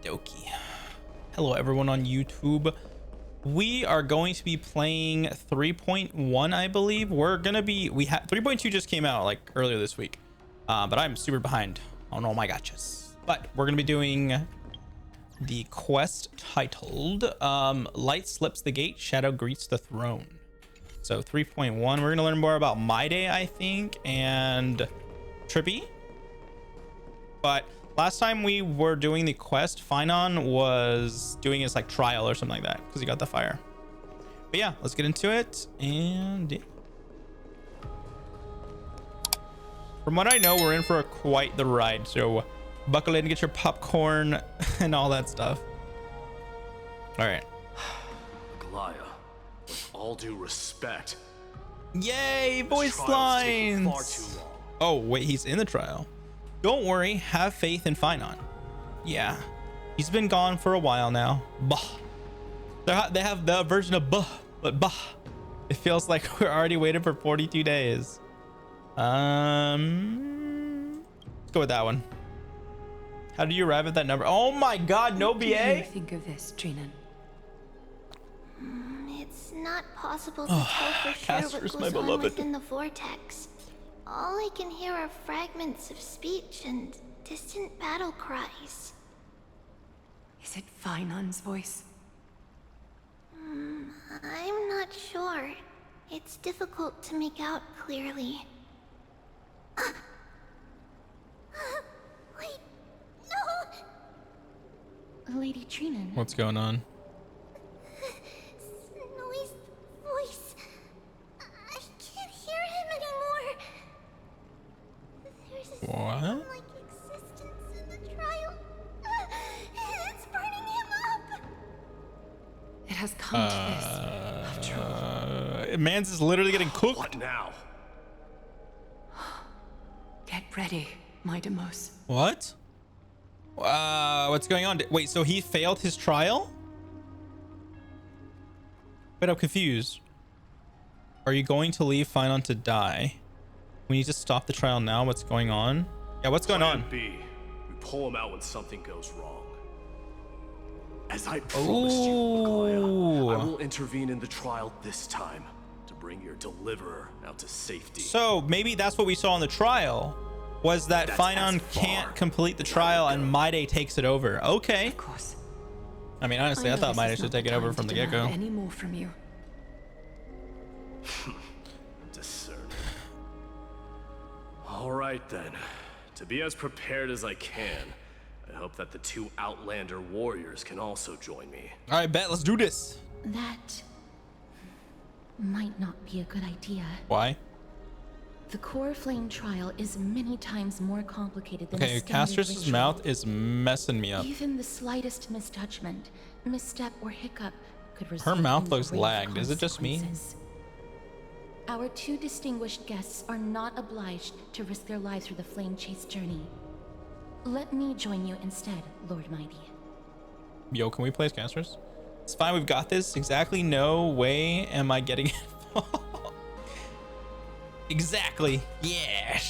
dokie. Hello everyone on YouTube. We are going to be playing 3.1, I believe. We're gonna be, 3.2 just came out like earlier this week, but I'm super behind on all my gotchas. But we're gonna be doing the quest titled Light Slips the Gate, Shadow Greets the Throne. So 3.1, we're gonna learn more about My Day, I think, and Trippy. But last time we were doing the quest, Finon was doing his like trial or something like that because he got the fire. But yeah, let's get into it. And yeah. From what I know, we're in for quite the ride. So buckle in, get your popcorn and all that stuff. All right. Glaya, with all due respect. Yay, voice lines. Far too long. Oh, wait, he's in the trial. Don't worry, have faith in Finon. Yeah, he's been gone for a while now. Bah. They have the version of bah, but bah. It feels like we're already waiting for 42 days. Let's go with that one. How do you arrive at that number? Oh my God, no BA. What do you think of this, Trinan? It's not possible to tell for sure Caster's what my goes on beloved. within the vortex. All I can hear are fragments of speech and distant battle cries. Is it Finon's voice? I'm not sure. It's difficult to make out clearly. Wait, no! Lady Trinan. What's going on? Snowy's voice. I can't hear him anymore. There's a What? like existence in the trial. It's burning him up. It has come to this. After all. Mans is literally getting cooked. What now? Get ready, my Demos. What? What's going on? Wait, so he failed his trial? Wait, I'm confused. Are you going to leave Finon to die? We need to stop the trial now. What's going on? Yeah, what's going on? Plan B. We pull him out when something goes wrong. As I promised you, Glaya, I will intervene in the trial this time to bring your deliverer out to safety. So maybe that's what we saw in the trial, was that That's Finon as far can't complete the as I trial would and go. My Day takes it over. Okay. Of course. I mean, honestly, I know thought this My Day is should not take it the over time from to the demand get-go. any more from you. Discerning. All right then. To be as prepared as I can, I hope that the two Outlander warriors can also join me. All right, bet. Let's do this. That might not be a good idea. Why? The core flame trial is many times more complicated than Okay, a standard Castrus's ritual. mouth is messing me up. Even the slightest misjudgment, misstep, or hiccup could result mouth in looks grave lagged. Is it just me? consequences. Our two distinguished guests are not obliged to risk their lives for the flame chase journey. Let me join you instead, Lord Mighty. Yo, can we play as Castrus? It's fine, we've got this. Exactly no way am I getting involved. Exactly. Yeah.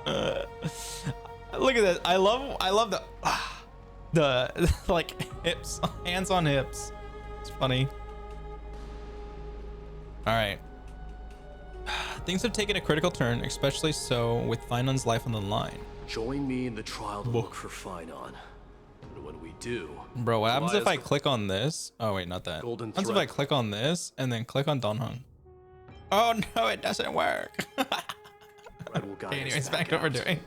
Look at this. I love the like hips, hands on hips. It's funny. All right. Things have taken a critical turn, especially so with Finon's life on the line. Join me in the trial to look for Finon. And when we do, Bro, what happens if I Glaya's click on this? Oh wait, not that. Golden What happens if I thread. click on this and then click on Donghung? Oh no, it doesn't work. Red will guide Okay, us anyways, back to what we're out. doing.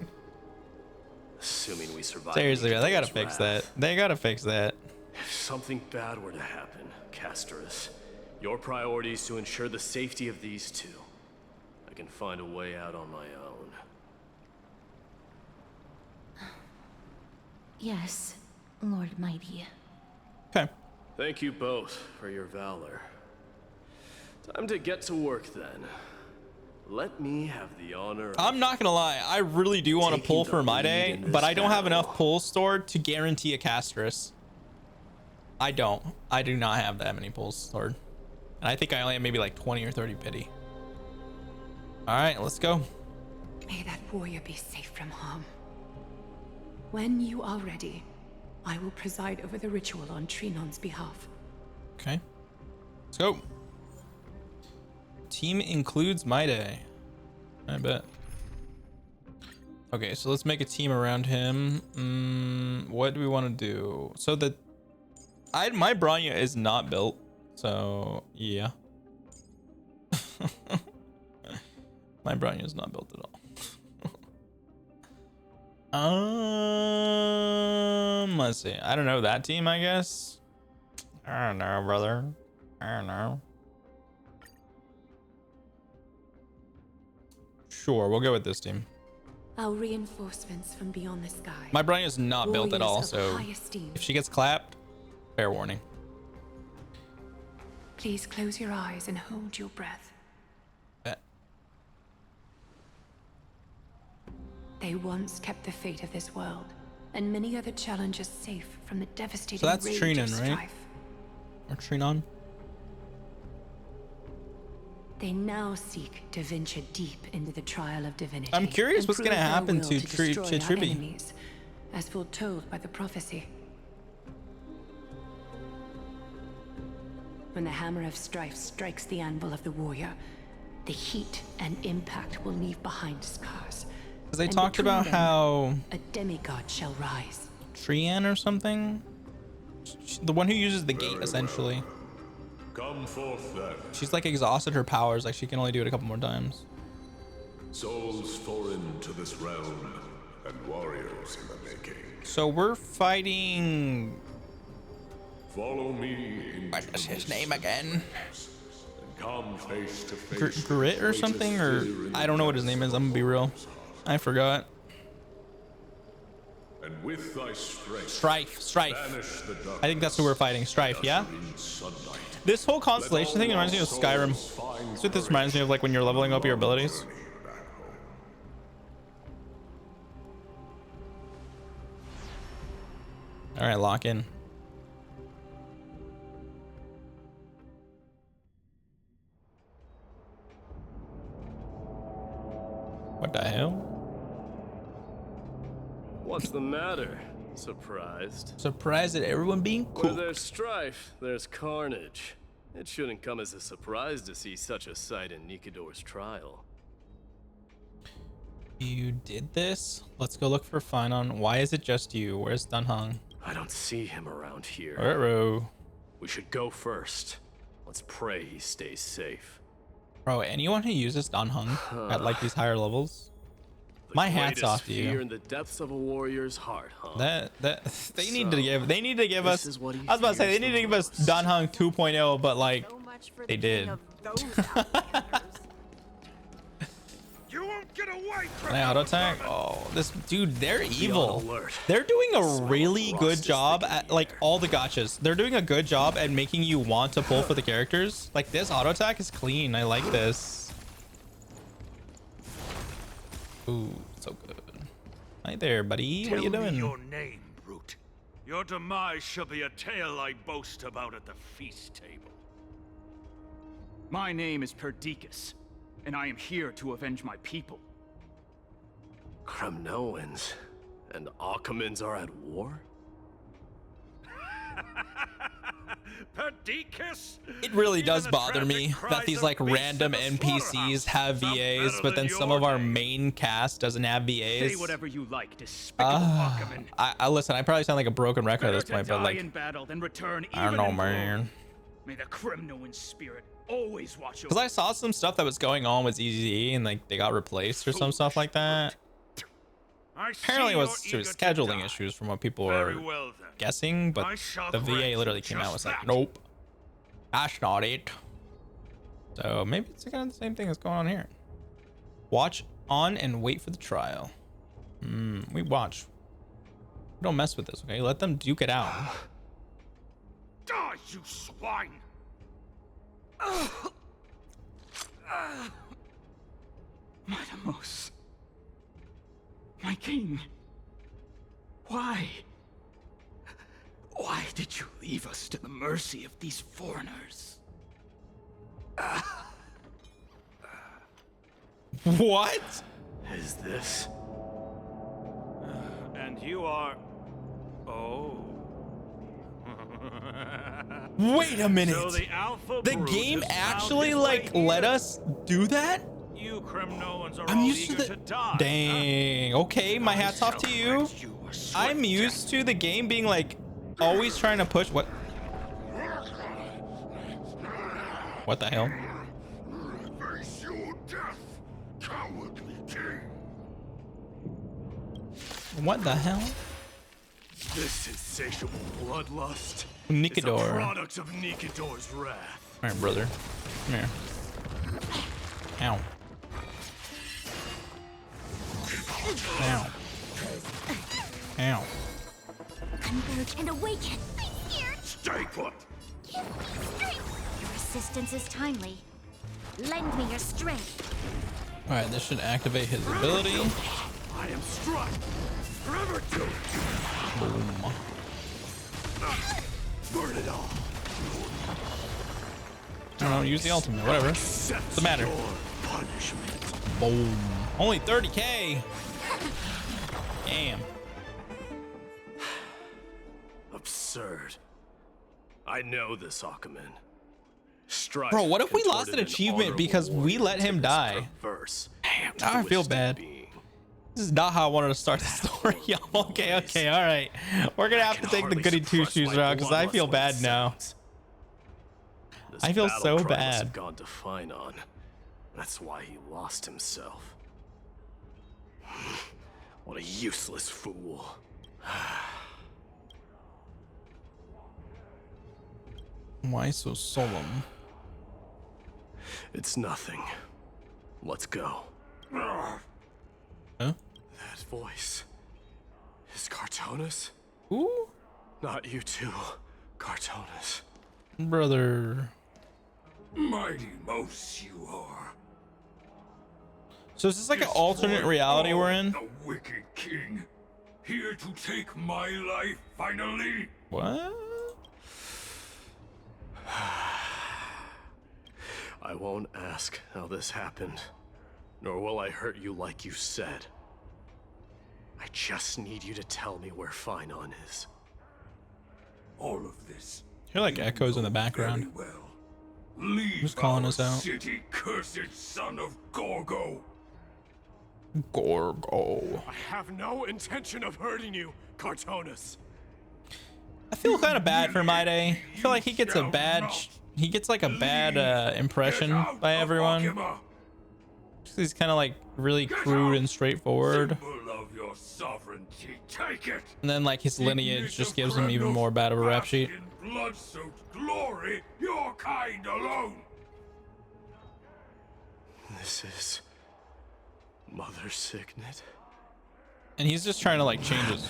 Assuming we survive. Seriously, Nico's they gotta fix that. wrath. They gotta fix that. If something bad were to happen, Casterus, your priority is to ensure the safety of these two. I can find a way out on my own. Yes, Lord Mighty. Okay. Thank you both for your valor. Time to get to work then. Let me have the honor of I'm not gonna lie, I really do want to Taking pull the for My lead Day, in this but I don't have enough battle. pulls stored to guarantee a Castrus. I don't. I do not have that many pulls stored. And I think I only have maybe like 20 or 30 pity. All right, let's go. May that warrior be safe from harm. When you are ready, I will preside over the ritual on Trinon's behalf. Okay. Let's go. Team includes my day. I bet. Okay, so let's make a team around him. What do we want to do? So my Bronya is not built. So yeah. My Bronya is not built at all. Let's see. I don't know that team, I guess. I don't know, brother. I don't know. Sure, we'll go with this team. Our reinforcements from beyond the sky. My Bronya is not built at all, Warriors of so high esteem. if she gets clapped, fair warning. Please close your eyes and hold your breath. Bet. They once kept the fate of this world and many other challenges safe from the devastating So that's rage Trinon, of right? strife. Or Trinon? They now seek to venture deep into the trial of divinity. I'm curious and what's gonna prove their happen will to destroy our Tribi. enemies, as foretold by the prophecy. When the hammer of strife strikes the anvil of the warrior, the heat and impact will leave behind scars. Because they And talked between about them, how a demigod shall rise. Trian or something, the one who uses the gate essentially. Come forth then, She's like exhausted her powers, like she can only do it a couple more times. souls foreign to this realm, and warriors in the making. So we're fighting. Follow me into What is his name again? and come face to face. Grit or something, or I don't know what his name is. I'm gonna be real. I forgot. And with thy strength, Strife. banish the dark. I think that's who we're fighting. Strife, yeah? Sunlight. This whole constellation thing reminds me of Skyrim. That's what this reminds me of, like when you're leveling up your abilities. All right, lock in. What the hell? What's the matter? Surprised? Surprised at everyone being Where cool. there's strife, there's carnage. It shouldn't come as a surprise to see such a sight in Nikador's trial. You did this? Let's go look for Finon. Why is it just you? Where's Dunhung? I don't see him around here. Uh-oh. We should go first. Let's pray he stays safe. Bro, anyone who uses Dunhung at like these higher levels, The my hat's greatest off to fear you. in the depths of a warrior's heart, huh? That they need to So, give this us. is what he I was about to say they fears need the to give us most. Dunhung 2.0, but like So much for they the did. king of those outlanders. You won't get away from Can I auto attack? Oh, this dude, they're evil. alert. They're doing a Smell really rust good is job thick in at the like air. all the gotchas. They're doing a good job at making you want to pull for the characters. Like this auto attack is clean. I like this. Ooh, so good. Hi there, buddy. What are you Tell me doing? your name, brute. Your demise shall be a tale I boast about at the feast table. My name is Perdiccas, and I am here to avenge my people. Kremnoans and Akamans are at war? Perdiccas? It really Even does the bother tragic me cries that these of like beasts random in the NPCs slaughterhouse have sound VAs, better but then than some your of our name. main cast doesn't have VAs. Say whatever you like, despicable Ackerman. I listen. I probably sound like a broken record at Better this to point, but die like in battle than return I don't even know, in glory. man. May the Kremnoan spirit always watch over. Because I saw some stuff that was going on with ZZE and like they got replaced or some stuff like that. I see Apparently it you're was eager to scheduling die. issues from what people Very were well, then. guessing, but I shall the VA grant literally you came out and was just like, that. nope, that's not it. So maybe it's kind of the same thing that's going on here. Watch on and wait for the trial. We watch. We don't mess with this, okay? Let them duke it out. Die, you swine! Matamos. My king. Why? Why did you leave us to the mercy of these foreigners? What? Is this? And you are... Oh. Wait a minute. So the Alpha The Brood game has found actually his like way let here. us do that? You Kremnoans are I'm all used to eager the to die. dang. Okay, my hat's off to you. I'm used to the game being like always trying to push what the hell? Face your death, cowardly king. What the hell? This insatiable bloodlust is a Nikador. product of Nikador's wrath. All right, brother. Come here. Ow. Ow. Ow. Converge and awaken. I'm scared. Stay put. Give me strength. Your assistance is timely. Lend me your strength. All right, this should activate his ability. I am struck. Forever to Boom. burn it all. I don't know, use the ultimate, whatever. What's the matter? Your punishment. Boom. Only 30k. Damn. Absurd. I know this Akuman. Strife Bro, what if we lost an contorted achievement honorable because we warrior let him to this die? perverse, Damn, now I feel twisted bad. being. This is not how I wanted to start the story. Okay, all right. We're gonna have to Can take the hardly goody two suppress shoes my route because I bloodlust feel when bad it now. sounds. This I feel battle so cry must bad. have gone to Finon. That's why he lost himself. What a useless fool. Why so solemn? It's nothing. Let's go. Huh? That voice. Is Cartonis? Ooh, Not you two, Cartonis. brother. Mighty mouse you are. So is this like an alternate reality we're in? The wicked king. Here to take my life finally. What? I won't ask how this happened, nor will I hurt you like you said. I just need you to tell me where Finon is. All of this. Hear like echoes in the Very background. well. Leave Who's calling our us out? city, cursed son of Gorgo. Gorgo. I have no intention of hurting you, Cartonis. I feel kind of bad for My Day. I feel like he gets a bad, he gets like a bad impression by everyone. He's kind of like really crude and straightforward. Symbol of your sovereignty, take it. And then like his lineage just gives him even more bad of a rap sheet. In blood-soaked glory, your kind alone. This is Mother Signet. And he's just trying to like change it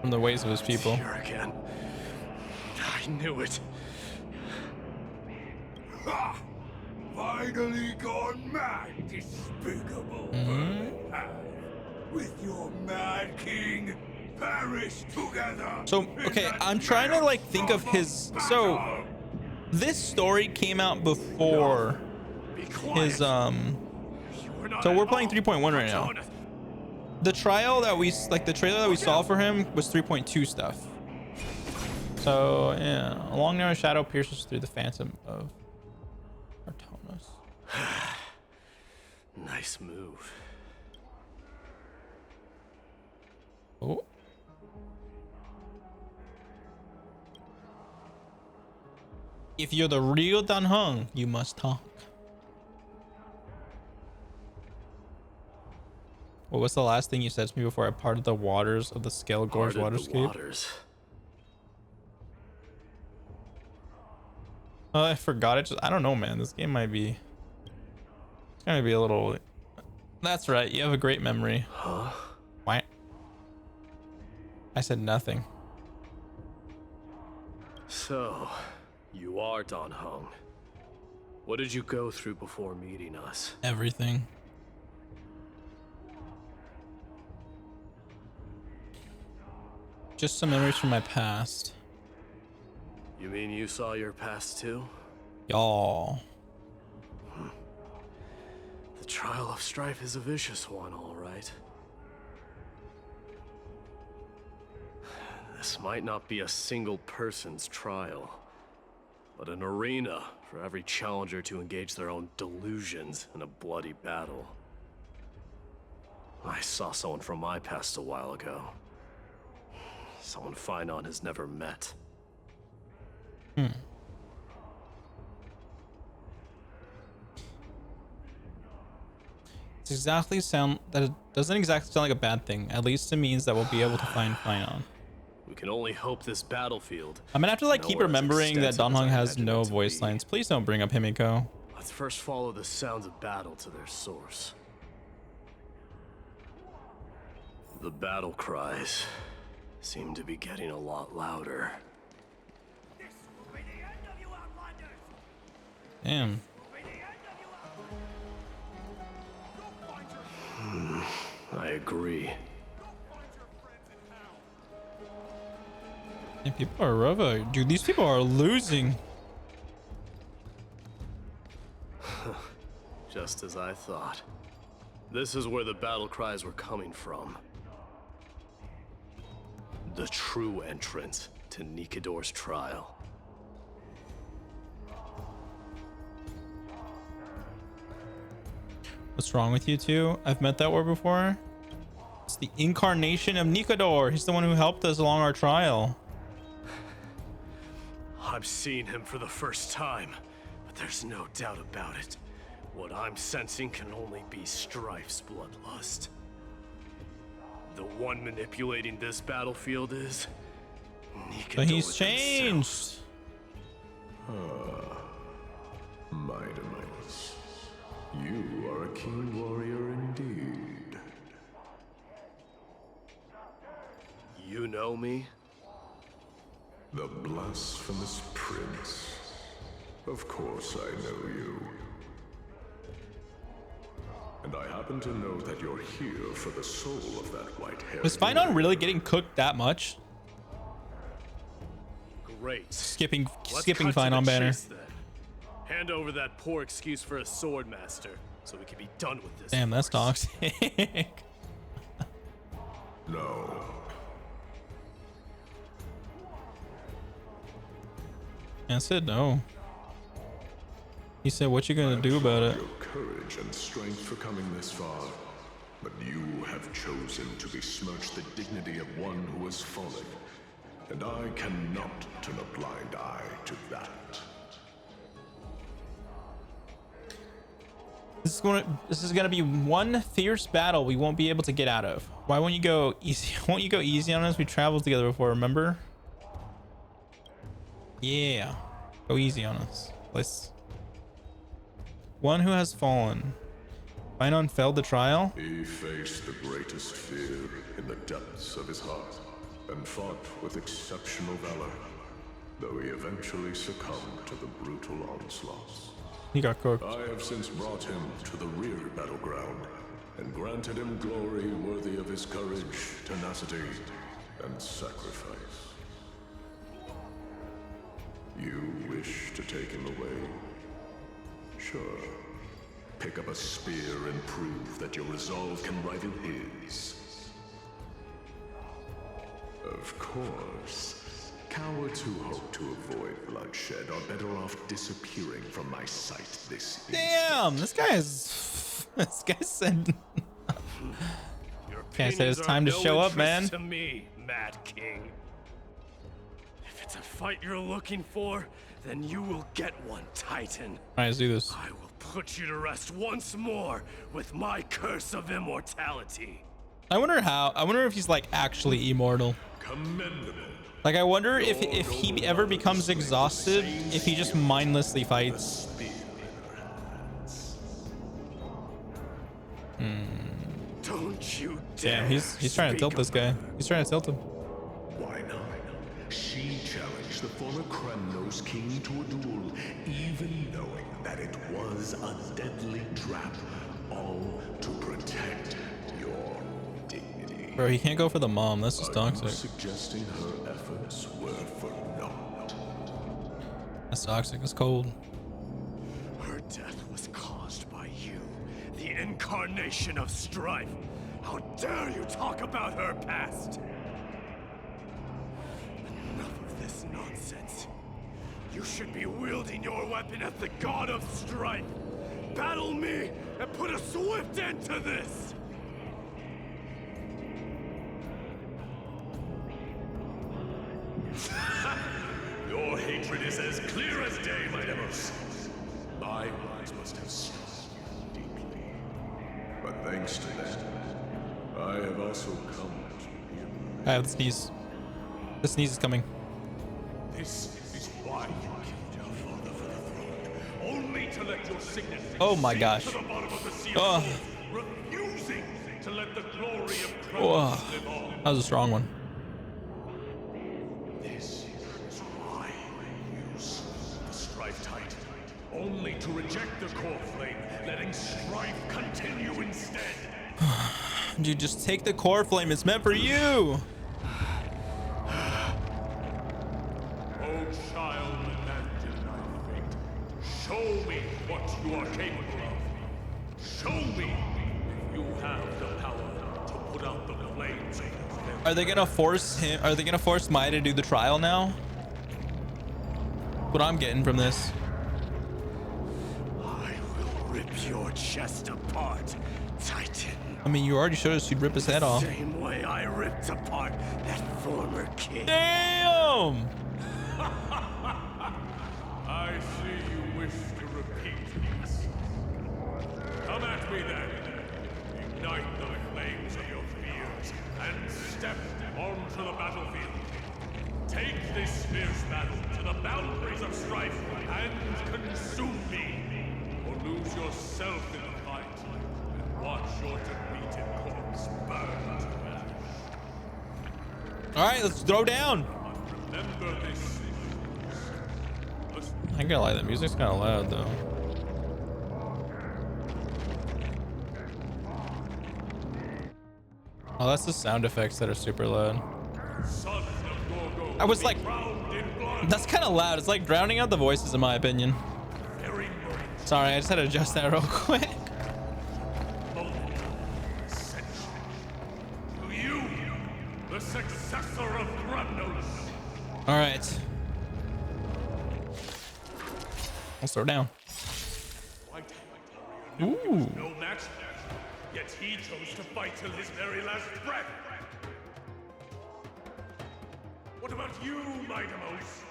from the ways of his people. Here again. I knew it. Ha! Finally gone mad, despicable vermin have. With your mad king, perish together. So, okay, I'm trying to like think of his, so this story came out before Be quiet. his, You are not so we're at playing all 3.1 right now. Cartonis. The trial that we, like the trailer that we saw for him was 3.2 stuff. So, yeah, a long narrow shadow pierces through the phantom of Cartonis. Nice move. Oh. If you're the real Dan Heng, you must talk. What was the last thing you said to me before I parted the waters of the Scale Gorge Parted the waterscape? waters. Oh, I forgot it. I don't know, man. This game might be. It's gonna be a little. That's right. You have a great memory. Huh? Why? I said nothing. So, you are Don Hung. What did you go through before meeting us? Everything. Just some memories from my past. You mean you saw your past too? Y'all. The trial of strife is a vicious one, all right. This might not be a single person's trial, but an arena for every challenger to engage their own delusions in a bloody battle. I saw someone from my past a while ago. Someone Finon has never met. It doesn't exactly sound like a bad thing. At least it means that we'll be able to find Finon. We can only hope this battlefield. I'm gonna have to like keep remembering that Donghong has no voice lines. Please don't bring up Himiko. Let's first follow the sounds of battle to their source. The battle cries seem to be getting a lot louder. Damn. I agree. And people are rough. Dude, these people are losing. Just as I thought. This is where the battle cries were coming from. The true entrance to Nikador's trial. What's wrong with you two? I've met that word before. It's the incarnation of Nikador. He's the one who helped us along our trial. I'm seeing him for the first time, but there's no doubt about it. What I'm sensing can only be Strife's bloodlust. The one manipulating this battlefield is Nikador. But he's changed. Mightimus, you are a keen warrior indeed. You know me? The blasphemous prince. Of course I know you. And I happen to know that you're here for the soul of that white-haired... Is Finon really getting cooked that much? Great. Skipping Let's Finon banner. then. Hand over that poor excuse for a sword master, so we can be done with this. Damn, that's toxic. No. I said no. He said, what you gonna do about it? Your courage and strength for coming this far, but you have chosen to besmirch the dignity of one who has fallen, and I cannot turn a blind eye to that. This is gonna be one fierce battle we won't be able to get out of. Why won't you go easy? Won't you go easy on us? We traveled together before, remember? Yeah, go easy on us, please. One who has fallen. Finon failed the trial. He faced the greatest fear in the depths of his heart, and fought with exceptional valor, though he eventually succumbed to the brutal onslaughts. He got cooked. I have since brought him to the rear battleground, and granted him glory worthy of his courage, tenacity, and sacrifice. You wish to take him away? Sure. Pick up a spear and prove that your resolve can rival his. Of course, cowards who hope to avoid bloodshed are better off disappearing from my sight this Damn, this guy said. Can't say it's time to show up, man. To me, Mad King. If it's a fight you're looking for, then you will get one, Titan. All right, let's do this. I will put you to rest once more with my curse of immortality. I wonder if he's like actually immortal. Commendable. Like I wonder if he ever becomes exhausted, if he just mindlessly fights. Don't you dare. Damn, he's trying to tilt this guy. He's trying to tilt him. Why not? She challenged the former Kremnos king to a duel, even knowing that it was a deadly trap, all to protect your dignity. Bro, he can't go for the mom. That's just toxic. Suggesting her efforts were for naught. That's toxic. It's cold. Her death was caused by you, the incarnation of strife. How dare you talk about her past? nonsense. You should be wielding your weapon as the god of strife. Battle me and put a swift end to this! Your hatred is as clear as day, my Demos. My words must have struck you deeply. But thanks to that, I have also come to realize. I have the sneeze. The sneeze is coming. This is why you killed your father for the throne. Only to let your signet Oh my gosh. to the bottom of the sea of Oh. souls, refusing to let the glory of Oh, Kratos live on. that was a strong one. This is why you slew the Strife Titan. Only to reject the core flame, letting strife continue instead. Dude, just take the core flame. It's meant for you. Oh, child, abandon thy fate. Show me what you are capable of. Show me if you have the power to put out the flames of your family. Are they gonna force him? Are they gonna force Mai to do the trial now? What I'm getting from this. I will rip your chest apart, Titan. I mean, you already showed us you'd rip his head off. Same way I ripped apart that former king. Damn! I see you wish to repeat this. Come at me then. Ignite the flames of your fears and step onto the battlefield. Take this fierce battle to the boundaries of strife and consume me. Or lose yourself in the fight and watch your depleted corpse burn to ash. All right, let's throw down. Remember this. I ain't gonna lie, that music's kind of loud though. Oh, that's the sound effects that are super loud. I was like, that's kind of loud. It's like drowning out the voices, in my opinion. Sorry, I just had to adjust that real quick. To you, the successor of Kremnos. All right. Let's throw down. Ooh. No match, yet he chose to fight till his very last breath. What about you, my Demos?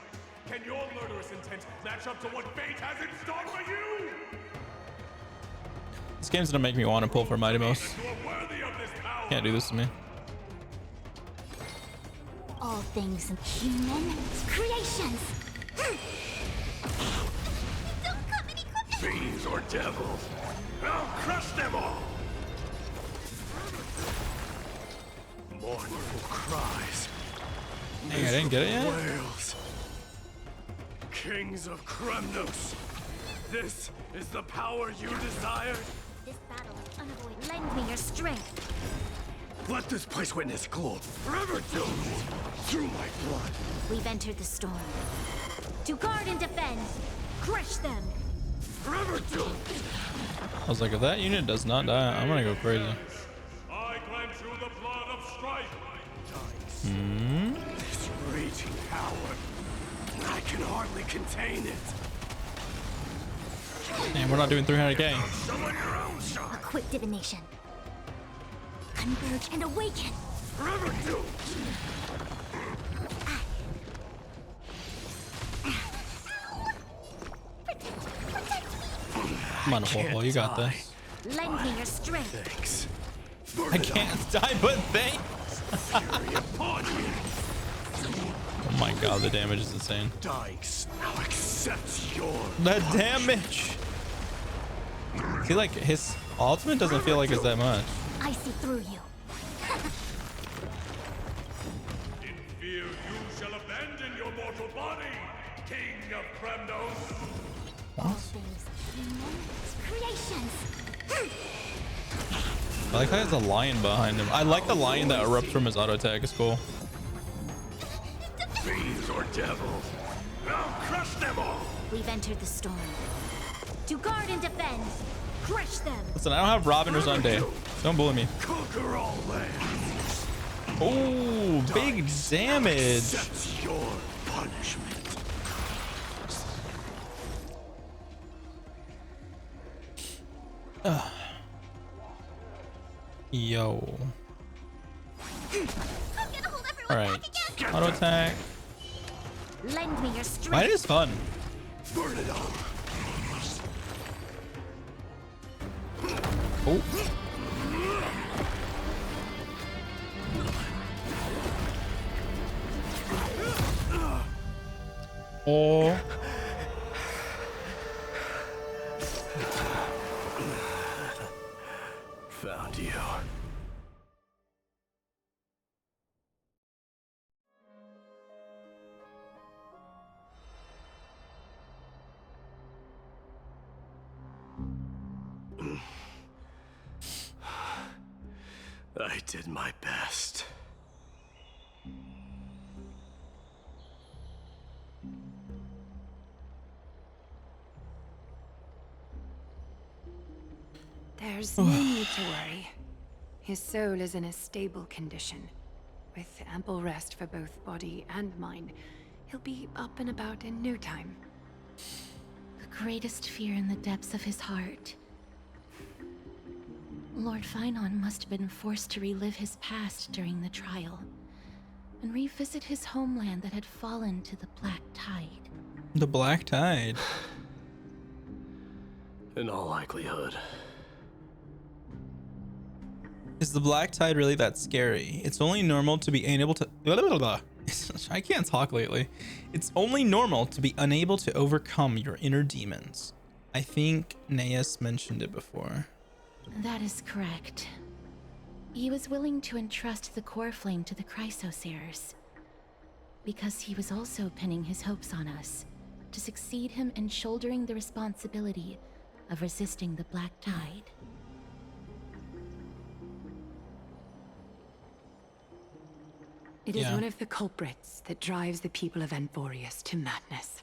Can your murderous intent match up to what fate has in store for you? This game's gonna make me want to pull for Mighty Mouse. You are worthy of this power. Can't do this to me. All things human creations. Don't come any closer. Fiends or devils, I'll crush them all. Mournful cries. Dang, I didn't get it yet? Wails. Kings of Kremnos, this is the power you desired? This battle is unavoidable. Lend me your strength. Let this place witness glory, forever doomed through my blood. We've entered the storm. To guard and defend. Crush them. Forever doomed. I was like, if that unit does not die, I'm gonna go crazy. I grant you the blood of strife. This raging power, I can hardly contain it. Damn, we're not doing 300k. Summon your own shot. A quick divination. Converge and awaken. Forever doomed. Come on, Ho-Ho, you got this. Lend me your strength. Thanks. I can't die, but thanks. Fury upon you. Oh my god, the damage is insane. Dying now accept your The damage. See, like his ultimate doesn't feel like it's that much. I see through you. In fear you shall abandon your mortal body, King of Kremnos. All things human creations. I like how he has a lion behind him. I like the lion that erupts from his auto attack. It's cool. fiends or devils, I'll crush them all. We've entered the storm. To guard and defend. Crush them. Listen, I don't have Robin or Sunday. Don't bully me. Conquer all lands. Oh, big damage. Accept your punishment. Yo. All right. Auto attack. Lend me your strength. Mine is fun. Burn it up. Oh. Oh. Found you. I did my best. There's no need to worry. His soul is in a stable condition. With ample rest for both body and mind, he'll be up and about in no time. The greatest fear in the depths of his heart. Lord Finon must have been forced to relive his past during the trial, and revisit his homeland that had fallen to the Black Tide. The Black Tide. In all likelihood. Is the Black Tide really that scary? It's only normal to be unable to... I can't talk lately. It's only normal to be unable to overcome your inner demons. I think Naeus mentioned it before. That is correct. He was willing to entrust the core flame to the Chrysoseers, because he was also pinning his hopes on us to succeed him in shouldering the responsibility of resisting the Black Tide. It is one of the culprits that drives the people of Anvorius to madness.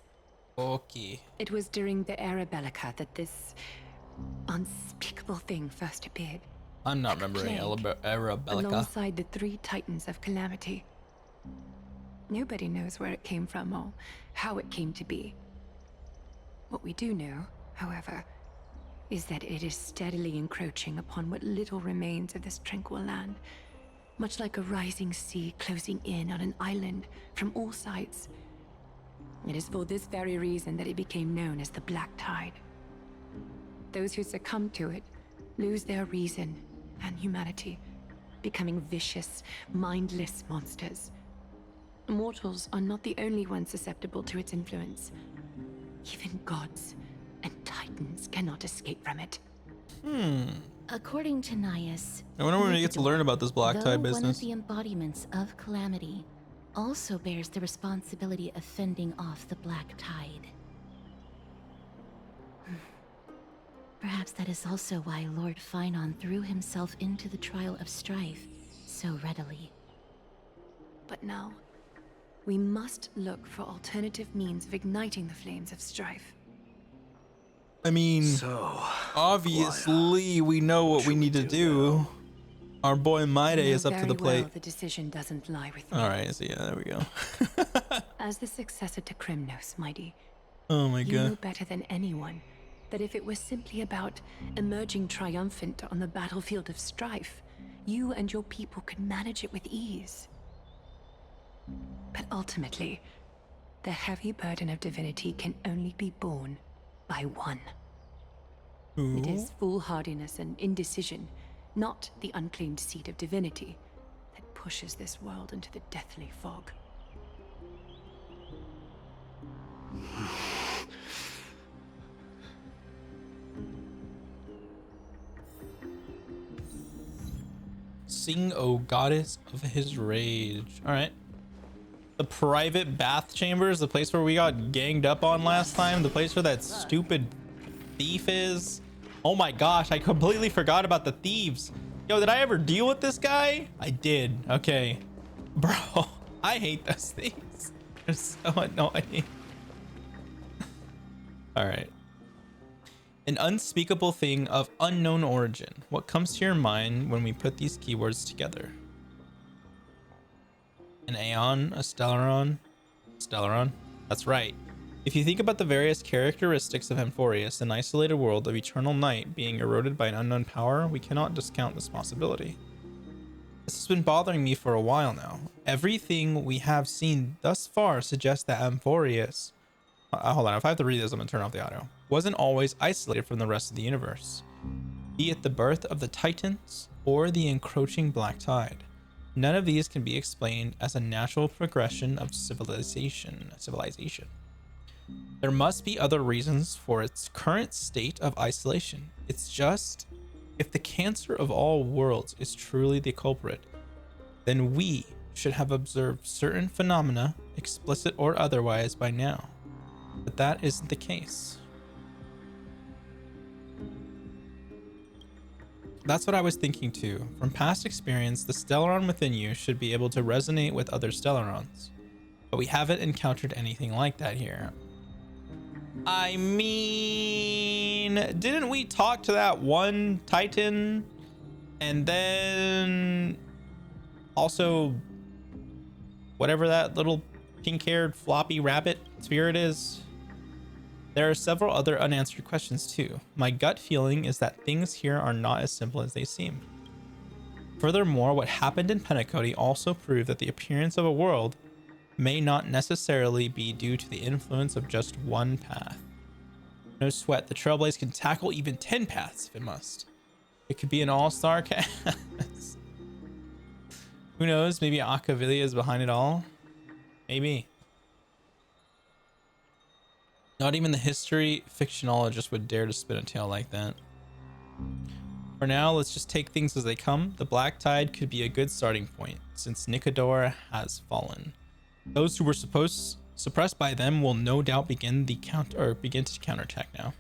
Okay. It was during the Era Bellica that this unspeakable thing first appeared. I'm not remembering Era Bellica. Alongside the three titans of calamity. Nobody knows where it came from or how it came to be. What we do know, however, is that it is steadily encroaching upon what little remains of this tranquil land. Much like a rising sea closing in on an island from all sides. It is for this very reason that it became known as the Black Tide. Those who succumb to it lose their reason and humanity, becoming vicious, mindless monsters. Mortals are not the only ones susceptible to its influence. Even gods and titans cannot escape from it. According to Naeus, I wonder when we get to learn about this Black Tide one of business. the embodiments of calamity also bears the responsibility of fending off the Black Tide. Perhaps that is also why Lord Finon threw himself into the trial of strife so readily. But now, we must look for alternative means of igniting the flames of strife. I mean, So, obviously we know what we need to do. Our boy Maide is up to the plate. The decision doesn't lie with me. All right, so yeah, there we go. As the successor to Krymnos, Mighty, Oh my you know god. better than anyone that if it was simply about emerging triumphant on the battlefield of strife, you and your people could manage it with ease. But ultimately, the heavy burden of divinity can only be borne by one. It is foolhardiness and indecision, not the unclaimed seed of divinity, that pushes this world into the deathly fog. Sing, O goddess of his rage. All right. The private bath chambers, the place where we got ganged up on last time, the place where that stupid thief is. Oh my gosh, I completely forgot about the thieves. Yo, did I ever deal with this guy? I did. Okay. Bro, I hate those things. They're so annoying. All right. An unspeakable thing of unknown origin. What comes to your mind when we put these keywords together? An Aeon, a Stellaron. Stellaron? That's right. If you think about the various characteristics of Amphorius, an isolated world of eternal night being eroded by an unknown power, we cannot discount this possibility. This has been bothering me for a while now. Everything we have seen thus far suggests that Amphorius, hold on, if I have to read this, I'm gonna turn off the audio, wasn't always isolated from the rest of the universe. Be it the birth of the Titans or the encroaching black tide, none of these can be explained as a natural progression of civilization. There must be other reasons for its current state of isolation. It's just, if the cancer of all worlds is truly the culprit, then we should have observed certain phenomena, explicit or otherwise, by now. But that isn't the case. That's what I was thinking too. From past experience, the Stellaron within you should be able to resonate with other Stellarons. But we haven't encountered anything like that here. I mean, didn't we talk to that one Titan? And then also whatever that little pink-haired floppy rabbit spirit is? There are several other unanswered questions too. My gut feeling is that things here are not as simple as they seem. Furthermore, what happened in Penacody also proved that the appearance of a world may not necessarily be due to the influence of just one path. No sweat, the Trailblaze can tackle even 10 paths if it must. It could be an all-star cast. Who knows, maybe Akavilia is behind it all? Maybe. Not even the history fictionologist would dare to spin a tale like that. For now, let's just take things as they come. The Black Tide could be a good starting point, since Nicodor has fallen. Those who were suppressed by them will no doubt begin to counterattack now.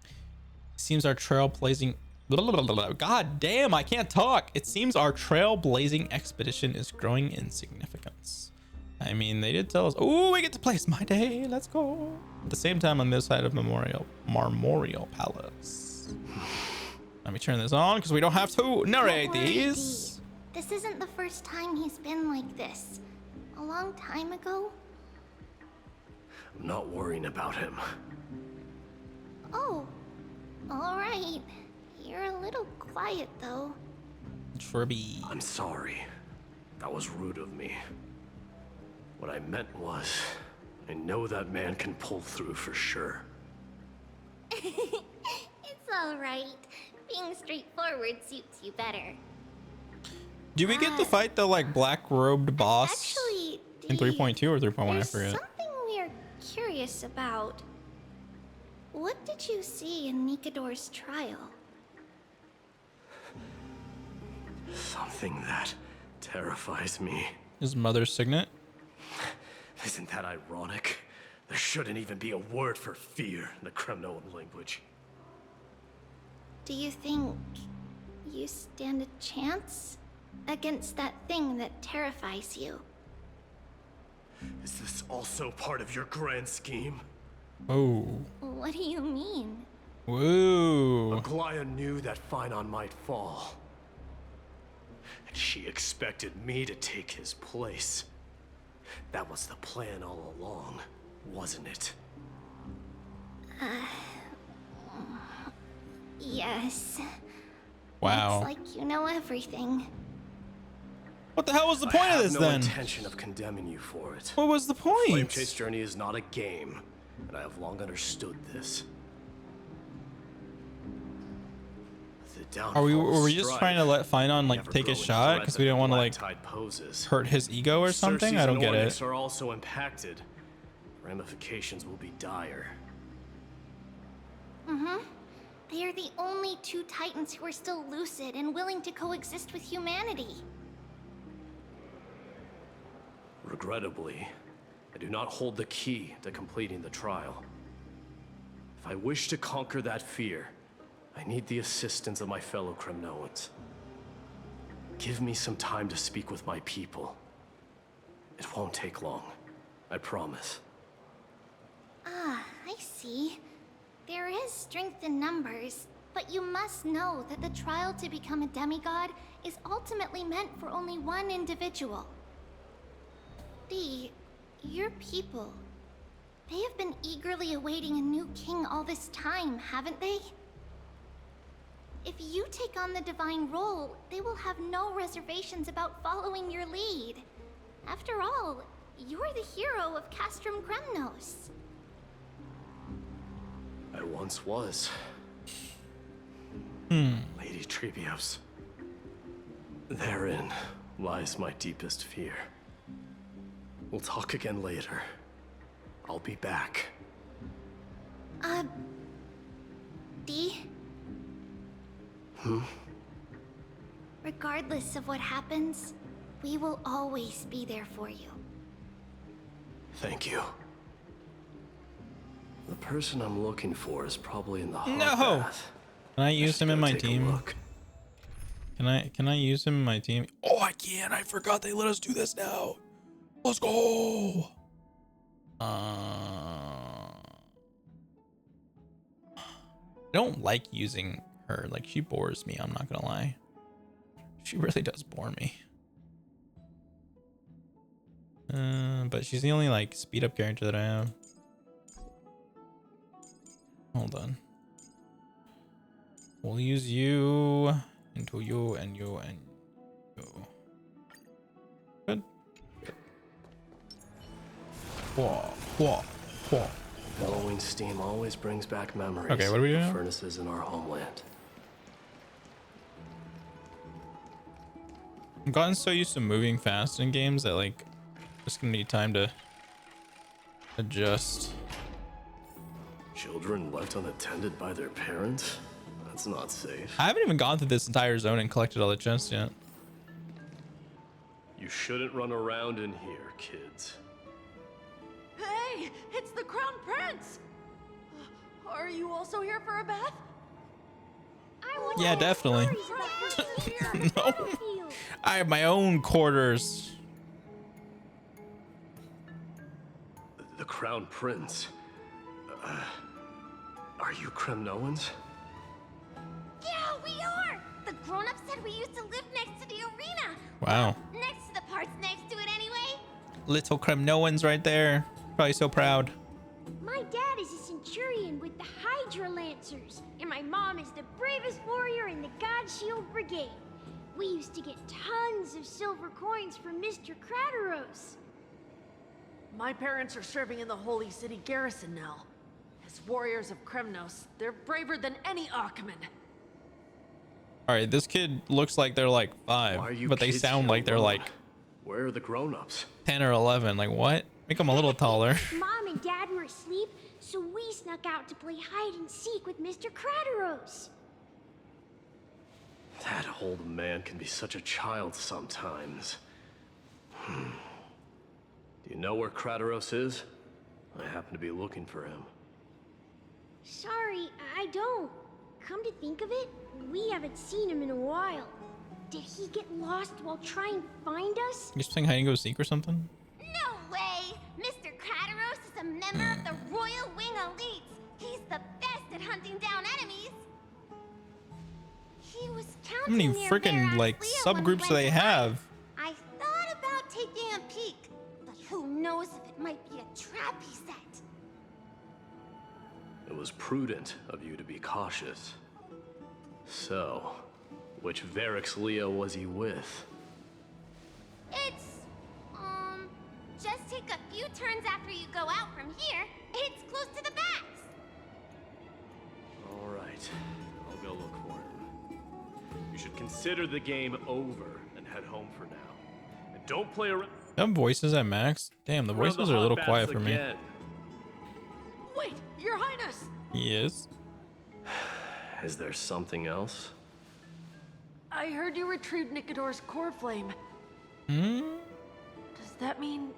It seems our trailblazing... God damn, I can't talk! It seems our trailblazing expedition is growing in significance. I mean, they did tell us, oh, we get to place my day, let's go. At the same time, on this side of Marmorial Palace. Let me turn this on, because we don't have to narrate these. This isn't the first time he's been like this. A long time ago? I'm not worrying about him. Oh, alright. You're a little quiet, though. Tribby. I'm sorry. That was rude of me. What I meant was, I know that man can pull through for sure. It's alright. Being straightforward suits you better. Do we get to fight the like black-robed boss Actually, in 3.2 or 3.1? I there's forget. something we're curious about. What did you see in Nicodor's trial? Something that terrifies me. His mother's signet? Isn't that ironic? There shouldn't even be a word for fear in the Kremnoan language. Do you think you stand a chance against that thing that terrifies you? Is this also part of your grand scheme? Oh. What do you mean? Whoa. Aglaya knew that Phynon might fall. And she expected me to take his place. That was the plan all along, wasn't it? Yes. Wow. It's like you know everything. What the hell was the point of this then? I have no intention of condemning you for it. What was the point? Flame Chase Journey is not a game, and I have long understood this. Were we just trying to let Phynon like take a shot because we didn't want to like hurt his ego or something? I don't get it. Are also impacted. Ramifications will be dire. They are the only two Titans who are still lucid and willing to coexist with humanity. Regrettably, I do not hold the key to completing the trial. If I wish to conquer that fear, I need the assistance of my fellow Kremnoans. Give me some time to speak with my people. It won't take long, I promise. Ah, I see. There is strength in numbers, but you must know that the trial to become a demigod is ultimately meant for only one individual. Your people. They have been eagerly awaiting a new king all this time, haven't they? If you take on the divine role, they will have no reservations about following your lead. After all, you're the hero of Castrum Kremnos. I once was. Lady Trebios. Therein lies my deepest fear. We'll talk again later. I'll be back. D? Regardless of what happens, we will always be there for you. Thank you. The person I'm looking for is probably in the hot No! bath. Can I use him in my Take a team? look. Can I use him in my team? Oh, I can. I forgot they let us do this now. Let's go. I don't like using her. Like, she bores me. I'm not gonna lie. She really does bore me. But she's the only like speed up character that I have. Hold on. We'll use you into you and you and you. Good. Whoa, whoa, whoa. Billowing steam always brings back memories. Okay, what are we doing of now? furnaces in our homeland. I've gotten so used to moving fast in games that like just gonna need time to adjust. Children left unattended by their parents? That's not safe. I haven't even gone through this entire zone and collected all the chests yet. You shouldn't run around in here, kids. Hey, it's the Crown Prince! Are you also here for a bath? Yeah, definitely. No. I have my own quarters. The Crown Prince. Are you Kremnoans? Yeah, we are! The grown-ups said we used to live next to the arena. Wow. Next to the parts next to it anyway. Little Kremnoans right there. Probably so proud. My dad is a centurion with the Hydra Lancers, and my mom is the bravest warrior in the God Shield Brigade. We used to get tons of silver coins from Mr. Crateros. My parents are serving in the Holy City garrison now. As warriors of Kremnos, they're braver than any Achaemen. All right, this kid looks like they're like 5, but they sound like they're like Where are the grown-ups? 10 or 11. Like what? Make them a little taller. Mom and Dad were asleep, so we snuck out to play hide and seek with Mr. Crateros. That old man can be such a child sometimes. Do you know where Crateros is? I happen to be looking for him. Sorry, I don't. Come to think of it, we haven't seen him in a while. Did he get lost while trying to find us? You just playing hide and go seek or something? No way! Mr. Crateros is a member of the Royal Wing Elites. He's the best at hunting down enemies. He was How counting many near freaking Verax like Leo when we subgroups went do they to have? hunt. I thought about taking a peek, but who knows if it might be a trap he set. It was prudent of you to be cautious. So, which Verax Leo was he with? It's, just take a few turns after you go out from here. It's close to the backs. All right, I'll go look for him. You should consider the game over and head home for now. And don't play around. Them voices at max? Damn, the voices are a little quiet for me. Wait, Your Highness! Yes. Is there something else? I heard you retrieved Nicodor's core flame. Hmm? Does that mean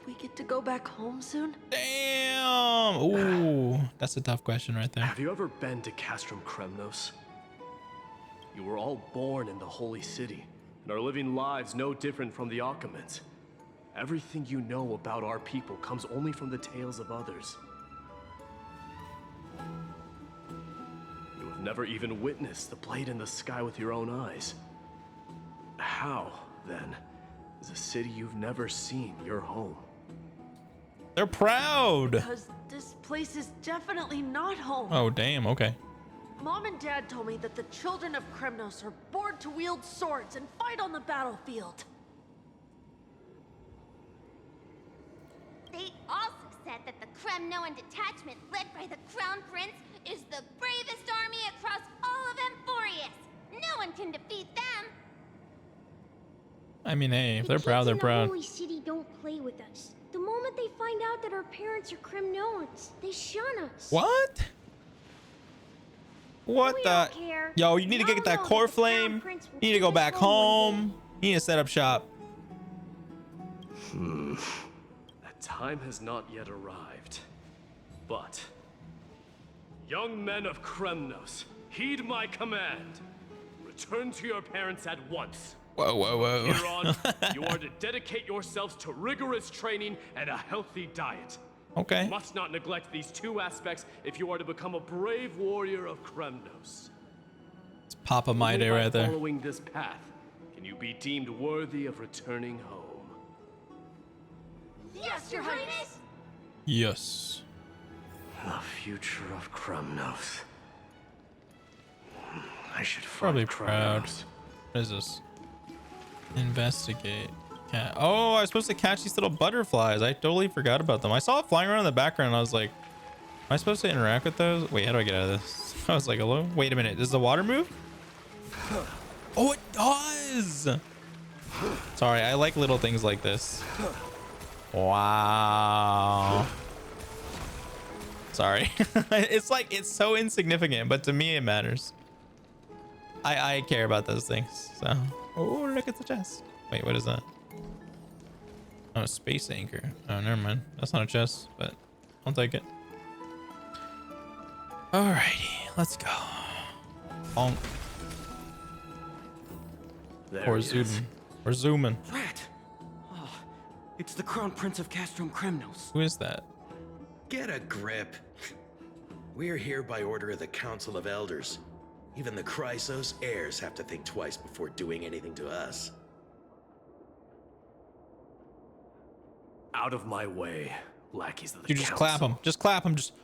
we get to go back home soon? Damn. Ooh, that's a tough question right there. Have you ever been to Castrum Kremnos? You were all born in the Holy City and are living lives no different from the Achaemens. Everything you know about our people comes only from the tales of others. You have never even witnessed the blade in the sky with your own eyes. How, then, is a city you've never seen your home? They're proud. Because this place is definitely not home. Oh, damn. Okay. Mom and Dad told me that the children of Kremnos are born to wield swords and fight on the battlefield. They also said that the Kremnoan detachment led by the Crown Prince is the bravest army across all of Emphorius. No one can defeat them. I mean, hey, if they're The proud, kids they're in the proud. Holy City don't play with us. The moment they find out that our parents are Kremnoans, they shun us. What? What We the? don't care. Yo, you need to We get all that know core that the Crown flame. Prince will You need to take go us back home one home. You need to set up shop. That time has not yet arrived. But, young men of Kremnos, heed my command. Return to your parents at once. Whoa, whoa, whoa. Here on, you are to dedicate yourselves to rigorous training and a healthy diet. Okay. You must not neglect these two aspects if you are to become a brave warrior of Kremnos. It's Papa My Day Only by right there. following this path can you be deemed worthy of returning home. Yes, Your Highness! Yes. The future of Kremnos. I should Probably find proud. Kremnos. What is this? Investigate. Oh, I was supposed to catch these little butterflies. I totally forgot about them. I saw it flying around in the background. And I was like, am I supposed to interact with those? Wait, how do I get out of this? I was like, hello? Wait a minute. Does the water move? Oh, it does. Sorry, I like little things like this. Wow. Sorry. It's like, it's so insignificant, but to me it matters. I care about those things. So, oh, look at the chest. Wait, what is that? Oh, space anchor. Oh, never mind. That's not a chest, but I'll take it. Alrighty, let's go. Bonk. There We're he is. zooming. We're zooming. Rat! Oh, it's the Crown Prince of Castrum Kremnos. Who is that? Get a grip. We're here by order of the Council of Elders. Even the Chrysos heirs have to think twice before doing anything to us. Out of my way, lackeys of the You just clap council. him. Just clap him. Just.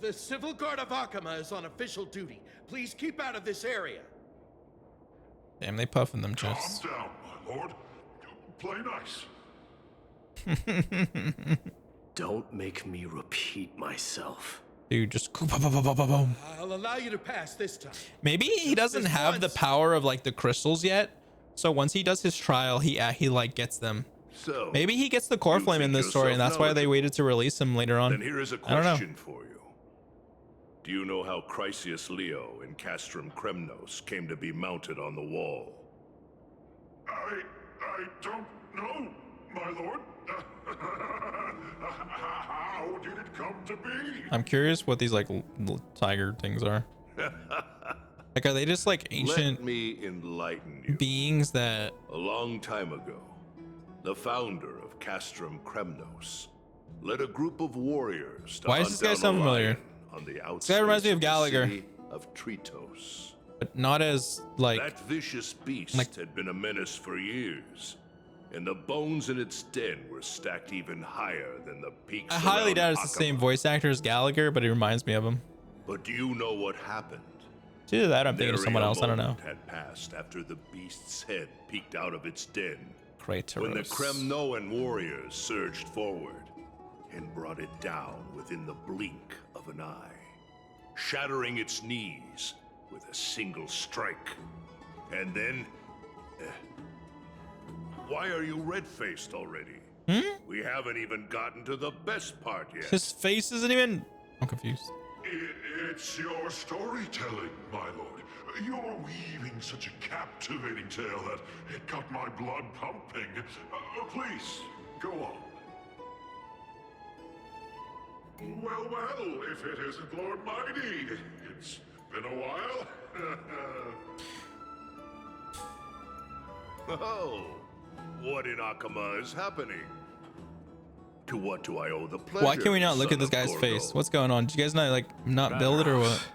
The Civil Guard of Akama is on official duty. Please keep out of this area. Damn, they puffing them chests. Calm down, my lord. Play nice. Don't make me repeat myself. Dude, just. Boom. I'll allow you to pass this time. Maybe he doesn't Just have the once. power of like the crystals yet. So once he does his trial, he like gets them. So, Maybe he gets the core you flame in think this story, and yourself that's why they knowledgeable. waited to release him later on. Then here is a I don't know. question for you. Do you know how Chrysius Leo in Castrum Kremnos came to be mounted on the wall? I don't know, my lord. How did it come to be? I'm curious what these like tiger things are. Like, are they just like ancient Let me enlighten you. beings that? A long time ago, the founder of Castrum Kremnos led a group of warriors to Why does hunt this guy down sound a familiar? lion on the This outskirts guy reminds me of the Gallagher, city of Tritos. but not as like. That vicious beast like- had been a menace for years, and the bones in its den were stacked even higher than the peaks. I highly around doubt it's the same Akama. voice actor as Gallagher, but he reminds me of him. But do you know what happened? It's either that or I'm thinking of Nary someone a else. I don't know. moment had passed after the beast's head peeked out of its den. Kratos. When the Kremnoan warriors surged forward and brought it down within the blink of an eye, shattering its knees with a single strike. And then... why are you red-faced already? We haven't even gotten to the best part yet. His face isn't even. I'm confused. It's your storytelling, my lord. You're weaving such a captivating tale that it got my blood pumping. Please, go on. Well, if it isn't Lord Mighty, it's been a while. Oh, what in Akama is happening? To what do I owe the pleasure? Why can we not look son at this of guy's Gorgo? face? What's going on? Did you guys not build it or what?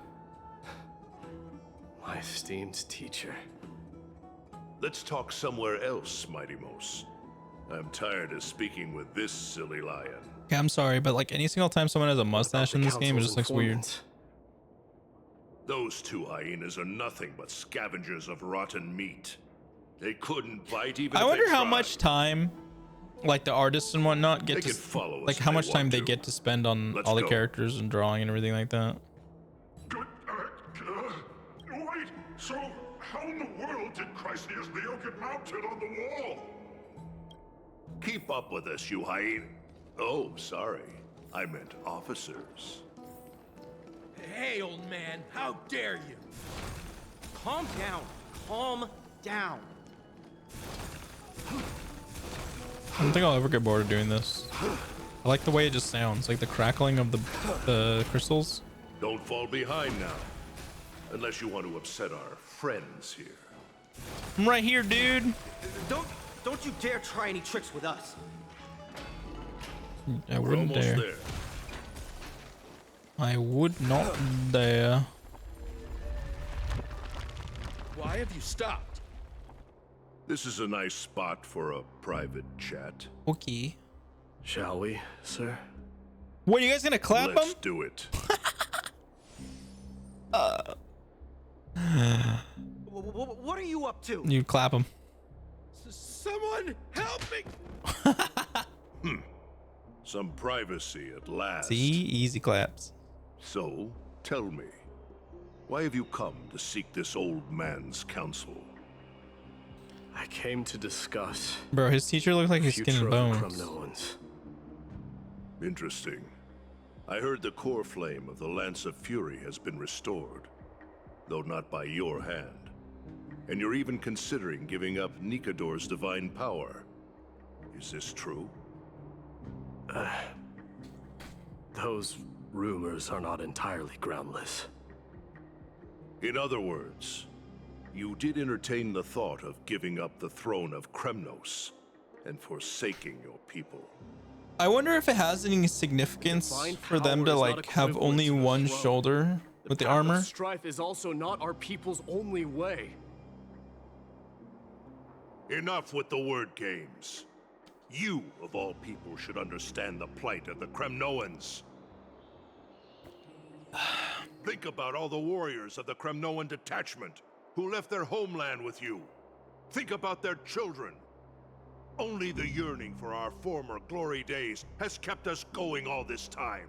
My esteemed teacher. Let's talk somewhere else, Mighty Mos. I'm tired of speaking with this silly lion. Yeah, I'm sorry, but like any single time someone has a mustache in this game, it just looks weird. Those two hyenas are nothing but scavengers of rotten meat. They couldn't bite even I if wonder they how tried. much time, like the artists and whatnot, get They to can follow us like if how they much time want they to. get to spend on Let's all the go. characters and drawing and everything like that. Wait, so how in the world did Chrysia's Leo get mounted on the wall? Keep up with us, you hyena. Oh, sorry. I meant officers. Hey, old man, how dare you? Calm down. Calm down. I don't think I'll ever get bored of doing this. I like the way it just sounds, like the crackling of the crystals. Don't fall behind now. Unless you want to upset our friends here. I'm right here, dude. Don't you dare try any tricks with us. I We're wouldn't almost dare. there. I would not dare. Why have you stopped? This is a nice spot for a private chat. Okay. Shall we, sir? What, you guys gonna clap Let's him? do it. What are you up to? You clap him. Someone help me! Some privacy at last. See, easy claps. So, tell me, why have you come to seek this old man's counsel? I came to discuss Bro, his teacher looks like the he's skin future and of the bones. Kremnoans. Interesting. I heard the core flame of the Lance of Fury has been restored, though not by your hand. And you're even considering giving up Nikador's divine power. Is this true? Those rumors are not entirely groundless. In other words, you did entertain the thought of giving up the throne of Kremnos and forsaking your people. I wonder if it has any significance Divine for them to power is not like have equivalent only to the one throne. shoulder with the path of armor. strife is also not our people's only way. Enough with the word games. You, of all people, should understand the plight of the Kremnoans. Think about all the warriors of the Kremnoan detachment who left their homeland with you. Think about their children. Only the yearning for our former glory days has kept us going all this time.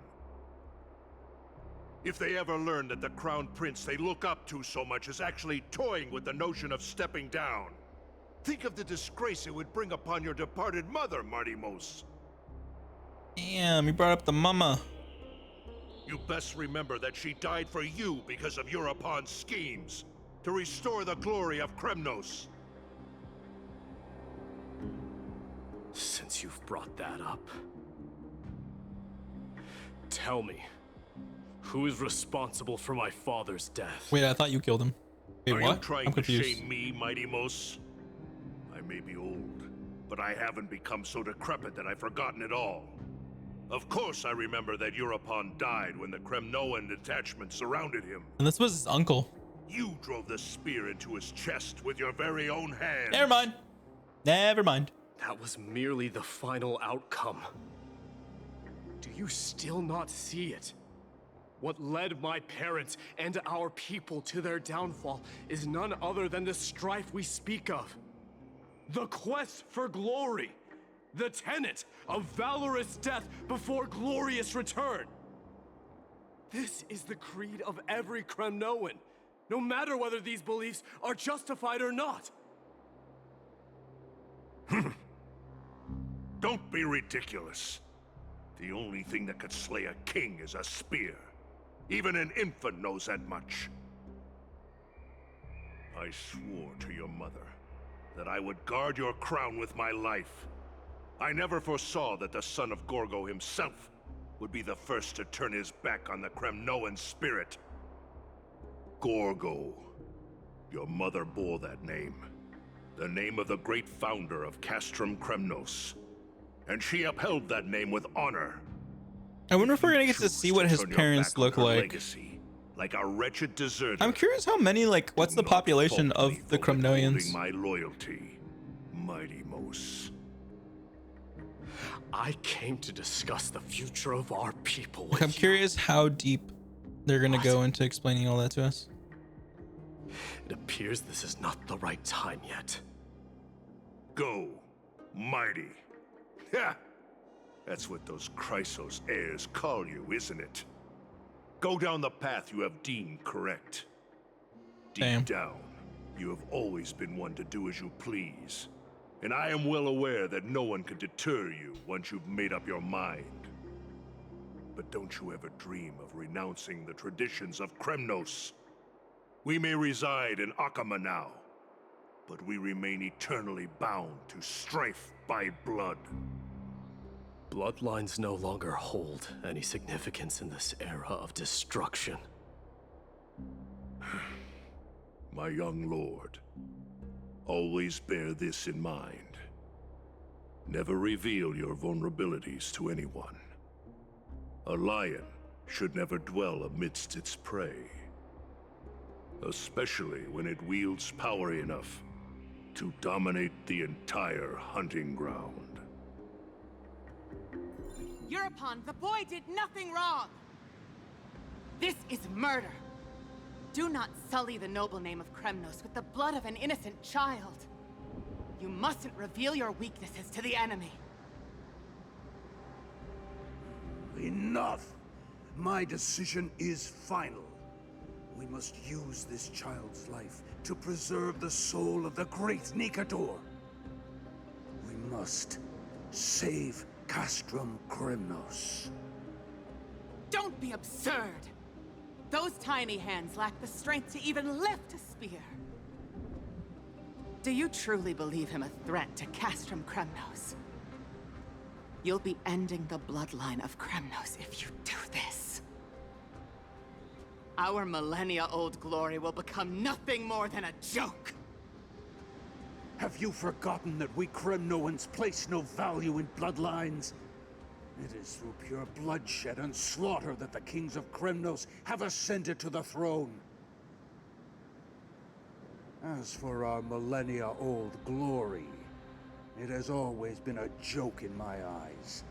If they ever learn that the Crown Prince they look up to so much is actually toying with the notion of stepping down, think of the disgrace it would bring upon your departed mother, Martimos. Damn, he brought up the mama. You best remember that she died for you because of Europon's schemes to restore the glory of Kremnos. Since you've brought that up, tell me, who is responsible for my father's death? Wait, I thought you killed him. Wait, Are what? you trying I'm to confused. shame me, Martimos? I may be old, but I haven't become so decrepit that I've forgotten it all. Of course I remember that Europon died when the Kremnoan detachment surrounded him. And this was his uncle. You drove the spear into his chest with your very own hand. Never mind. Never mind. That was merely the final outcome. Do you still not see it? What led my parents and our people to their downfall is none other than the strife we speak of. The quest for glory. The tenet of valorous death before glorious return. This is the creed of every Kremnoan, no matter whether these beliefs are justified or not. Don't be ridiculous. The only thing that could slay a king is a spear. Even an infant knows that much. I swore to your mother that I would guard your crown with my life. I never foresaw that the son of Gorgo himself would be the first to turn his back on the Kremnoan spirit. Gorgo. Your mother bore that name. The name of the great founder of Castrum Kremnos. And she upheld that name with honor. I wonder if we're gonna get to Choose see what his turn your parents back on look her like. legacy, like a wretched deserter. I'm curious how many, like, what's the Do not population fault of me the for withholding Kremnoans? my loyalty, Mighty Mos. I came to discuss the future of our people with I'm you. curious how deep they're gonna go into explaining all that to us. It appears this is not the right time yet. Go, mighty. Ha! That's what those Chrysos heirs call you, isn't it? Go down the path you have deemed correct. Deep down, you have always been one to do as you please. And I am well aware that no one can deter you once you've made up your mind. But don't you ever dream of renouncing the traditions of Kremnos. We may reside in Akama now, but we remain eternally bound to strife by blood. Bloodlines no longer hold any significance in this era of destruction. My young lord, always bear this in mind. Never reveal your vulnerabilities to anyone. A lion should never dwell amidst its prey, especially when it wields power enough to dominate the entire hunting ground. Eurupon, the boy did nothing wrong! This is murder! Do not sully the noble name of Kremnos with the blood of an innocent child. You mustn't reveal your weaknesses to the enemy. Enough! My decision is final. We must use this child's life to preserve the soul of the great Nikador. We must save Castrum Kremnos. Don't be absurd! Those tiny hands lack the strength to even lift a spear. Do you truly believe him a threat to Castrum Kremnos? You'll be ending the bloodline of Kremnos if you do this. Our millennia-old glory will become nothing more than a joke. Have you forgotten that we Kremnoans place no value in bloodlines? It is through pure bloodshed and slaughter that the kings of Kremnos have ascended to the throne. As for our millennia-old glory, it has always been a joke in my eyes.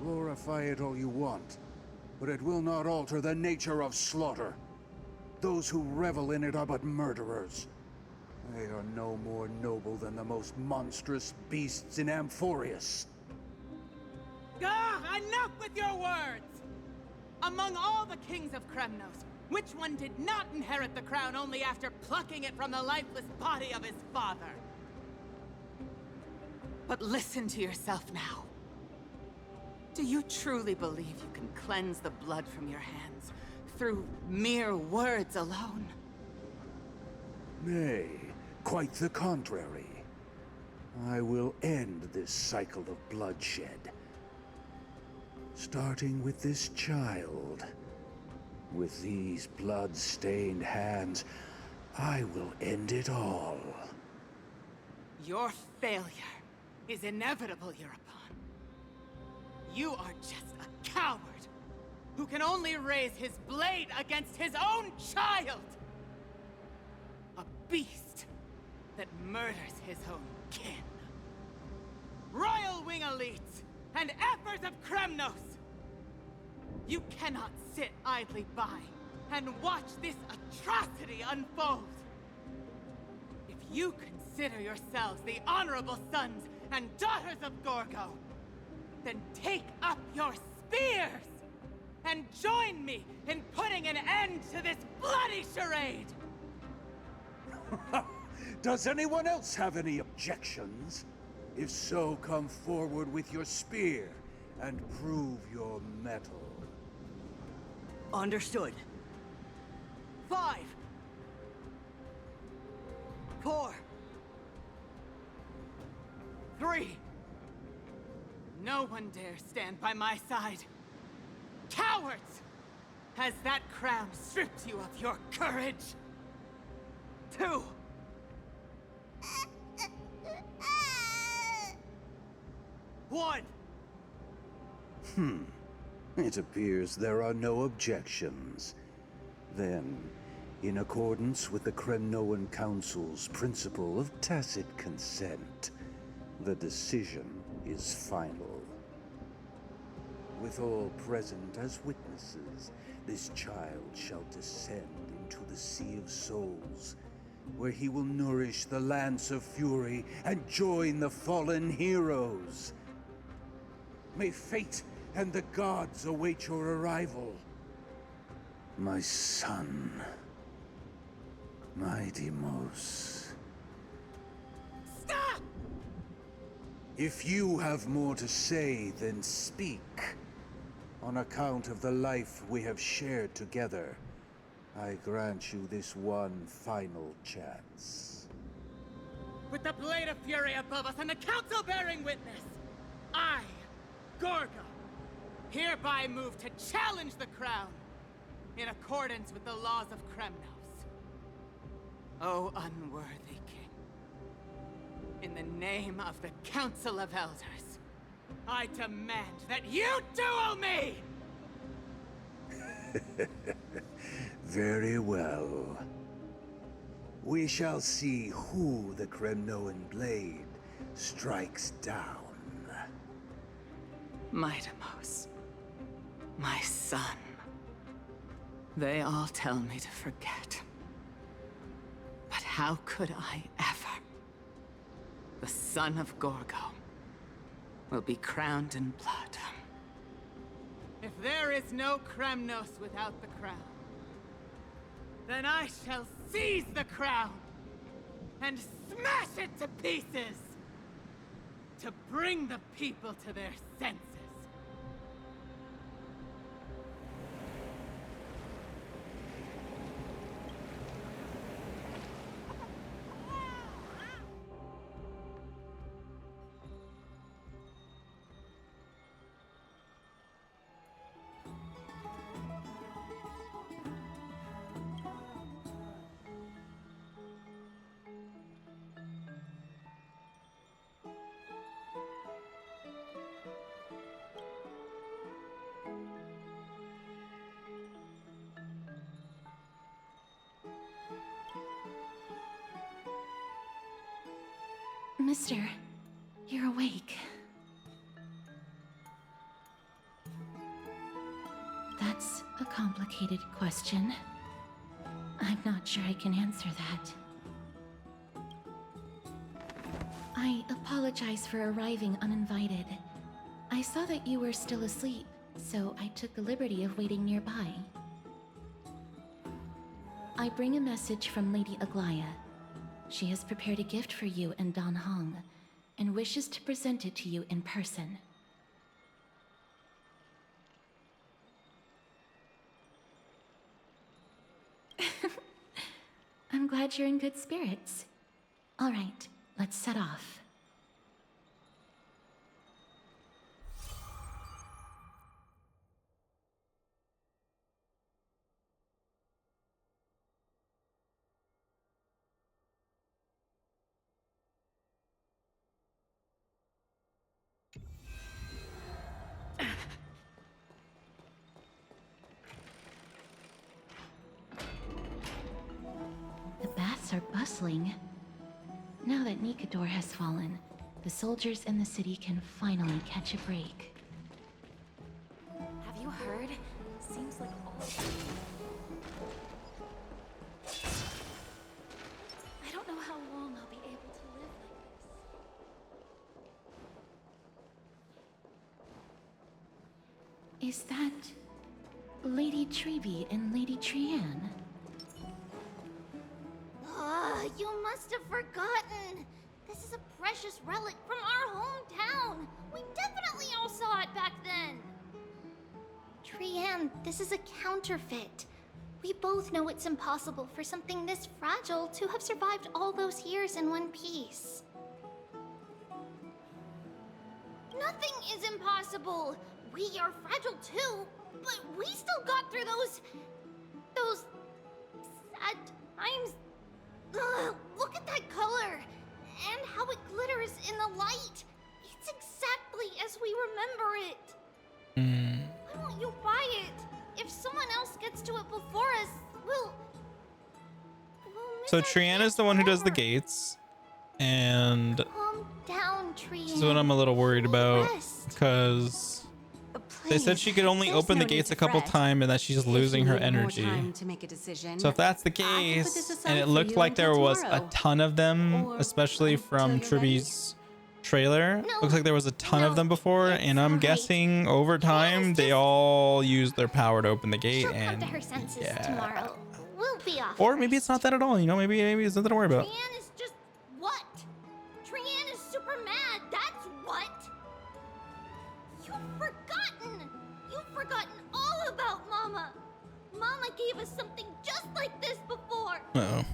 Glorify it all you want, but it will not alter the nature of slaughter. Those who revel in it are but murderers. They are no more noble than the most monstrous beasts in Amphorius. Enough with your words! Among all the kings of Kremnos, which one did not inherit the crown only after plucking it from the lifeless body of his father? But listen to yourself now. Do you truly believe you can cleanse the blood from your hands through mere words alone? Nay, quite the contrary. I will end this cycle of bloodshed. Starting with this child. With these blood-stained hands, I will end it all. Your failure is inevitable, Eurupon. You are just a coward who can only raise his blade against his own child! A beast that murders his own kin. Royal Wing elites and efforts of Kremnos! You cannot sit idly by and watch this atrocity unfold. If you consider yourselves the honorable sons and daughters of Gorgo, then take up your spears and join me in putting an end to this bloody charade! Does anyone else have any objections? If so, come forward with your spear and prove your mettle. Understood. 5, 4, 3. No one dare stand by my side. Cowards! Has that crown stripped you of your courage? 2. One. It appears there are no objections. Then, in accordance with the Kremnoan Council's principle of tacit consent, the decision is final. With all present as witnesses, this child shall descend into the Sea of Souls, where he will nourish the Lance of Fury and join the fallen heroes. May fate and the gods await your arrival. My son, my Deimos. Stop! If you have more to say, then speak. On account of the life we have shared together, I grant you this one final chance. With the blade of fury above us and the council bearing witness, I, Gorgo, hereby move to challenge the crown in accordance with the laws of Kremnos. O unworthy king, in the name of the Council of Elders, I demand that you duel me! Very well. We shall see who the Kremnoan blade strikes down. My Deimos, my son. They all tell me to forget. But how could I ever? The son of Gorgo will be crowned in blood. If there is no Kremnos without the crown, then I shall seize the crown and smash it to pieces to bring the people to their senses. Mister, you're awake. That's a complicated question. I'm not sure I can answer that. I apologize for arriving uninvited. I saw that you were still asleep, so I took the liberty of waiting nearby. I bring a message from Lady Aglaya. She has prepared a gift for you and Dan Hong, and wishes to present it to you in person. I'm glad you're in good spirits. All right, let's set off. The baths are bustling. Now that Nikador has fallen, the soldiers in the city can finally catch a break. Have you heard? Seems like all... I don't know how long I'll be able to live like this. Is that Lady Treeby and Lady Trianne? You must have forgotten. This is a precious relic from our hometown. We definitely all saw it back then. Trianne, this is a counterfeit. We both know it's impossible for something this fragile to have survived all those years in one piece. Nothing is impossible. We are fragile too, but we still got through those sad times. Ugh, look at that color! And how it glitters in the light! It's exactly as we remember it! Why won't you buy it? If someone else gets to it before us, we'll miss So our Trianne chance is the one who does the forever. gates, and Calm down, Trianne. this is what I'm a little worried about Rest. because They said she could only open the gates a couple times and that she's losing her energy. So if that's the case, and it looked like there was a ton of them, especially from Triby's trailer, looks like there was a ton of them before, and I'm guessing over time they all used their power to open the gate. And Come to her senses tomorrow. We'll be off. or maybe it's not that at all. You know, maybe it's nothing to worry about. Trian is just what? Trian is super mad. That's what. You've forgotten all about Mama. Mama gave us something just like this before. Uh-oh.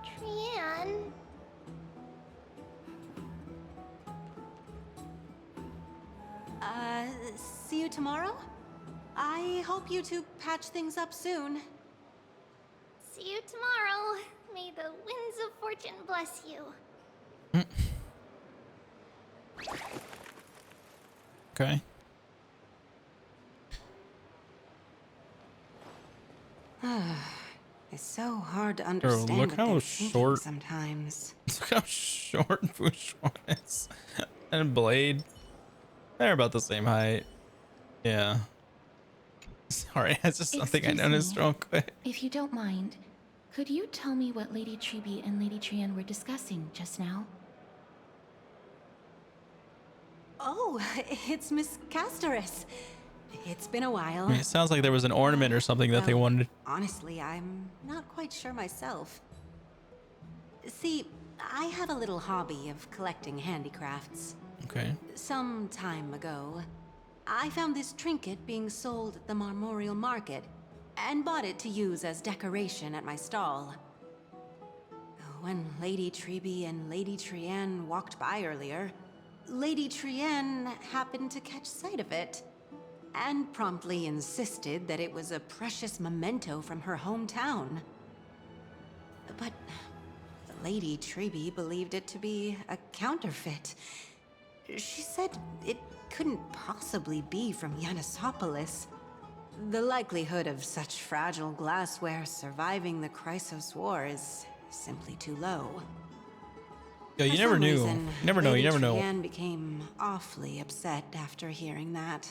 Trian. See you tomorrow? I hope you two patch things up soon. See you tomorrow. May the winds of fortune bless you. Okay. It's so hard to understand. Look how what short. Sometimes. Look how short Bushwan is. And Blade. They're about the same height. Yeah. Sorry, that's just something I noticed real quick. If you don't mind, could you tell me what Lady Triby and Lady Trian were discussing just now? Oh, it's Miss Castoris. It's been a while. I mean, it sounds like there was an ornament or something that they wanted. Honestly, I'm not quite sure myself. See, I have a little hobby of collecting handicrafts. Okay. Some time ago, I found this trinket being sold at the Marmorial Market and bought it to use as decoration at my stall. When Lady Triby and Lady Trian walked by earlier, Lady Trian happened to catch sight of it and promptly insisted that it was a precious memento from her hometown. But Lady Triby believed it to be a counterfeit. She said it couldn't possibly be from Yanisopolis. The likelihood of such fragile glassware surviving the Chrysos War is simply too low. Yeah, you never knew. You never know. You never know. Trian became awfully upset after hearing that.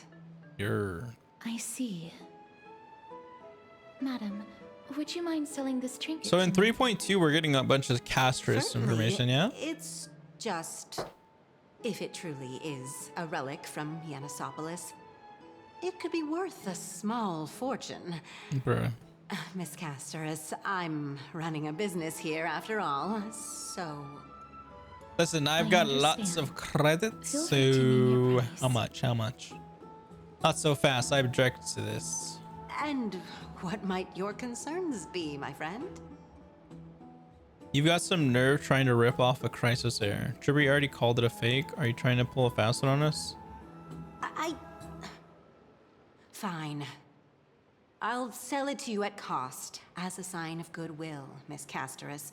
I see. Madam, would you mind selling this trinket? So in 3.2, we're getting a bunch of Castoris information, yeah? It's just, if it truly is a relic from Yanisopolis, it could be worth a small fortune. Bruh. Miss Castoris, I'm running a business here after all, so... Listen, I've got lots of credits, so how much? How much? Not so fast. I object to this. And what might your concerns be, my friend? You've got some nerve trying to rip off a Chrysos Heir. Triby already called it a fake. Are you trying to pull a fast one on us? Fine. I'll sell it to you at cost as a sign of goodwill, Miss Castoris.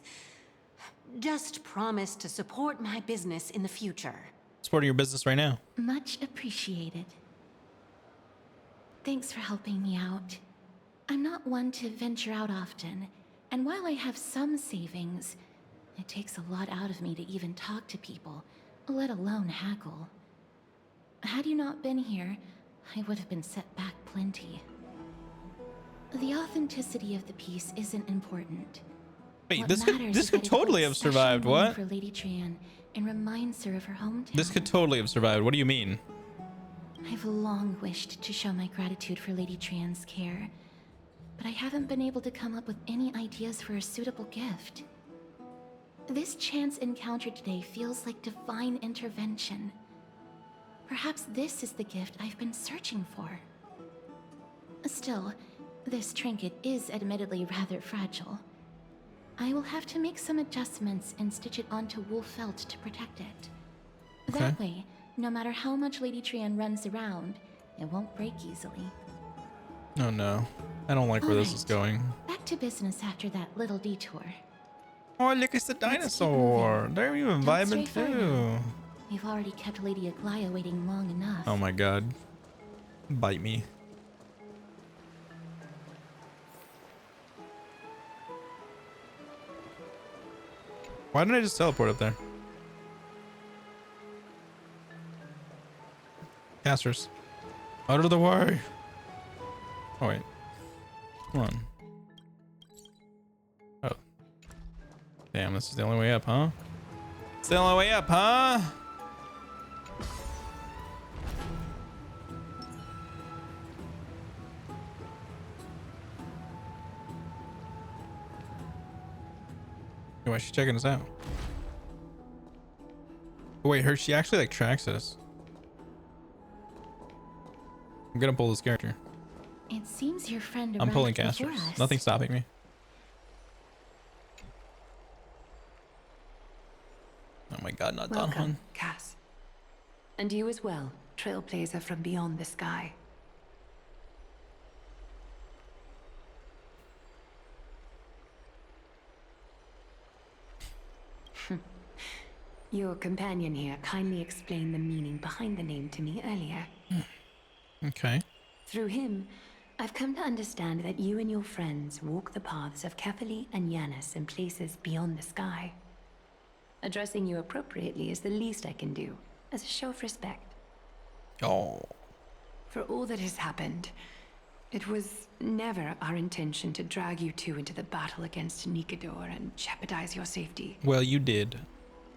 Just promise to support my business in the future. Supporting your business right now. Much appreciated. Thanks for helping me out. I'm not one to venture out often, and while I have some savings, it takes a lot out of me to even talk to people, let alone haggle. Had you not been here, I would have been set back plenty. The authenticity of the piece isn't important. Wait, this could totally have survived. What? For Lady Trian and reminds her of her hometown. This could totally have survived. What do you mean? I've long wished to show my gratitude for Lady Trian's care, but I haven't been able to come up with any ideas for a suitable gift. This chance encounter today feels like divine intervention. Perhaps this is the gift I've been searching for. Still, this trinket is admittedly rather fragile. I will have to make some adjustments and stitch it onto wool felt to protect it. That way, no matter how much Lady Trian runs around, it won't break easily. Oh no. I don't like where this is going. Back to business after that little detour. Oh, look, it's the dinosaur. They're even vibing too. We've already kept Lady Aglaya waiting long enough. Oh my god. Bite me. Why didn't I just teleport up there? Casters. Out of the way. Oh wait. Come on. Oh. Damn, this is the only way up, huh? It's the only way up, huh? Why is she checking us out? Oh, wait, she actually like tracks us. I'm gonna pull this character. It seems your friend I'm pulling arrived before casters. us. Nothing's stopping me. Oh my god, not Don Welcome, Cass. And you as well, trailblazer from beyond the sky. Your companion here kindly explained the meaning behind the name to me earlier. Okay. Through him, I've come to understand that you and your friends walk the paths of Kefali and Yanis in places beyond the sky. Addressing you appropriately is the least I can do, as a show of respect. Oh. For all that has happened, it was never our intention to drag you two into the battle against Nikador and jeopardize your safety. Well, you did.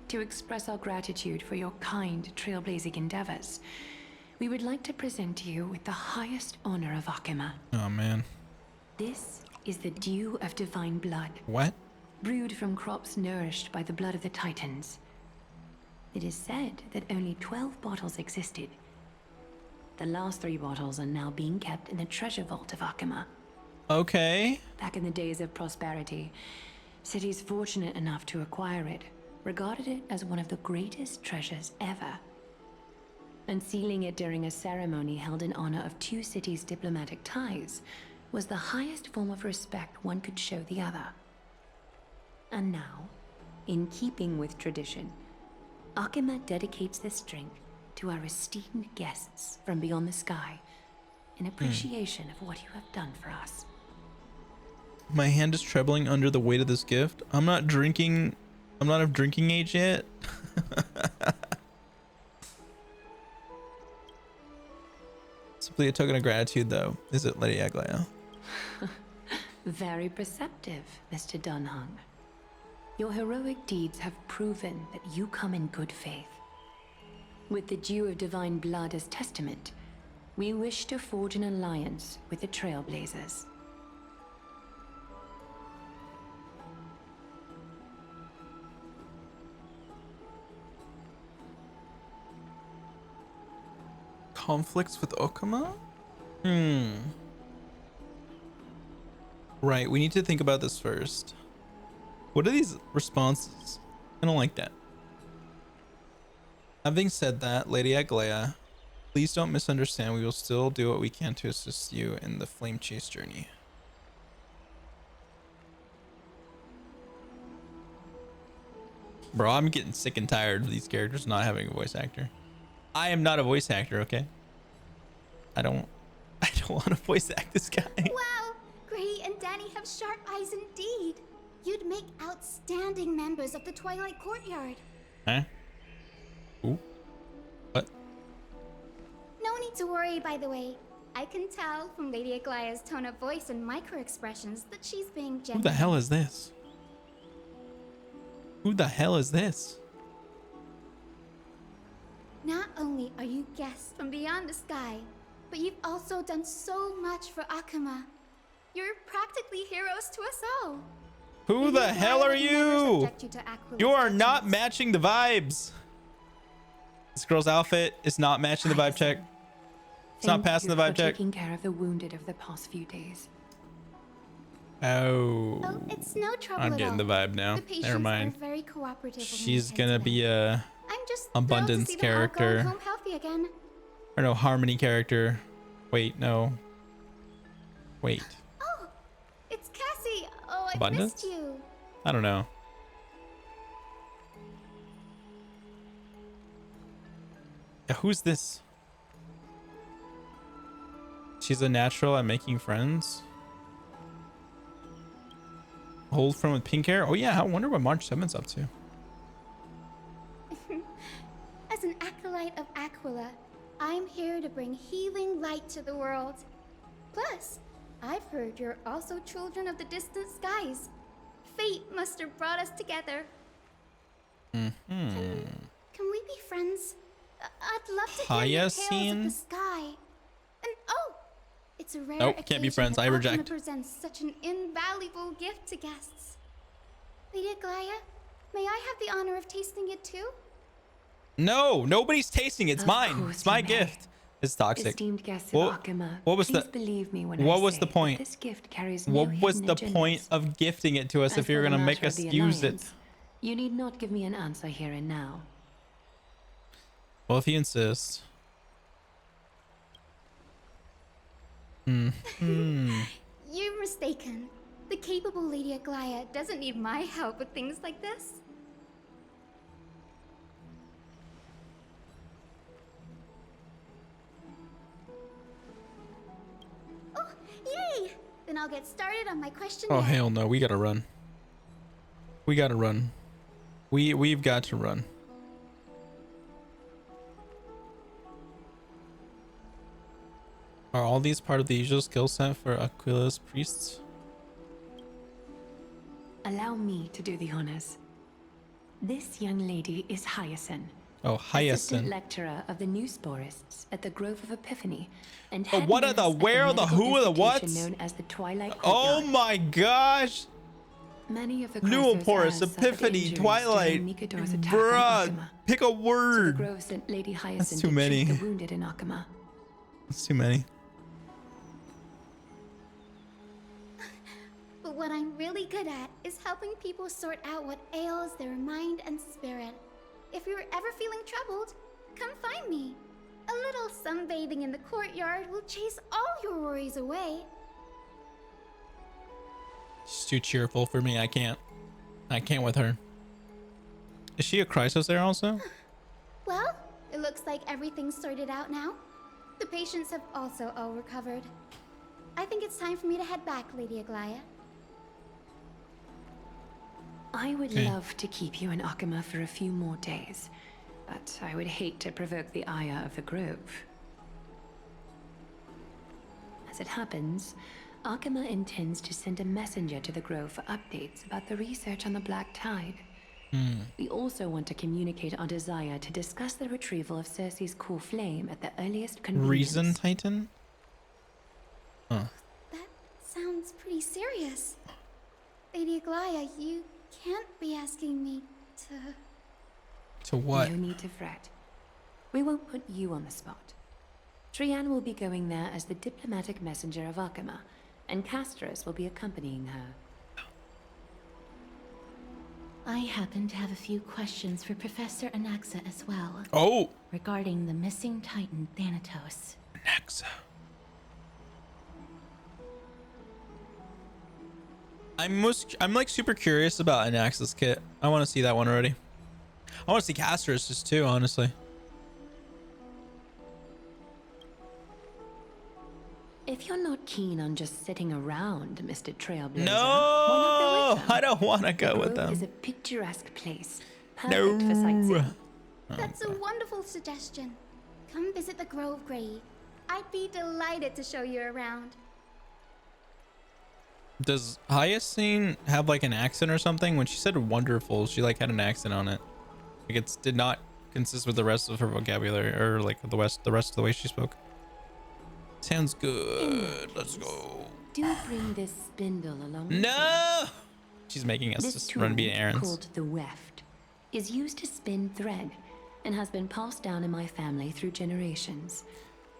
To express our gratitude for your kind, trailblazing endeavors, we would like to present you with the highest honor of Akima. Oh man. This is the Dew of Divine Blood. What? Brewed from crops nourished by the blood of the Titans. It is said that only 12 bottles existed. The last 3 bottles are now being kept in the treasure vault of Akima. Okay. Back in the days of prosperity, cities fortunate enough to acquire it regarded it as one of the greatest treasures ever. Unsealing it during a ceremony held in honor of 2 cities' diplomatic ties was the highest form of respect one could show the other. And now, in keeping with tradition, Akima dedicates this drink to our esteemed guests from beyond the sky in appreciation of what you have done for us. My hand is trembling under the weight of this gift. I'm not drinking. I'm not of drinking age yet. Simply a token of gratitude, though. Is it, Lady Aglaia? Very perceptive, Mr. Dunhung. Your heroic deeds have proven that you come in good faith. With the Dew of Divine Blood as testament, we wish to forge an alliance with the Trailblazers. Conflicts with Okama? Right, we need to think about this first. What are these responses? I don't like that. Having said that, Lady Aglaia, please don't misunderstand. We will still do what we can to assist you in the flame chase journey. Bro, I'm getting sick and tired of these characters not having a voice actor. I am not a voice actor, okay? I don't want to voice act this guy. Wow, Gray and Danny have sharp eyes indeed. You'd make outstanding members of the Twilight Courtyard. Huh? Ooh. What? No need to worry, by the way. I can tell from Lady Aglaia's tone of voice and micro-expressions that she's being genuine. Who the hell is this? Who the hell is this? Not only are you guests from beyond the sky, but you've also done so much for Akima. You're practically heroes to us all. Who the hell are you? You are not matching the vibes. This girl's outfit is not matching the vibe check. It's not passing the vibe check. Taking care of the wounded of the past few days. Oh. Oh, it's no trouble I'm at getting all. the vibe now. The patients Never mind. are very cooperative. She's gonna be a I'm just abundance thrilled to see them all going character. home healthy again. Or no, harmony character. Wait, no. Wait. Oh, it's Cassie. Oh, I Abundance? missed you. I don't know. Yeah, who's this? She's a natural at making friends. Hold from with pink hair. Oh yeah, I wonder what March 7th's up to. As an acolyte of Aquila, I'm here to bring healing light to the world. Plus, I've heard you're also children of the distant skies. Fate must have brought us together. Can we be friends? I'd love to hear your tales of the sky. And oh, it's a rare Nope, can't be friends. I reject. presents such an invaluable gift to guests. Lady Aglaya, may I have the honor of tasting it too? No, nobody's tasting it. It's mine. It's my gift. It's toxic. Esteemed guests of Akuma, what was please the believe me when what I was say the point? that this gift carries What no was hidden the agendas. point of gifting it to us As if you're for the gonna make matter of us the use it? alliance, you need not give me an answer here and now. Well, if you insist. You're mistaken. The capable Lady Aglaya doesn't need my help with things like this. Oh, yay! Then I'll get started on my questionnaire. Oh hell no, we gotta run. We gotta run. We've got to run. Are all these part of the usual skill set for Aquila's priests? Allow me to do the honors. This young lady is Hyacinth. Oh, Assistant Hyacinth. lecturer of the new sporists at the Grove of Epiphany, and Oh, what are head the nurse at where are the medical who are the institution whats? known as the Twilight Oh Courtyard. my gosh! Many of the Nuoporus, Epiphany, Twilight, bruh, pick a word. The Grove sent Lady Hyacinth That's too to many. treat the wounded in Akuma. That's too many. But what I'm really good at is helping people sort out what ails their mind and spirit. If you're ever feeling troubled, come find me. A little sunbathing in the courtyard will chase all your worries away. She's too cheerful for me. I can't with her. Is she a Chrysos there also? Well, it looks like everything's sorted out now. The patients have also all recovered. I think it's time for me to head back, Lady Aglaya. I would love to keep you in Akuma for a few more days, but I would hate to provoke the ire of the Grove. As it happens, Akuma intends to send a messenger to the Grove for updates about the research on the Black Tide. We also want to communicate our desire to discuss the retrieval of Circe's core flame at the earliest convenience. Reason Titan? Huh. That sounds pretty serious. Lady Aglaya, you can't be asking me to... To what? No need to fret. We won't put you on the spot. Trian will be going there as the diplomatic messenger of Akuma, and Castris will be accompanying her. I happen to have a few questions for Professor Anaxa as well. Oh! Regarding the missing Titan Thanatos. Anaxa. I'm like super curious about Anaxa's kit. I want to see that one already. I want to see Castris just too, honestly. If you're not keen on just sitting around, Mr. Trailblazer, No, why not go with them? I don't want to go The with Grove them. is a picturesque place, perfect for sightseeing. That's a wonderful suggestion. Come visit the Grove, Grey. I'd be delighted to show you around. Does Hyacinth have like an accent or something? When she said wonderful, she like had an accent on it. Like it did not consist with the rest of her vocabulary or like the rest of the way she spoke. Sounds good. Let's go. Do bring this spindle along. No! She's making us This just tool, run beat errands. called the weft, is used to spin thread and has been passed down in my family through generations.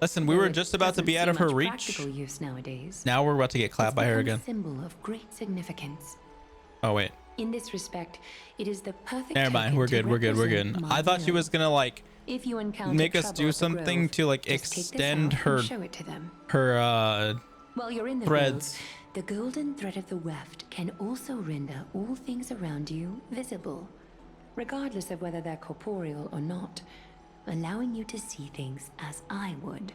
Listen, we Though were it just about to doesn't be see out of her much reach. practical use nowadays. Now we're about to get clapped by her It's become again. a symbol of great significance. Oh wait. In this respect, it is the perfect. Never mind. token We're to good. We're good. We're good. represent my I thought she will. was gonna like If you encounter make us trouble do at the something Grove, to like just take this extend out her and show it to them. her While you're in the threads. Grove, the golden thread of the weft can also render all things around you visible, regardless of whether they're corporeal or not, allowing you to see things as I would.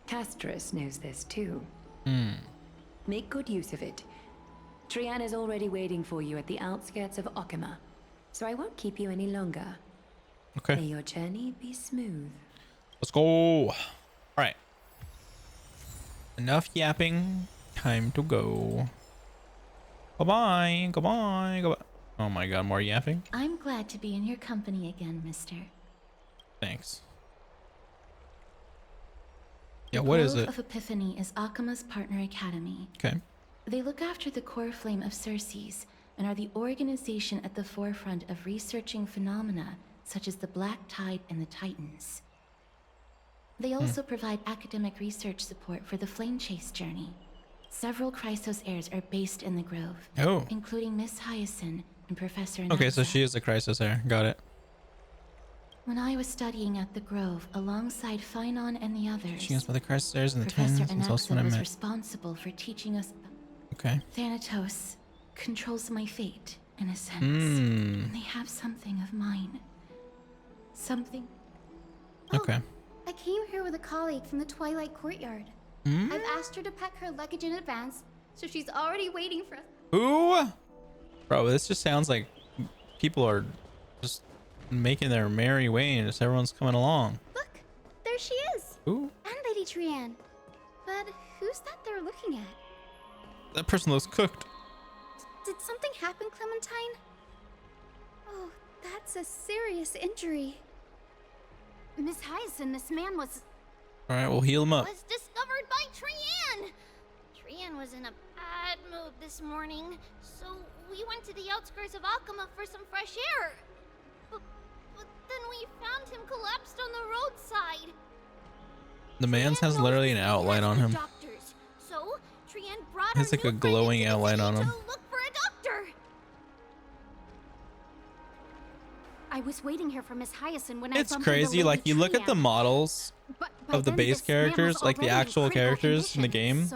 Castris knows this too. Make good use of it. Trian is already waiting for you at the outskirts of Akuma, so I won't keep you any longer. Okay. May your journey be smooth. Let's go. All right. Enough yapping. Time to go. Goodbye. Goodbye. Goodbye. Oh my god, more yapping? I'm glad to be in your company again, mister. Thanks. Yeah, what is it? The Grove of Epiphany is Akima's partner academy. Okay. They look after the core flame of Circes and are the organization at the forefront of researching phenomena such as the Black Tide and the Titans. They also provide academic research support for the Flame Chase journey. Several Chrysos heirs are based in the Grove, including Miss Hyacinth and Professor Anaxa. Okay, so she is a Chrysos heir. Got it. When I was studying at the Grove alongside Phynon and the others, She is by the Chrysos heirs and the Professor twins. That's also what I Anaxa was meant. responsible for teaching us. Okay. Thanatos controls my fate, in a sense. Hmm. And they have something of mine. Something. Okay. I came here with a colleague from the Twilight Courtyard. Hmm? I've asked her to pack her luggage in advance, so she's already waiting for us. Ooh. Bro, this just sounds like people are just making their merry way and just everyone's coming along. Look, there she is. Ooh. And Lady Trianne. But who's that they're looking at? That person looks cooked. Did something happen, Clementine? Oh, that's a serious injury. Miss Hyacinth, this man was All right, we'll heal him up. discovered by Trianne. Trianne was in a bad mood this morning, so we went to the outskirts of Akama for some fresh air. But then we found him collapsed on the roadside. The man's has literally an outline on him. Doctors. So Trianne brought It's like a glowing outline on him. look for a doctor. I was waiting here for Miss Hyacinth when It's crazy. Like you look at the models of the base characters, like the actual characters in the game,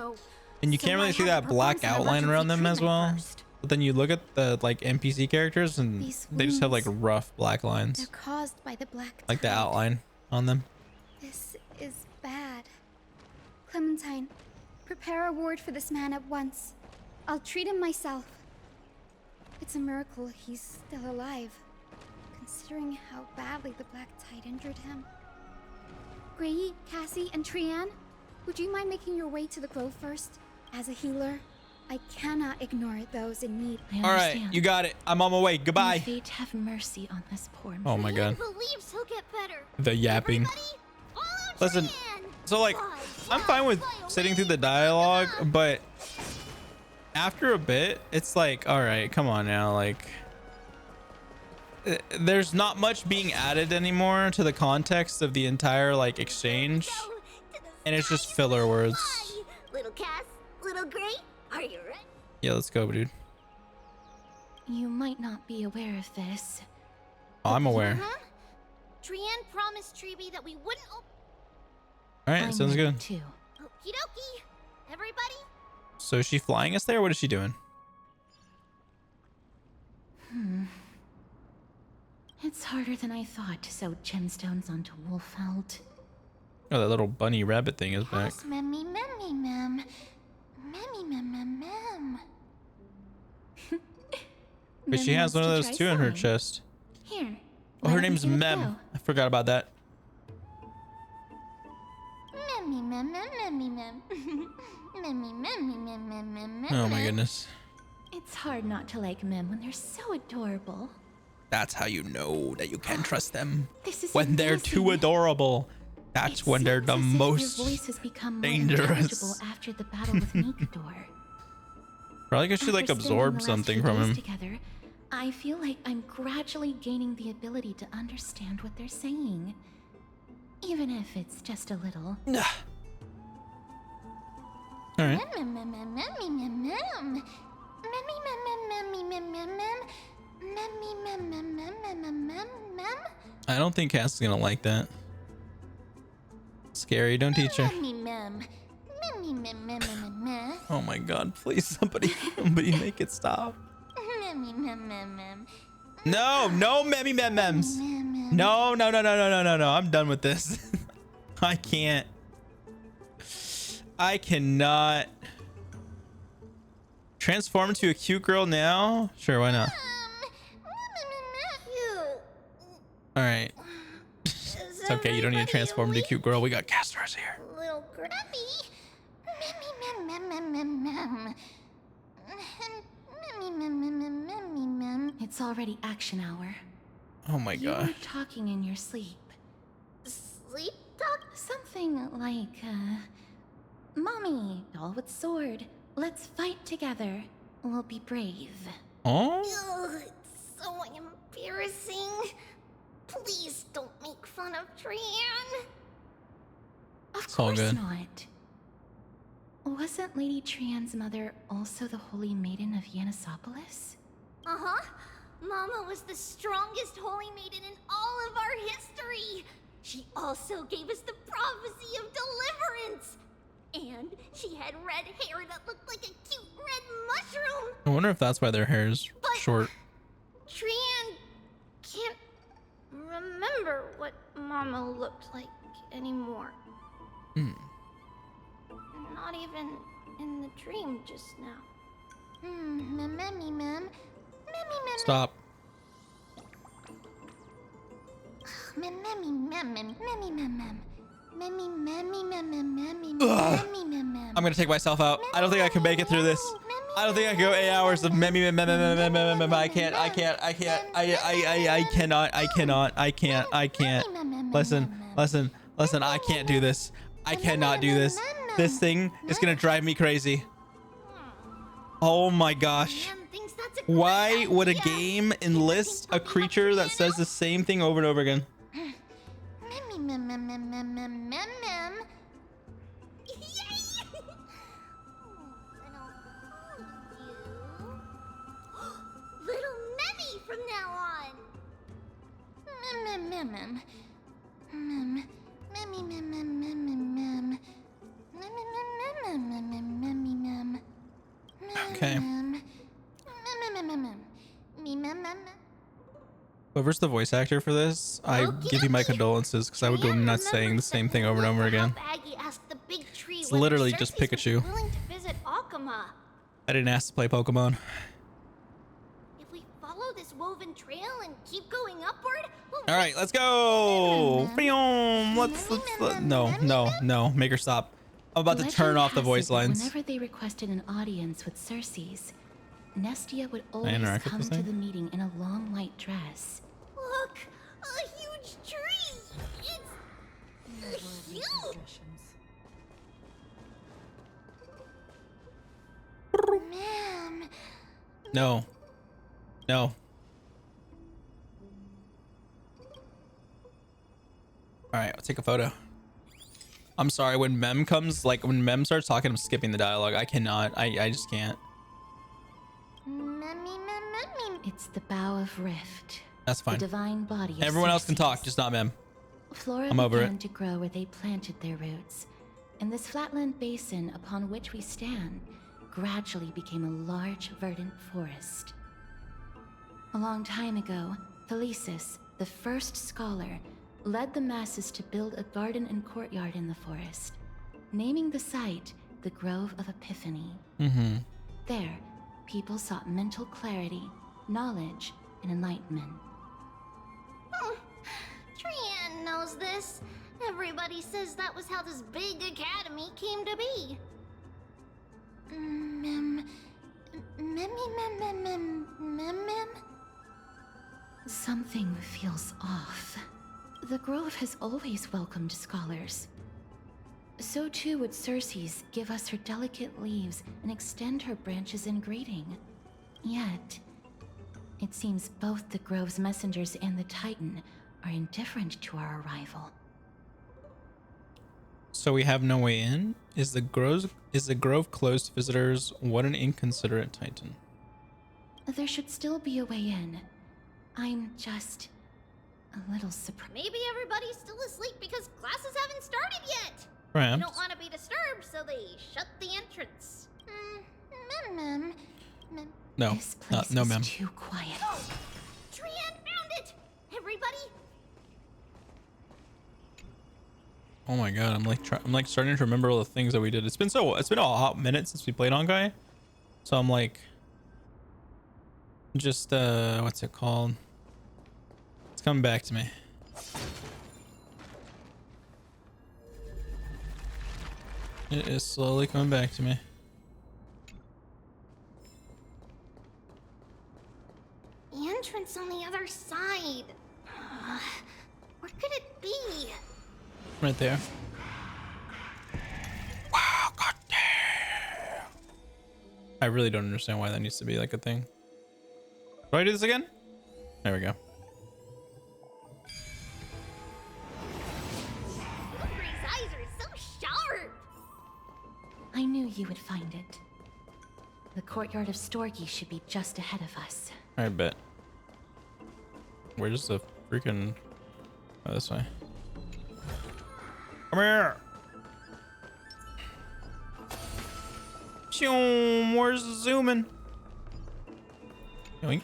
and you can't really see that black outline around them as well. But then you look at the like NPC characters and they just have like rough black They're lines, caused by the Black like the Tide. outline on them. This is bad. Clementine, prepare a ward for this man at once. I'll treat him myself. It's a miracle he's still alive, considering how badly the Black Tide injured him. Gray, Cassie, and Trianne, would you mind making your way to the Grove first? As a healer, I cannot ignore those in need. All right, you got it. I'm on my way. Goodbye. May fate have mercy on this poor man. Oh my god. Believes he'll get better. The yapping. Listen, so like, I'm fine with sitting through the dialogue, but after a bit, it's like, all right, come on now. Like, there's not much being added anymore to the context of the entire like exchange, and it's just filler words. Little Cass, little Gray, are you ready? Yeah, let's go, dude. You might not be aware of this. Oh, I'm aware. Trianne promised Treeby that we wouldn't. All right, sounds good. Okie dokie. Everybody? So is she flying us there? What is she doing? It's harder than I thought to sew gemstones onto Wolfeld. Oh, that little bunny rabbit thing is back. Yes, memmy, memmy, mem. Memmy, mem, mem, mem. But she has one of those too in her chest. Here. Oh, her name's Mem. I forgot about that. Memmy, mem, mem, memmy, mem. Memmy, memmy, mem, mem, mem, mem. Oh my goodness. It's hard not to like Mem when they're so adorable. That's how you know that you can trust them. This is When they're too adorable. That's when they're the Your most voice has become more dangerous. intelligible after the battle with Nikador. Probably because she like After spending absorbed the last something few from days him. Together, I feel like I'm gradually gaining the ability to understand what they're saying. Even if it's just a little. All right. Mem, mem, mem, memmy, mem, mem. Memmy, mem, mem, memmy, mem, mem, mem. Memmy, mem, mem, mem, mem, mem, mem, mem. I don't think Cass is gonna like that. Scary, don't teach her. Memmy, mem. Memmy, mem, mem, mem, mem. Oh my god, please somebody make it stop. Memmy, mem, mem, mem. No, no memmy mem mems. No, no, no, no, no, no, no, no. I'm done with this. I can't. I cannot. Transform into a cute girl now? Sure, why not? All right. It's okay. You don't need to transform into a cute girl. We got casters here. Little Grubby. Mem, mem, mem, mem, mem. It's already action hour. Oh my You god. were talking in your sleep. Sleep talk? Something like, Mommy, doll with sword. Let's fight together. We'll be brave. Oh? Ugh, it's so embarrassing. Please don't make fun of Trian. Of It's all course good. not. Wasn't Lady Trian's mother also the Holy Maiden of Yanisopolis? Uh-huh. Mama was the strongest holy maiden in all of our history. She also gave us the prophecy of deliverance. And she had red hair that looked like a cute red mushroom. I wonder if that's why their hair is short. Trian can't remember what Mama looked like anymore. Hmm. Not even in the dream just now. Mem. Stop. I'm gonna take myself out. I don't think I can make it through this. I don't think I can go 8 hours of I can't. I can't. Listen. I can't do this. I cannot do this. This thing is gonna drive me crazy. Oh my gosh. Why would a game enlist a creature that says the same thing over and over again? Little Memmy from now on. Okay. Whoever's the voice actor for this, I give you my condolences because I would go nuts saying the same thing over and over again. Baggy asked the big tree It's whether literally Cersei's just would be Pikachu. willing to visit Akama. I didn't ask to play Pokemon. If we follow this woven trail and keep going upward, we'll All right, let's go. No. Make her stop. I'm about to turn Legend off the has voice it that lines. Whenever they requested an audience with Cersei's, Nestia would always interact with come this to thing? the meeting in a long white dress. look, a huge tree. It's huge. Ma'am. No. All right, I'll take a photo. I'm sorry, when Mem comes, like when Mem starts talking, I'm skipping the dialogue. I cannot. I just can't. It's the bow of Rift. That's fine. The divine body of Everyone else can Cersei's. talk, just not Mem. Flora I'm over began it. to grow where they planted their roots, and this flatland basin upon which we stand gradually became a large verdant forest. A long time ago, Thelesis, the first scholar, led the masses to build a garden and courtyard in the forest, naming the site the Grove of Epiphany. Mm-hmm. There, people sought mental clarity, knowledge, and enlightenment. Trian knows this. Everybody says that was how this big academy came to be. Something feels off. The Grove has always welcomed scholars. So too would Cersei's give us her delicate leaves and extend her branches in greeting. Yet, it seems both the Grove's messengers and the Titan are indifferent to our arrival. So we have no way in? Is the Grove closed to visitors? What an inconsiderate Titan. There should still be a way in. I'm just a little surprised. Maybe everybody's still asleep because classes haven't started yet. Perhaps. They don't want to be disturbed, so they shut the entrance. No, This place no, is ma'am. too quiet. Oh, Trian found it! Everybody, Oh my god, I'm like starting to remember all the things that we did. It's been a hot minute since we played Honkai. So I'm like just what's it called? It's coming back to me. It is slowly coming back to me. The entrance on the other side. Where could it be? Right there. Wow, goddamn. I really don't understand why that needs to be like a thing. Do I do this again? There we go. Lucre's eyes are so sharp. I knew you would find it. The courtyard of Storgi should be just ahead of us. I bet. Where's the freaking... Oh, this way. Come here! Shoom, where's the zooming? Yoink.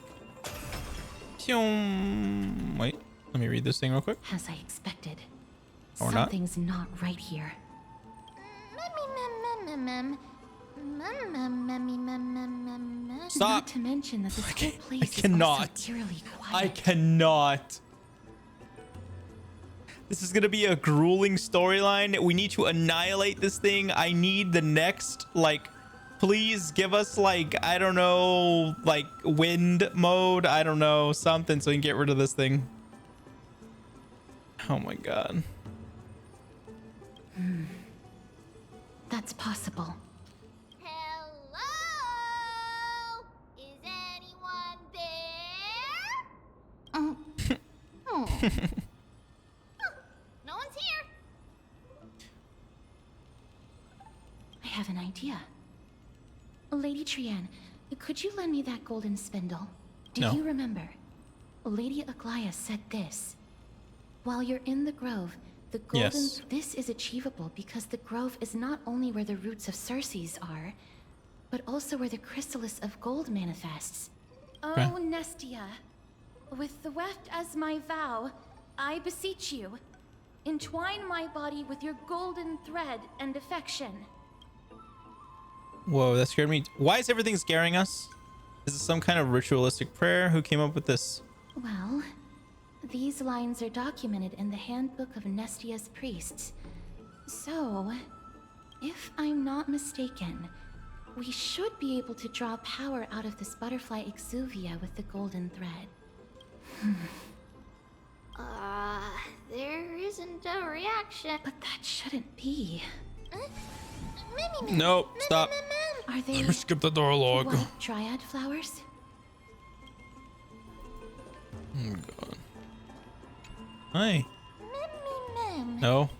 Shoom. Wait, let me read this thing real quick. As I expected. Or not. Something's not right here. Stop. Not to mention that this whole place is also eerily quiet. I cannot. This is gonna be a grueling storyline. We need to annihilate this thing. I need the next, like, please give us, like, I don't know, like wind mode. I don't know, something so we can get rid of this thing. Oh my god. That's possible. Hello? Is anyone there? Oh. No one's here. I have an idea. Lady Trienne, could you lend me that golden spindle? Do No. you remember? Lady Aglaia said this. While you're in the grove, the golden... Yes. This is achievable because the grove is not only where the roots of Circes are, but also where the chrysalis of gold manifests. Oh, Nestia. With the weft as my vow, I beseech you, entwine my body with your golden thread and affection. Whoa, that scared me. Why is everything scaring us? Is this some kind of ritualistic prayer? Who came up with this? Well, these lines are documented in the handbook of Nestia's priests. So, if I'm not mistaken, we should be able to draw power out of this butterfly exuvia with the golden thread. There isn't a reaction. But that shouldn't be. Nope, stop. Are they Let me skip the dialogue. white dryad flowers? Oh god. Hi. No.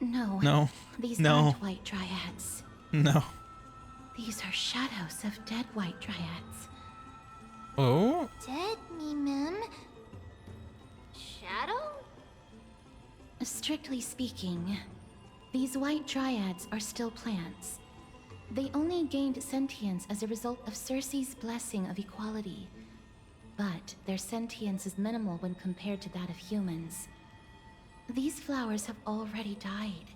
No. No. These No. aren't white dryads. No. These are shadows of dead white dryads. Oh? Dead me, ma'am. Shadow? Strictly speaking, these white dryads are still plants. They only gained sentience as a result of Circe's blessing of equality. But their sentience is minimal when compared to that of humans. These flowers have already died.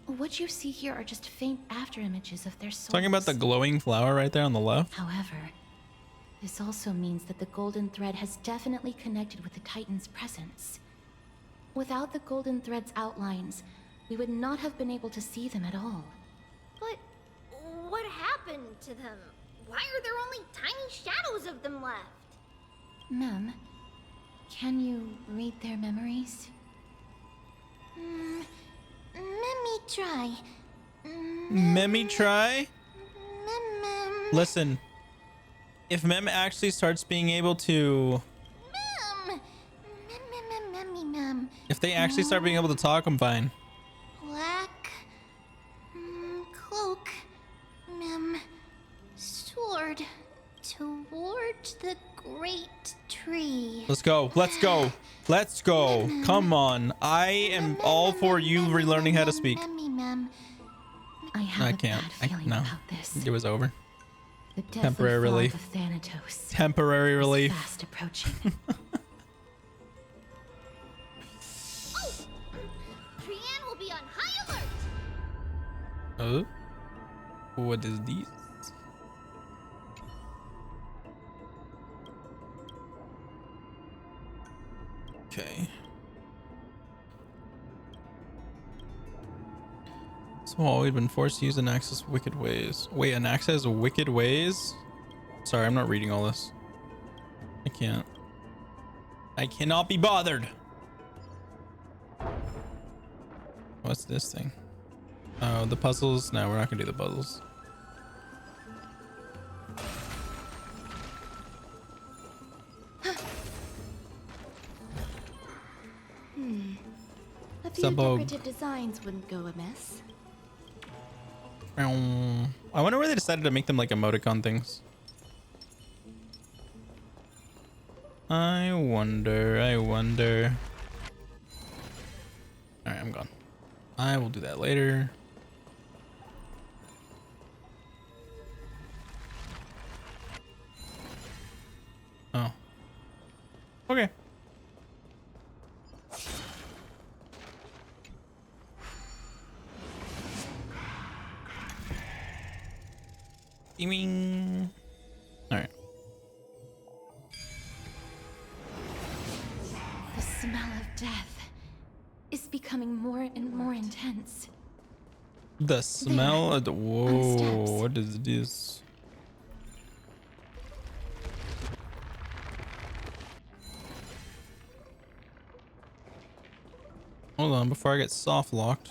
What you see here are just faint afterimages of their souls. Talking about the glowing flower right there on the left? However, this also means that the golden thread has definitely connected with the Titan's presence. Without the golden thread's outlines, we would not have been able to see them at all. But what happened to them? Why are there only tiny shadows of them left? Mem, can you read their memories? Let me try. Memi try? Listen, if Mem actually starts being able to... If they actually start being able to talk, I'm fine. Black cloak, sword toward the great tree. Let's go. Let's go. Let's go. Come on. I am all for you relearning how to speak. I have I can't. a bad feeling No. about this. It was over. The deathly Temporary fog relief. of Thanatos Temporary is relief. fast approaching. Trienne will be on high alert. Oh? What is these? Okay. So we've been forced to use an access wicked ways. Wait, an access wicked ways? Sorry, I'm not reading all this. I can't. I cannot be bothered. What's this thing? Oh, the puzzles? No, we're not gonna do the puzzles. A few decorative designs wouldn't go amiss. I wonder where they decided to make them like emoticon things. I wonder. Alright, I'm gone. I will do that later. Oh. Okay. Beaming. Alright. The smell of death is becoming more and more intense. The smell of the... Whoa, what is this? Hold on, before I get soft locked.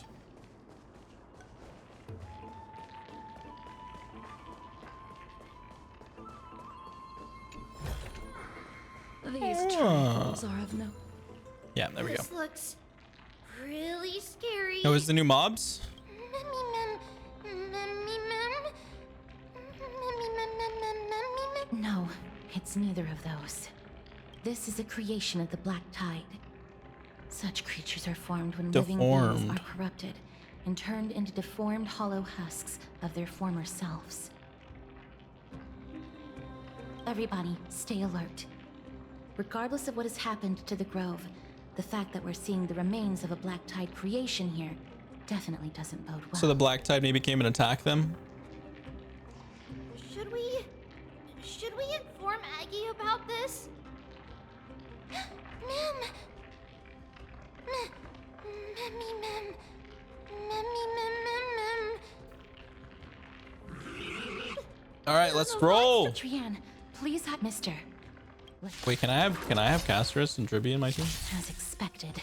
These triangles are of no... Yeah, there we go. This looks really scary. Oh, is the new mobs? No, it's neither of those. This is a creation of the Black Tide. Such creatures are formed when living beings are corrupted and turned into deformed hollow husks of their former selves. Everybody, stay alert. Regardless of what has happened to the Grove, the fact that we're seeing the remains of a Black Tide creation here definitely doesn't bode well. So the Black Tide maybe came and attacked them? Should we inform Aggie about this? Mem! All right, let's roll. Trian, please, mister. Wait, can I have Casterus and Dribby in my team? As expected.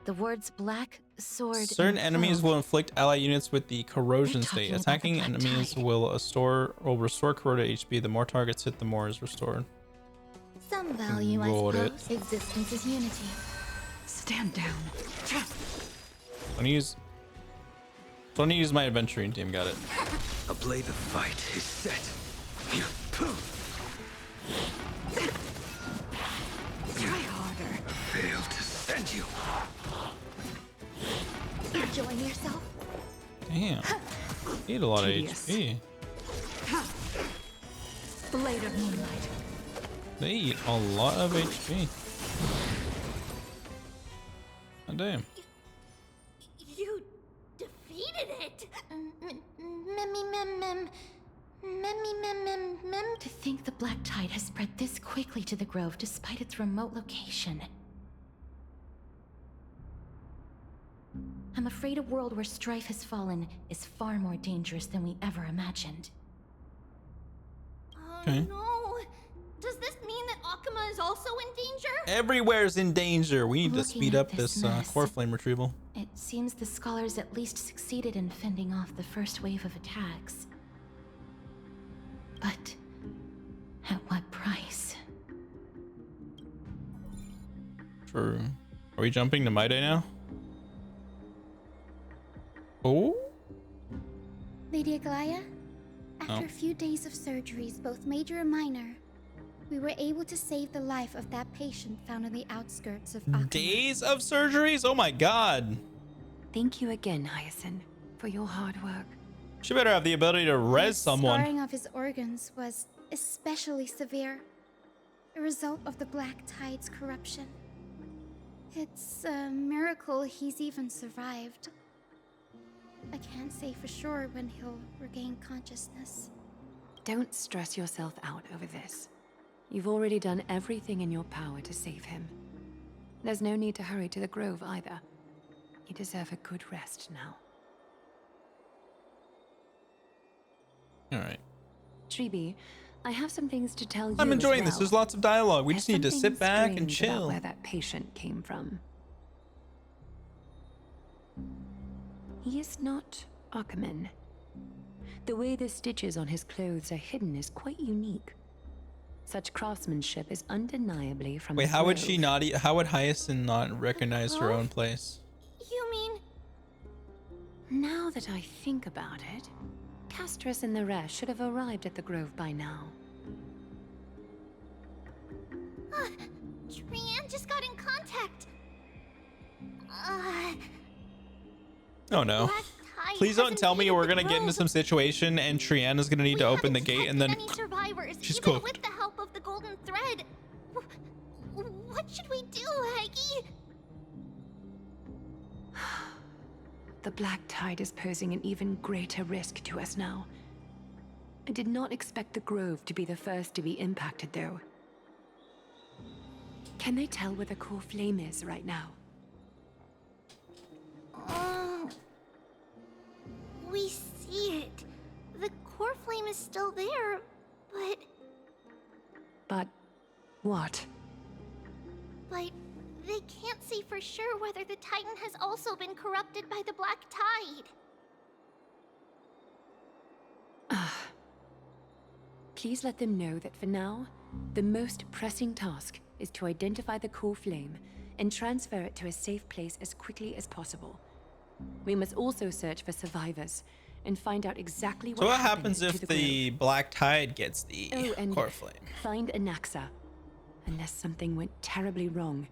The words black, sword, Certain and enemies clove will inflict ally units with the corrosion state. Attacking enemies will restore corroded HP. The more targets hit, the more is restored. Some value, I suppose. Existence is unity. Stand down. Don't use my adventuring team. Got it. A blade of fight is set. Try harder. I failed to send you. Enjoying yourself? Damn. Need a lot of HP. Blade of moonlight. They eat a lot of HP. Oh, damn. You defeated it! To think the Black Tide has spread this quickly to the Grove despite its remote location. I'm afraid a world where strife has fallen is far more dangerous than we ever imagined. Okay. No! Does this mean that Akuma is also in danger? Everywhere's in danger. We need to speed up this core flame retrieval. It seems the scholars at least succeeded in fending off the first wave of attacks. But at what price? True. Are we jumping to my day now? Oh? Lady Aglaya, after a few days of surgeries, both major and minor, we were able to save the life of that patient found on the outskirts of Akuma. Days of surgeries? Oh my god. Thank you again, Hyacinth, for your hard work. She better have the ability to res The someone. scarring of his organs was especially severe, a result of the Black Tide's corruption. It's a miracle he's even survived. I can't say for sure when he'll regain consciousness. Don't stress yourself out over this. You've already done everything in your power to save him. There's no need to hurry to the Grove either. You deserve a good rest now. All right. Tribi, I have some things to tell you. I'm enjoying as this. well. There's lots of dialogue. We There's just need to something sit back and strange about chill. where that patient came from. He is not Ackerman. The way the stitches on his clothes are hidden is quite unique. Such craftsmanship is undeniably from Wait, the how would Grove. she not? How would Hyacinth not recognize her own place? You mean... Now that I think about it, Castris and the rest should have arrived at the Grove by now. Trianne just got in contact. Oh no. Please don't tell me we're gonna get into some situation and Trianne is gonna need to open the gate and then Any survivors, she's even cooked. with the help of the Golden Thread. What should we do, Aggie? The Black Tide is posing an even greater risk to us now. I did not expect the Grove to be the first to be impacted, though. Can they tell where the core flame is right now? We see it. The core flame is still there, but... But what? But they can't say for sure whether the Titan has also been corrupted by the Black Tide. Please let them know that for now, the most pressing task is to identify the core flame and transfer it to a safe place as quickly as possible. We must also search for survivors and find out exactly what So what happened happens if to the Black Tide gets the and core flame? find Anaxa. Unless something went terribly wrong,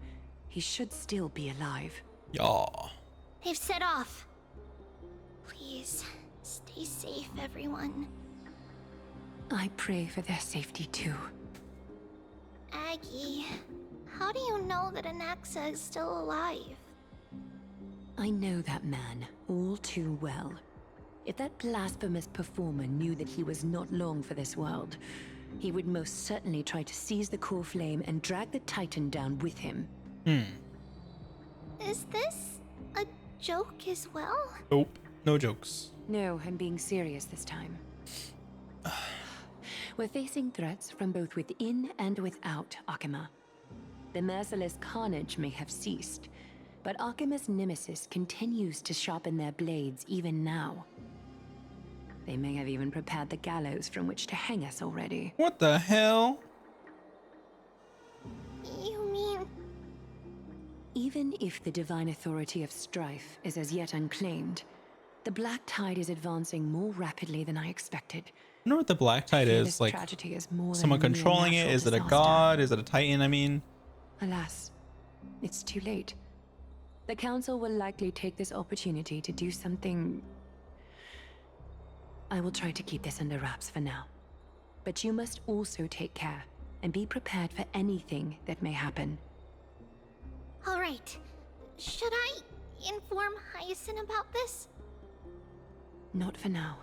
he should still be alive. Yeah. They've set off. Please, stay safe, everyone. I pray for their safety too. Aggie, how do you know that Anaxa is still alive? I know that man all too well. If that blasphemous performer knew that he was not long for this world, he would most certainly try to seize the core flame and drag the Titan down with him. Is this a joke as well? Nope. No jokes. No, I'm being serious this time. We're facing threats from both within and without Akima. The merciless carnage may have ceased, but Akima's nemesis continues to sharpen their blades even now. They may have even prepared the gallows from which to hang us already. What the hell? You mean... Even if the divine authority of strife is as yet unclaimed, the Black Tide is advancing more rapidly than I expected. I wonder what the Black Tide is. This Like, tragedy is more than someone a mere controlling it? natural Is it a disaster. god? Is it a Titan? I mean... Alas, it's too late. The Council will likely take this opportunity to do something... I will try to keep this under wraps for now. But you must also take care and be prepared for anything that may happen. All right. Should I inform Hyacinth about this? Not for now.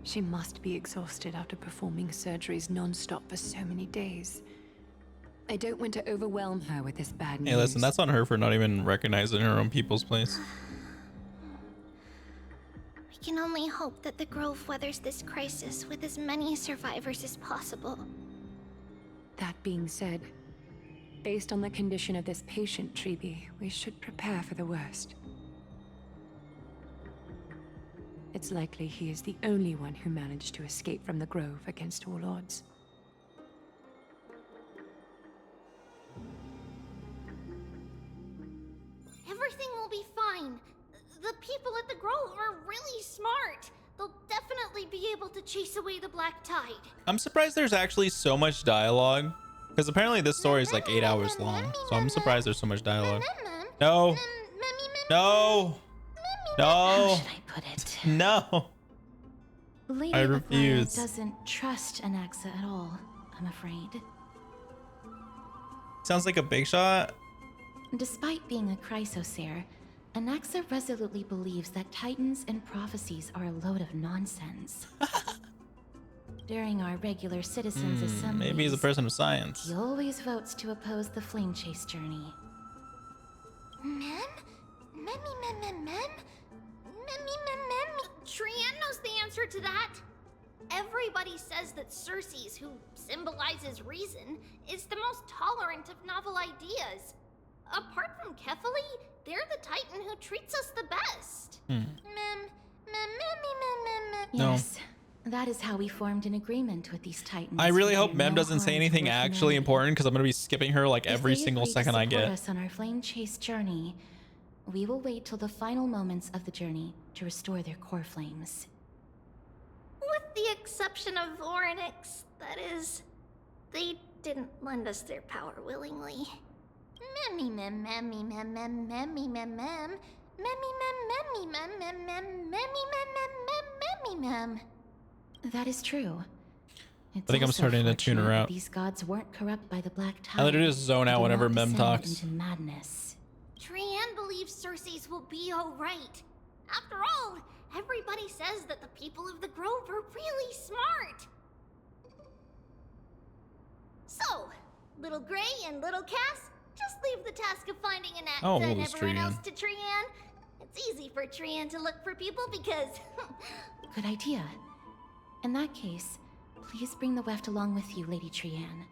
She must be exhausted after performing surgeries non-stop for so many days. I don't want to overwhelm her with this bad news. Hey, listen, that's on her for not even recognizing her own people's place. We can only hope that the Grove weathers this crisis with as many survivors as possible. That being said, based on the condition of this patient, Tribi, we should prepare for the worst. It's likely he is the only one who managed to escape from the Grove against all odds. Everything will be fine. The people at the Grove are really smart. They'll definitely be able to chase away the Black Tide. I'm surprised there's actually so much dialogue. Because apparently this story is like 8 hours long. So I'm surprised there's so much dialogue. No. No. No. How should I put it? No. Lady I Aglaya refuse. doesn't trust Anaxa at all, I'm afraid. Sounds like a big shot. Despite being a chrysosaur, Anaxa resolutely believes that Titans and prophecies are a load of nonsense. During our regular citizens' assemblies, Maybe he's a person of science. he always votes to oppose the flame chase journey. Mem? Mem? Trianne knows the answer to that. Everybody says that Circes, who symbolizes reason, is the most tolerant of novel ideas. Apart from Kefali, they're the Titan who treats us the best. Yes, that is how we formed an agreement with these Titans. I really hope for Mem no doesn't say harm anything toward actually humanity. important because I'm gonna be skipping her like If every they single agree to second I support get. us on our flame chase journey, we will wait till the final moments of the journey to restore their core flames. With the exception of Voronix, that is. They didn't lend us their power willingly. That is true. It's I think I'm also starting to tune her fortunate that out. These gods weren't corrupt by the black tide. I literally just zone and out did whenever not Mem descend talks. into madness. Trian believes Circes will be alright. After all, everybody says that the people of the Grove are really smart. So, Little Gray and Little Cass, just leave the task of finding an axe and it's everyone Trian. else to Trian. It's easy for Trian to look for people because... Good idea. In that case, please bring the weft along with you, Lady Trian.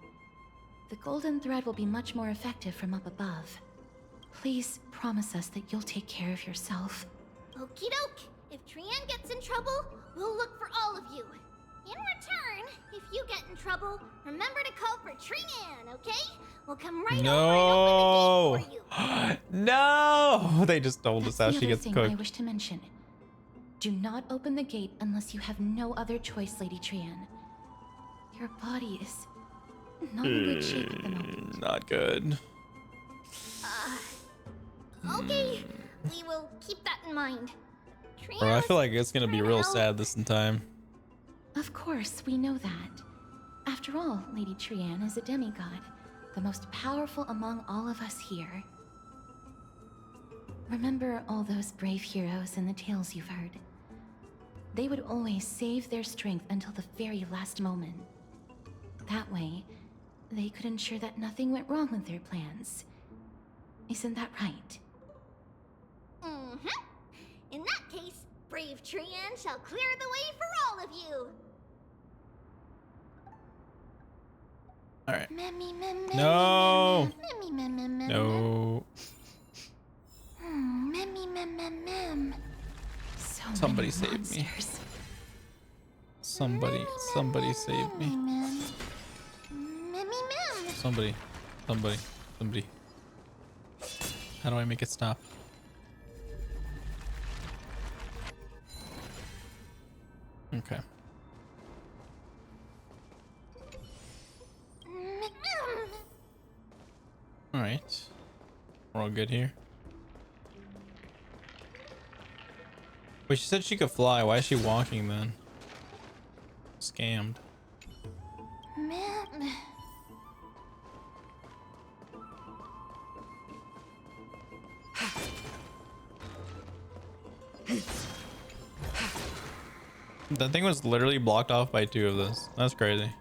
The golden thread will be much more effective from up above. Please promise us that you'll take care of yourself. Okie doke. If Trian gets in trouble, we'll look for all of you. In return, if you get in trouble, remember to call for Trian, okay? We'll come right over and open the gate for you. No! They just told us how That's she the other gets thing cooked. I wish to mention. Do not open the gate unless you have no other choice, Lady Trian. Your body is not in good shape at the moment. Not good. Okay, we will keep that in mind. Trian Bro, I was feel like it's gonna be real help. sad this time. Of course, we know that. After all, Lady Trian is a demigod, the most powerful among all of us here. Remember all those brave heroes and the tales you've heard. They would always save their strength until the very last moment. That way, they could ensure that nothing went wrong with their plans. Isn't that right? Mm-hmm. In that case, brave Trian shall clear the way for all of you. All right. No. No. So Somebody many save me. monsters. Somebody save me. Somebody. How do I make it stop? Okay. All right. We're all good here. Wait, she said she could fly. Why is she walking then? Scammed. That thing was literally blocked off by two of those. That's crazy.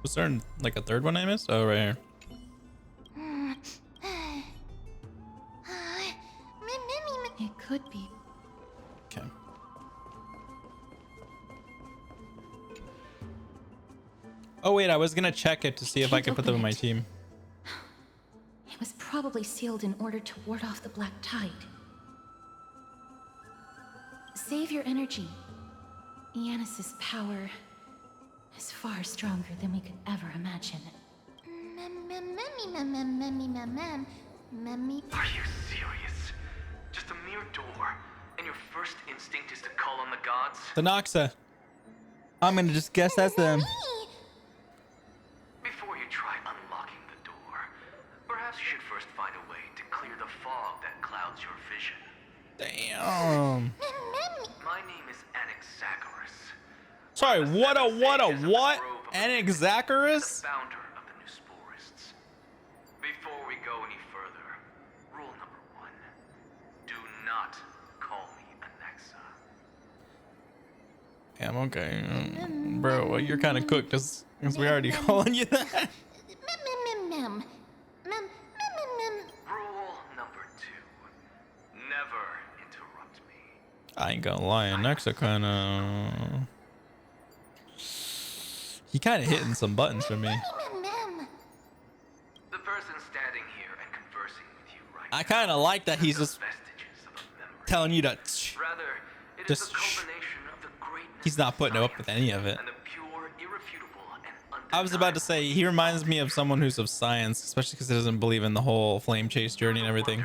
Was there like a third one I missed? Oh, right here. It could be. Okay. Oh wait, I was gonna check it to see if I could put them in my team. It was probably sealed in order to ward off the black tide. Save your energy. Yanis's power is far stronger than we could ever imagine. Are you serious? Just a mere door, and your first instinct is to call on the gods? The Noxa. I'm gonna just guess that's them. Before you try unlocking the door, perhaps you should first find a way to clear the fog that clouds your vision. Damn. My name is Anaxagoras. Sorry, what? Anaxagoras? Founder of the New Sporists. Before we go any further, rule number 1. Do not call me Anaxa. I'm okay. Bro, well, you're kind of cooked because we already calling you that. Rule number 2. Never interrupt me. I ain't gonna lie, Nexa kind of... He kind of hitting some buttons for me. The person standing here and conversing with you right I kind of like that he's just telling you to... Rather, it is Just... the culmination of the greatness He's not putting up with any of it. and the pure, irrefutable, and I was about to say, he reminds me of someone who's of science, especially because he doesn't believe in the whole flame chase journey and everything.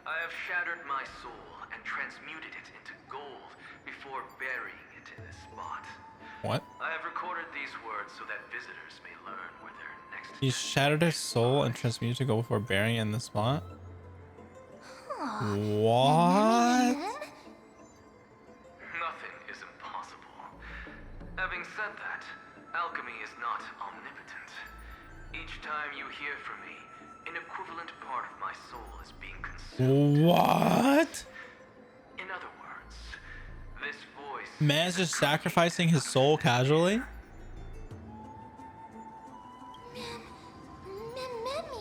I have shattered my soul and transmuted it into gold before burying it in this spot. What? I have recorded these words so that visitors may learn where their next... He shattered his soul and transmuted to go before burying in the spot? What? Nothing is impossible. Having said that, alchemy is not omnipotent. Each time you hear from me, an equivalent part of my soul is being consumed. What? In other words, this voice... Man's just sacrificing his soul casually?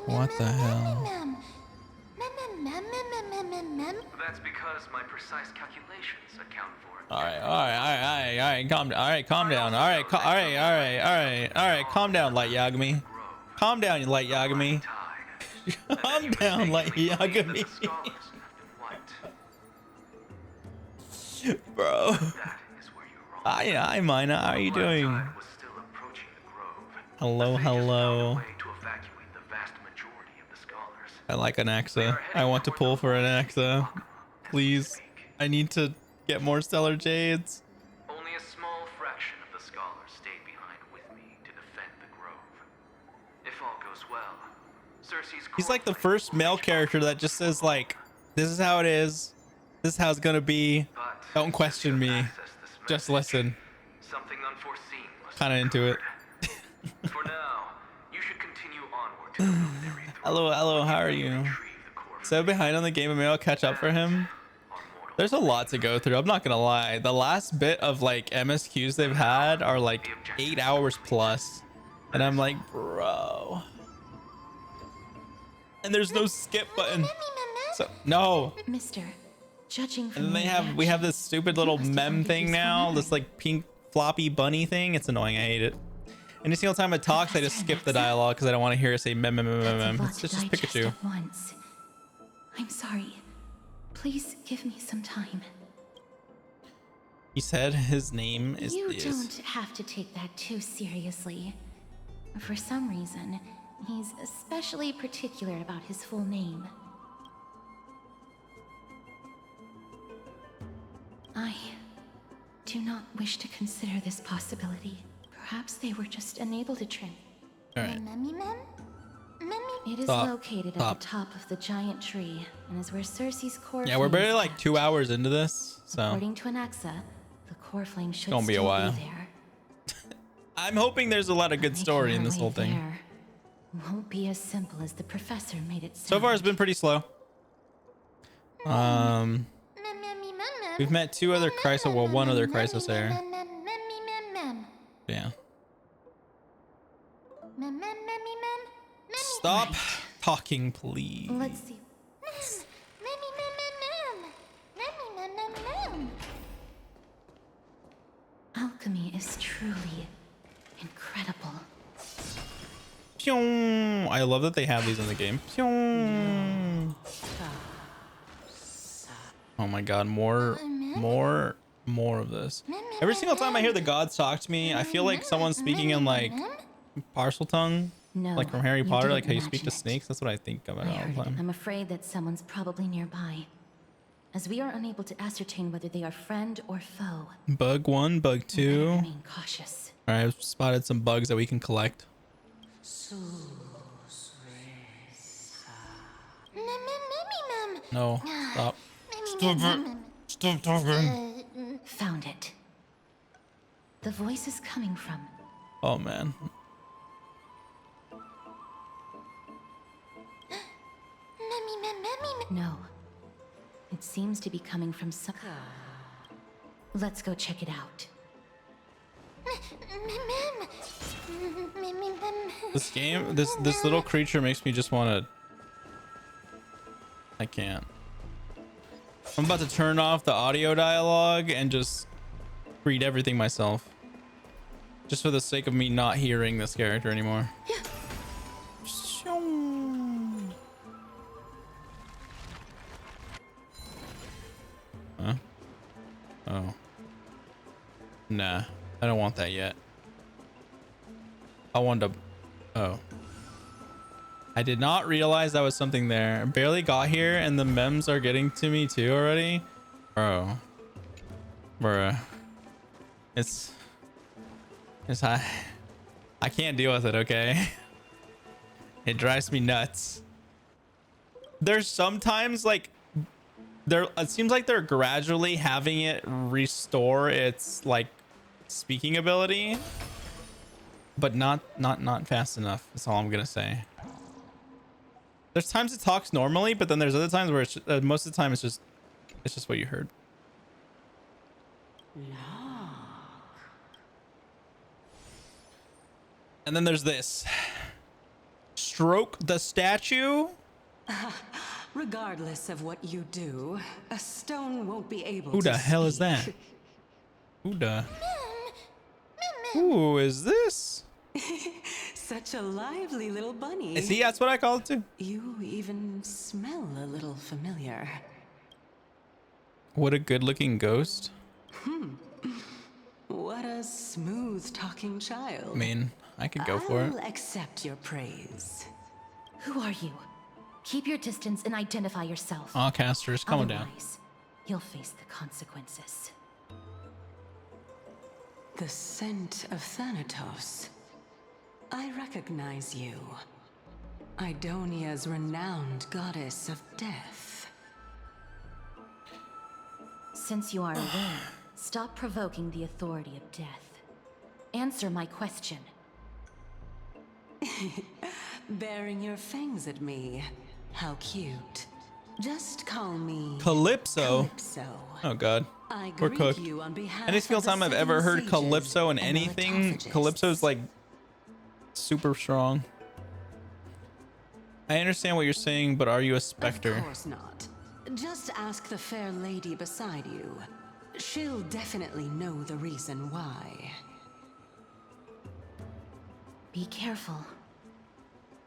What the hell? That's because my precise calculations account for it. All right, calm down. All right, calm down, Light Yagami. Calm down, Light Yagami. Calm down, Light Yagami. Bro. Hi, Mina. How are you doing? Hello. I like an Axa. I want to pull for an Axa. Please. I need to get more Stellar Jades. Only a small fraction of the scholars stayed behind with me to defend the grove. If all goes well, Cersei's... He's like the first male character that just says like, this is how it is. This is how it's gonna be. Don't question me. Just listen. Something unforeseen must... Kind of into it. For now, you should continue onward to the military. Hello, how are you? So behind on the game, and maybe I'll catch up for him. There's a lot to go through. I'm not gonna lie. The last bit of like MSQs they've had are like 8 hours plus, and I'm like, bro. And there's no skip button. So no. Mister, judging from And then we have this stupid little mem thing now. This like pink floppy bunny thing. It's annoying. I hate it. Any single time it talks, I just skip the dialogue because I don't want to hear it say mem. It's just Pikachu. Once. I'm sorry. Please give me some time. He said his name is You don't have to take that too seriously. For some reason, he's especially particular about his full name. I do not wish to consider this possibility. Perhaps they were just unable to trim. All right. It is located at the top of the giant tree and is where Cersei's core Yeah, we're flame barely is like kept. 2 hours into this, so According to Anaxa, the core flame should gonna be a still while. be there. I'm hoping there's a lot of good story in this whole thing. There won't be as simple as the professor made it sound. So far, it's been pretty slow. We've met 2 other Chrysos, well, 1 other Chrysos there. Yeah. Stop talking, please. Let's see. Alchemy is truly incredible. Pyong. I love that they have these in the game. Pyong. Oh my god, more of this. Every single time I hear the gods talk to me, I feel like someone's speaking in like parcel tongue, No, like from Harry you Potter, didn't like how you speak to imagine it. snakes. That's what I think about I all heard the it. time. I'm afraid that someone's probably nearby, as we are unable to ascertain whether they are friend or foe. Bug 1, bug 2. Remain cautious. All right, I've spotted some bugs that we can collect. No, stop. Stop talking. Found it. The voice is coming from. Oh man. No. It seems to be coming from some. Let's go check it out. This game, this little creature makes me just want to. I can't. I'm about to turn off the audio dialogue and just read everything myself. Just for the sake of me not hearing this character anymore. Huh? Oh. Nah, I don't want that yet. I want to. Oh. I did not realize that was something there. Barely got here and the memes are getting to me too already. Bro. Bruh. It's I can't deal with it, okay? It drives me nuts. There's sometimes like it seems like they're gradually having it restore its like speaking ability, but not fast enough. That's all I'm gonna say. There's times it talks normally, but then there's other times where it's most of the time it's just what you heard. And then there's this. Stroke the statue. Regardless of what you do, a stone won't be able Who to the hell is that? Who the? Who is this? Such a lively little bunny. See, that's what I call it too. You even smell a little familiar. What a good-looking ghost. What a smooth-talking child. I mean, I could go for it. I'll accept your praise. Who are you? Keep your distance and identify yourself. Aw, casters, calm down. Otherwise, you'll face the consequences. The scent of Thanatos. I recognize you. Idonia's renowned goddess of death. Since you are aware, stop provoking the authority of death. Answer my question. Baring your fangs at me. How cute. Just call me Calypso. Calypso. Oh god. We're cooked. Any single time I've ever heard Calypso in anything, Calypso's like super strong. I understand what you're saying, but are you a specter? Of course not. Just ask the fair lady beside you. She'll definitely know the reason why. Be careful.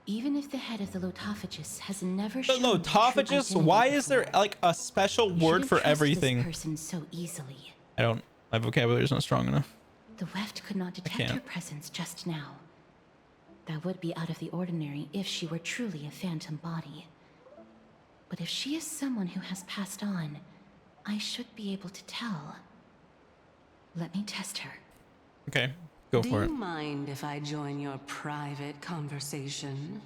Even if the head of the Lotophagus has never The shown Lotophagus? Why is there like a special word for everything? This person so easily. My vocabulary is not strong enough. The Weft could not detect her presence just now. That would be out of the ordinary if she were truly a phantom body. But if she is someone who has passed on, I should be able to tell. Let me test her. Okay, go for it. Do you mind if I join your private conversation?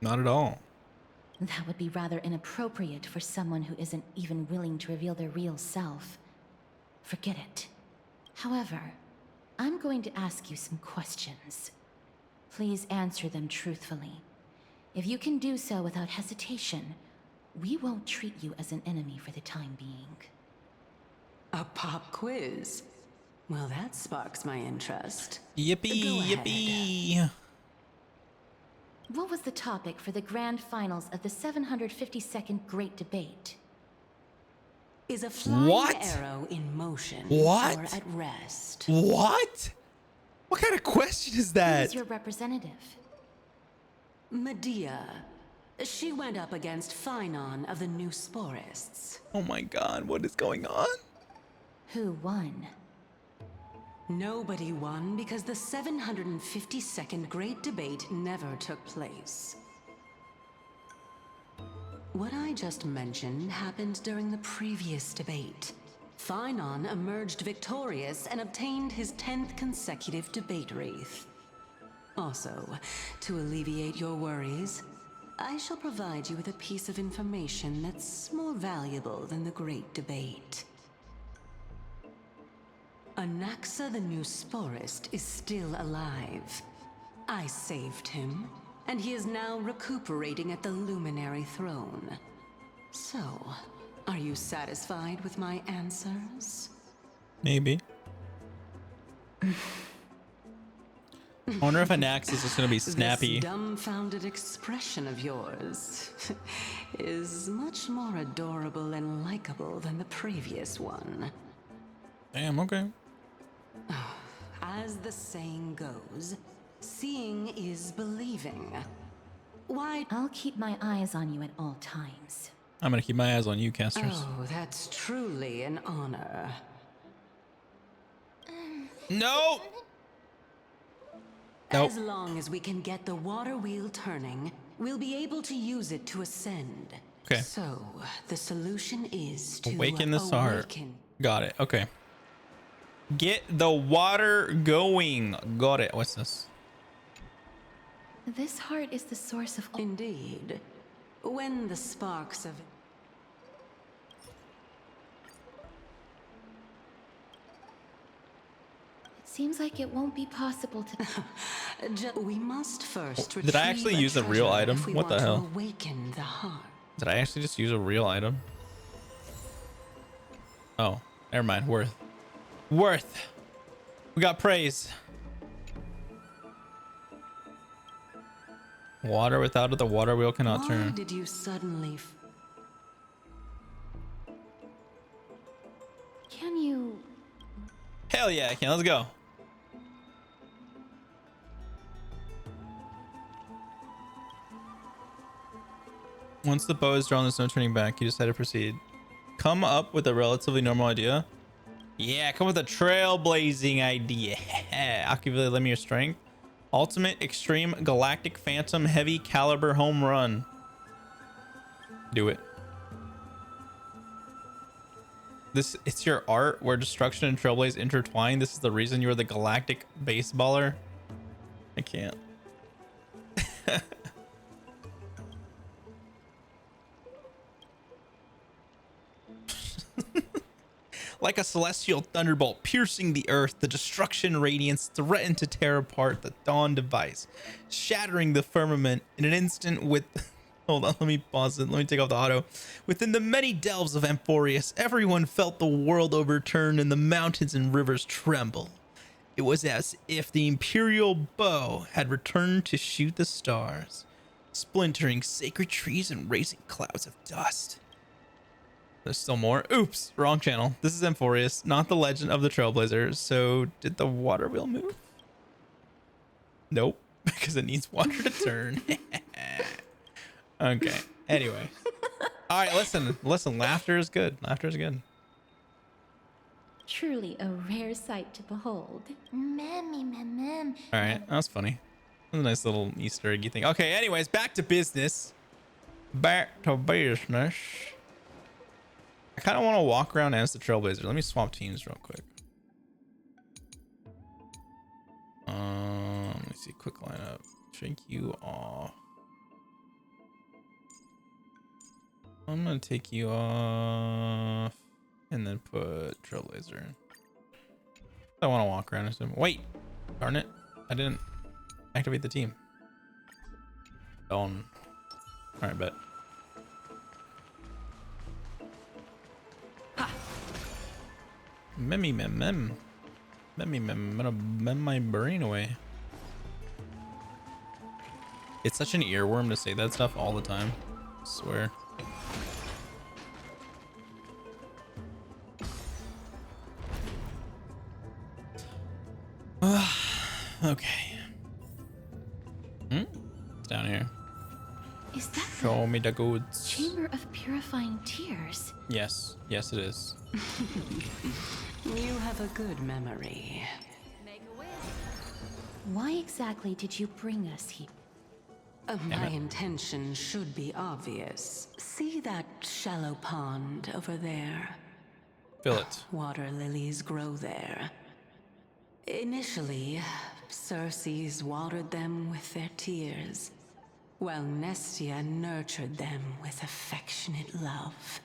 Not at all. That would be rather inappropriate for someone who isn't even willing to reveal their real self. Forget it. However, I'm going to ask you some questions. Please answer them truthfully. If you can do so without hesitation, we won't treat you as an enemy for the time being. A pop quiz? Well, that sparks my interest. Yippee, yippee. What was the topic for the grand finals of the 752nd Great Debate? Is a flying arrow in motion or at rest? What? What kind of question is that? Who is your representative? Medea. She went up against Phynon of the New Sporists. Oh my god, what is going on? Who won? Nobody won because the 752nd Great Debate never took place. What I just mentioned happened during the previous debate. Phynon emerged victorious and obtained his 10th consecutive debate wreath. Also, to alleviate your worries, I shall provide you with a piece of information that's more valuable than the Great Debate. Anaxa the New Sporist is still alive. I saved him, and he is now recuperating at the Luminary Throne. So, are you satisfied with my answers? Maybe. I wonder if an axe is just gonna be snappy. This dumbfounded expression of yours is much more adorable and likable than the previous one. Damn, okay. As the saying goes, seeing is believing. Why? I'll keep my eyes on you at all times. I'm gonna keep my eyes on you, casters. Oh, that's truly an honor. No! Nope. As long as we can get the water wheel turning, we'll be able to use it to ascend. Okay. So, the solution is to Awaken the heart. Got it. Okay. Get the water going. Got it. What's this? This heart is the source of... Indeed. When the sparks of... It seems like it won't be possible to... We must first Did I actually use a real item? What the hell? Awaken the heart. Did I actually just use a real item? Oh, never mind. Worth. We got praise. Water without it, the water wheel cannot turn. Why did you suddenly... Can you... Hell yeah, I can. Let's go. Once the bow is drawn, there's no turning back. You decide to proceed. Come up with a relatively normal idea. Yeah, come with a trailblazing idea. Actively limit your strength. Ultimate Extreme Galactic Phantom Heavy Caliber Home Run. Do it. It's your art where destruction and trailblaze intertwine. This is the reason you're the galactic baseballer. I can't. Like a celestial thunderbolt piercing the earth, the destruction radiance threatened to tear apart the Dawn device, shattering the firmament in an instant with... Hold on, let me pause it. Let me take off the auto. Within the many delves of Amphorius, everyone felt the world overturn and the mountains and rivers tremble. It was as if the Imperial bow had returned to shoot the stars, splintering sacred trees and raising clouds of dust. There's still more. Oops, wrong channel. This is Amphorius, not the Legend of the Trailblazer. So did the water wheel move? Nope, because it needs water to turn. Okay. Anyway. All right, listen. Laughter is good. Truly a rare sight to behold. All right, that was funny. That was a nice little Easter eggy thing. Okay, anyways, back to business. I kind of want to walk around as the Trailblazer. Let me swap teams real quick. Let me see. Quick lineup. Shake you off. I'm gonna take you off and then put Trailblazer in. I want to walk around as him. Wait, darn it! I didn't activate the team. All right, bet. I'm gonna mem my brain away. It's such an earworm to say that stuff all the time. I swear. Okay. It's down here. Is that Show me the goods. Chamber of Purifying Tears? Yes, it is. You have a good memory. Why exactly did you bring us here? My intention should be obvious. See that shallow pond over there? Fill it. Water lilies grow there. Initially, Circes watered them with their tears, while Nestia nurtured them with affectionate love.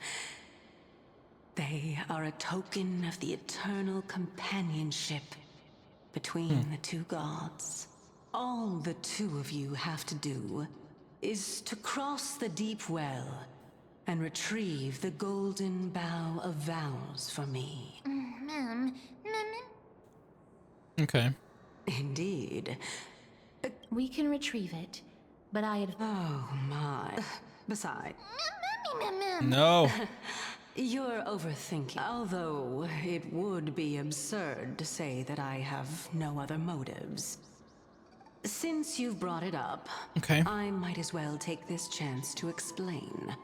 They are a token of the eternal companionship between the two gods. All the two of you have to do is to cross the deep well and retrieve the golden bough of vows for me. Okay. Indeed. We can retrieve it, but Oh my. Besides. No. You're overthinking. Although it would be absurd to say that I have no other motives. Since you've brought it up, okay, I might as well take this chance to explain.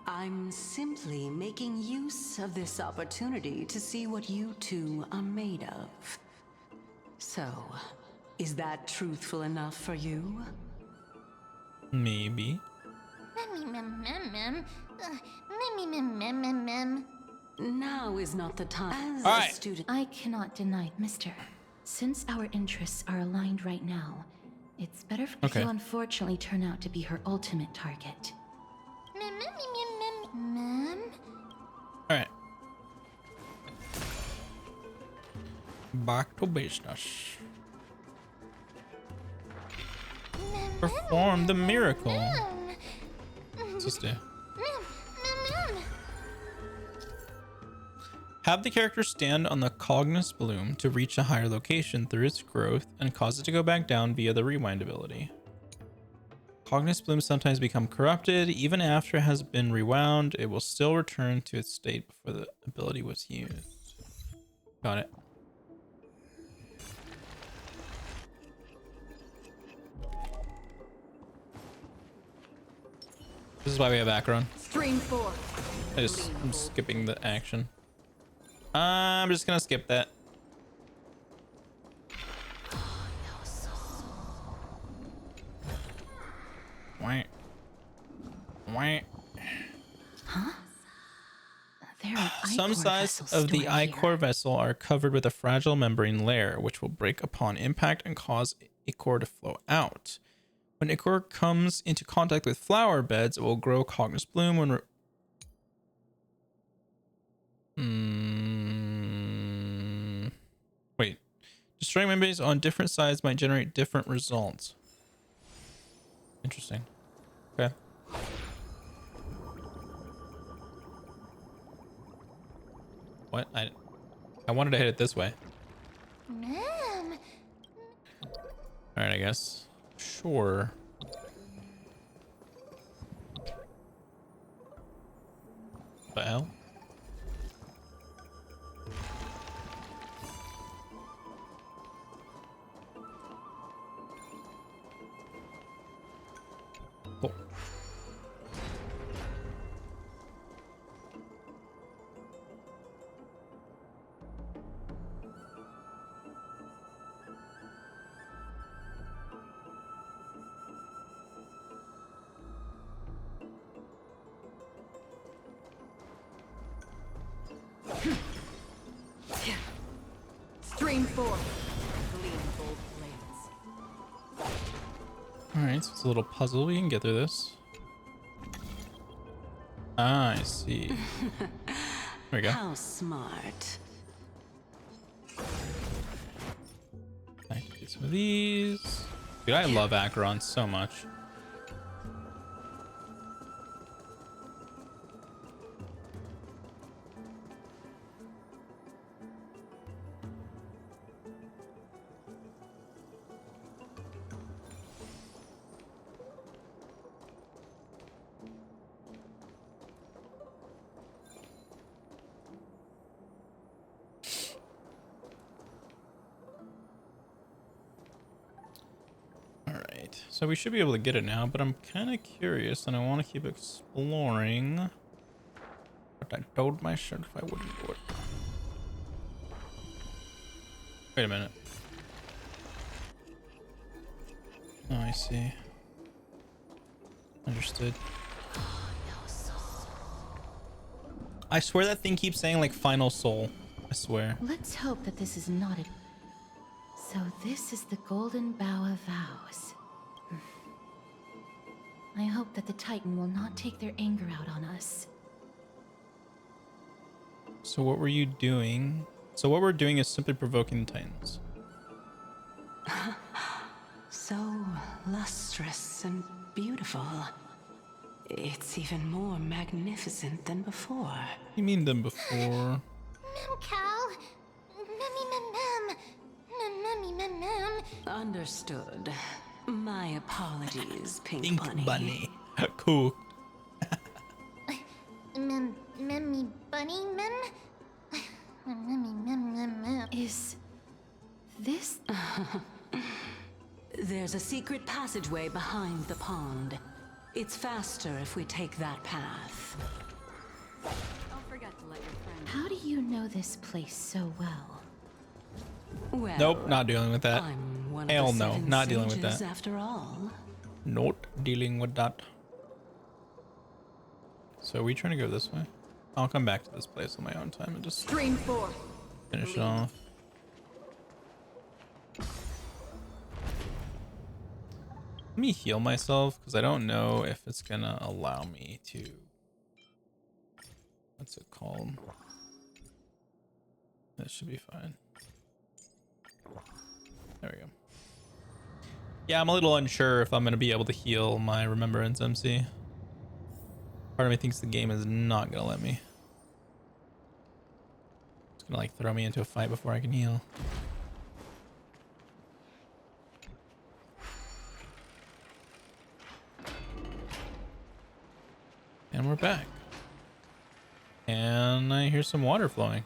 I'm simply making use of this opportunity to see what you two are made of. So, is that truthful enough for you? Maybe. Now is not the time. As All a right. student, I cannot deny, Mister. Since our interests are aligned right now, it's better if you unfortunately turn out to be her ultimate target. All right. Back to business. Perform the miracle. What's this do? Have the character stand on the Cognos bloom to reach a higher location through its growth and cause it to go back down via the rewind ability. Cognos blooms sometimes become corrupted. Even after it has been rewound, it will still return to its state before the ability was used. Got it. This is why we have Akron. Stream 4. I'm skipping the action. I'm just gonna skip that. Wah. Wah. Huh? There are Some sides of the ichor vessel are covered with a fragile membrane layer, which will break upon impact and cause ichor to flow out. When ichor comes into contact with flower beds, it will grow Cognos bloom when wait. Destroying membranes on different sides might generate different results. Interesting. Okay. What? I wanted to hit it this way. Alright, I guess. Sure. What the hell? Cool. Stream 4. Alright, so it's a little puzzle. We can get through this. Ah, I see. There we go. How smart. Activate some of these. Dude, I love Acheron so much. So we should be able to get it now, but I'm kind of curious and I want to keep exploring. But I told myself I wouldn't do it. Wait a minute. Oh, I see. Understood. I swear that thing keeps saying like final soul. I swear. Let's hope that this is not a... So this is the Golden Bough of Vows. I hope that the Titan will not take their anger out on us. So what were you doing? So what we're doing is simply provoking the Titans. So lustrous and beautiful. It's even more magnificent than before. You mean than before? Mem Cal. Mem. Understood. My apologies, Pink Bunny. Cool. Memmy Bunny Mem? Is this? There's a secret passageway behind the pond. It's faster if we take that path. Don't forget to let your friend. How do you know this place so well? Well, Nope, not dealing with that. I'm one Hell of the no, seven not dealing with sages that. After all. Not dealing with that. So are we trying to go this way? I'll come back to this place on my own time and just Stream 4. finish it off. Let me heal myself because I don't know if it's gonna allow me to. What's it called? That should be fine. There we go. Yeah, I'm a little unsure if I'm gonna be able to heal my Remembrance MC. Part of me thinks the game is not gonna let me. It's gonna like throw me into a fight before I can heal. And we're back. And I hear some water flowing.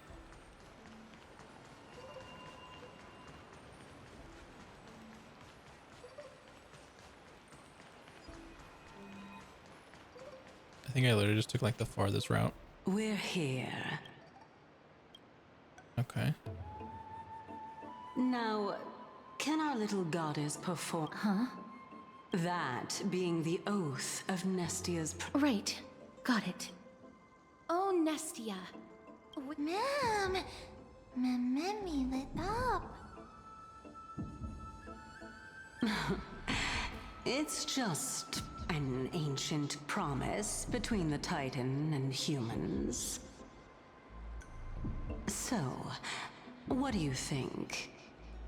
I think I literally just took like the farthest route. We're here. Okay. Now, can our little goddess perform? Huh? That being the oath of Nestia's. Right. Got it. Oh, Nestia. Mem. Memmy lit up. It's just an ancient promise between the Titan and humans. So, what do you think?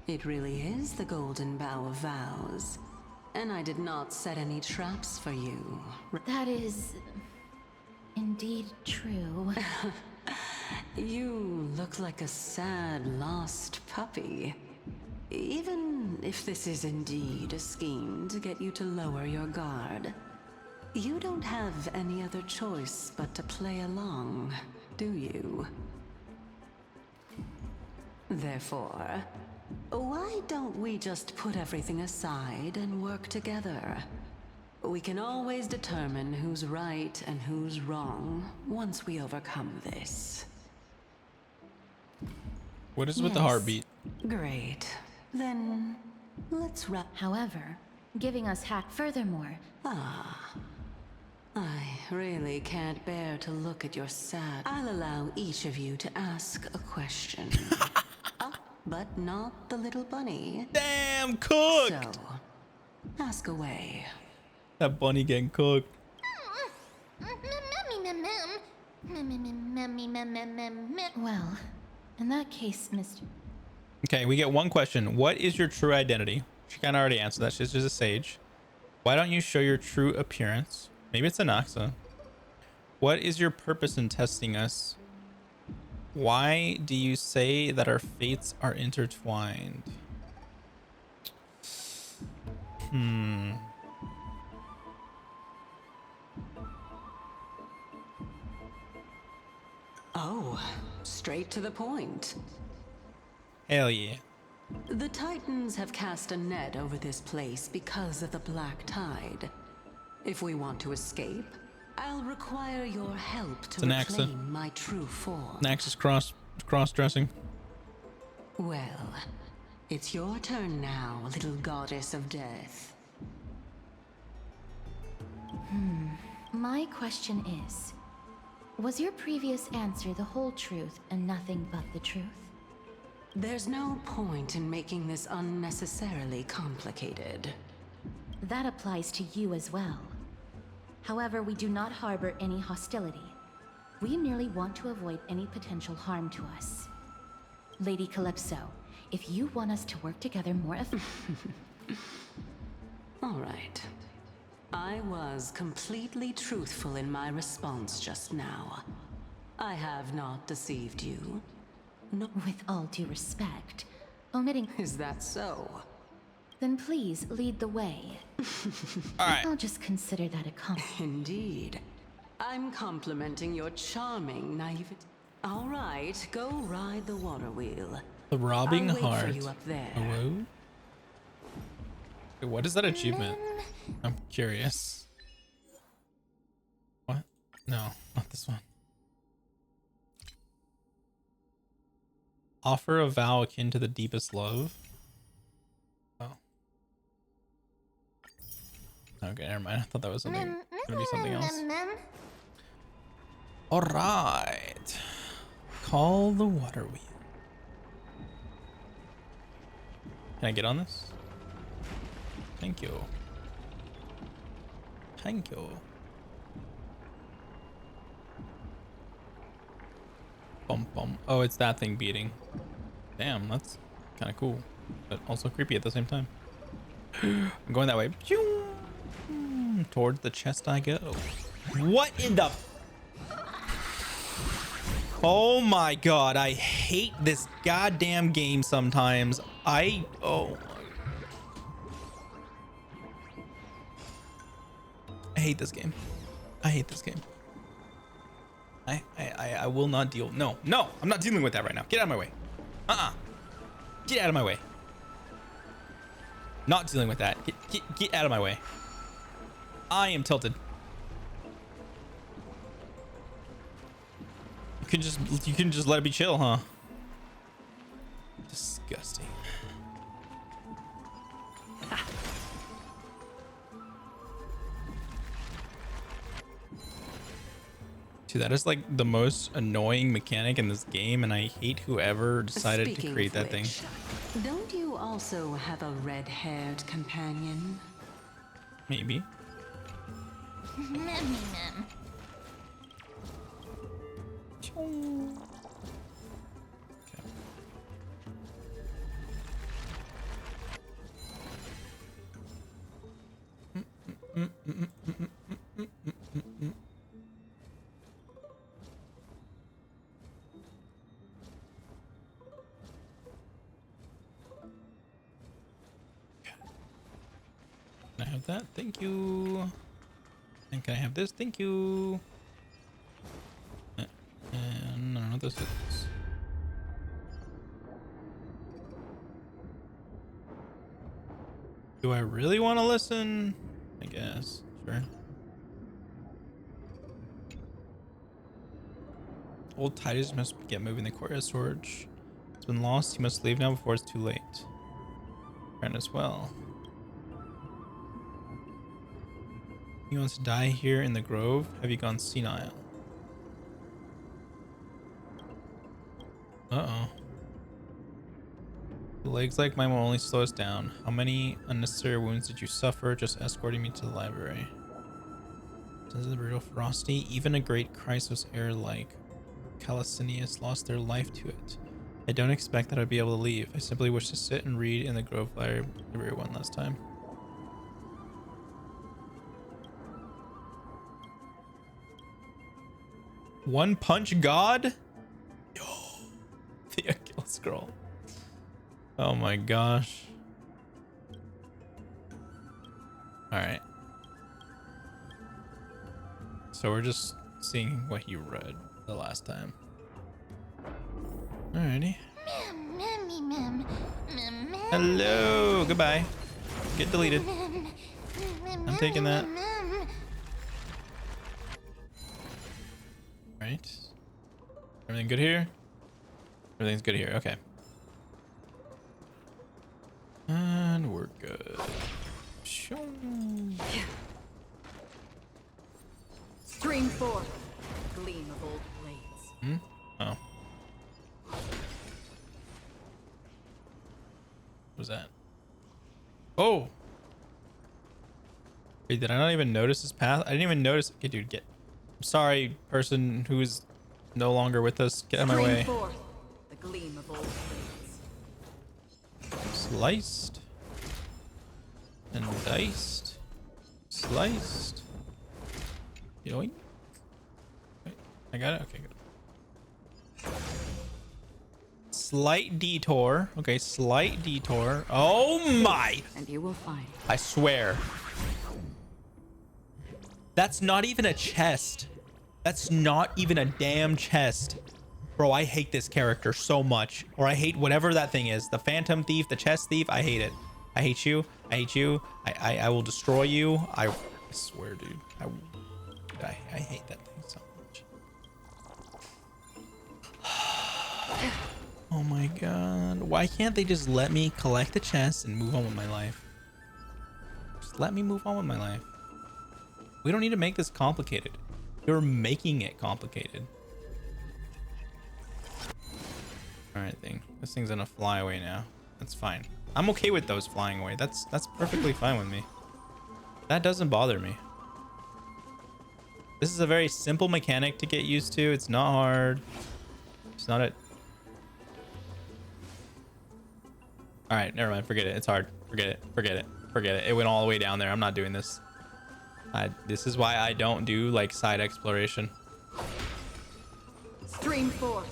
It really is the Golden Bough of Vows, and I did not set any traps for you. That is indeed true. You look like a sad, lost puppy. Even if this is indeed a scheme to get you to lower your guard, you don't have any other choice but to play along, do you? Therefore, why don't we just put everything aside and work together? We can always determine who's right and who's wrong once we overcome this. What is with the heartbeat? Great. Then, let's wrap. However, giving us Furthermore, I really can't bear to look at your sad. I'll allow each of you to ask a question. But not the little bunny. Damn, cooked! So, ask away. That bunny getting cooked. Well, in that case, Mr. Okay, we get one question. What is your true identity? She kind of already answered that. She's just a sage. Why don't you show your true appearance? Maybe it's Anaxa. What is your purpose in testing us? Why do you say that our fates are intertwined? Oh, straight to the point. Hell yeah. The Titans have cast a net over this place because of the Black Tide. If we want to escape, I'll require your help to reclaim my true form. Naxx's cross-dressing. Well, it's your turn now, little goddess of death. My question is, was your previous answer the whole truth and nothing but the truth? There's no point in making this unnecessarily complicated. That applies to you as well. However, we do not harbor any hostility. We merely want to avoid any potential harm to us. Lady Calypso, if you want us to work together more All right. I was completely truthful in my response just now. I have not deceived you. No, with all due respect, omitting... Is that so? Then please lead the way. Alright. I'll just consider that a compliment. Indeed. I'm complimenting your charming naivety. All right, go ride the water wheel. The robbing I'll wait heart. for you up there. Hello? Wait, what is that achievement? I'm curious. What? No, not this one. Offer a vow akin to the deepest love. Oh. Okay, never mind. I thought that was something. Gonna be something else. All right. Call the water wheel. Can I get on this? Thank you. Thank you. Bum bum. Oh, it's that thing beating. Damn, that's kind of cool, but also creepy at the same time. I'm going that way. Towards the chest I go. What in the... Oh my god, I hate this goddamn game sometimes. Oh. I hate this game. I hate this game. I will not deal. No, I'm not dealing with that right now. Get out of my way. Get out of my way. Not dealing with that. Get out of my way. I am tilted. You can just let it be chill, huh? Disgusting. Dude, that is like the most annoying mechanic in this game, and I hate whoever decided to create that thing. Don't you also have a red-haired companion? Maybe. Can I have that? Thank you. And can I have this? Thank you. And I don't know what this is. Do I really want to listen? I guess. Sure. Old Titus must get moving the courtyard storage. It's been lost. He must leave now before it's too late. And as well. He wants to die here in the grove. Have you gone senile? Uh-oh. The legs like mine will only slow us down. How many unnecessary wounds did you suffer just escorting me to the library? Since the brutal ferocity, even a great Chrysos heir like Calicinius lost their life to it. I don't expect that I'd be able to leave. I simply wish to sit and read in the Grove Library one last time. One Punch God? Yo, the Achilles scroll. Oh my gosh. Alright. So we're just seeing what he read the last time. Alrighty. Hello. Goodbye. Get deleted. I'm taking that. Right. Everything good here? Everything's good here. Okay. And we're good. Stream 4. Gleam of old blades. Oh. What was that? Oh! Wait, did I not even notice this path? I didn't even notice. Okay, dude, get. I'm sorry, person who's no longer with us. Get out of my way. Stream 4. The gleam of old blades. Sliced. And diced. sliced. Yoink. Wait, I got it? Okay, good. Slight detour. Okay, slight detour. Oh my! And you will find. I swear. That's not even a chest. That's not even a damn chest. Bro, I hate this character so much. Or I hate whatever that thing is. The phantom thief, the chest thief. I hate it. I hate you. I hate you. I will destroy you. I swear, dude. I hate that thing so much. Oh my god. Why can't they just let me collect the chest and move on with my life? Just let me move on with my life. We don't need to make this complicated. You're making it complicated. Alright, this thing's gonna fly away now. That's fine. I'm okay with those flying away. That's perfectly fine with me. That doesn't bother me. This is a very simple mechanic to get used to. It's not hard. It's not a... Alright, never mind. Forget it. It's hard. Forget it. Forget it. Forget it. It went all the way down there. I'm not doing this. This is why I don't do like side exploration. Stream forth.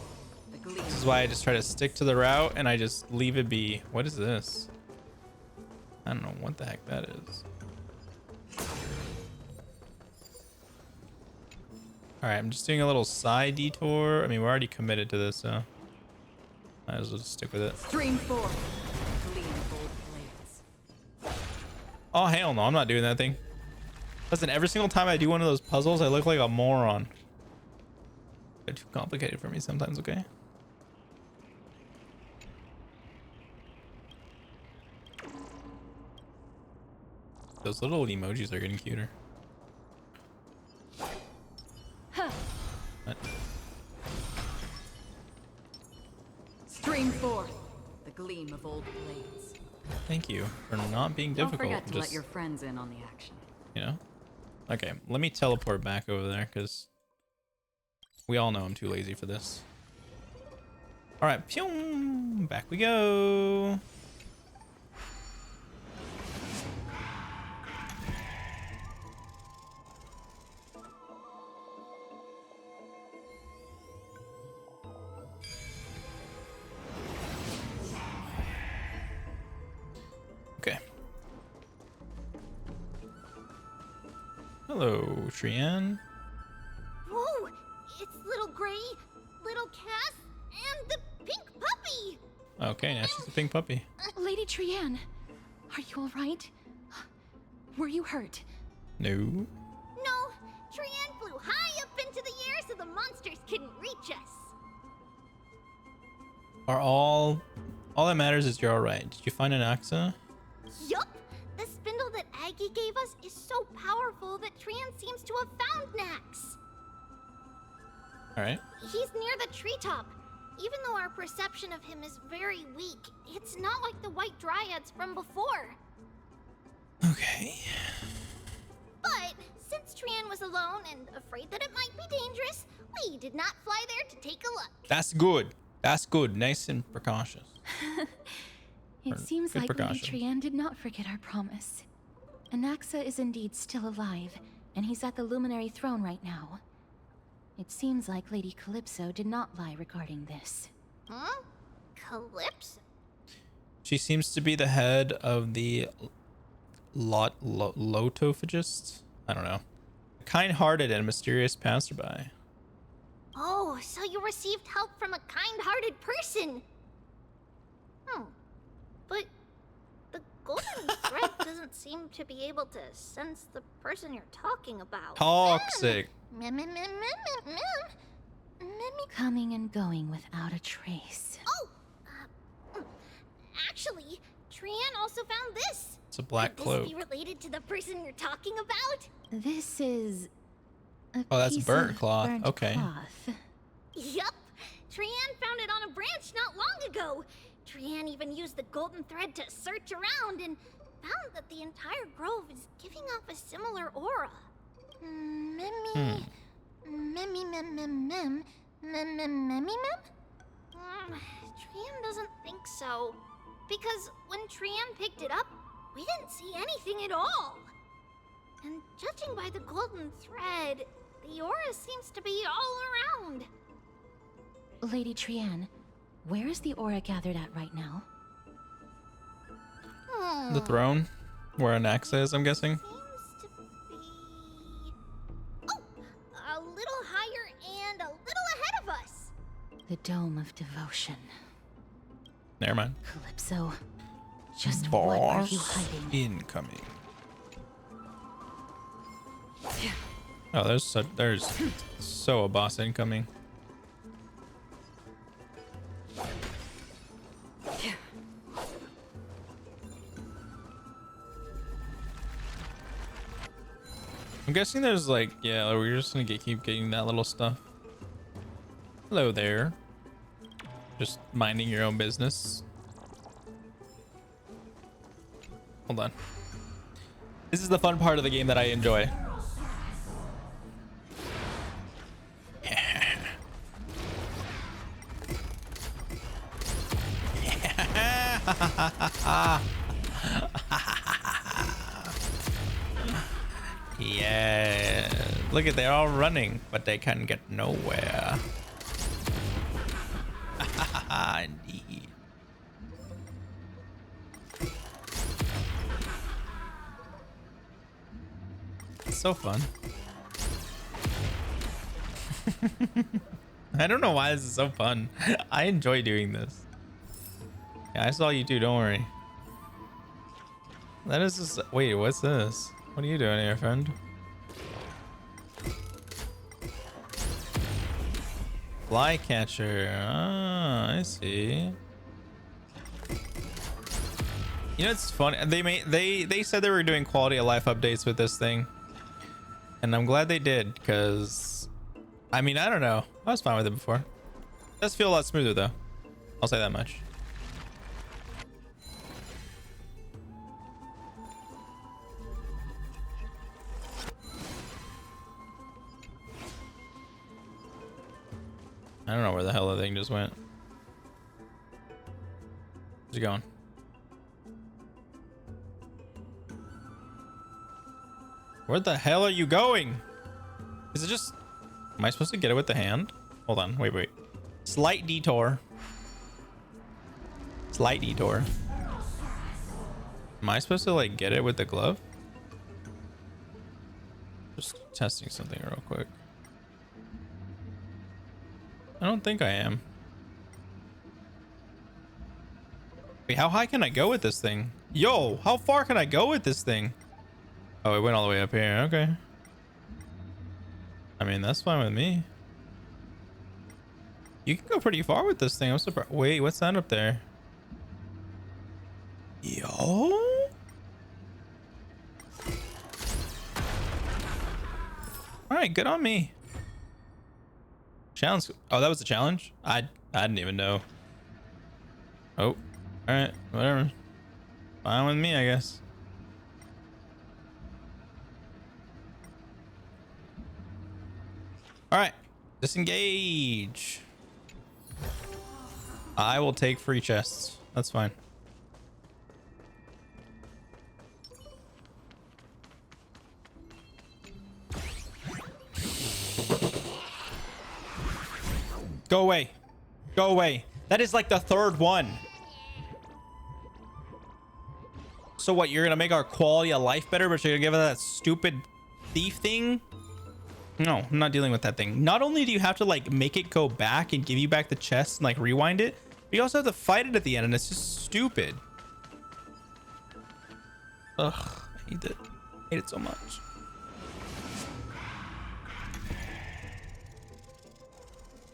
This is why I just try to stick to the route and I just leave it be. What is this? I don't know what the heck that is. All right, I'm just doing a little side detour. I mean, we're already committed to this, so might as well just stick with it. Stream forth. Oh hell no, I'm not doing that thing. Listen, every single time I do one of those puzzles, I look like a moron. They're too complicated for me sometimes, okay? Those little emojis are getting cuter. What? Stream forth the gleam of old blades. Thank you for not being difficult. Don't forget to Just, let your friends in on the action. you know? Okay, let me teleport back over there because we all know I'm too lazy for this. All right, pew, back we go. Okay. Hello, Trian. Whoa! It's little Gray, little Cass, and the pink puppy! Okay, now she's a pink puppy. Lady Trian, are you all right? Were you hurt? No. No, Trian flew high up into the air so the monsters couldn't reach us. Are all that matters is you're all right. Did you find an Axa? Yup! The spindle that Aggie gave us is so powerful that Trian seems to have found Nax. All right. He's near the treetop. Even though our perception of him is very weak, it's not like the white dryads from before. Okay. But since Trian was alone and afraid that it might be dangerous, we did not fly there to take a look. That's good. That's good. Nice and precautious. It seems like Lady Trian did not forget our promise. Anaxa is indeed still alive, and he's at the Luminary Throne right now. It seems like Lady Calypso did not lie regarding this. Huh? Calypso? She seems to be the head of the Lotophagists? I don't know. Kind-hearted and mysterious passerby. Oh, so you received help from a kind-hearted person. But the golden thread doesn't seem to be able to sense the person you're talking about. Toxic. Coming and going without a trace. Oh! Actually, Trian also found this. It's a black Could cloak. this be related to the person you're talking about? This is a Oh, that's piece burnt of cloth. burnt Okay. cloth. Yup! Trian found it on a branch not long ago. Trian even used the golden thread to search around and found that the entire grove is giving off a similar aura. Trian doesn't think so. Because when Trian picked it up, we didn't see anything at all. And judging by the golden thread, the aura seems to be all around. Lady Trianne, where is the aura gathered at right now? The throne, where an axe is, I'm guessing. A little higher and a little ahead of us. The Dome of Devotion. Never mind. Calypso, just what are you hiding? Incoming. Oh, there's so a boss incoming. I'm guessing there's like, yeah, we're just gonna keep getting that little stuff. Hello there. Just minding your own business. Hold on. This is the fun part of the game that I enjoy. Yeah, look at, they're all running, but they can get nowhere. Indeed. It's so fun. I don't know why this is so fun. I enjoy doing this. Yeah, I saw you too, don't worry. That is just, wait, what's this? What are you doing here, friend? Flycatcher. Ah, I see. You know, it's funny. They said they were doing quality of life updates with this thing, and I'm glad they did, because I mean, I don't know. I was fine with it before. It does feel a lot smoother though. I'll say that much. I don't know where the hell the thing just went. Where's it going? Where the hell are you going? Is it just... Am I supposed to get it with the hand? Hold on. Wait. Slight detour. Slight detour. Am I supposed to like get it with the glove? Just testing something real quick. I don't think I am. Wait, how high can I go with this thing? Yo, how far can I go with this thing? Oh, it went all the way up here. Okay. I mean, that's fine with me. You can go pretty far with this thing. I'm surprised. Wait, what's that up there? Yo. All right, good on me. Challenge. Oh, that was the challenge? I didn't even know. Oh, all right, whatever. Fine with me, I guess. All right, disengage. I will take free chests. That's fine. Go away. Go away. That is like the third one. So what, you're gonna make our quality of life better, but you're gonna give us that stupid thief thing? No, I'm not dealing with that thing. Not only do you have to like make it go back and give you back the chest and like rewind it, but you also have to fight it at the end, and it's just stupid. Ugh, I hate it. I hate it so much.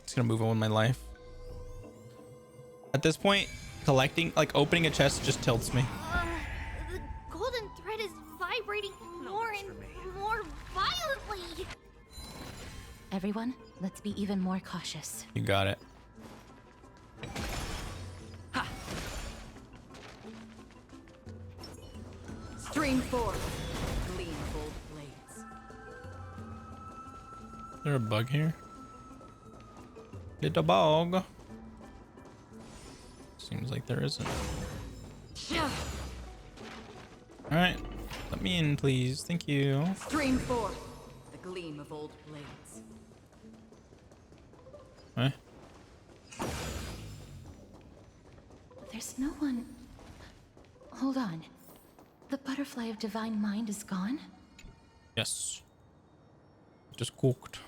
Just gonna move on with my life. At this point, collecting, like opening a chest just tilts me. The golden thread is vibrating more and more violently. Everyone, let's be even more cautious. You got it. Ha. Stream forth. Gleam of old blades. Is there a bug here? Little bug. Seems like there isn't. All right, Let me in, please. Thank you. Stream forth the gleam of old blades. Eh? There's no one... Hold on. The butterfly of divine mind is gone? Yes. Just cooked.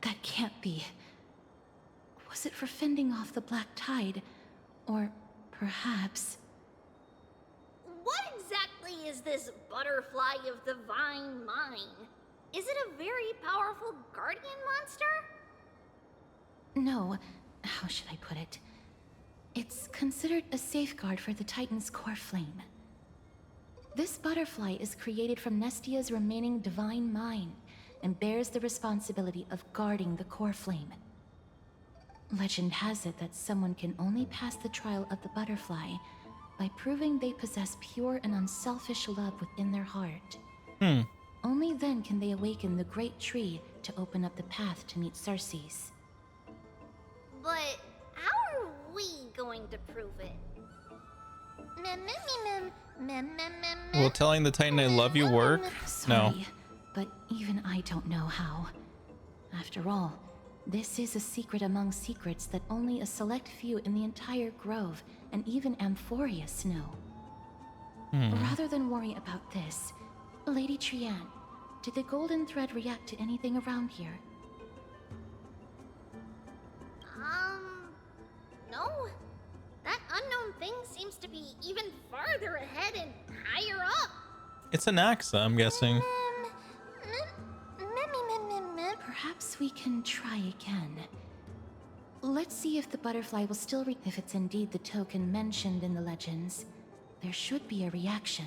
That can't be. Was it for fending off the black tide? Or perhaps... What exactly is this butterfly of divine mind? Is it a very powerful guardian monster? No. How should I put it? It's considered a safeguard for the Titan's core flame. This butterfly is created from Nestia's remaining divine mind and bears the responsibility of guarding the core flame. Legend has it that someone can only pass the trial of the butterfly by proving they possess pure and unselfish love within their heart. Only then can they awaken the great tree to open up the path to meet Circes. But how are we going to prove it? Will telling the Titan I love you work? No. Sorry, but even I don't know how. After all, this is a secret among secrets that only a select few in the entire grove and even Amphorius know. Rather than worry about this, Lady Trianne, did the golden thread react to anything around here? No. That unknown thing seems to be even farther ahead and higher up. It's an Axa, I'm guessing. Perhaps we can try again. Let's see if the butterfly will still if it's indeed the token mentioned in the legends. There should be a reaction.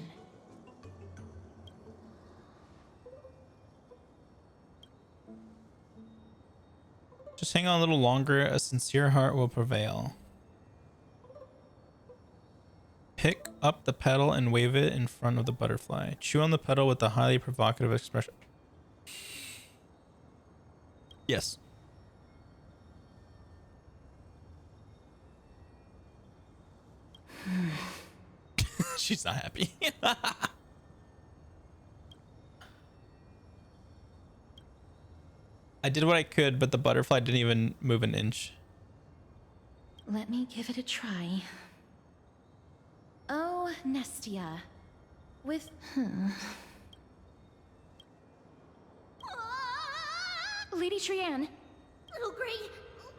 Just hang on a little longer. A sincere heart will prevail. Pick up the petal and wave it in front of the butterfly. Chew on the petal with a highly provocative expression. Yes. She's not happy. I did what I could, but the butterfly didn't even move an inch. Let me give it a try. Oh, Nestia. With... Lady Trianne. Little Gray,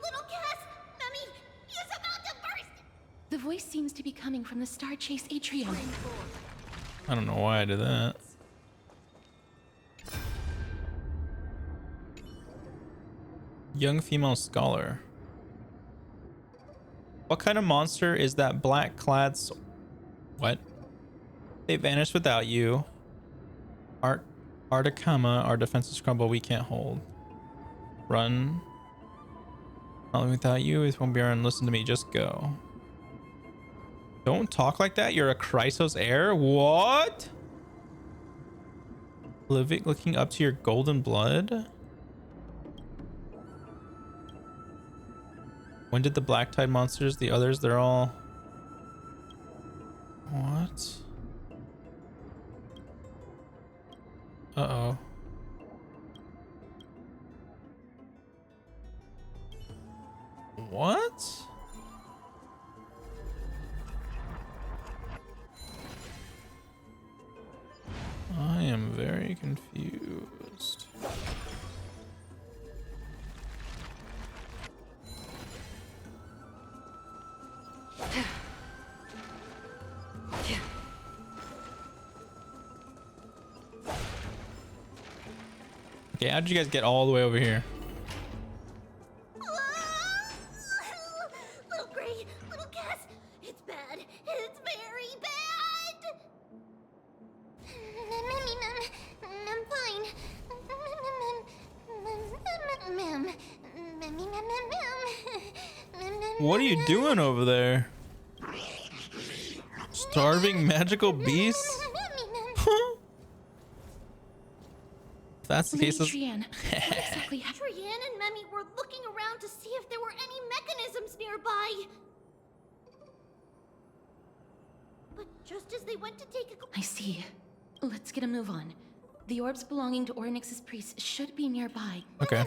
little Cass, Mummy, he's about to burst! The voice seems to be coming from the Star Chase atrium. I don't know why I did that. Young female scholar. What kind of monster is that black clad what? They vanished without you. Articama, our defenses crumble, we can't hold. Run. Not without you, it won't be around. Listen to me, just go. Don't talk like that, you're a Chrysos heir? What? Living, looking up to your golden blood? When did the black tide monsters, the others, they're all... What? Uh-oh. What? I am very confused. Okay, how did you guys get all the way over here? Little Gray, little Cass, it's bad. It's very bad. I'm fine. What are you doing over there? Starving magical beasts? If that's the case, Trianne, what exactly happened? Trianne and Memmy were looking around to see if there were any mechanisms nearby. just as they went to take a... I see. Let's get a move on. The orbs belonging to Ornyx's priests should be nearby. Okay.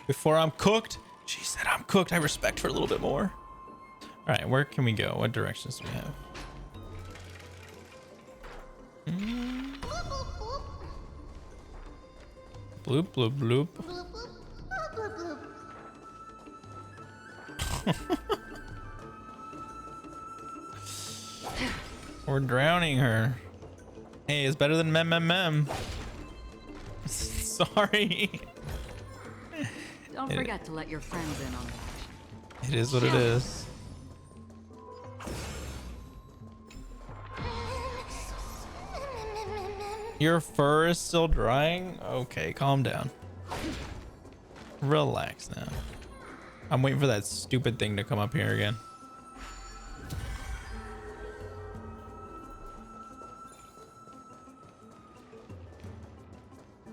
Before I'm cooked, she said I'm cooked. I respect her a little bit more. All right, where can we go? What directions do we have? Bloop, bloop, bloop. We're drowning her. Hey, it's better than mem. Sorry. Don't forget to let your friends in on that. It is what it is. Your fur is still drying? Okay, calm down. Relax now. I'm waiting for that stupid thing to come up here again.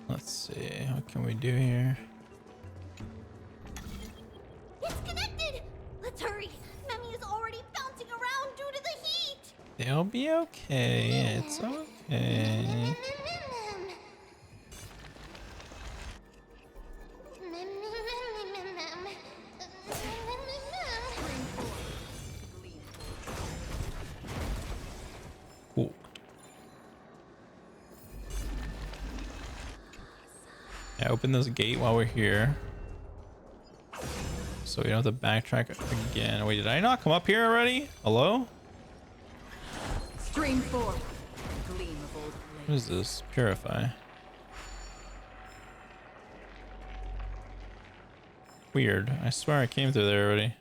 Let's see, what can we do here? It's connected! Let's hurry! Memmy is already bouncing around due to the heat! They'll be okay. It's okay. Cool. Yeah, open this gate while we're here. So we don't have to backtrack again. Wait, did I not come up here already? Hello? Stream 4. Gleam of old blades. What is this? Purify. Weird. I swear I came through there already.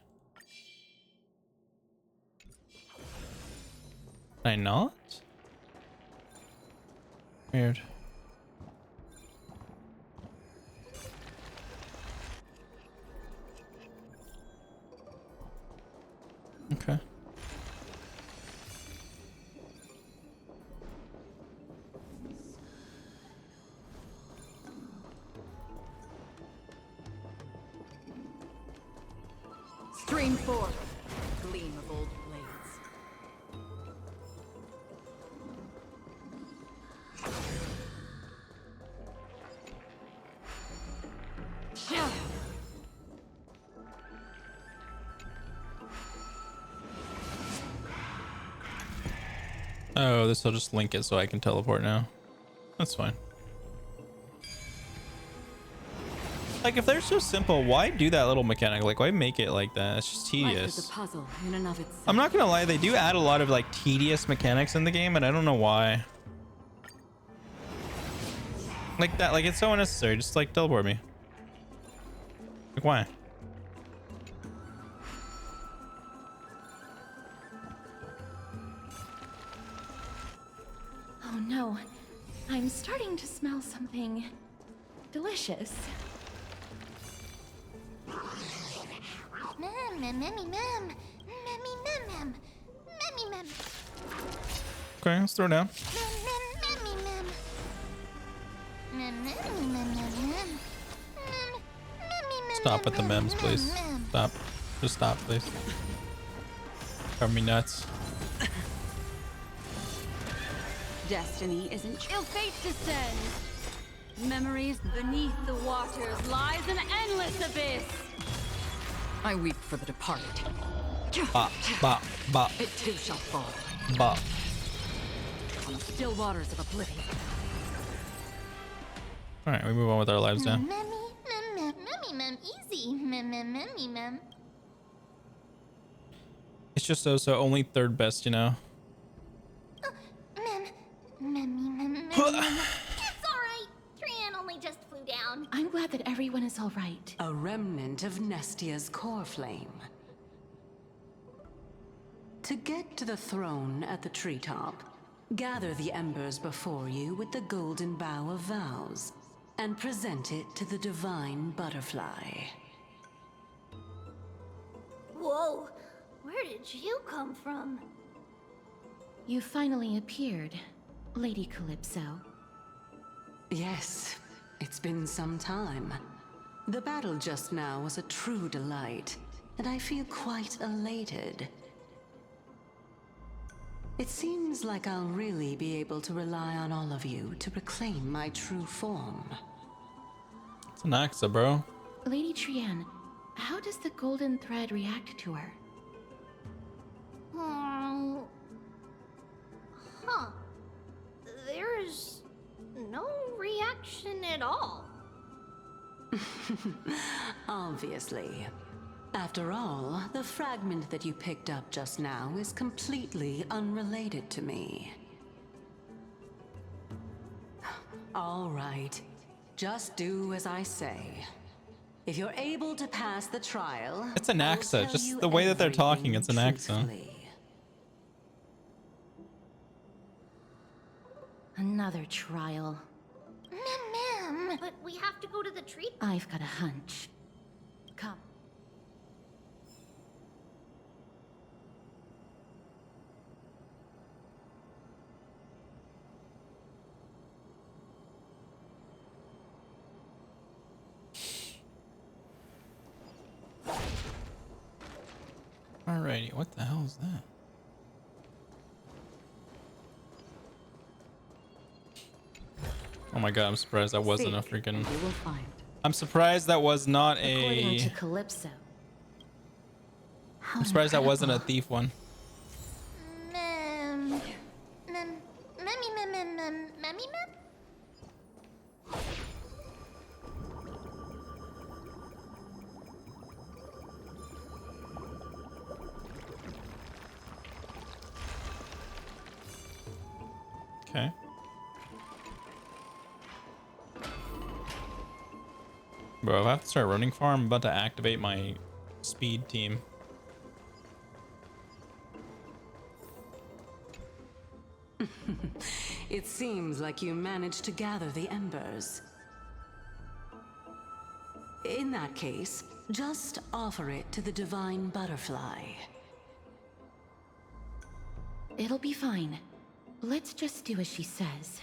Did I not? Weird. Okay. Stream 4. Gleam of old blades. Oh, this will just link it so I can teleport now. That's fine. Like, if they're so simple, why do that little mechanic? Like, why make it like that? It's just tedious. Life is a puzzle in and of itself. I'm not gonna lie, they do add a lot of like tedious mechanics in the game, and I don't know why. Like that, like it's so unnecessary. Just like teleport me. Like why? Oh no, I'm starting to smell something delicious. Okay, let's throw it down. Stop with the memes, please. Stop. Just stop, please. Cover me nuts. Destiny isn't ill fate descends. Memories beneath the waters lies an endless abyss. I weep for the departed. Bop, bop, bop. It too shall fall. Bop. On the still waters of oblivion. Alright, we move on with our lives now. Easy. It's just so only third best, you know. It's alright. Trian only just flew down. I'm glad that everyone is all right. A remnant of Nestia's core flame. To get to the throne at the treetop, gather the embers before you with the golden bough of vows, and present it to the divine butterfly. Whoa, where did you come from? You finally appeared, Lady Calypso. Yes, it's been some time. The battle just now was a true delight, and I feel quite elated. It seems like I'll really be able to rely on all of you to reclaim my true form. It's an Axa, bro. Lady Trian, how does the golden thread react to her? Huh. There's no reaction at all. Obviously. After all, the fragment that you picked up just now is completely unrelated to me. All right. Just do as I say. If you're able to pass the trial, It's an Axa. Just the way that they're talking, it's an Axa. Another trial. Ma'am, but we have to go to the tree. I've got a hunch. Come. Alrighty, what the hell is that? Oh my god, I'm surprised that wasn't a freaking... I'm surprised that was not According a... to Calypso. I'm surprised that wasn't a thief one. Okay. Bro, if I have to start running far, I'm about to activate my speed team. It seems like you managed to gather the embers. In that case, just offer it to the divine butterfly. It'll be fine. Let's just do as she says.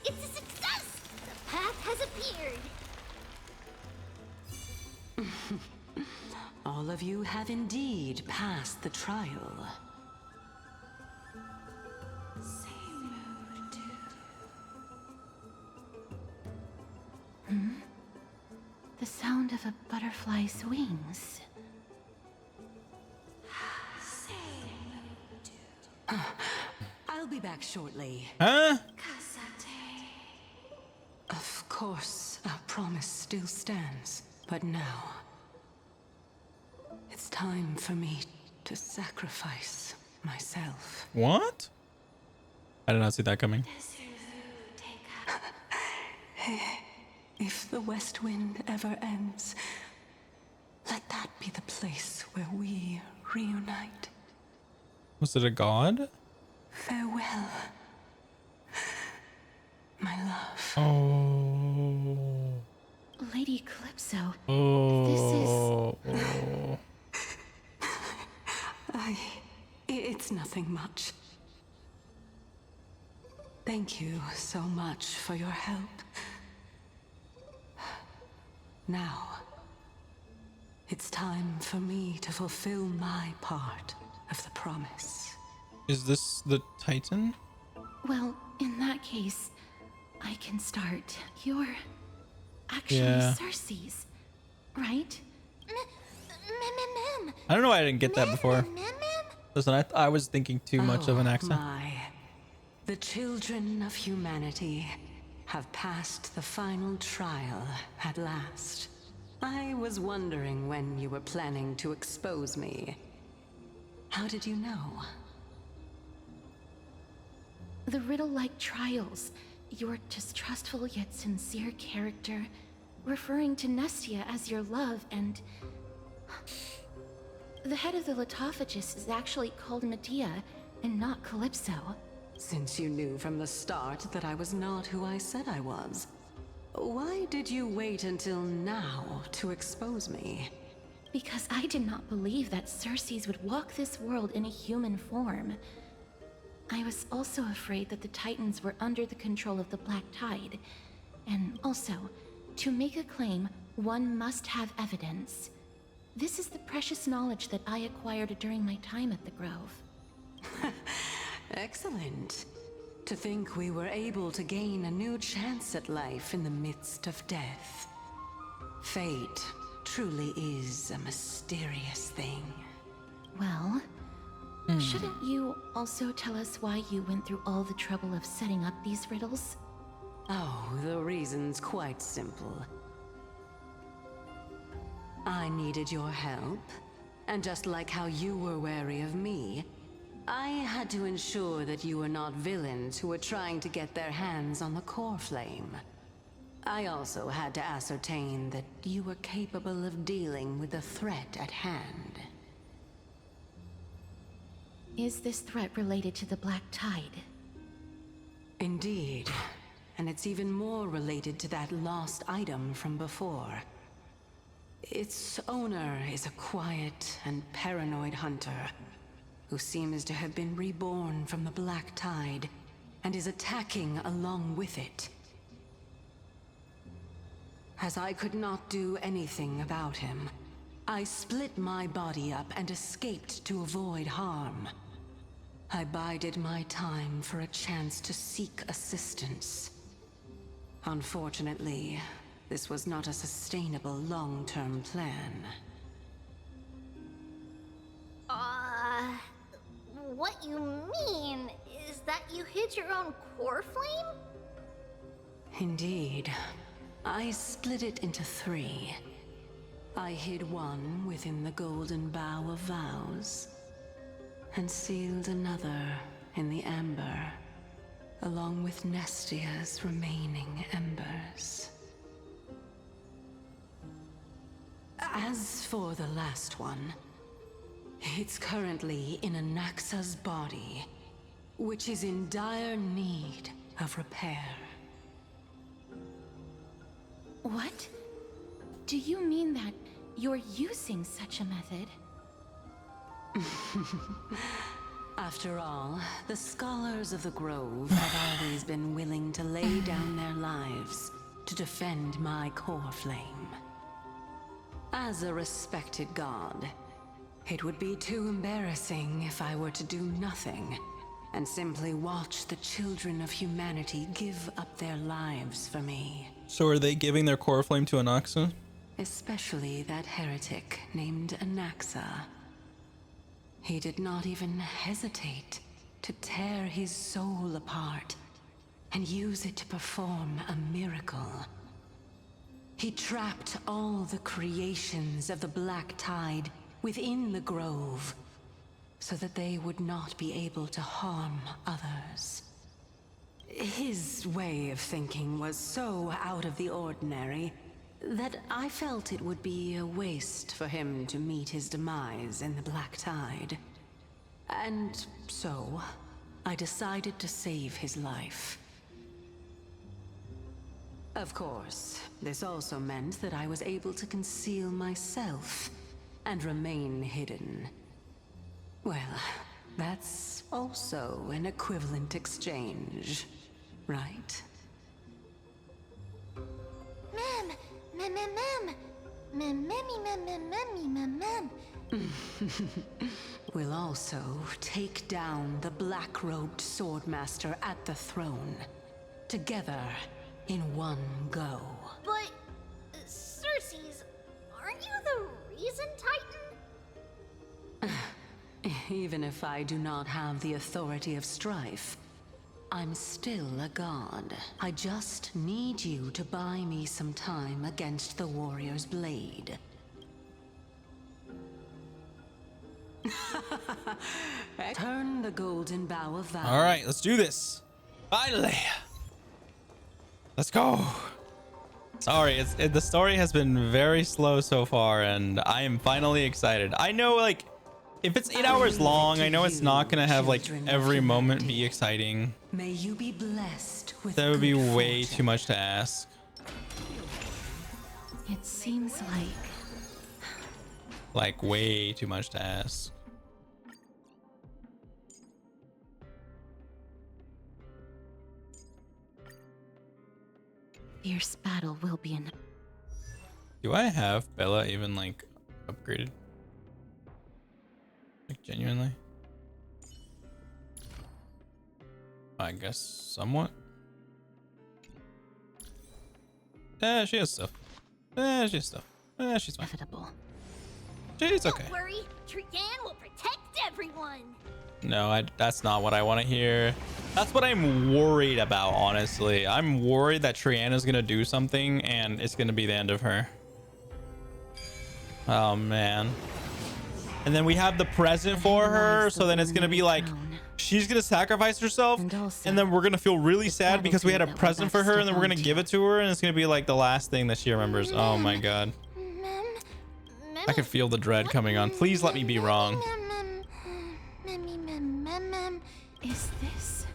It's a success! The path has appeared! All of you have indeed passed the trial. The sound of a butterfly's wings. I'll be back shortly. Huh? Of course, our promise still stands. But now, it's time for me to sacrifice myself. What? I did not see that coming. If the West Wind ever ends, let that be the place where we reunite. Was it a god? Farewell, my love. Oh. Lady Calypso. Oh. It's nothing much. Thank you so much for your help. Now, it's time for me to fulfill my part of the promise. Is this the Titan? Well, in that case, I can start. You're actually Yeah. Cersei's, right? I don't know why I didn't get that before. Listen, I was thinking too much of an accent. The children of humanity have passed the final trial at last. I was wondering when you were planning to expose me. How did you know? The riddle-like trials, your distrustful yet sincere character, referring to Nestia as your love, and... The head of the Litophagus is actually called Medea, and not Calypso. Since you knew from the start that I was not who I said I was, why did you wait until now to expose me? Because I did not believe that Cersei's would walk this world in a human form. I was also afraid that the Titans were under the control of the Black Tide. And also, To make a claim, one must have evidence. This is the precious knowledge that I acquired during my time at the Grove. Excellent. To think we were able to gain a new chance at life in the midst of death. Fate truly is a mysterious thing. Well, shouldn't you also tell us why you went through all the trouble of setting up these riddles? Oh, the reason's quite simple. I needed your help, and just like how you were wary of me, I had to ensure that you were not villains who were trying to get their hands on the core flame. I also had to ascertain that you were capable of dealing with the threat at hand. Is this threat related to the Black Tide? Indeed. And it's even more related to that lost item from before. Its owner is a quiet and paranoid hunter who seems to have been reborn from the Black Tide and is attacking along with it. As I could not do anything about him, I split my body up and escaped to avoid harm. I bided my time for a chance to seek assistance. Unfortunately, this was not a sustainable long-term plan. What you mean is that you hid your own core flame? Indeed. I split it into 3. I hid one within the Golden Bough of Vows, and sealed another in the Amber, along with Nestia's remaining embers. As for the last one, it's currently in Anaxa's body, which is in dire need of repair. What? Do you mean that you're using such a method? After all, the scholars of the Grove have always been willing to lay down their lives to defend my core flame. As a respected god, it would be too embarrassing if I were to do nothing and simply watch the children of humanity give up their lives for me. So are they giving their core flame to Anaxa? Especially that heretic named Anaxa. He did not even hesitate to tear his soul apart and use it to perform a miracle. He trapped all the creations of the Black Tide within the Grove so that they would not be able to harm others. His way of thinking was so out of the ordinary that I felt it would be a waste for him to meet his demise in the Black Tide. And so, I decided to save his life. Of course, this also meant that I was able to conceal myself and remain hidden. Well, that's also an equivalent exchange, right? We'll also take down the black-robed swordmaster at the throne, together in one go. But, Circes, aren't you the reason Titan? Even if I do not have the authority of strife, I'm still a god. I just need you to buy me some time against the warrior's blade. Turn the Golden Bough of Vows. All right, let's do this. Finally. Let's go. Sorry, the story has been very slow so far, and I am finally excited. I know, like, if it's 8 hours long, I know it's not gonna have like every moment be exciting. May you be blessed with that would be good way fortune. too much to ask. It seems like way too much to ask. fierce battle will be enough. Do I have Bella even like upgraded? Like genuinely? I guess somewhat. She has stuff. She has stuff. She's fine. Inevitable. She's okay. Don't worry, Trian will protect everyone. No, that's not what I want to hear. That's what I'm worried about, honestly. I'm worried that Triana's gonna do something and it's gonna be the end of her. Oh man. And then we have the present for her, so then it's gonna be like she's gonna sacrifice herself, and then we're gonna feel really sad because we had a present for her, and then we're gonna give it to her, and it's gonna be like the last thing that she remembers. Oh my god. I can feel the dread coming on. Please let me be wrong. Is this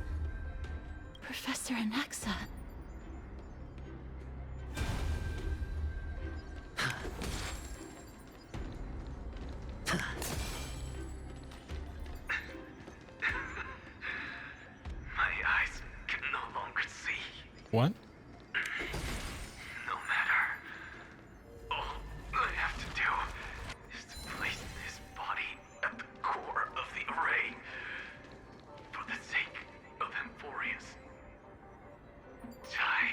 Professor Anaxa? My eyes can no longer see. What? No matter. All I have to do is to place this body at the core of the array. For the sake of Emphorius. Die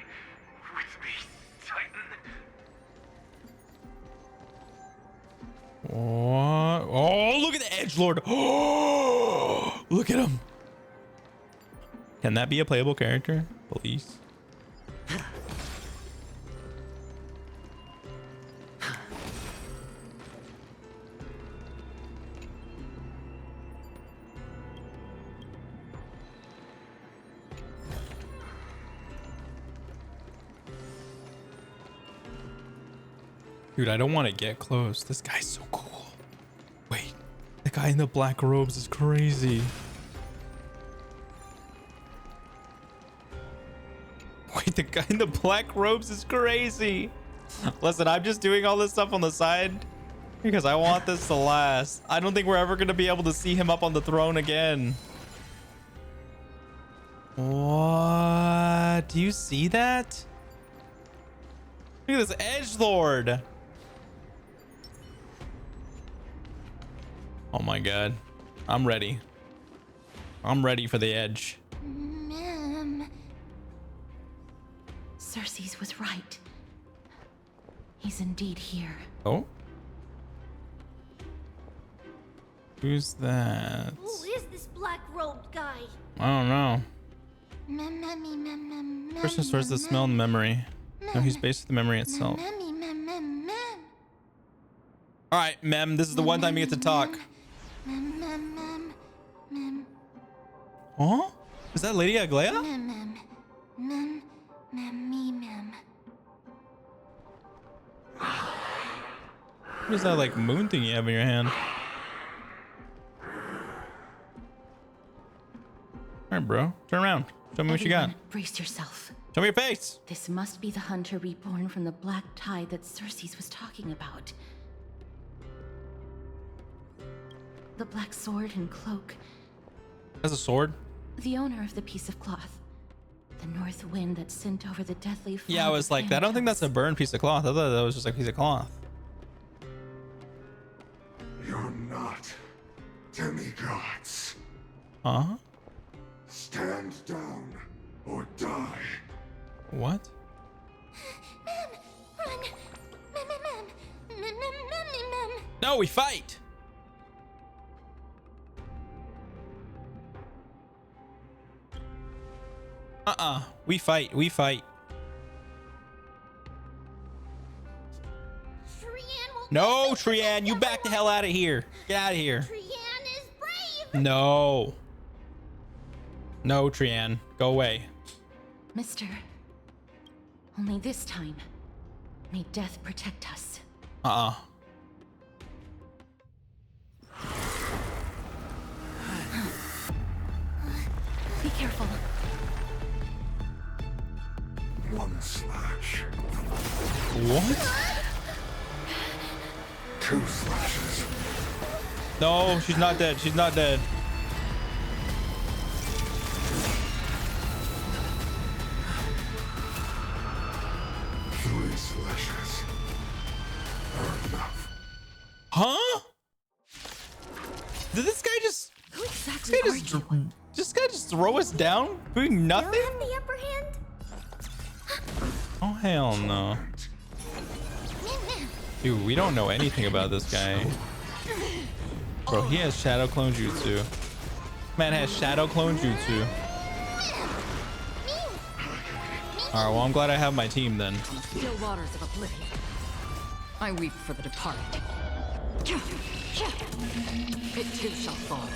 with me, Titan. What? Oh, look at the edgelord. Oh, look at him. Can that be a playable character, please? Dude, I don't want to get close. This guy's so cool. Wait, the guy in the black robes is crazy. Wait, the guy in the black robes is crazy. Listen, I'm just doing all this stuff on the side because I want this to last. I don't think we're ever going to be able to see him up on the throne again. What? Do you see that? Look at this edgelord. Oh my god. I'm ready. I'm ready for the edge. Ma'am. Cersei's was right. He's indeed here. Oh? Who's that? Who is this black-robed guy? I don't know. Person stores the smell and memory. No, he's based on the memory itself. Alright, Mem, this is the one time you get to talk. Huh? Is that Lady Aglaya? What is that like moon thing you have in your hand? Alright, bro. Turn around. Show me what you got. Brace yourself. Show me your face. This must be the hunter reborn from the black tide that Cersei's was talking about. The black sword and cloak. That's a sword? The owner of the piece of cloth. The north wind that sent over the deathly fog. Yeah, I was like, I don't think that's a burned piece of cloth. I thought that was just like a piece of cloth. You're not demigods. Huh? Stand down or die. What? Run! No, we fight! We fight. We fight. No, Trian, you back the hell out of here. Get out of here. Trian is brave! No. No, Trian. Go away. Mister, only this time, may death protect us. Be careful. One slash. What? 2 slashes. No, she's not dead. She's not dead. Huh? Did this guy just... Who exactly are you? This guy just throw us down? Doing nothing? You have the upper hand? Oh, hell no. Dude, we don't know anything about this guy. Bro, he has shadow clone jutsu. Man has shadow clone jutsu. Alright, well, I'm glad I have my team then. Still waters of oblivion. I weep for the departed. It too shall fall.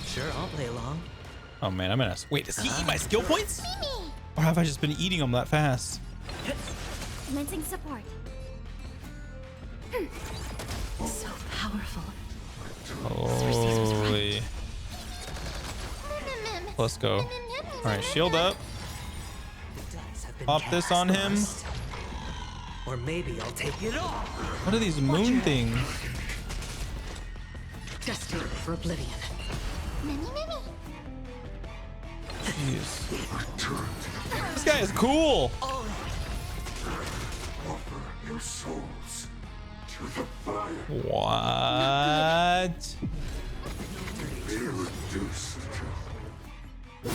Sure, I'll play along. Oh man, I'm gonna... Wait, does he eat my skill points? Or have I just been eating them that fast? Commencing support. So powerful. Holy. Let's go. Alright, shield up. Pop this on him. Or maybe I'll take it all. What are these moon things? Destined for oblivion. Jeez. This guy is cool. Your souls to the fire. What? Be reduced to...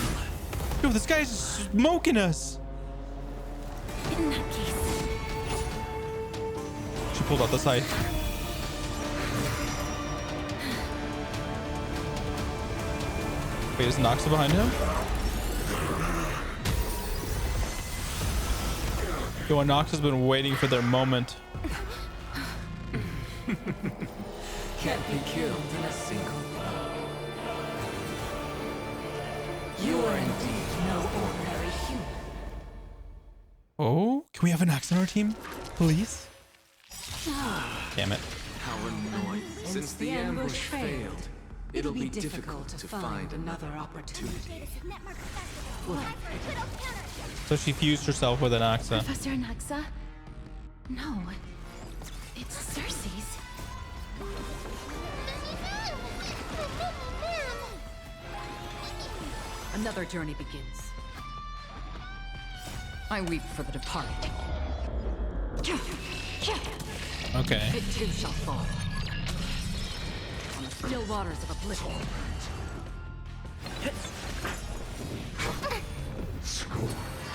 Yo, this guy's smoking us. In that case. She pulled out the side. Wait, is Noxa behind him? Yo, Nox has been waiting for their moment. Can't be killed in a single blow. You are indeed no ordinary human. Oh, can we have a Nox on our team, please? Damn it. How annoying. Since the ambush failed, it'll be difficult to find another opportunity. So she fused herself with an Noxa. Professor Noxa? No. It's Cersei's. Another journey begins. I weep for the departed. Okay. It too shall fall. On the still waters of oblivion.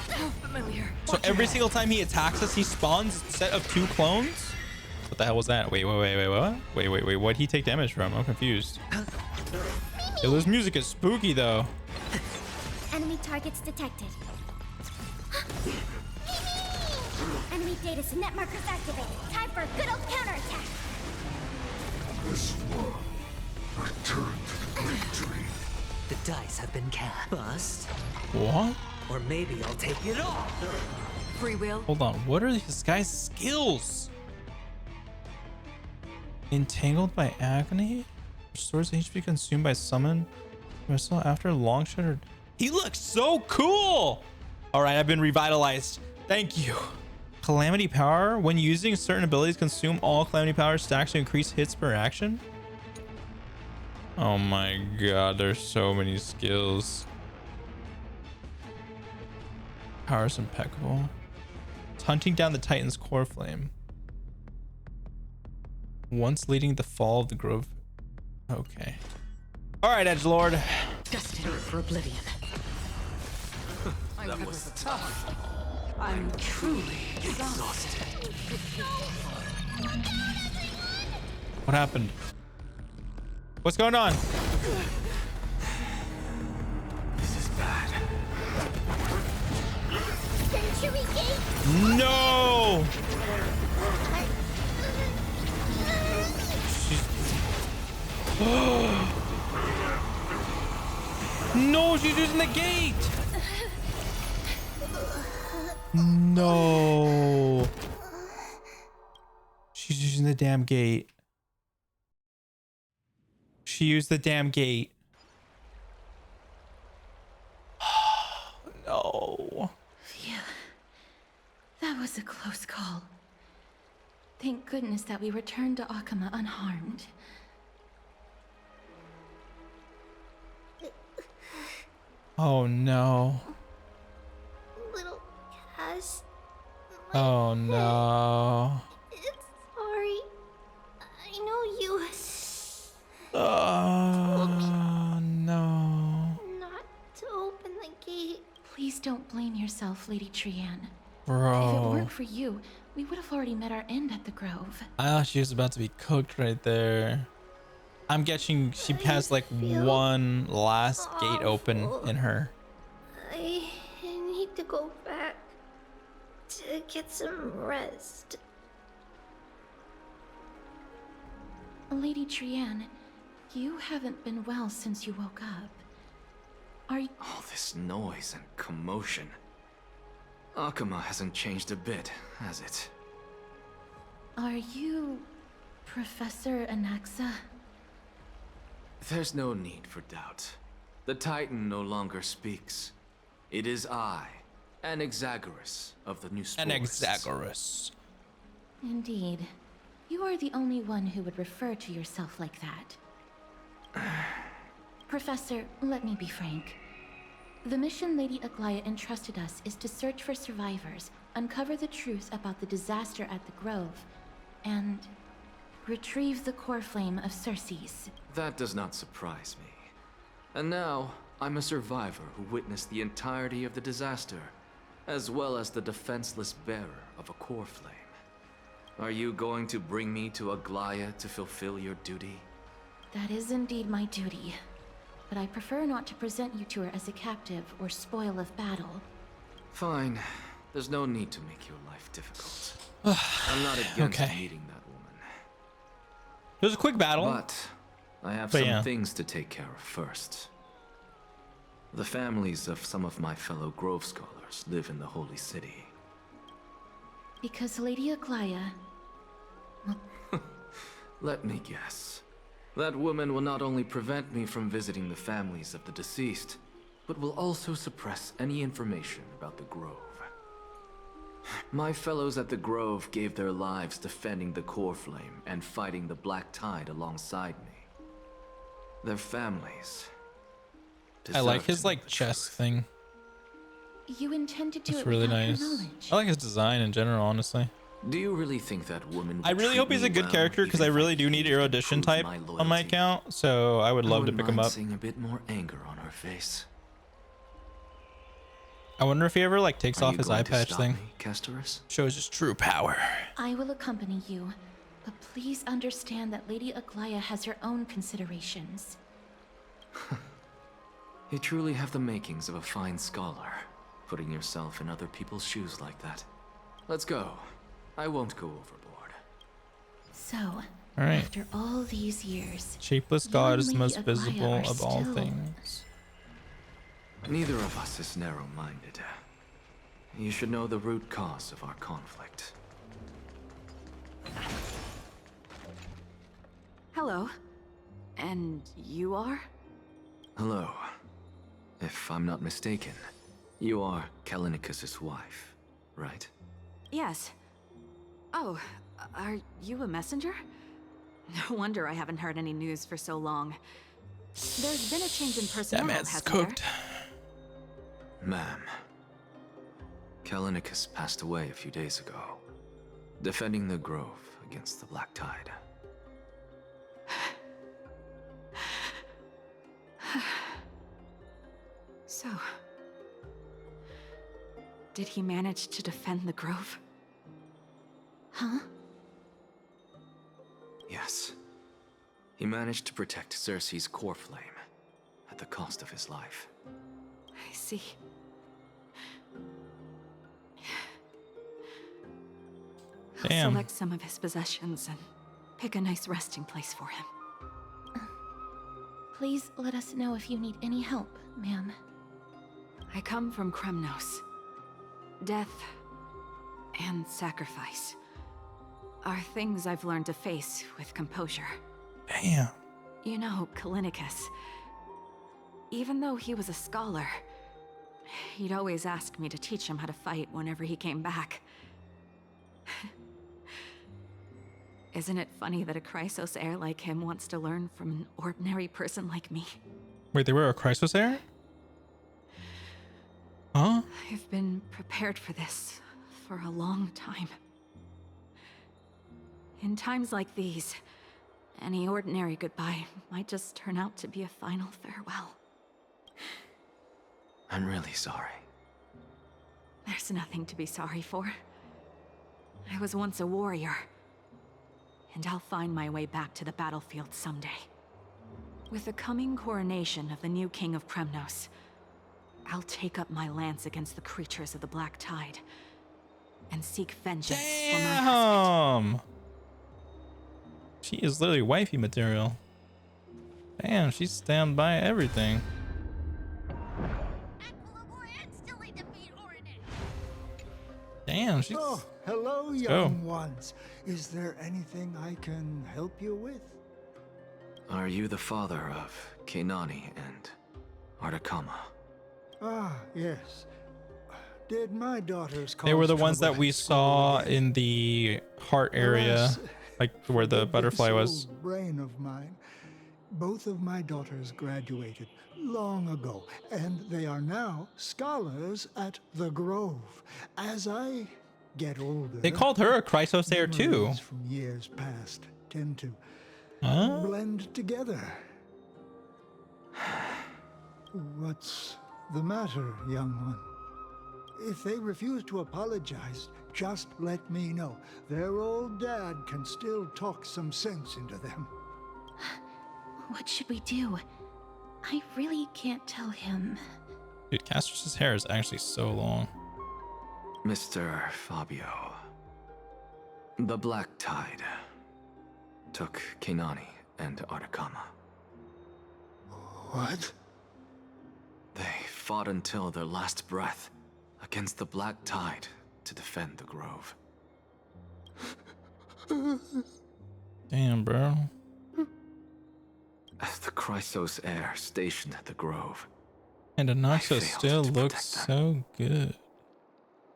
How familiar. So every single time he attacks us, he spawns a set of 2 clones? What the hell was that? Wait, what? What'd he take damage from? I'm confused. Yo, this music is spooky though. Enemy targets detected. Enemy data net markers activated. Time for a good old counterattack. This one returned to the victory. The dice have been cast. Bust. What? Or maybe I'll take it all. Free will. Hold on. What are this guy's skills? Entangled by agony? Restores HP consumed by summon missile after long shattered. He looks so cool. All right, I've been revitalized. Thank you. Calamity power. When using certain abilities, consume all calamity power stacks to increase hits per action. Oh my god, there's so many skills. Power's impeccable. It's hunting down the Titan's core flame. Once leading the fall of the grove. Okay. All right, Edgelord. Destined for oblivion. That was tough. I'm truly exhausted. What happened? What's going on? This is bad. Century Gate. No! No, she's using the gate. No. She's using the damn gate. She used the damn gate. No. Phew. That was a close call. Thank goodness that we returned to Akama unharmed. Oh no. Little Cass. Oh no. It's sorry. I Oh, no. Not to open the gate. Please don't blame yourself, Lady Trianne. Bro. If it weren't for you, we would have already met our end at the Grove. I thought she was about to be cooked right there. I'm guessing she has like one last gate open in her. I need to go back to get some rest. Lady Trianne, you haven't been well since you woke up. Are you— All this noise and commotion. Akuma hasn't changed a bit, has it? Are you Professor Anaxa? There's no need for doubt. The Titan no longer speaks. It is I, Anaxagoras of the New Sporists. Anaxagoras. Indeed. You are the only one who would refer to yourself like that. Professor, let me be frank. The mission Lady Aglaya entrusted us is to search for survivors, uncover the truth about the disaster at the Grove, and retrieve the core flame of Circes. That does not surprise me. And now, I'm a survivor who witnessed the entirety of the disaster, as well as the defenseless bearer of a core flame. Are you going to bring me to Aglaya to fulfill your duty? That is indeed my duty. But I prefer not to present you to her as a captive or spoil of battle. Fine. There's no need to make your life difficult. I'm not against meeting that woman. It was a quick battle. But I have some things to take care of first. The families of some of my fellow Grove Scholars live in the Holy City. Because Lady Aglaya... Let me guess. That woman will not only prevent me from visiting the families of the deceased, but will also suppress any information about the Grove. My fellows at the Grove gave their lives defending the core flame and fighting the Black Tide alongside me. Their families... I like his like chest thing. You intend to do It's it really without her nice. knowledge. I like his design in general, honestly. Do you really think that woman? I really hope he's a good character because I really do need erudition type on my account, so I would love to pick him up. Seeing a bit more anger on her face. I wonder if he ever like takes off his eye patch thing. Castorus? Shows his true power. I will accompany you, but please understand that Lady Aglaya has her own considerations. You truly have the makings of a fine scholar, putting yourself in other people's shoes like that. Let's go. I won't go overboard. So, right. After all these years, Shapeless you God and is the Lady most Aglaya visible are of all still- things. Neither of us is narrow-minded. You should know the root cause of our conflict. Hello. And you are? Hello. If I'm not mistaken, you are Kallinicus's wife, right? Yes. Oh, are you a messenger? No wonder I haven't heard any news for so long. There's been a change in personnel, That man's hasn't cooked. Ma'am, Kallinicus passed away a few days ago, defending the Grove against the Black Tide. So, did he manage to defend the Grove? Huh? Yes. He managed to protect Circe's core flame at the cost of his life. I see. I'll Damn. select some of his possessions and pick a nice resting place for him. Please let us know if you need any help, ma'am. I come from Kremnos. Death and sacrifice are things I've learned to face with composure. Damn. You know, Kallinicus, even though he was a scholar, he'd always ask me to teach him how to fight whenever he came back. Isn't it funny that a Chrysos heir like him wants to learn from an ordinary person like me? Wait, they were a Chrysos heir? Huh? I've been prepared for this for a long time. In times like these, Any ordinary goodbye might just turn out to be a final farewell. I'm really sorry. There's nothing to be sorry for. I was once a warrior, and I'll find my way back to the battlefield someday. With the coming coronation of the new king of Kremnos, I'll take up my lance against the creatures of the Black Tide and seek vengeance for my husband. She is literally wifey material. Damn, she's stand by everything. Damn, she's... Oh, hello, young ones. Is there anything I can help you with? Are you the father of Keinani and Artakama? Ah, yes. Did my daughters cause They were the ones trouble that we saw in the heart area, Alas, like where the butterfly was. this old brain of mine. Both of my daughters graduated long ago, and they are now scholars at the Grove. As I get older, They called her a Chrysosaur too. memories from years past tend to blend together. What's the matter, young one? If they refuse to apologize, just let me know. Their old dad can still talk some sense into them. What should we do? I really can't tell him. Dude, Castrus's hair is actually so long. Mr. Fabio. The Black Tide took Keinani and Artakama. What? They fought until their last breath against the Black Tide to defend the Grove. Damn, bro. As the Chrysos heir stationed at the Grove. And Anaxo still looks so good.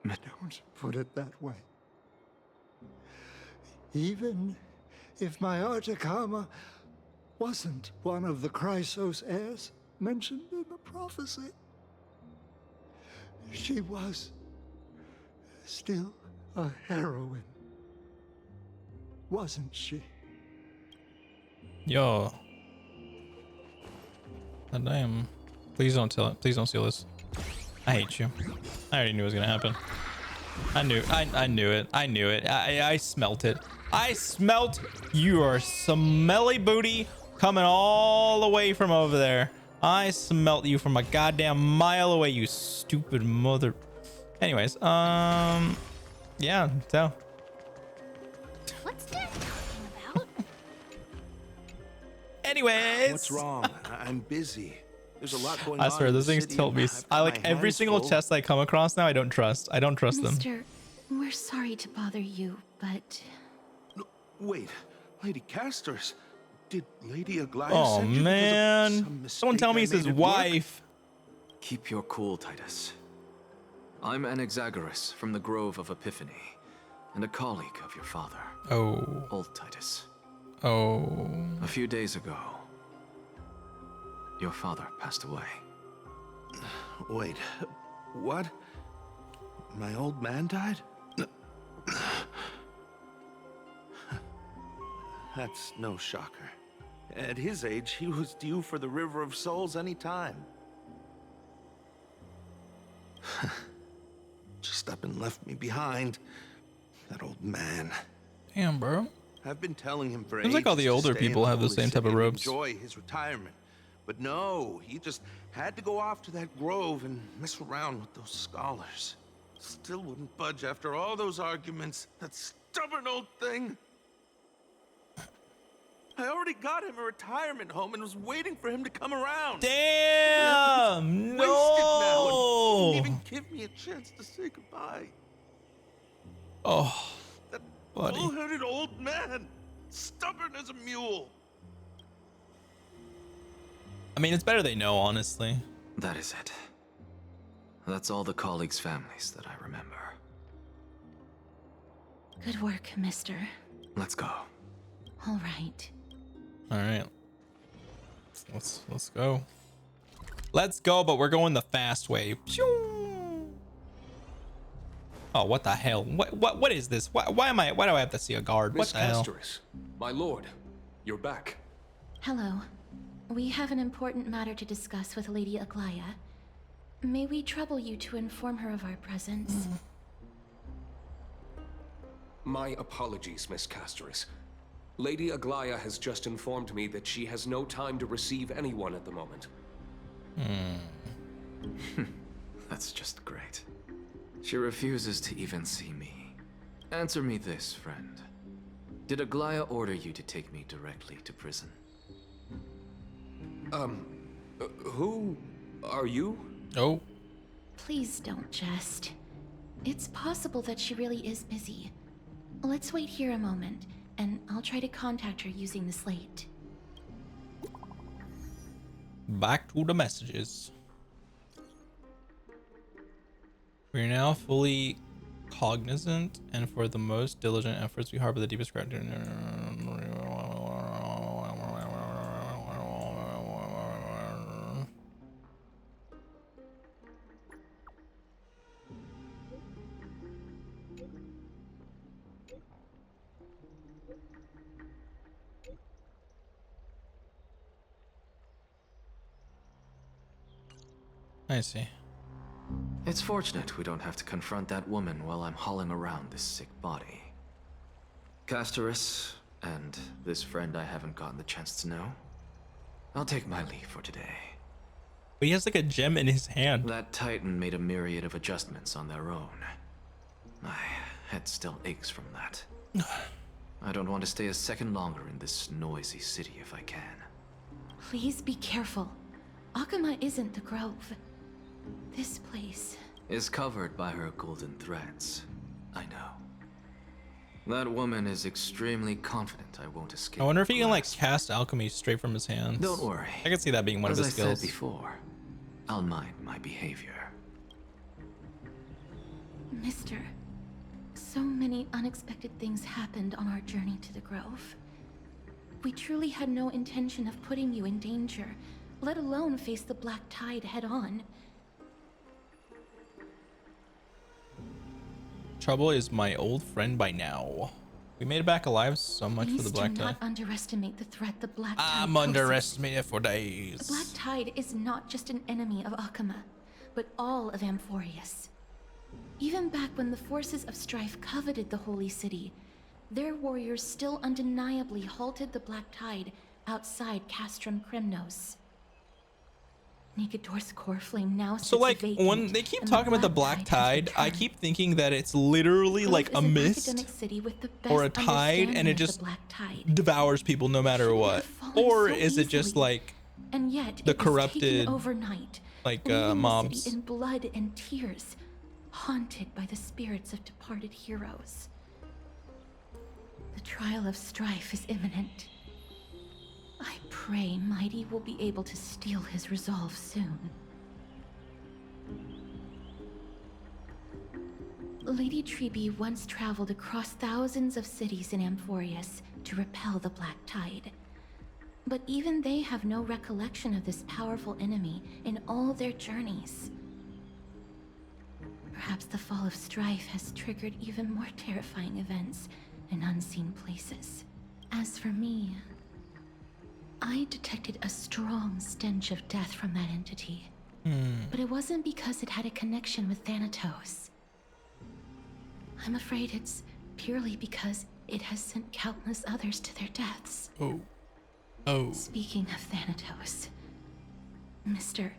Don't put it that way. Even if my Artakama wasn't one of the Chrysos heirs mentioned in the prophecy, she was still a heroine, wasn't she? Yo. God damn. Please don't tell it. Please don't steal this. I hate you. I already knew it was gonna happen. I knew it. I knew it. I smelt it. I smelt your smelly booty coming all the way from over there. I smelt you from a goddamn mile away, you stupid mother. Anyways, yeah, so. What's Dad talking about? Anyways. What's wrong? I'm busy. There's a lot going on. I swear, those things tilt me. I like my every hands single full. chest I come across now. I don't trust them. Mister, we're sorry to bother you, but... No, wait, Lady Castors. Did Lady Aglaia Oh send you man! because of some Someone tell me it's mistake his I made at work? wife. Keep your cool, Titus. I'm Anaxagoras from the Grove of Epiphany, and a colleague of your father. Oh. Old Titus. Oh. A few days ago, your father passed away. Wait, what? My old man died? That's no shocker. At his age, he was due for the River of Souls any time. Just up and left me behind. That old man. Damn, bro. I've been telling him for Seems like all the ages to older stay in people the have the Holy same type City of and robes. enjoy his retirement. But no, he just had to go off to that grove and mess around with those scholars. Still wouldn't budge after all those arguments. That stubborn old thing. I already got him a retirement home and was waiting for him to come around. Damn! Wasted now No! and didn't even give me a chance to say goodbye. Oh, That buddy. bull-headed old man, stubborn as a mule. I mean, it's better they know, honestly. That is it. That's all the colleagues' families that I remember. Good work, mister. Let's go. All right. All right. Let's go. Let's go, but we're going the fast way. Oh, what the hell? What is this? Why do I have to see a guard? What Miss the hell? Castoris, my lord, you're back. Hello. We have an important matter to discuss with Lady Aglaya. May we trouble you to inform her of our presence? My apologies, Miss Casterus. Lady Aglaya has just informed me that she has no time to receive anyone at the moment. That's just great. She refuses to even see me. Answer me this, friend. Did Aglaya order you to take me directly to prison? Who are you? Oh. Please don't jest. It's possible that she really is busy. Let's wait here a moment, and I'll try to contact her using the slate. Back to the messages. We are now fully cognizant, and for the most diligent efforts we harbor the deepest gratitude. I see. It's fortunate we don't have to confront that woman while I'm hauling around this sick body. Casterus, and this friend I haven't gotten the chance to know, I'll take my leave for today. But he has like a gem in his hand. That Titan made a myriad of adjustments on their own. My head still aches from that. I don't want to stay a second longer in this noisy city if I can. Please be careful. Akuma isn't the Grove. This place is covered by her golden threads. I know. That woman is extremely confident I won't escape. I wonder if he can like cast alchemy straight from his hands. Don't worry. I can see that being one of his skills. As I said before, I'll mind my behavior. Mister, so many unexpected things happened on our journey to the Grove. We truly had no intention of putting you in danger, let alone face the Black Tide head on. Trouble is my old friend by now. We made it back alive. So much for the Black Tide. Do not underestimate the threat the Black Tide I'm poses. underestimated for days. The Black Tide is not just an enemy of Akuma, but all of Amphorius. Even back when the forces of strife coveted the Holy City, their warriors still undeniably halted the Black Tide outside Castrum Kremnos. Nigador's core flame now sits So like vacant, when they keep and talking about the Black Tide, I keep thinking that it's literally like a mist or a tide, and it just devours people no matter what. Or is it just like and yet the corrupted overnight, like leaving mobs? the city in blood and tears, haunted by the spirits of departed heroes. The trial of strife is imminent. I pray Mighty will be able to steal his resolve soon. Lady Trebe once traveled across thousands of cities in Amphorius to repel the Black Tide. But even they have no recollection of this powerful enemy in all their journeys. Perhaps the fall of strife has triggered even more terrifying events in unseen places. As for me, I detected a strong stench of death from that entity. But it wasn't because it had a connection with Thanatos. I'm afraid it's purely because it has sent countless others to their deaths. Oh. Speaking of Thanatos, Mister,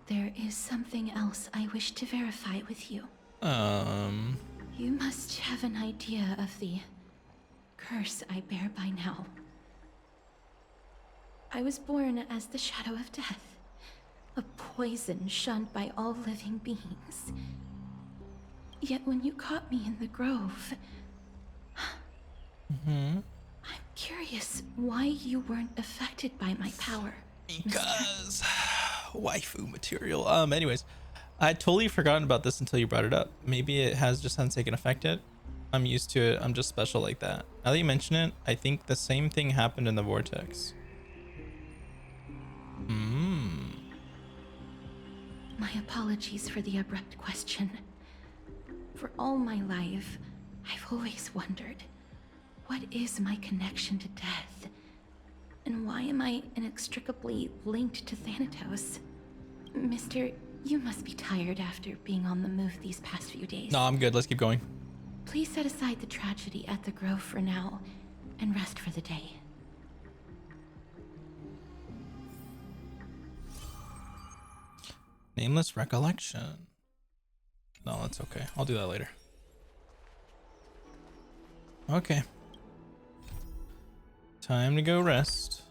there is something else I wish to verify with you. You must have an idea of the curse I bear by now. I was born as the shadow of death, a poison shunned by all living beings. Yet when you caught me in the grove, I'm curious why you weren't affected by my power. Because waifu material. Anyways, I had totally forgotten about this until you brought it up. Maybe it has just hasn't taken effect yet. I'm used to it. I'm just special like that. Now that you mention it, I think the same thing happened in the vortex. My apologies for the abrupt question. For all my life, I've always wondered, what is my connection to death And why am I inextricably linked to Thanatos? Mister, you must be tired after being on the move these past few days. No, I'm good. Let's keep going. Please set aside the tragedy at the Grove for now and rest for the day. Nameless recollection. No, that's okay. I'll do that later. Okay. Time to go rest.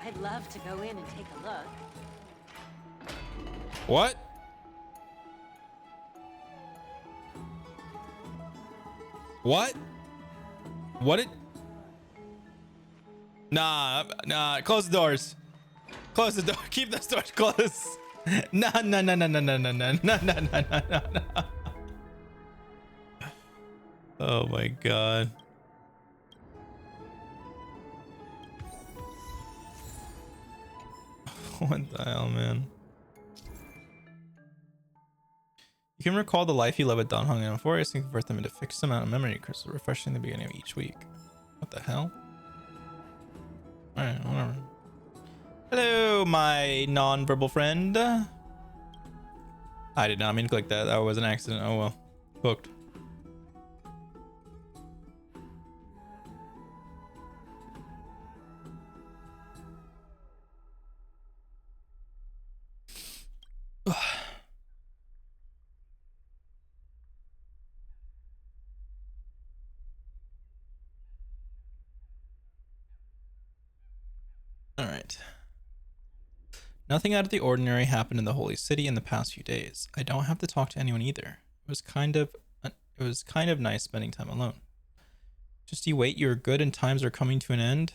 I'd love to go in and take a look. What? What? What it? Nah, close the doors. Close the door. Keep those doors closed. Nah. Oh my god. What the hell, man? You can recall the life you led with Don Hung and Euphorious and convert them into fixed amount of memory crystals, refreshing the beginning of each week. What the hell? Alright, whatever. Hello, my non-verbal friend. I did not mean to click that. That was an accident. Oh well. Booked. All right. Nothing out of the ordinary happened in the Holy City in the past few days. I don't have to talk to anyone either. It was kind of nice spending time alone. Just you wait, your good and times are coming to an end.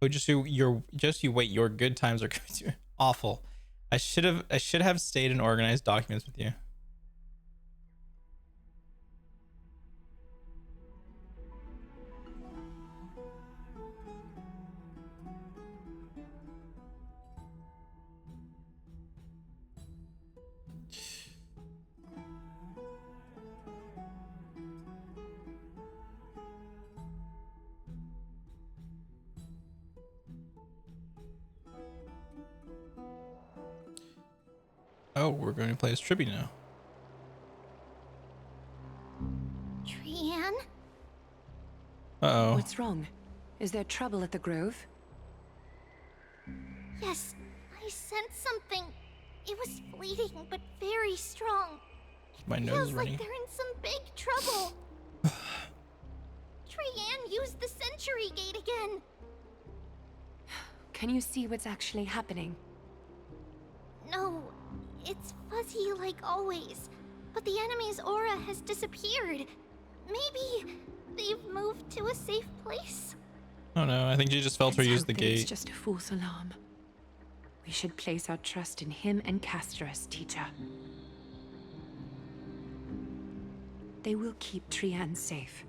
Oh, you wait, your good times are coming to awful. I should have stayed and organized documents with you. Oh, we're going to play as Tribby now. Trianne? Uh-oh. What's wrong? Is there trouble at the Grove? Yes, I sensed something. It was fleeting, but very strong. My nose Feels is like running. they're in some big trouble. Trianne used the Century Gate again. Can you see what's actually happening? No, it's fuzzy like always. But the enemy's aura has disappeared. Maybe they've moved to a safe place? Oh no, I think she just felt her use the It's gate. just a false alarm. We should place our trust in him and Castorus, teacher. They will keep Trianne safe.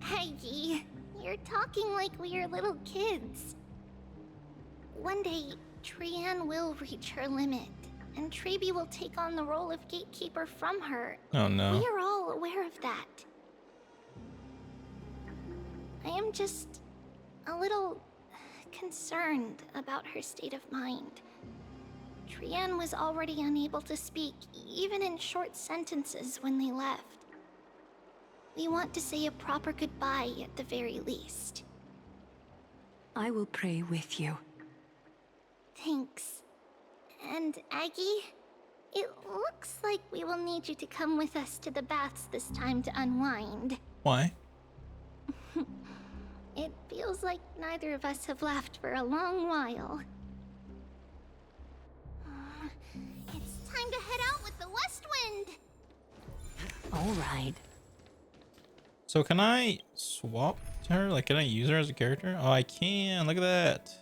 Peggy, you're talking like we are little kids. One day, Trianne will reach her limit, and Trebi will take on the role of gatekeeper from her. Oh no. We are all aware of that. I am just a little concerned about her state of mind. Trianne was already unable to speak, even in short sentences when they left. We want to say a proper goodbye at the very least. I will pray with you. Thanks. And Aggie, it looks like we will need you to come with us to the baths this time to unwind. Why? It feels like neither of us have laughed for a long while. It's time to head out with the west wind! All right. So can I swap to her? Like, can I use her as a character? Oh, I can. Look at that.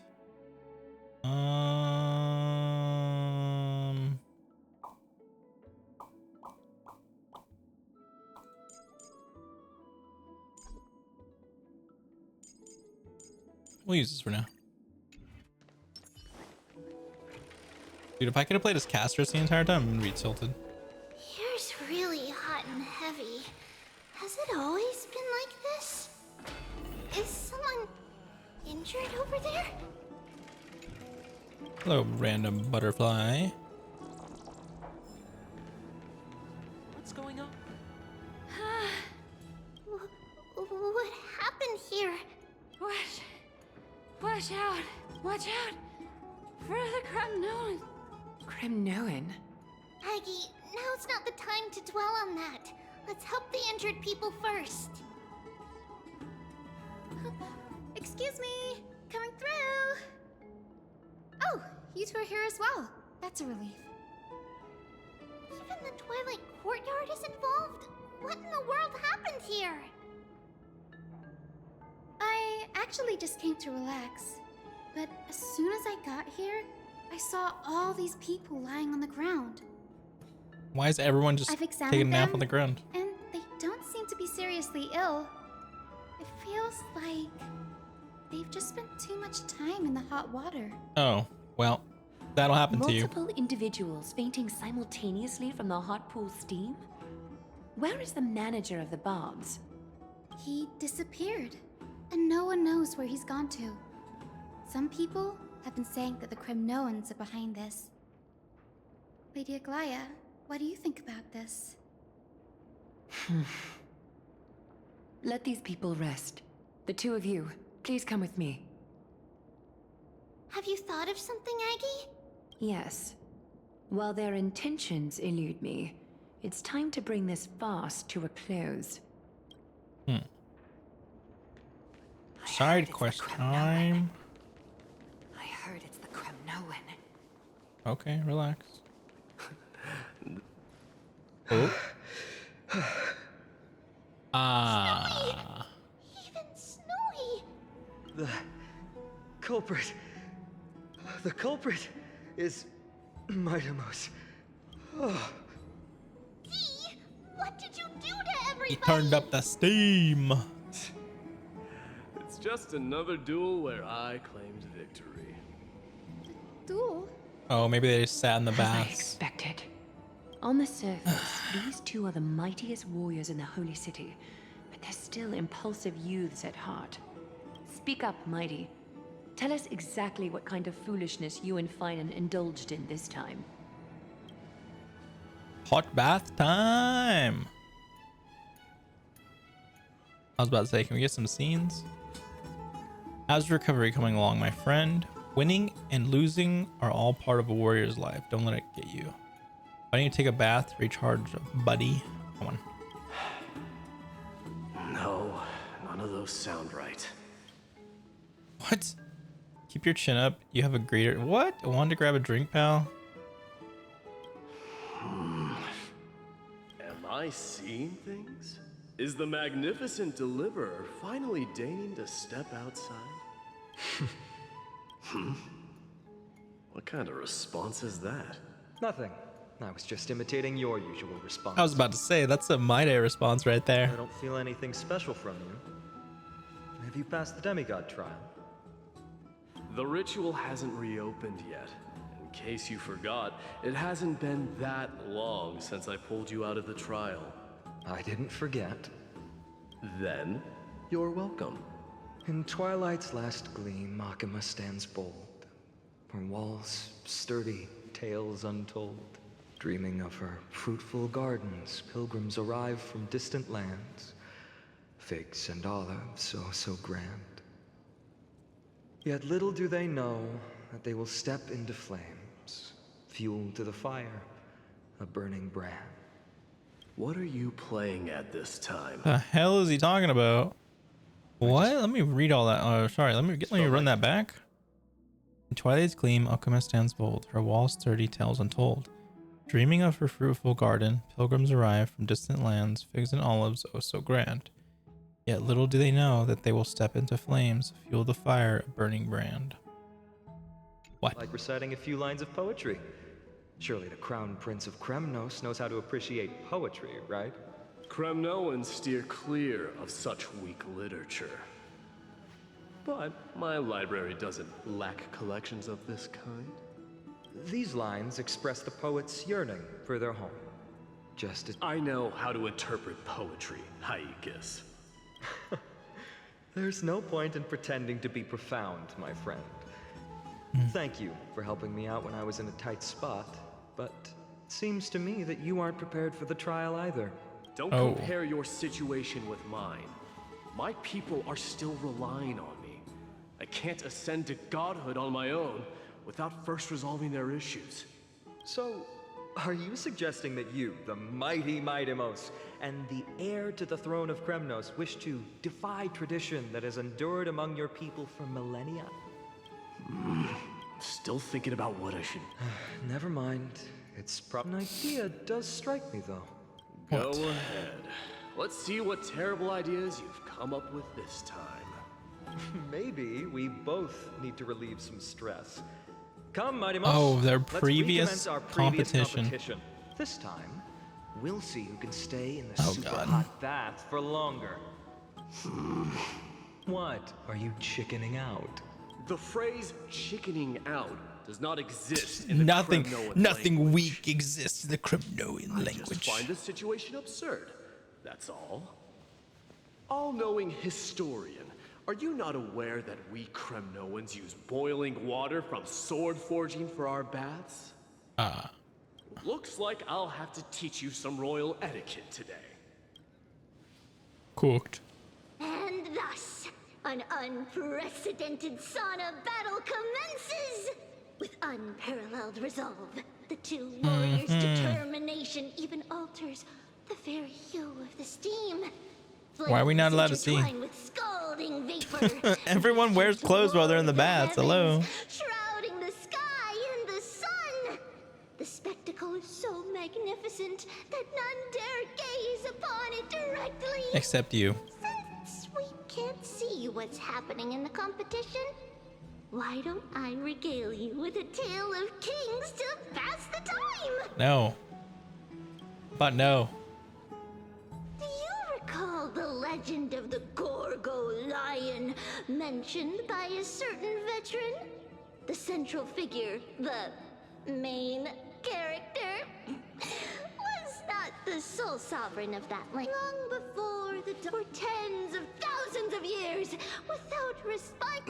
We'll use this for now. Dude, if I could have played as Castorus the entire time, I'm gonna be tilted. Here's real it always been like this? Is someone injured over there? Hello, random butterfly. What's going on? What happened here? Watch out! Watch out! For the Kremnoan! Kremnoan? Aggie, now's not the time to dwell on that. Let's help the injured people first. Excuse me, coming through. Oh, you two are here as well. That's a relief. Even the Twilight Courtyard is involved? What in the world happened here? I actually just came to relax. But as soon as I got here, I saw all these people lying on the ground. Why is everyone just I've examined taking a nap them, on the ground? And they don't seem to be seriously ill. It feels like they've just spent too much time in the hot water. Oh, well, that'll happen to you. Multiple individuals fainting simultaneously from the hot pool steam? Where is the manager of the Bobs? He disappeared, and no one knows where he's gone to. Some people have been saying that the Kremnoans are behind this. Lady Aglaya, what do you think about this? Let these people rest. The two of you, please come with me. Have you thought of something, Aggie? Yes. While their intentions elude me, it's time to bring this farce to a close. Side quest time. I heard it's the Kremnoan. Okay, relax. Oh. Even Snowy! The culprit is Mightimos. Oh. Dee, what did you do to everybody? He turned up the steam. It's just another duel where I claimed victory. Duel? Oh, maybe they just sat in the As I baths. expected. On the surface, these two are the mightiest warriors in the Holy City, but they're still impulsive youths at heart. Speak up, Mighty. Tell us exactly what kind of foolishness you and Finan indulged in this time. Hot bath time. I was about to say, can we get some scenes? How's recovery coming along, my friend? Winning and losing are all part of a warrior's life. Don't let it get you. Why don't you take a bath, recharge, buddy? Come on. No, none of those sound right. What? Keep your chin up. You have a greater... What? Want to grab a drink, pal? Am I seeing things? Is the magnificent deliverer finally deigning to step outside? What kind of response is that? Nothing. I was just imitating your usual response. I was about to say, that's a My Day response right there. I don't feel anything special from you. Have you passed the demigod trial? The ritual hasn't reopened yet. In case you forgot, it hasn't been that long since I pulled you out of the trial. I didn't forget. Then, you're welcome. In twilight's last gleam, Makima stands bold. Her walls sturdy, tales untold. Dreaming of her fruitful gardens, pilgrims arrive from distant lands. Figs and olives, oh so grand. Yet little do they know that they will step into flames, fuel to the fire, a burning brand. What are you playing at this time? The hell is he talking about? What? Let me read all that. Oh, sorry. Let me run that back. In Twilight's gleam, Alchemist stands bold. Her walls sturdy, tales untold. Dreaming of her fruitful garden, pilgrims arrive from distant lands, figs and olives, oh so grand. Yet little do they know that they will step into flames, fuel the fire, a burning brand. What? Like reciting a few lines of poetry. Surely the Crown Prince of Kremnos knows how to appreciate poetry, right? Kremnoans steer clear of such weak literature. But my library doesn't lack collections of this kind. These lines express the poet's yearning for their home. just as... I know how to interpret poetry, Haikus. There's no point in pretending to be profound, my friend. Thank you for helping me out when I was in a tight spot, but it seems to me that you aren't prepared for the trial either. Don't compare your situation with mine. My people are still relying on me. I can't ascend to godhood on my own without first resolving their issues. So, are you suggesting that you, the mighty Mightimos, and the heir to the throne of Kremnos, wish to defy tradition that has endured among your people for millennia? Still thinking about what I should... Never mind. It's probably an idea does strike me, though. Go ahead. Let's see what terrible ideas you've come up with this time. Maybe we both need to relieve some stress. Come, Mighty Mouse. Oh, their Let's previous recommence our competition. This time, we'll see who can stay in the super hot bath for longer. What? Are you chickening out? The phrase chickening out does not exist in the Nothing Kremnoan weak exists in the Kremnoan language. I just find this situation absurd. That's all. All-knowing historian, are you not aware that we Kremnoans use boiling water from sword forging for our baths? Looks like I'll have to teach you some royal etiquette today. Cooked. And thus, an unprecedented sauna battle commences! With unparalleled resolve, the two warriors' determination even alters the very hue of the steam. Why are we not allowed to see? With scalding vapor, Everyone wears clothes while they're in the baths. Hello. shrouding the sky in the sun. The spectacle is so magnificent that none dare gaze upon it directly. Except you. Since we can't see what's happening in the competition, why don't I regale you with a tale of kings to pass the time? No. But no. Do you recall the legend of the Gorgo lion mentioned by a certain veteran? The central figure, the main character, was not the sole sovereign of that land. Long before for tens of thousands of years, without respite.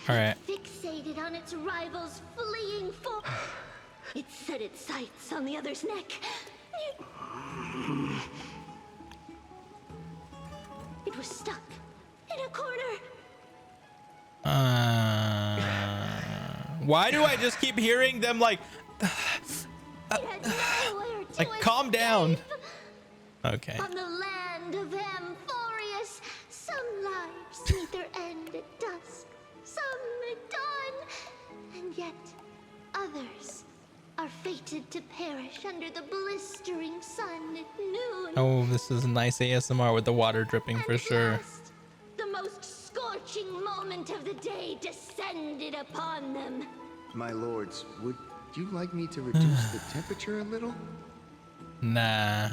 All right. Fixated on its rival's fleeing foe. It set its sights on the other's neck. It was stuck in a corner. Why do I just keep hearing them like calm down? Okay. On the land of Amphorius, some lives meet their end at dusk, some at dawn, and yet others are fated to perish under the blistering sun at noon. Oh, this is a nice ASMR with the water dripping for sure. The most scorching moment of the day descended upon them. My lords, would you like me to reduce the temperature a little? Nah.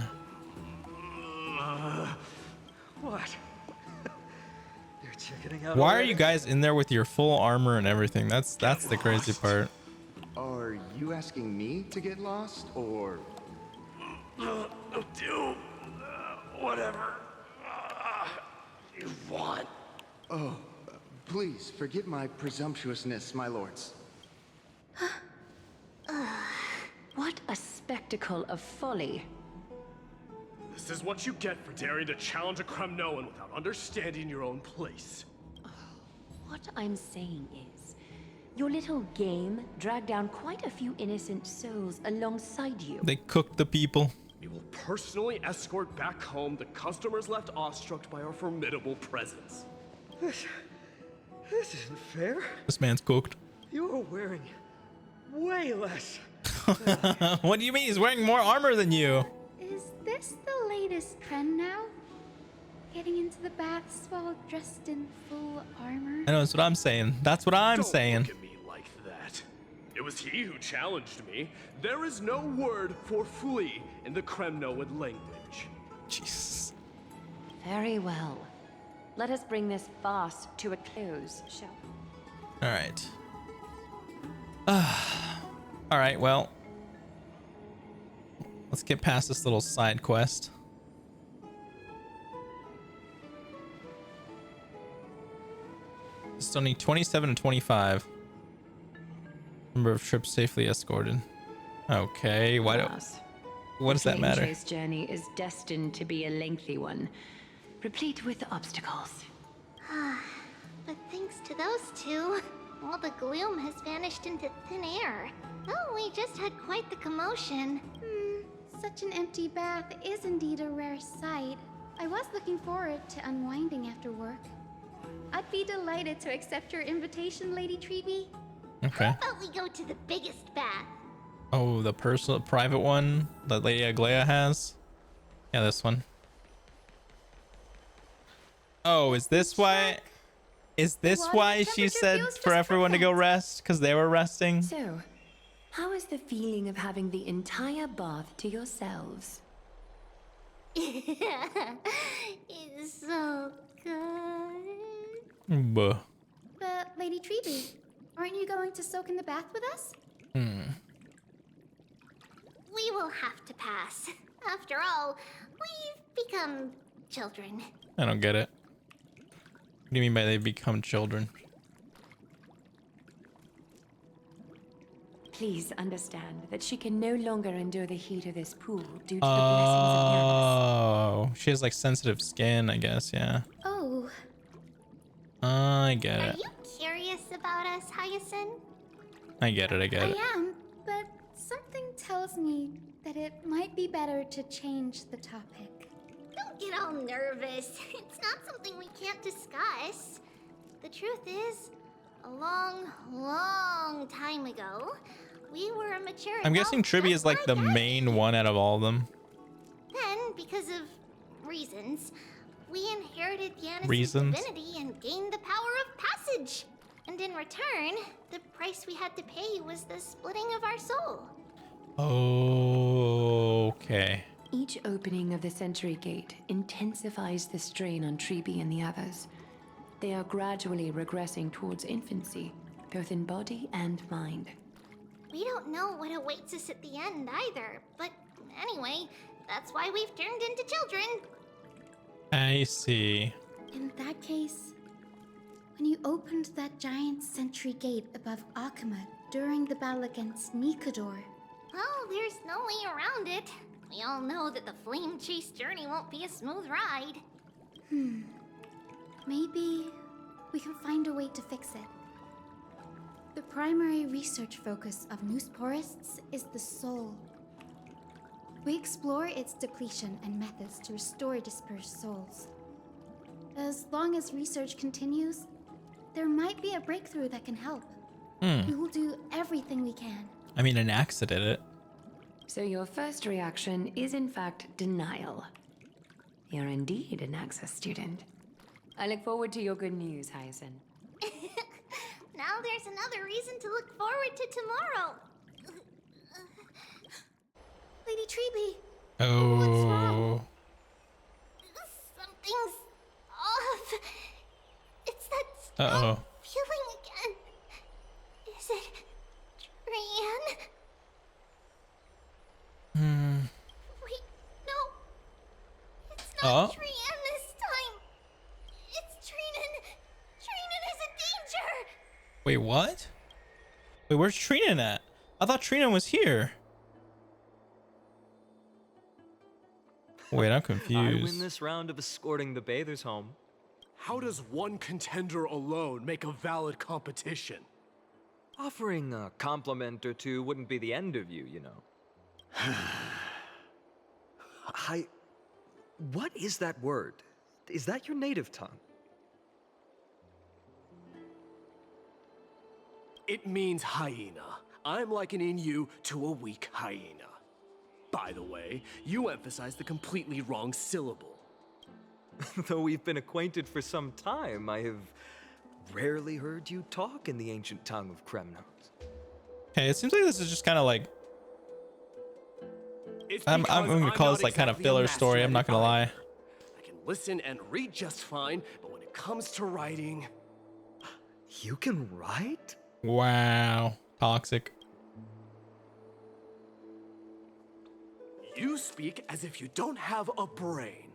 What? You're chickening out. Why are you guys in there with your full armor and everything? That's the crazy part. Are you asking me to get lost, or... Do whatever you want. Oh, please forgive my presumptuousness, my lords. What a spectacle of folly. This is what you get for daring to challenge a Kremnoan without understanding your own place. What I'm saying is, your little game dragged down quite a few innocent souls alongside you. They cooked the people. We will personally escort back home the customers left awestruck by our formidable presence. This isn't fair. This man's cooked. You're wearing way less. What do you mean? He's wearing more armor than you. Is this the latest trend now? Getting into the baths while dressed in full armor? I know, that's what I'm saying. That's what I'm saying. Look at me like that. It was he who challenged me. There is no word for flee in the Kremnoan language. Jesus. Very well. Let us bring this farce to a close, shall we? All right. All right, well. Let's get past this little side quest. Still need 27 and 25. Number of trips safely escorted. Okay, why don't... What does that matter? The Chase journey is destined to be a lengthy one, replete with obstacles. But thanks to those two, all the gloom has vanished into thin air. Oh, we just had quite the commotion. Such an empty bath is indeed a rare sight. I was looking forward to unwinding after work. I'd be delighted to accept your invitation, Lady Treeby. Okay. How about we go to the biggest bath? Oh, the personal private one that Lady Aglaya has? Yeah, this one. Oh, is this why? Is this why she said for everyone to go rest? Because they were resting? So, how is the feeling of having the entire bath to yourselves? It's so good. Buh. But, Lady Treeby, aren't you going to soak in the bath with us? We will have to pass. After all, we've become children. I don't get it. What do you mean by they become children? Please understand that she can no longer endure the heat of this pool due to the blessings of Yanis. Oh, she has like sensitive skin, I guess, yeah. Oh. I get Are it. you curious about us, Hyacinth? I get it, I get it. I am, but something tells me that it might be better to change the topic. Don't get all nervous. It's not something we can't discuss. The truth is, a long, long time ago, we were a mature I'm guessing adult Tribby just is like the main one out of all of them. Then, because of reasons, we inherited Yanis' Reasons? divinity and gained the power of passage. And in return, the price we had to pay was the splitting of our soul. Okay. Each opening of the Century Gate intensifies the strain on Treeby and the others. They are gradually regressing towards infancy, both in body and mind. We don't know what awaits us at the end either, but anyway, that's why we've turned into children. I see. In that case, when you opened that giant sentry gate above Akama during the battle against Nikador, Well, there's no way around it. We all know that the flame chase journey won't be a smooth ride. maybe we can find a way to fix it. The primary research focus of Noosporists is the soul. We explore its depletion and methods to restore dispersed souls. As long as research continues, there might be a breakthrough that can help. We will do everything we can. I mean, an axe did it. So your first reaction is in fact denial. You're indeed an Access student. I look forward to your good news, Hyacinth. Now there's another reason to look forward to tomorrow. Lady Treeby! Oh. Something's off. It's that Uh-oh. feeling again. Is it Trian? Wait, no. It's not Trian this time. It's Trinan. Trinan is in danger. Wait, what? Wait, where's Trina at? I thought Trina was here. Wait, I'm I confused. win this round of escorting the bathers home. How does one contender alone make a valid competition? Offering a compliment or two wouldn't be the end of you, you know. What is that word? Is that your native tongue? It means hyena. I'm likening you to a weak hyena. By the way, you emphasize the completely wrong syllable. Though we've been acquainted for some time, I have rarely heard you talk in the ancient tongue of Kremnos. Okay, it seems like this is just kind of like... It's I'm because going to call this like kind of exactly a filler master story. I'm at not it going to lie. either. I can listen and read just fine, but when it comes to writing... You can write? Wow. Toxic. You speak as if you don't have a brain.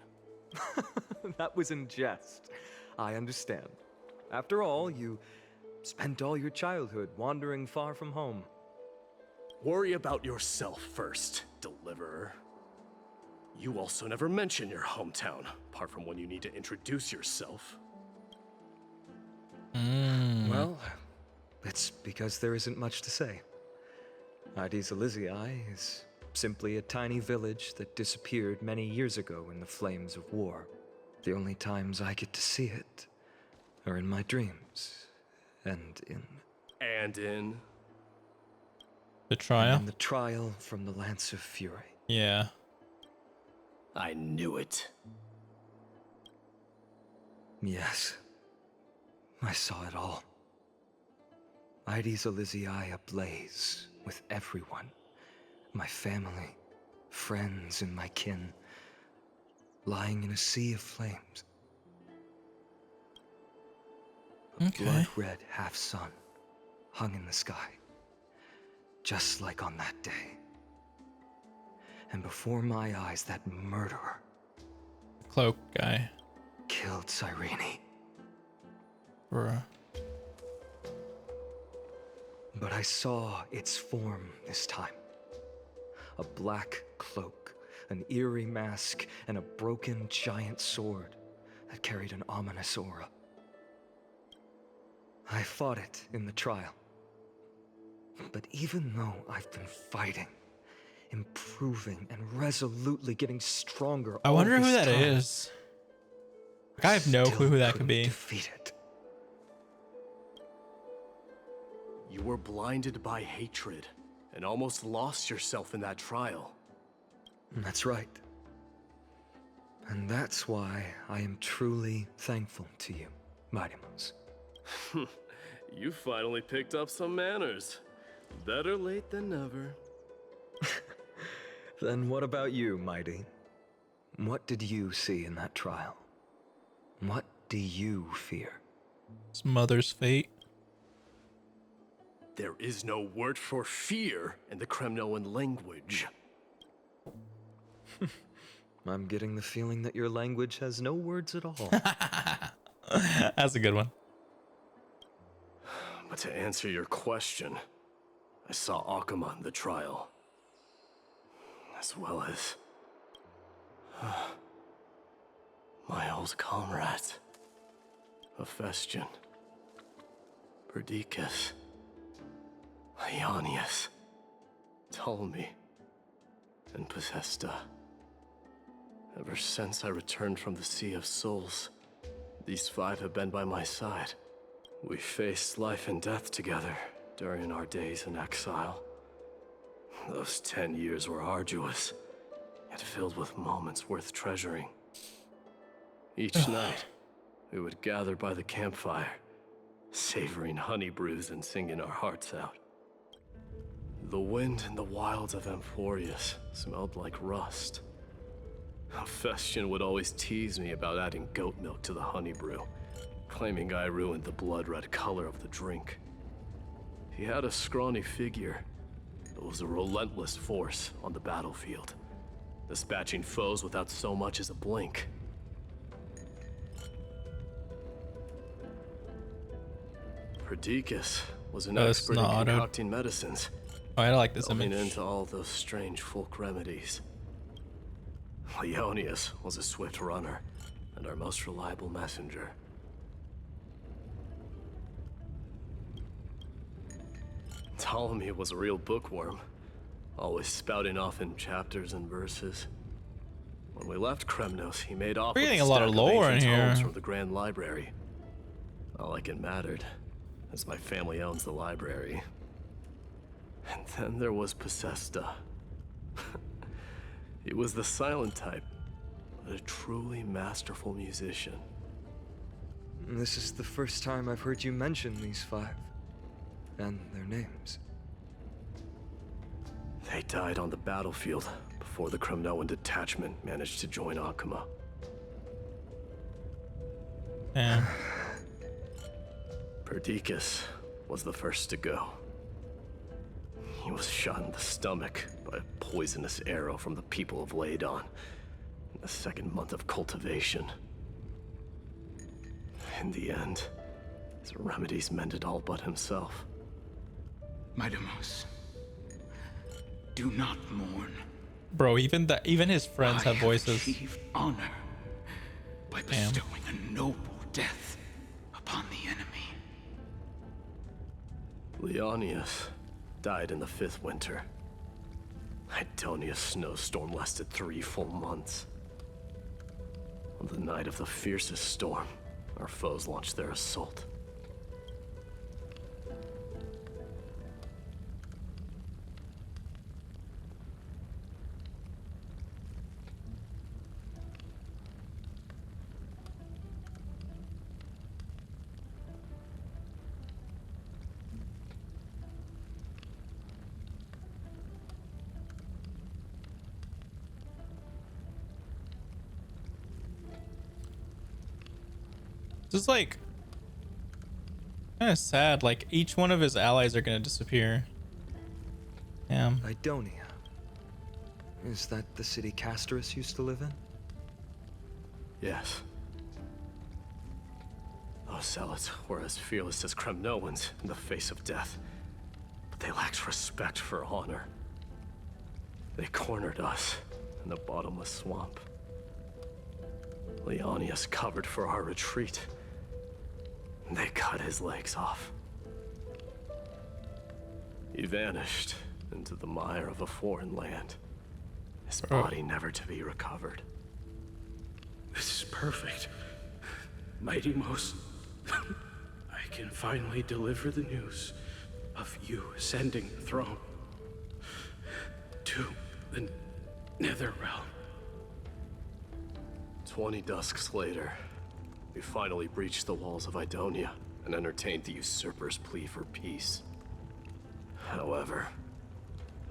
That was in jest. I understand. After all, you spent all your childhood wandering far from home. Worry about yourself first, Deliverer. You also never mention your hometown, apart from when you need to introduce yourself. Well, it's because there isn't much to say. Ides Elysiae is simply a tiny village that disappeared many years ago in the flames of war. The only times I get to see it are in my dreams, and in... The trial? And the trial from the Lance of Fury. Yeah. I knew it. Yes. I saw it all. Ides Elysiae ablaze with everyone. My family, friends, and my kin, lying in a sea of flames. A blood-red half-sun hung in the sky, just like on that day. And before my eyes, that murderer, cloak guy, killed Cyrene. Bruh. But I saw its form this time. A black cloak, an eerie mask, and a broken giant sword that carried an ominous aura. I fought it in the trial. But even though I've been fighting, improving, and resolutely getting stronger, I wonder who that is. Like, I have no clue who that could be. Defeat it. You were blinded by hatred and almost lost yourself in that trial. That's right. And that's why I am truly thankful to you, Mightymouse. You finally picked up some manners. Better late than never. Then what about you, Mighty? What did you see in that trial? What do you fear? His mother's fate. There is no word for fear in the Kremnoan language. I'm getting the feeling that your language has no words at all. That's a good one. But to answer your question, I saw Akuma in the trial. As well as... my old comrades. Hephaestion. Perdiccas. Ionius. Ptolemy. And Possesta. Ever since I returned from the Sea of Souls, these five have been by my side. We faced life and death together during our days in exile. Those 10 years were arduous, yet filled with moments worth treasuring. Each night, we would gather by the campfire, savoring honey brews and singing our hearts out. The wind in the wilds of Amphorius smelled like rust. Hephaestion would always tease me about adding goat milk to the honey brew, claiming I ruined the blood-red color of the drink. He had a scrawny figure, but was a relentless force on the battlefield, dispatching foes without so much as a blink. Perdiccas was an expert in concocting medicines. Oh, I like this delving image. into all those strange folk remedies. Ionius was a swift runner and our most reliable messenger. Ptolemy was a real bookworm, always spouting off in chapters and verses. When we left Kremnos, he made off We're with getting a lot of lore in here from the Grand Library. Not like it mattered, as my family owns the library. And then there was Possesta. He was the silent type, but a truly masterful musician. This is the first time I've heard you mention these five, and their names. They died on the battlefield before the Kremnoan detachment managed to join Akuma. Yeah. Perdiccas was the first to go. He was shot in the stomach by a poisonous arrow from the people of Ladon in the second month of cultivation. In the end, his remedies mended all but himself. My Demos, do not mourn. Bro, even his friends have voices. Achieved honor by bestowing a noble death upon the enemy. Leonius died in the 5th winter. Idonia's snowstorm lasted 3 full months. On the night of the fiercest storm, our foes launched their assault. Just like kind of sad. Like each one of his allies are gonna disappear. Damn. Idonia. Is that the city Castorus used to live in? Yes. Those zealots were as fearless as Kremnoans in the face of death, but they lacked respect for honor. They cornered us in the bottomless swamp. Leonius covered for our retreat. They cut his legs off. He vanished into the mire of a foreign land, his body never to be recovered. This is perfect. Mighty Most, I can finally deliver the news of you ascending the throne to the Netherrealm. 20 dusks later, we finally breached the walls of Idonia and entertained the usurper's plea for peace. However,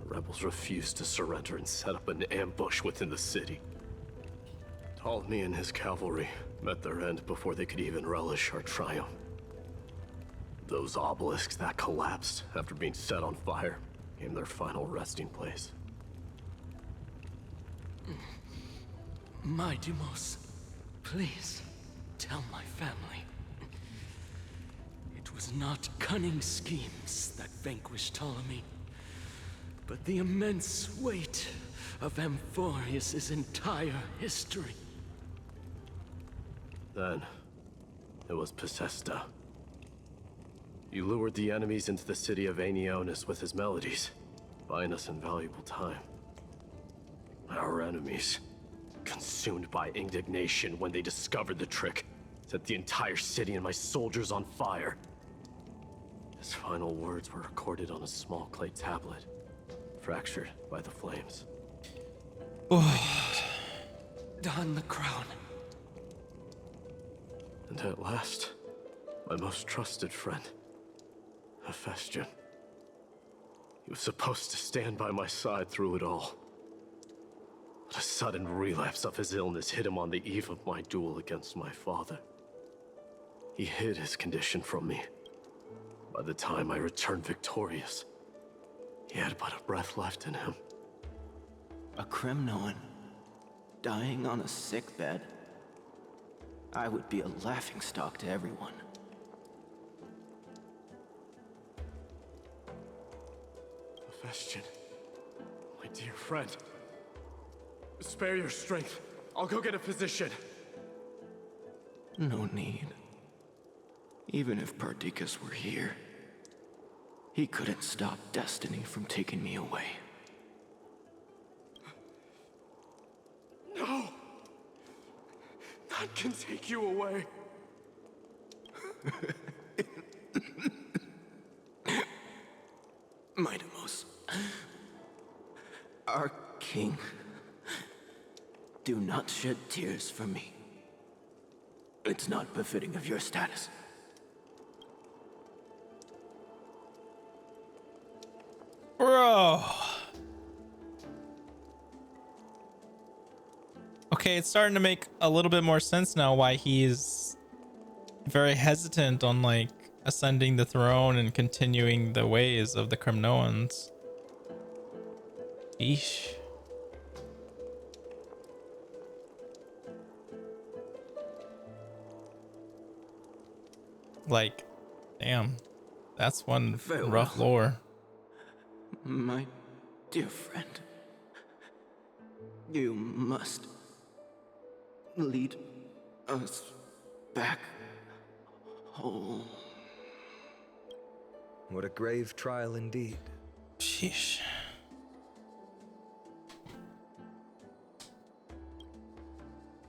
the rebels refused to surrender and set up an ambush within the city. Ptolemy and his cavalry met their end before they could even relish our triumph. Those obelisks that collapsed after being set on fire became their final resting place. My Demos, please tell my family. It was not cunning schemes that vanquished Ptolemy, but the immense weight of Amphorius' entire history. Then, it was Pacesta. You lured the enemies into the city of Aenionis with his melodies, buying us invaluable time. Our enemies, consumed by indignation when they discovered the trick, set the entire city and my soldiers on fire. His final words were recorded on a small clay tablet, fractured by the flames. Don the crown. And at last, my most trusted friend, Hephaestion. He was supposed to stand by my side through it all. But a sudden relapse of his illness hit him on the eve of my duel against my father. He hid his condition from me. By the time I returned victorious, he had but a breath left in him. A Kremnoan, dying on a sickbed. I would be a laughingstock to everyone. Hephaestion, my dear friend. Spare your strength. I'll go get a physician. No need. Even if Perdiccas were here, he couldn't stop destiny from taking me away. No! None can take you away. My Demos, our king, do not shed tears for me. It's not befitting of your status. Bro. Okay, it's starting to make a little bit more sense now why he's very hesitant on like ascending the throne and continuing the ways of the Kremnoans. Eesh. Like, damn, that's one Farewell, rough lore. my dear friend. You must lead us back home. What a grave trial indeed. Sheesh.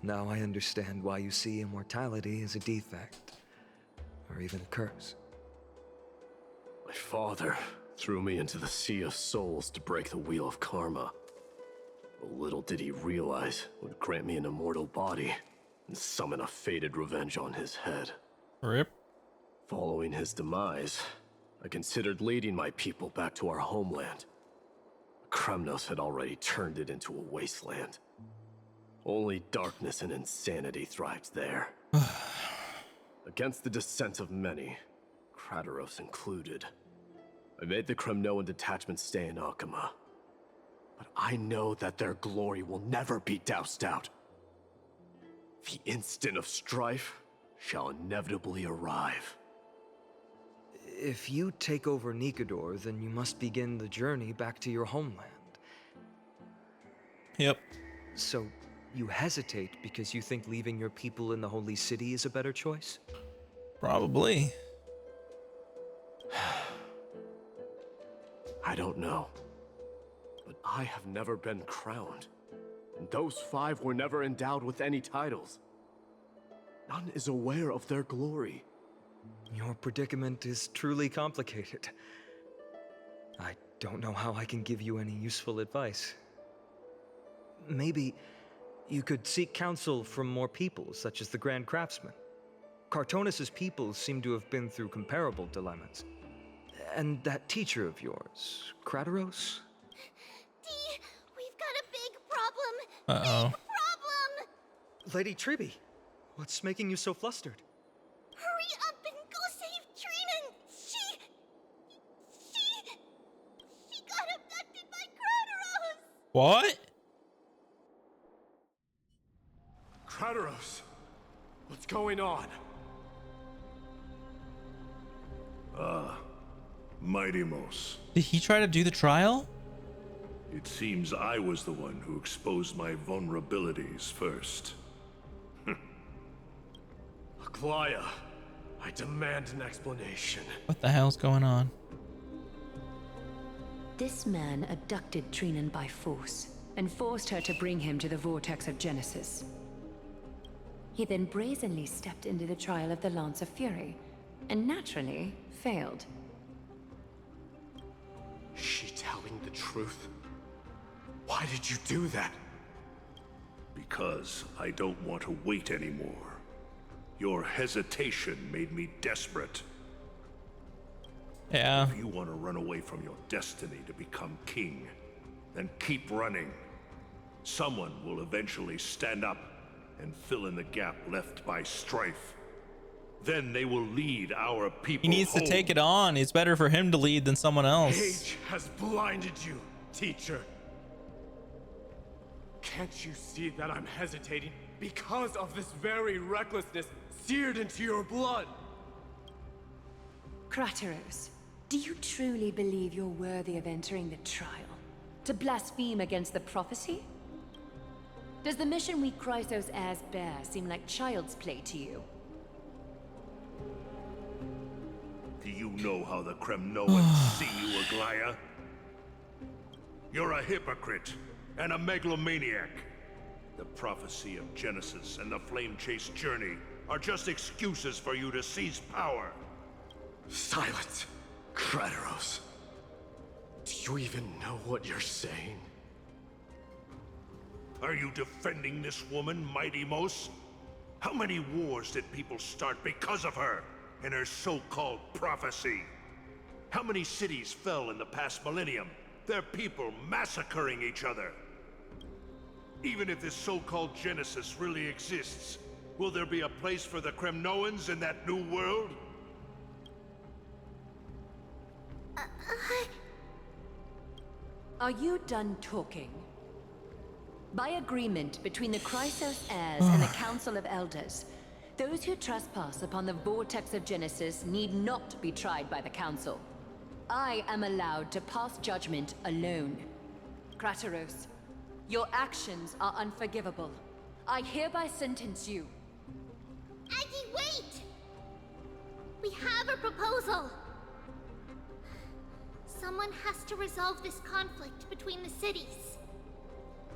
Now I understand why you see immortality as a defect, or even a curse. My father threw me into the Sea of Souls to break the wheel of karma. But little did he realize it would grant me an immortal body and summon a fated revenge on his head. Rip. Following his demise, I considered leading my people back to our homeland. Kremnos had already turned it into a wasteland. Only darkness and insanity thrived there. Against the dissent of many, Krateros included, I made the Kremnoan detachment stay in Akama. But I know that their glory will never be doused out. The instant of strife shall inevitably arrive. If you take over Nikador, then you must begin the journey back to your homeland. Yep. So, you hesitate because you think leaving your people in the Holy City is a better choice? Probably. I don't know. But I have never been crowned. And those 5 were never endowed with any titles. None is aware of their glory. Your predicament is truly complicated. I don't know how I can give you any useful advice. Maybe you could seek counsel from more people, such as the Grand Craftsman. Cartonis' people seem to have been through comparable dilemmas. And that teacher of yours, Krateros? Dee, we've got a big problem. Uh-oh. Big problem! Lady Tribby, what's making you so flustered? Hurry up and go save Trinan! She got abducted by Krateros! What? Krateros! What's going on? Mighty-Mos. Did he try to do the trial? It seems I was the one who exposed my vulnerabilities first. Aglaya, I demand an explanation. What the hell's going on? This man abducted Trinan by force and forced her to bring him to the vortex of Genesis. He then brazenly stepped into the trial of the Lance of Fury, and naturally failed. Is she telling the truth? Why did you do that? Because I don't want to wait anymore. Your hesitation made me desperate. Yeah. If you want to run away from your destiny to become king, then keep running. Someone will eventually stand up and fill in the gap left by strife. Then they will lead our people He needs home. to take it on. It's better for him to lead than someone else. Age has blinded you, teacher. Can't you see that I'm hesitating because of this very recklessness seared into your blood? Krateros, do you truly believe you're worthy of entering the trial? To blaspheme against the prophecy? Does the mission we Chrysos heirs bear seem like child's play to you? Do you know how the Kremnoans see you, Aglaya? You're a hypocrite and a megalomaniac. The prophecy of Genesis and the Flame Chase journey are just excuses for you to seize power. Silence, Krateros. Do you even know what you're saying? Are you defending this woman, Mighty-Mos? How many wars did people start because of her and her so-called prophecy? How many cities fell in the past millennium, their people massacring each other? Even if this so-called Genesis really exists, will there be a place for the Kremnoans in that new world? Are you done talking? By agreement between the Chrysos heirs and the Council of Elders, those who trespass upon the Vortex of Genesis need not be tried by the Council. I am allowed to pass judgment alone. Krateros, your actions are unforgivable. I hereby sentence you. Aggie, wait! We have a proposal. Someone has to resolve this conflict between the cities.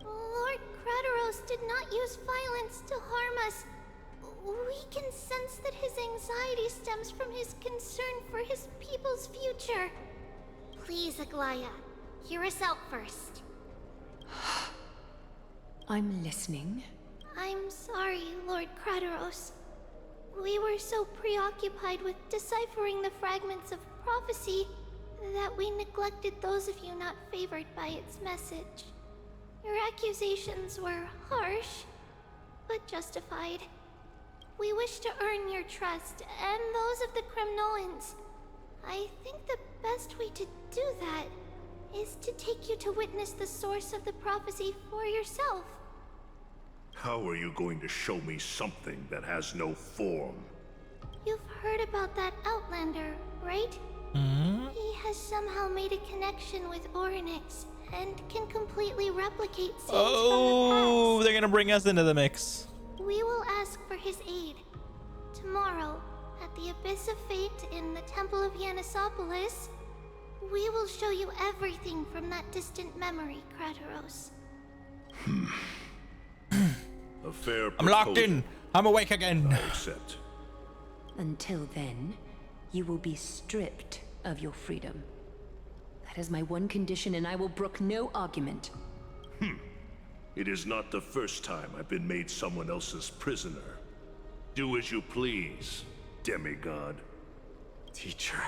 Lord Krateros did not use violence to harm us. We can sense that his anxiety stems from his concern for his people's future. Please, Aglaya, hear us out first. I'm listening. I'm sorry, Lord Krateros. We were so preoccupied with deciphering the fragments of prophecy that we neglected those of you not favored by its message. Your accusations were harsh, but justified. We wish to earn your trust and those of the Kremnoans. I think the best way to do that is to take you to witness the source of the prophecy for yourself. How are you going to show me something that has no form? You've heard about that Outlander, right? He has somehow made a connection with Orynyx and can completely replicate scenes from the They're gonna bring us into the mix. past. We will ask for his aid. Tomorrow, at the Abyss of Fate in the Temple of Yanisopolis, we will show you everything from that distant memory, Krateros. A fair I'm locked in. I'm awake again. I accept. Until then, you will be stripped of your freedom. That is my one condition, and I will brook no argument. It is not the first time I've been made someone else's prisoner. Do as you please, demigod. Teacher.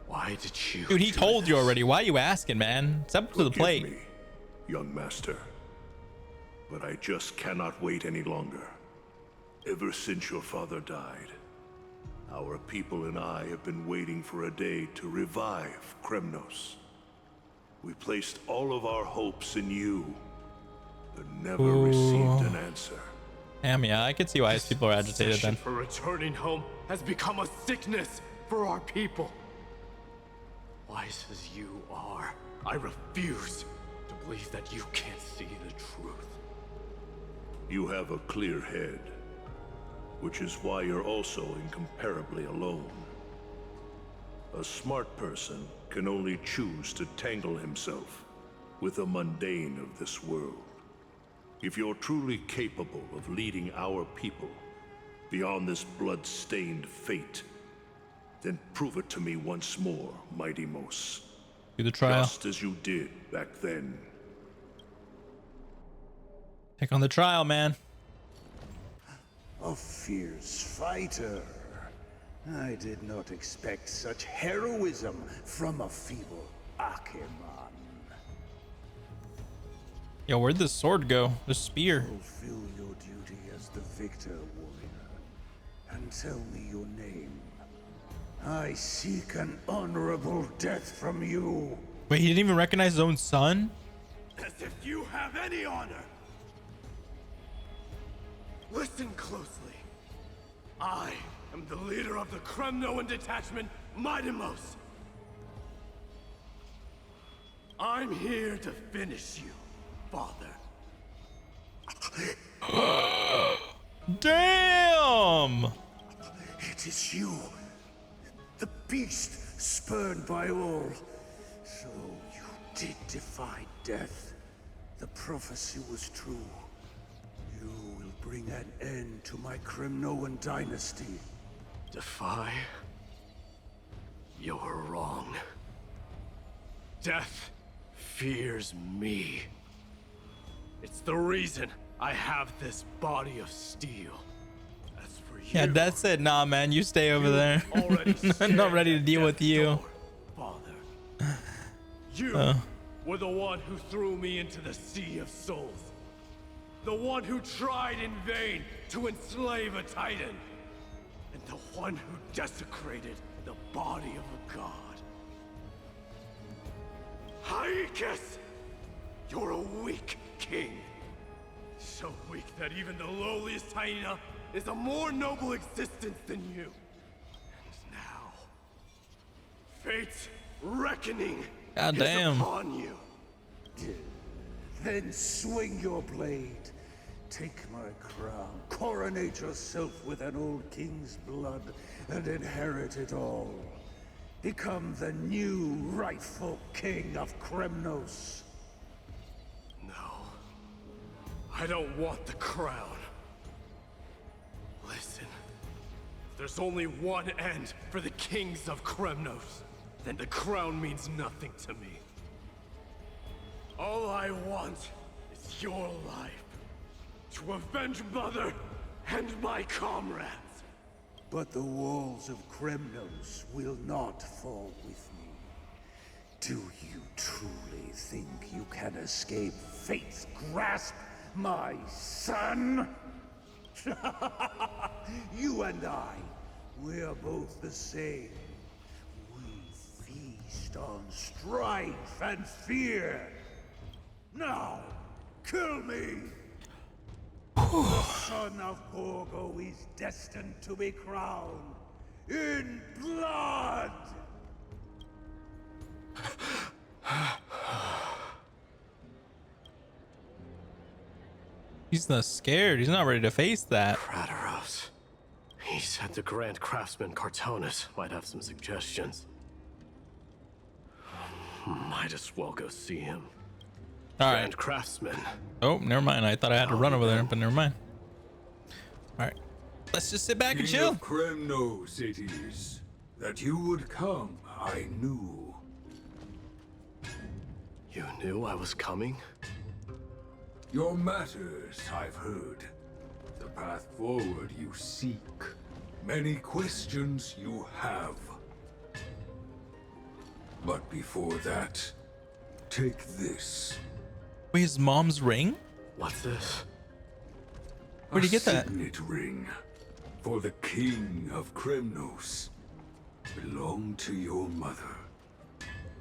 Why did you... Dude, he told you already. Why are you asking, man? It's up to the plate. Forgive me, young master. But I just cannot wait any longer. Ever since your father died, our people and I have been waiting for a day to revive Kremnos. We placed all of our hopes in you, but never received an answer. Damn, yeah, I could see why his people are agitated then. For returning home has become a sickness for our people. Wise as you are, I refuse to believe that you can't see the truth. You have a clear head, which is why you're also incomparably alone. A smart person can only choose to tangle himself with the mundane of this world. If you're truly capable of leading our people beyond this blood-stained fate, then prove it to me once more, Mighty Mos. Do the trial. Just as you did back then. Take on the trial, man. A fierce fighter. I did not expect such heroism from a feeble Acheman. Yo, where'd the sword go? The spear. Fulfill your duty as the victor, warrior, and tell me your name. I seek an honorable death from you. Wait, he didn't even recognize his own son? As if you have any honor. Listen closely. I am the leader of the Kremnoan detachment, Mighty Mos. I'm here to finish you, Father. Damn! It is you, the beast spurned by all. So you did defy death. The prophecy was true. You will bring an end to my Kremnoan dynasty. Defy? You're wrong. Death fears me. It's the reason I have this body of steel. As for you, Yeah, Death said, nah, man, you stay over there. I'm not ready to deal with you. Father. You were the one who threw me into the Sea of Souls. The one who tried in vain to enslave a Titan. And the one who desecrated the body of a god. Aegis! You're a weak king. So weak that even the lowliest hyena is a more noble existence than you. And now, fate's reckoning God is damn. upon you. Then swing your blade. Take my crown. Coronate yourself with an old king's blood and inherit it all. Become the new rightful king of Kremnos. No. I don't want the crown. Listen. If there's only one end for the kings of Kremnos, then the crown means nothing to me. All I want is your life. To avenge Mother and my comrades. But the walls of Kremnos will not fall with me. Do you truly think you can escape fate's grasp, my son? You and I, we're both the same. We feast on strife and fear. Now, kill me! The son of Borgo is destined to be crowned in blood! He's not scared. He's not ready to face that. Prateros. He said the Grand Craftsman Cartonus might have some suggestions. Might as well go see him. All Grand right. Craftsman. Oh, never mind. I thought I had to run over there, but never mind. All right. Let's just sit back and chill. Kremnos it is. That you would come, I knew. You knew I was coming? Your matters, I've heard. The path forward you seek. Many questions you have. But before that, take this. Wait, his mom's ring? What's this? Where'd you get that? A signet ring for the king of Kremnos. Belonged to your mother.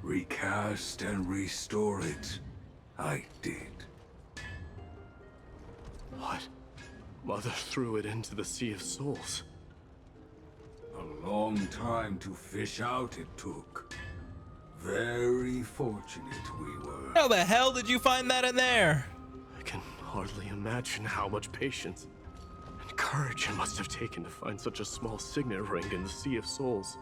Recast and restore it. I did. What? Mother threw it into the Sea of Souls. A long time to fish out it took. Very fortunate we were. How the hell did you find that in there? I can hardly imagine how much patience and courage it must have taken to find such a small signet ring in the Sea of Souls.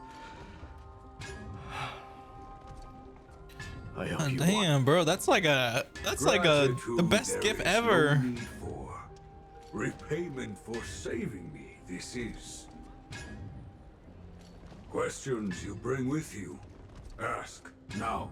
I owe you Damn, bro, that's like the best gift ever. Repayment for saving me, this is. Questions you bring with you, ask now.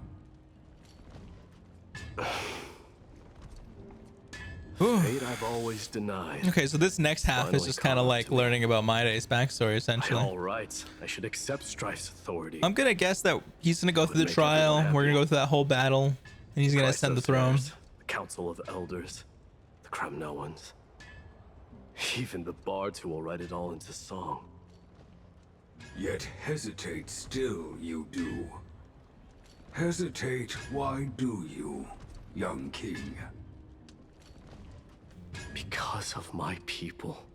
Fate I've always denied. Okay, so this next half is just kind of like learning about Maide's backstory, essentially. By all rights, I should accept Strife's authority. I'm gonna guess that he's gonna go through the trial. We're gonna go through that whole battle, and he's gonna ascend the throne. The Council of Elders, the Kremnoans, even the bards who will write it all into song. Yet hesitate still you do. Hesitate, why do you, young king? Because of my people.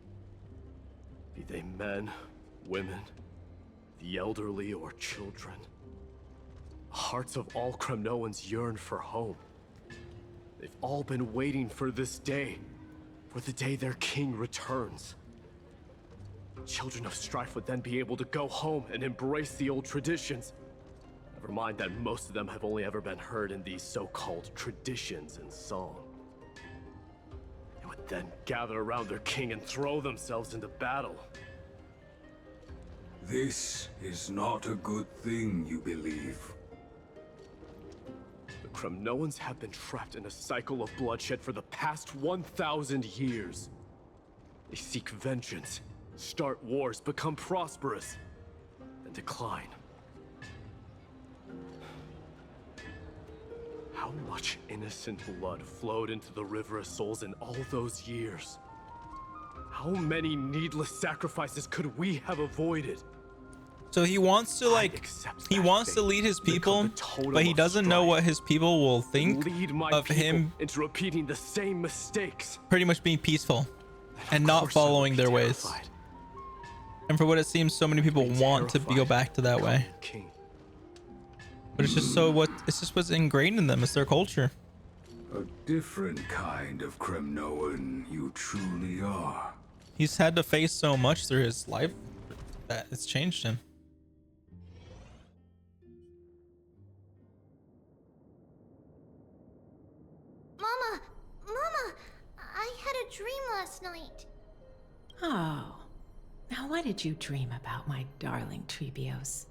Be they men, women, the elderly, or children. The hearts of all Kremnoans yearn for home. They've all been waiting for this day, for the day their king returns. Children of Strife would then be able to go home and embrace the old traditions. Never mind that most of them have only ever been heard in these so-called traditions and song. They would then gather around their king and throw themselves into battle. This is not a good thing, you believe. The Kremnoans have been trapped in a cycle of bloodshed for the past 1,000 years. They seek vengeance, start wars, become prosperous, and decline. How much innocent blood flowed into the River of Souls in all those years? How many needless sacrifices could we have avoided? So he wants to like, he wants to lead his people, but he doesn't know what his people will think of him into repeating the same mistakes. pretty much being peaceful and not following their ways. And for what it seems, so many people want to go back to that way. But it's just it's just what's ingrained in them. It's their culture. A different kind of Kremnoan you truly are. He's had to face so much through his life that it's changed him. Mama, I had a dream last night. Oh, now what did you dream about, my darling Trebios?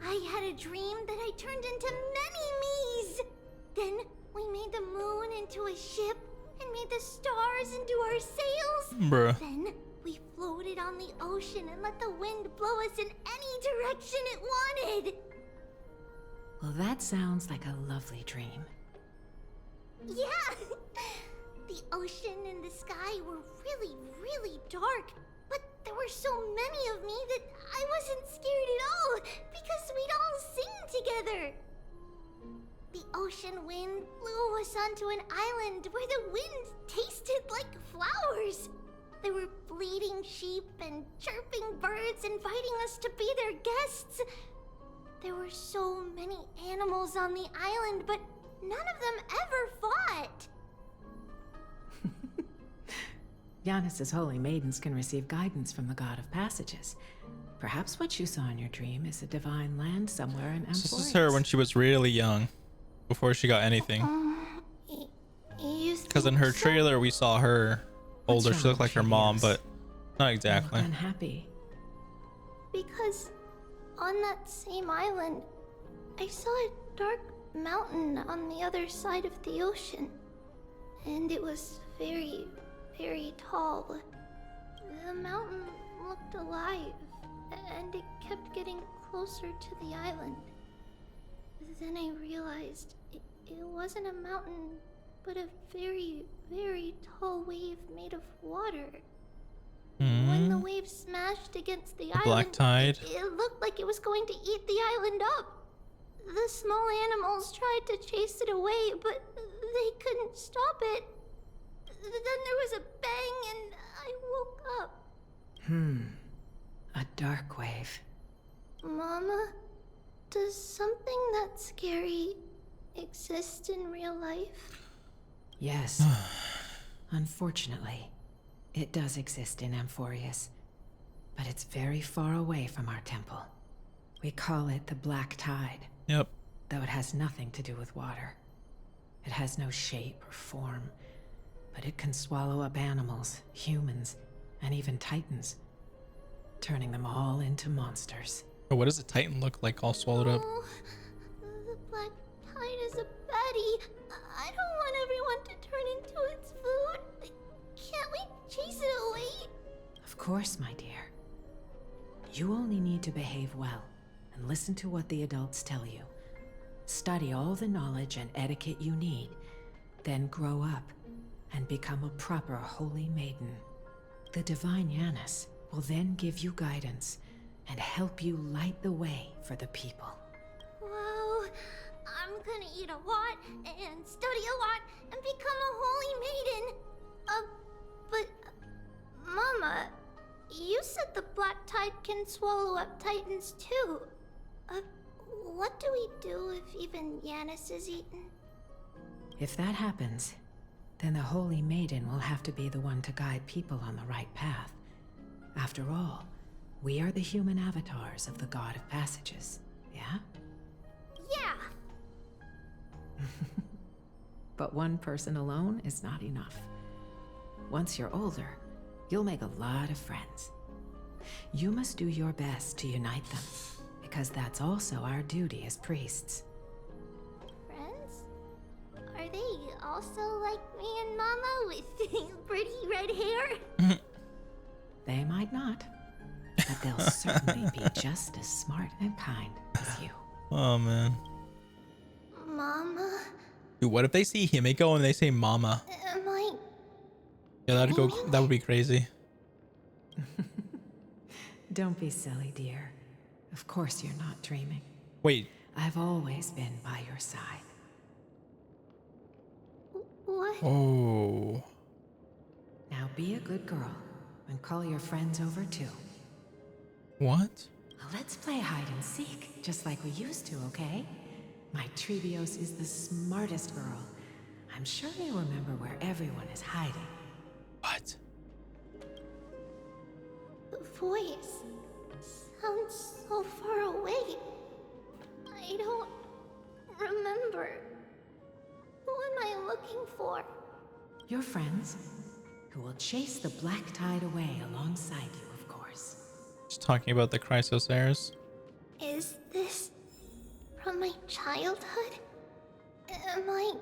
I had a dream that I turned into many me's. Then we made the moon into a ship and made the stars into our sails. Bruh. Then we floated on the ocean and let the wind blow us in any direction it wanted. Well, that sounds like a lovely dream. Yeah! The ocean and the sky were really, really dark, but there were so many of me that I wasn't scared at all because we'd all sing together. The ocean wind blew us onto an island where the wind tasted like flowers. There were bleating sheep and chirping birds inviting us to be their guests. There were so many animals on the island, but none of them ever fought. Yanis's holy maidens can receive guidance from the god of passages. Perhaps what you saw in your dream is a divine land somewhere in So this is Amphoreus. her when she was really young, before she got anything. Because in her trailer we saw her older. She looked like her mom, but not exactly. Unhappy. Because on that same island, I saw a dark mountain on the other side of the ocean. And it was very, very tall. The mountain looked alive, and it kept getting closer to the island. Then I realized it wasn't a mountain, but a very, very tall wave made of water. When the wave smashed against the island, black tide. it looked like it was going to eat the island up. The small animals tried to chase it away, but they couldn't stop it. Then there was a bang and I woke up. A dark wave. Mama, does something that scary exist in real life? Yes. Unfortunately, it does exist in Amphoreus, but it's very far away from our temple. We call it the Black Tide. Yep. Though it has nothing to do with water. It has no shape or form, but it can swallow up animals, humans, and even titans, turning them all into monsters. But what does a titan look like all swallowed up? Oh, the Black Tide is a baddie. I don't want everyone to turn into its food. Can't we chase it away? Of course, my dear. You only need to behave well and listen to what the adults tell you. Study all the knowledge and etiquette you need, then grow up and become a proper holy maiden. The divine Yanis will then give you guidance and help you light the way for the people. Wow, I'm gonna eat a lot and study a lot and become a holy maiden. But Mama, you said the Black Tide can swallow up titans too. What do we do if even Yanis is eaten? If that happens, then the holy maiden will have to be the one to guide people on the right path. After all, we are the human avatars of the god of passages, yeah? Yeah! But one person alone is not enough. Once you're older, you'll make a lot of friends. You must do your best to unite them, because that's also our duty as priests. Friends? Are they also like me and Mama with pretty red hair? They might not, but they'll certainly be just as smart and kind as you. Oh man. Mama? Dude, what if they see Himiko and they say mama? Am I... Yeah, that'd go. That would be crazy. Don't be silly, dear. Of course you're not dreaming. Wait. I've always been by your side. What? Oh. Now be a good girl and call your friends over too. What? Let's play hide and seek, just like we used to, okay? My Trebios is the smartest girl. I'm sure you remember where everyone is hiding. What? The voice sounds so far away. I don't remember. Who am I looking for? Your friends, who will chase the black tide away alongside you, of course. Just talking about the Chrysosairs. Is this from my childhood? Am I...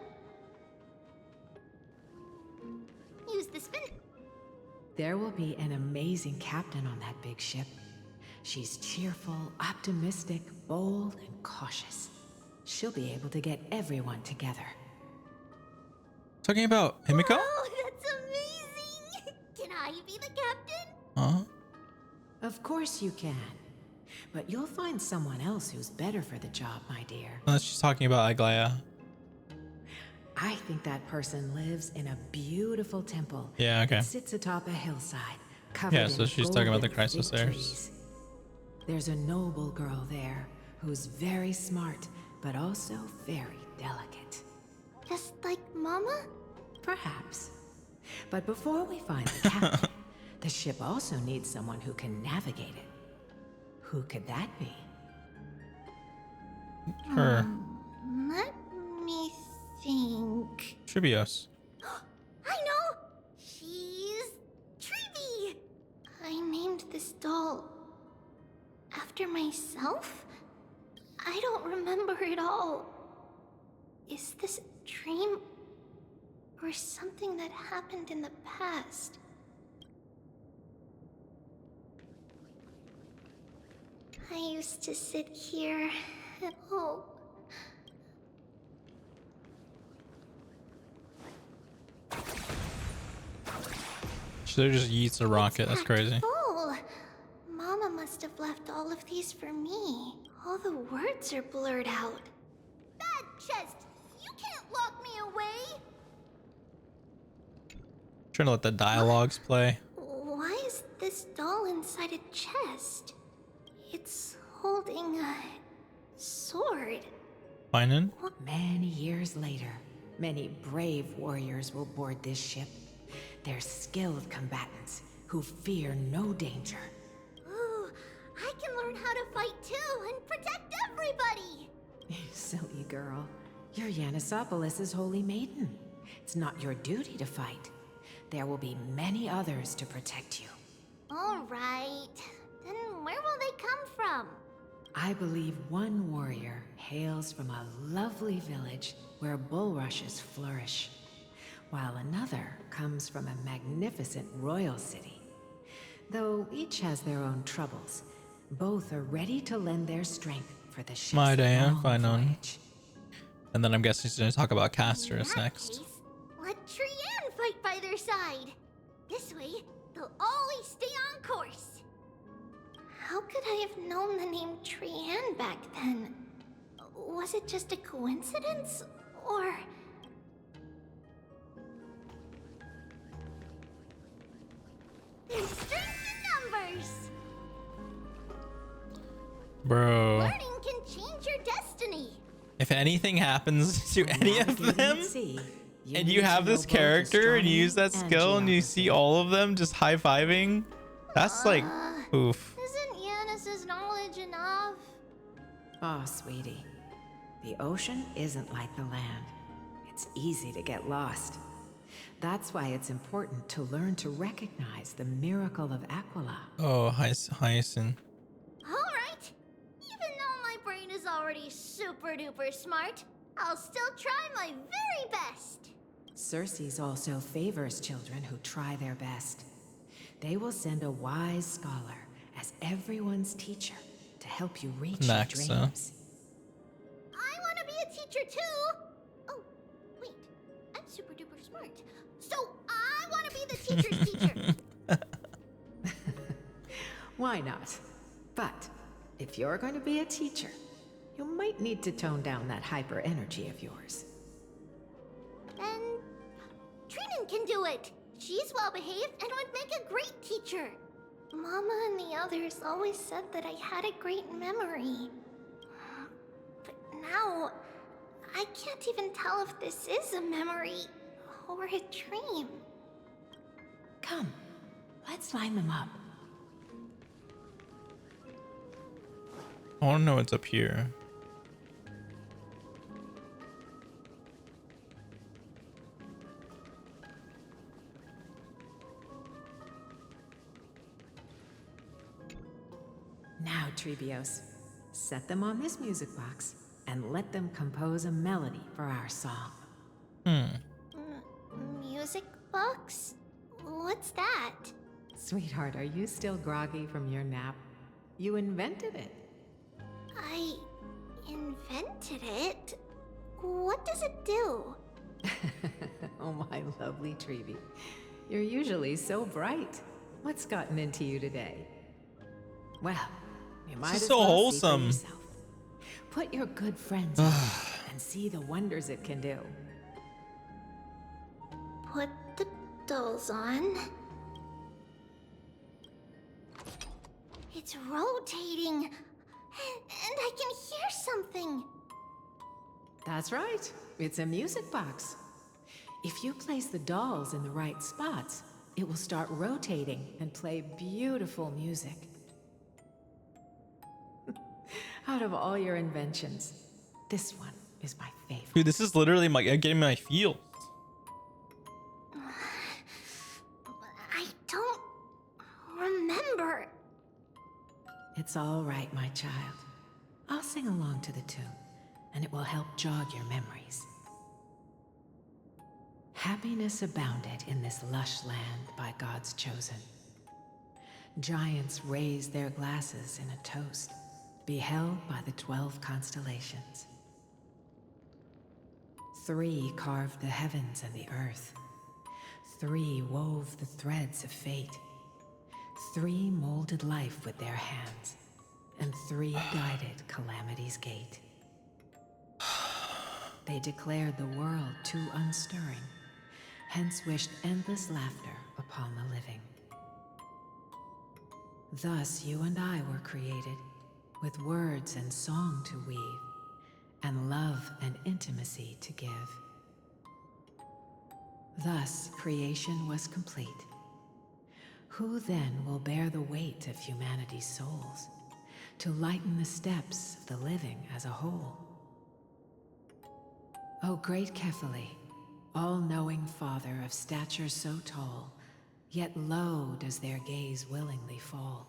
Use the spin. There will be an amazing captain on that big ship. She's cheerful, optimistic, bold, and cautious. She'll be able to get everyone together. Talking about Himiko? Oh, that's amazing! Can I be the captain? Huh? Of course you can. But you'll find someone else who's better for the job, my dear. She's talking about Aglaya. I think that person lives in a beautiful temple. Yeah, okay. That sits atop a hillside, covered Yeah, so in she's talking about the golden fig Chrysosairs. trees. There's a noble girl there who's very smart, but also very delicate. Just like Mama? Perhaps. But before we find the captain, the ship also needs someone who can navigate it. Who could that be? Her. Let me think. Trebios. I know! She's Trevi! I named this doll after myself? I don't remember it all. Is this a dream? Or something that happened in the past? I used to sit here and hope. She just yeets a rocket. That's crazy. Full. Mama must have left all of these for me. All the words are blurred out. Bad chest! You can't lock me away! Trying to let the dialogues play. Why is this doll inside a chest? It's holding a sword. Finin? Many years later, many brave warriors will board this ship. They're skilled combatants who fear no danger. Ooh, I can learn how to fight too and protect everybody! Silly girl. You're Yanisopoulos' holy maiden. It's not your duty to fight. There will be many others to protect you. Alright. Then where will they come from? I believe one warrior hails from a lovely village where bulrushes flourish, while another comes from a magnificent royal city. Though each has their own troubles, both are ready to lend their strength for the ship's My day, long Finon. voyage. And then I'm guessing she's going to talk about Casterus next. Let Trianne fight by their side. This way, they'll always stay on course. How could I have known the name Trianne back then? Was it just a coincidence? Or... There's strength in numbers. Bro. Learning can change your destiny. If anything happens to any of them, and you have this character and you use that skill and you see all of them just high-fiving, that's like, oof. Isn't Yanis's knowledge enough? Oh, sweetie. The ocean isn't like the land. It's easy to get lost. That's why it's important to learn to recognize the miracle of Aquila. Oh, Hyacinth. Alright. Even though my brain is already super duper smart, I'll still try my very best. Circe also favors children who try their best. They will send a wise scholar as everyone's teacher to help you reach your dreams. I want to be a teacher too. Oh, wait. I'm super duper smart. So I want to be the teacher's teacher. Why not? But if you're going to be a teacher, you might need to tone down that hyper energy of yours. Then Trinan can do it. She's well behaved and would make a great teacher. Mama and the others always said that I had a great memory. But now, I can't even tell if this is a memory or a dream. Come, let's line them up. I want to know what's up here. Now, Trebios, set them on this music box and let them compose a melody for our song. Music box? What's that? Sweetheart, are you still groggy from your nap? You invented it. I invented it? What does it do? Oh, my lovely Trebi. You're usually so bright. What's gotten into you today? Well, you might This is as so well wholesome. see for yourself. Put your good friends on and see the wonders it can do. Put the dolls on. It's rotating. And I can hear something. That's right. It's a music box. If you place the dolls in the right spots, it will start rotating and play beautiful music. Out of all your inventions, this one is my favorite. Dude, this is literally getting my feels. I don't remember. It's all right, my child. I'll sing along to the tune, and it will help jog your memories. Happiness abounded in this lush land by God's chosen. Giants raised their glasses in a toast, beheld by the 12 constellations. 3 carved the heavens and the earth. 3 wove the threads of fate. 3 molded life with their hands, and 3 guided calamity's gate. They declared the world too unstirring, hence wished endless laughter upon the living. Thus you and I were created, with words and song to weave, and love and intimacy to give. Thus creation was complete. Who then will bear the weight of humanity's souls, to lighten the steps of the living as a whole? O great Kephale, all-knowing Father of stature so tall, yet low does their gaze willingly fall.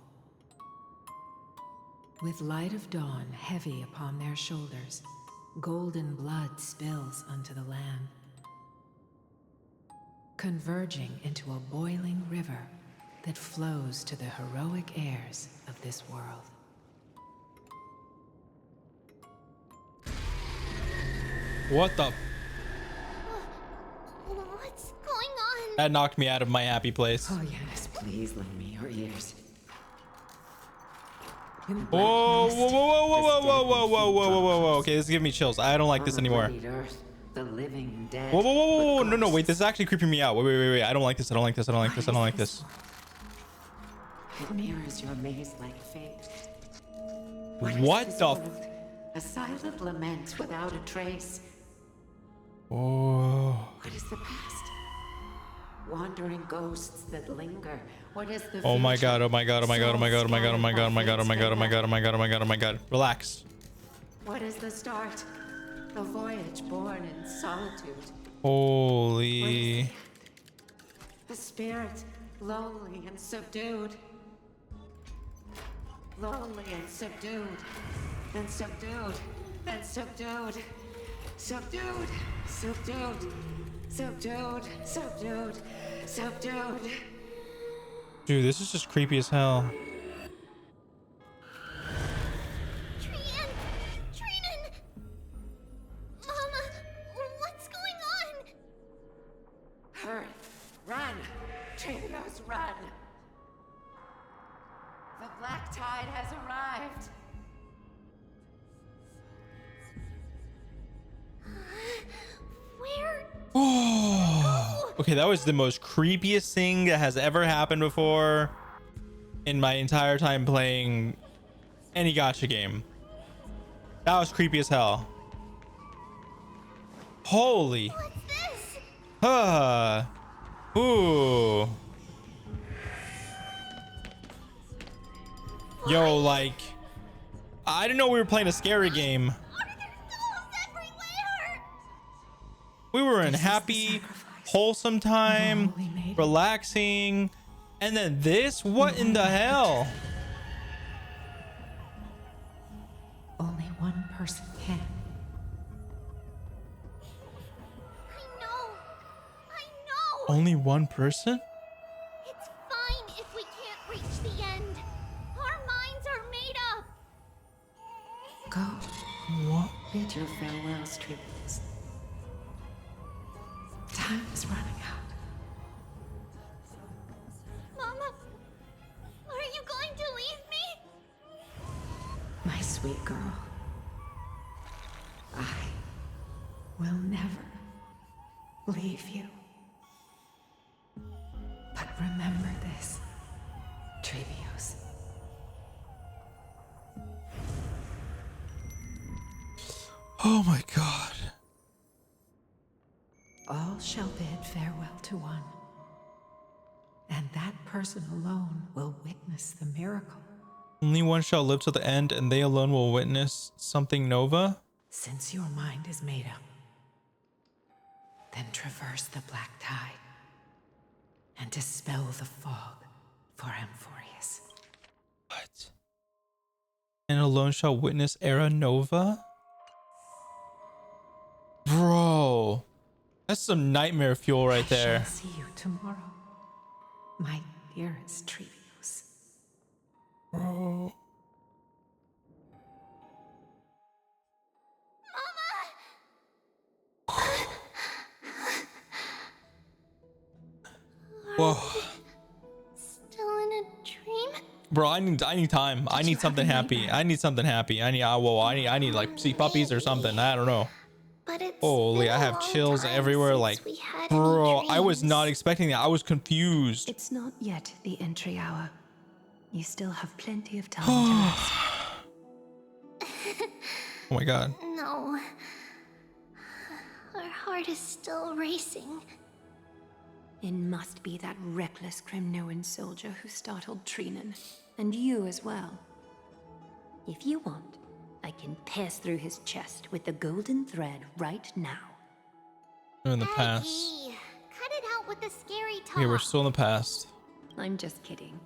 With light of dawn heavy upon their shoulders, golden blood spills unto the land, converging into a boiling river that flows to the heroic heirs of this world. What the? What's going on? That knocked me out of my happy place. Oh yes, please lend me your ears. Whoa, whoa, whoa, whoa, whoa, whoa, whoa, whoa, whoa, whoa, whoa, whoa. Okay, this is giving me chills. I don't like this anymore. The living dead. Whoa, whoa, whoa, whoa, whoa. No, wait, this is actually creeping me out. Wait. I don't like this. I don't like this. I don't like this. I don't like this. It mirrors your maze-like fate. What the? A silent lament without a trace. Oh. What is the past? Wandering ghosts that linger. What is the Oh my future? god, oh my god, oh my god, oh my god, oh my god, oh my god, oh my god, oh my god, oh my god, oh my god, oh my god, oh my god. Relax. What is the start? A voyage born in solitude. Holy. The spirit, lonely and subdued. Lonely and subdued. And subdued. And subdued. Subdued. Subdued. Subdued. Subdued. Subdued. Dude, this is just creepy as hell. Trinan! Mama, what's going on? Hurry, run! Trebios, run! The black tide has arrived. Where? Oh. Okay, that was the most creepiest thing that has ever happened before in my entire time playing any gacha game. That was creepy as hell. Holy. What's this? Ooh. Yo, like, I didn't know we were playing a scary game. We were in happy, wholesome time, relaxing, and then this? What in the hell? Only one person can. I know. Only one person? It's fine if we can't reach the end. Our minds are made up. Go. What? Bid your farewells, tributes. Time is running out. Mama, are you going to leave me? My sweet girl. I will never leave you. But remember this, Trevios. Oh my god. All shall bid farewell to one, and that person alone will witness the miracle. Only one shall live to the end, and they alone will witness something nova? Since your mind is made up, then traverse the black tide and dispel the fog for Amphorius. What? And alone shall witness era nova? Bro. That's some nightmare fuel right there. I shall see you tomorrow, my dearest Trevios. Bro. Whoa. Still in a dream? Bro, I need time. I need something happy. I need something happy. I need like see puppies or something. I don't know. But it's Holy, I have chills everywhere. Like, bro, I was not expecting that. I was confused. It's not yet the entry hour. You still have plenty of time to rest. Oh my god. No. Our heart is still racing. It must be that reckless Kremnoan soldier who startled Trinan, and you as well. If you want, I can pass through his chest with the golden thread right now. We're in the past. Aggie, cut it out with the scary talk. Okay, we're still in the past. I'm just kidding.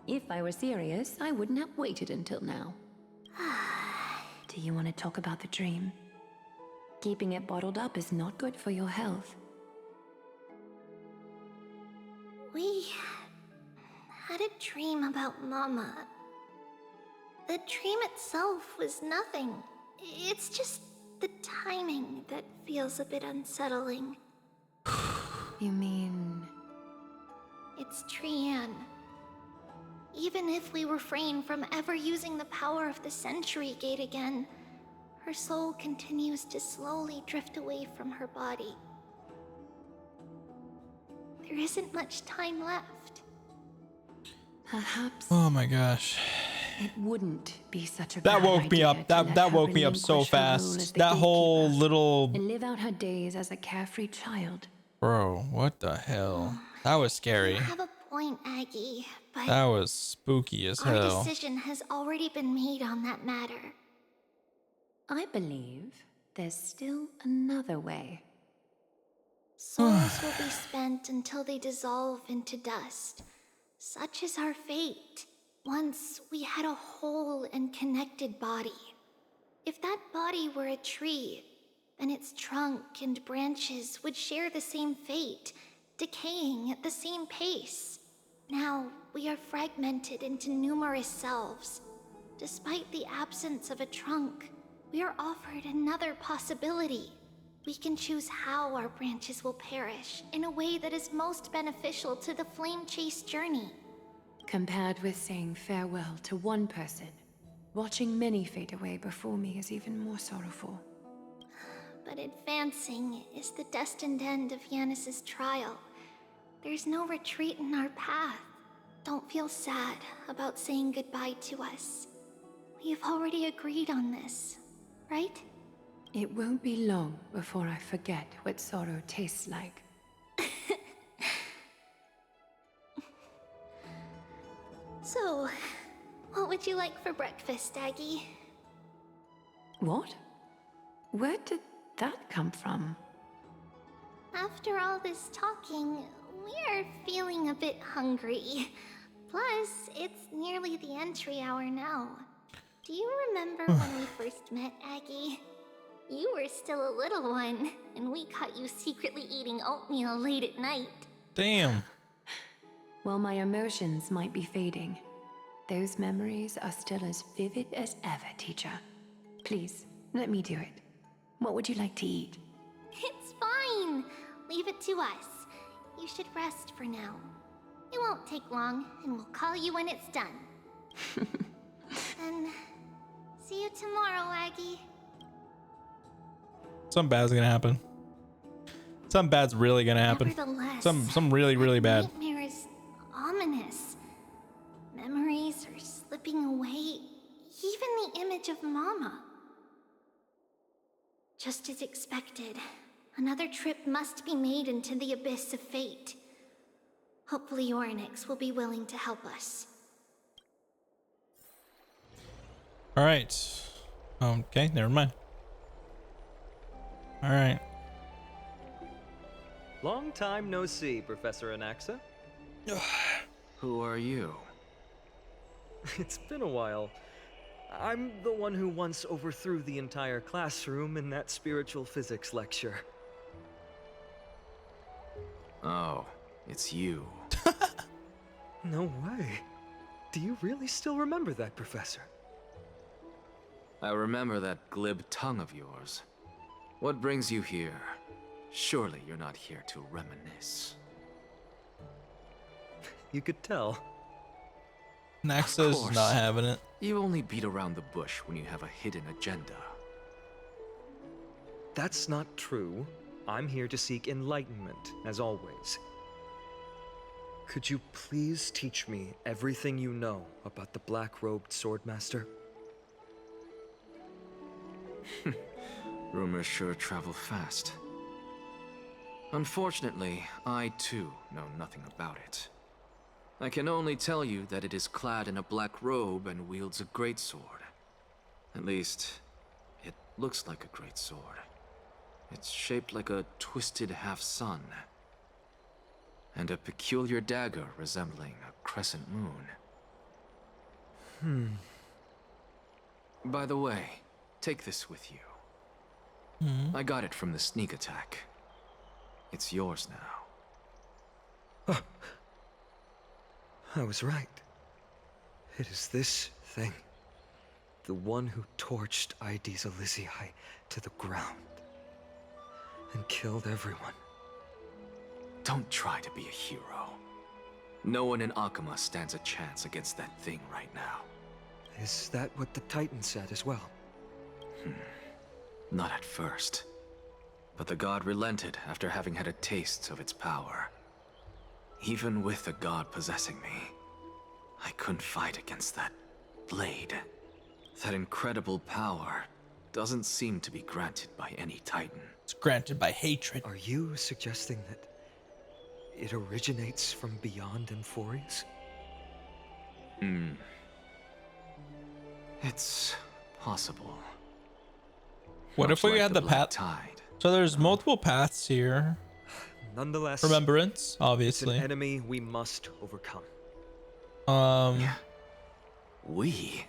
If I were serious, I wouldn't have waited until now. Do you want to talk about the dream? Keeping it bottled up is not good for your health. We had a dream about Mama. The dream itself was nothing. It's just the timing that feels a bit unsettling. You mean... It's Trian. Even if we refrain from ever using the power of the Century Gate again, her soul continues to slowly drift away from her body. There isn't much time left. Perhaps... Oh my gosh. It wouldn't be such a That bad woke me idea up. to let That her woke me up so relinquish her role as fast. the That whole gatekeeper little... and live out her days as a carefree child. Bro, what the hell? That was scary. You have a point, Aggie, but That was spooky as our hell. decision has already been made on that matter. I believe there's still another way. Souls will be spent until they dissolve into dust. Such is our fate. Once we had a whole and connected body. If that body were a tree, then its trunk and branches would share the same fate, decaying at the same pace. Now, we are fragmented into numerous selves. Despite the absence of a trunk, we are offered another possibility. We can choose how our branches will perish in a way that is most beneficial to the Flame Chase journey. Compared with saying farewell to one person, watching many fade away before me is even more sorrowful. But advancing is the destined end of Yanis's trial. There's no retreat in our path. Don't feel sad about saying goodbye to us. We've already agreed on this, right? It won't be long before I forget what sorrow tastes like. So, what would you like for breakfast, Aggie? What? Where did that come from? After all this talking, we're feeling a bit hungry. Plus, it's nearly the entry hour now. Do you remember when we first met, Aggie? You were still a little one, and we caught you secretly eating oatmeal late at night. Damn. While my emotions might be fading, those memories are still as vivid as ever, teacher. Please, let me do it. What would you like to eat? It's fine. Leave it to us. You should rest for now. It won't take long, and we'll call you when it's done. And see you tomorrow, Aggie. Something bad's gonna happen. Something bad's really gonna happen. Nevertheless, Some really, really bad. Nightmare is ominous. Memories are slipping away. Even the image of Mama. Just as expected, another trip must be made into the abyss of fate. Hopefully Orynyx will be willing to help us. All right. Okay, never mind. All right. Long time no see, Professor Anaxa. Who are you? It's been a while. I'm the one who once overthrew the entire classroom in that spiritual physics lecture. Oh, it's you. No way. Do you really still remember that, Professor? I remember that glib tongue of yours. What brings you here? Surely you're not here to reminisce. You could tell. Naxa's not having it. You only beat around the bush when you have a hidden agenda. That's not true. I'm here to seek enlightenment, as always. Could you please teach me everything you know about the black-robed swordmaster? Rumors sure travel fast. Unfortunately, I too know nothing about it. I can only tell you that it is clad in a black robe and wields a greatsword. At least, it looks like a greatsword. It's shaped like a twisted half-sun, and a peculiar dagger resembling a crescent moon. By the way, take this with you. I got it from the sneak attack. It's yours now. I was right. It is this thing. The one who torched Aedes Elysiae to the ground. And killed everyone. Don't try to be a hero. No one in Akama stands a chance against that thing right now. Is that what the Titan said as well? Not at first. But the god relented after having had a taste of its power. Even with the god possessing me, I couldn't fight against that blade. That incredible power doesn't seem to be granted by any Titan. It's granted by hatred. Are you suggesting that it originates from beyond Emphorius? It's possible. What Much if we like had the Black path? Tide. So there's multiple paths here. Nonetheless, Remembrance, obviously. it's an enemy we must overcome. We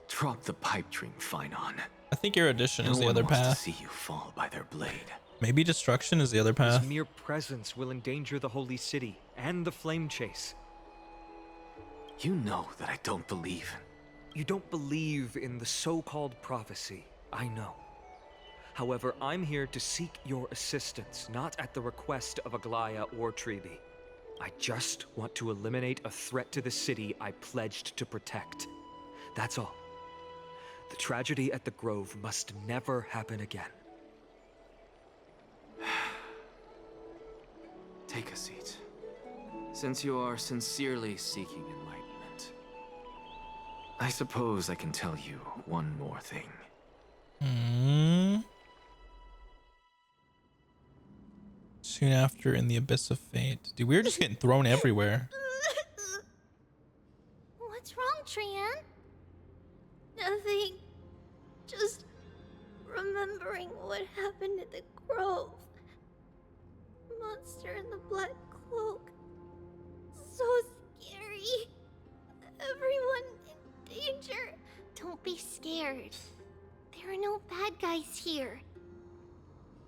drop the pipe dream, Phynon. I think erudition is No the one other wants path. to see you fall by their blade. Maybe destruction is the other path. His mere presence will endanger the holy city and the flame chase. You know that I don't believe. You don't believe in the so-called prophecy, I know. However, I'm here to seek your assistance, not at the request of Aglaya or Tribi. I just want to eliminate a threat to the city I pledged to protect. That's all. The tragedy at the Grove must never happen again. Take a seat. Since you are sincerely seeking enlightenment, I suppose I can tell you one more thing. Soon after, in the abyss of fate. Dude, we were just getting thrown everywhere. What's wrong, Trian? Nothing. Just remembering what happened at the Grove. Monster in the black cloak. So scary. Everyone in danger. Don't be scared. There are no bad guys here.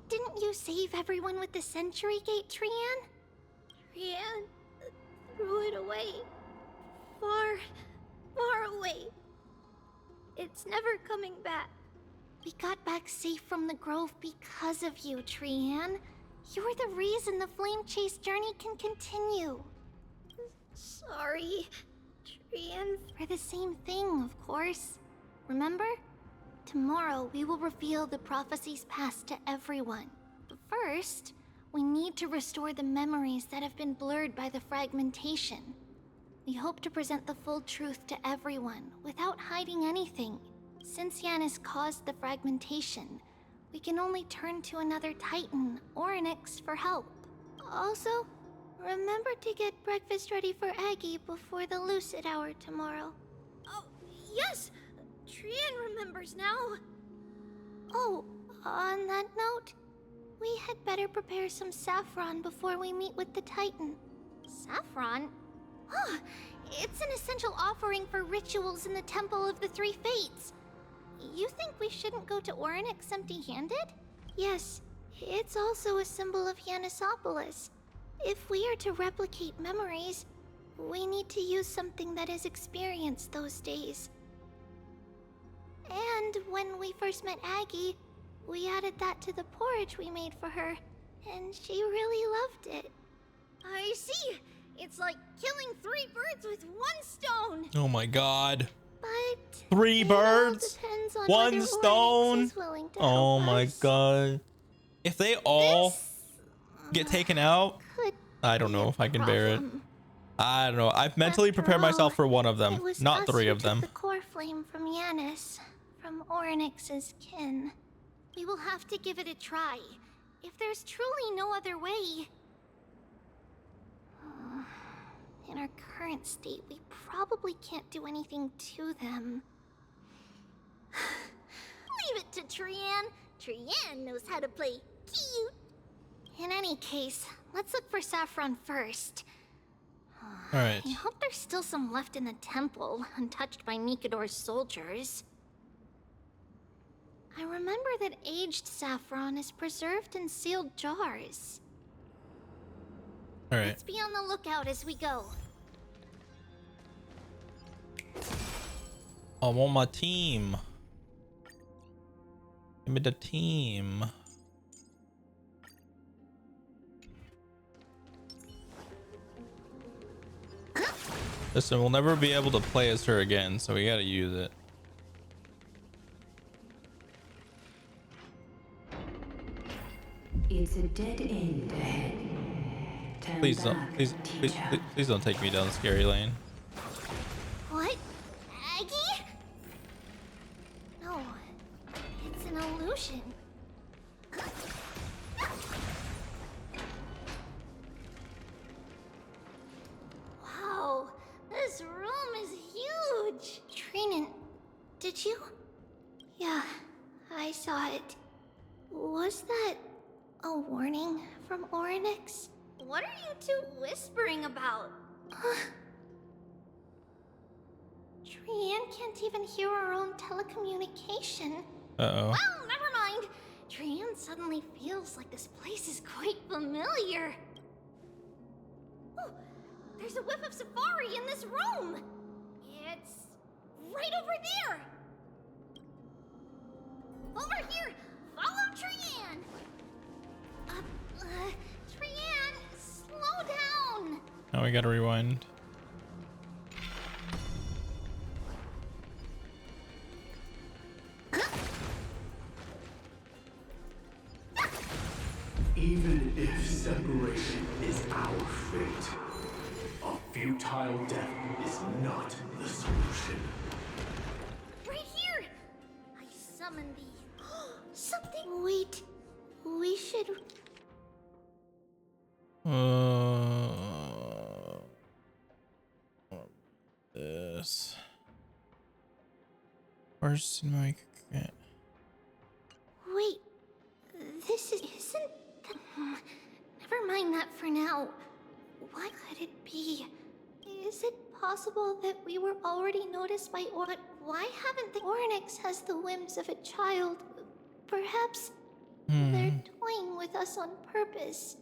Didn't you save everyone with the Century Gate, Trian? Trian threw it away. Far, far away. It's never coming back. We got back safe from the Grove because of you, Trian. You're the reason the Flame Chase journey can continue. Sorry, Trian. For the same thing, of course. Remember? Tomorrow, we will reveal the prophecies past to everyone. But first, we need to restore the memories that have been blurred by the fragmentation. We hope to present the full truth to everyone, without hiding anything. Since Yanis caused the fragmentation, we can only turn to another Titan, Orynyx, for help. Also, remember to get breakfast ready for Aggie before the Lucid Hour tomorrow. Oh, yes! Trian remembers now. Oh, on that note, we had better prepare some saffron before we meet with the Titan. Saffron? Huh, it's an essential offering for rituals in the Temple of the Three Fates. You think we shouldn't go to Orynyx empty-handed? Yes, it's also a symbol of Yanisopolis. If we are to replicate memories, we need to use something that has experienced those days. And when we first met Aggie, we added that to the porridge we made for her, and she really loved it. I see! It's like killing 3 birds with 1 stone! Oh my god. But 3 birds? 1 stone? Oh my god. If they all get taken out, I don't know if I can bear it. I don't know. I've mentally prepared myself for 1 of them, not 3 of them. The core flame from Yanis, from Orynyx's kin. We will have to give it a try. If there's truly no other way. In our current state, we probably can't do anything to them. Leave it to Trian. Trian knows how to play cute. In any case, let's look for saffron first. Alright. I hope there's still some left in the temple, untouched by Nikador's soldiers. I remember that aged saffron is preserved in sealed jars. Alright. Let's be on the lookout as we go. I want my team. Give me the team. Listen, we'll never be able to play as her again, so we gotta use it. It's a dead end ahead. Please don't, please don't take me down the scary lane. What? Aggie? No, it's an illusion. Wow, this room is huge. Trinan, did you? Yeah, I saw it. Was that a warning from Orynyx? What are you two whispering about? Trian can't even hear our own telecommunication. Uh-oh. Well, never mind. Trian suddenly feels like this place is quite familiar. Oh, there's a whiff of safari in this room. It's right over there. Over here. Follow Trian. Trian, slow down. Now we gotta rewind. Even if separation is our fate, a futile death is not the solution. Right here! I summoned the... Something... Wait. We should... This. Where's my... Wait. This isn't... Never mind that for now. What could it be? Is it possible that we were already noticed by But why haven't the Oryx has the whims of a child? Perhaps they're toying with us on purpose.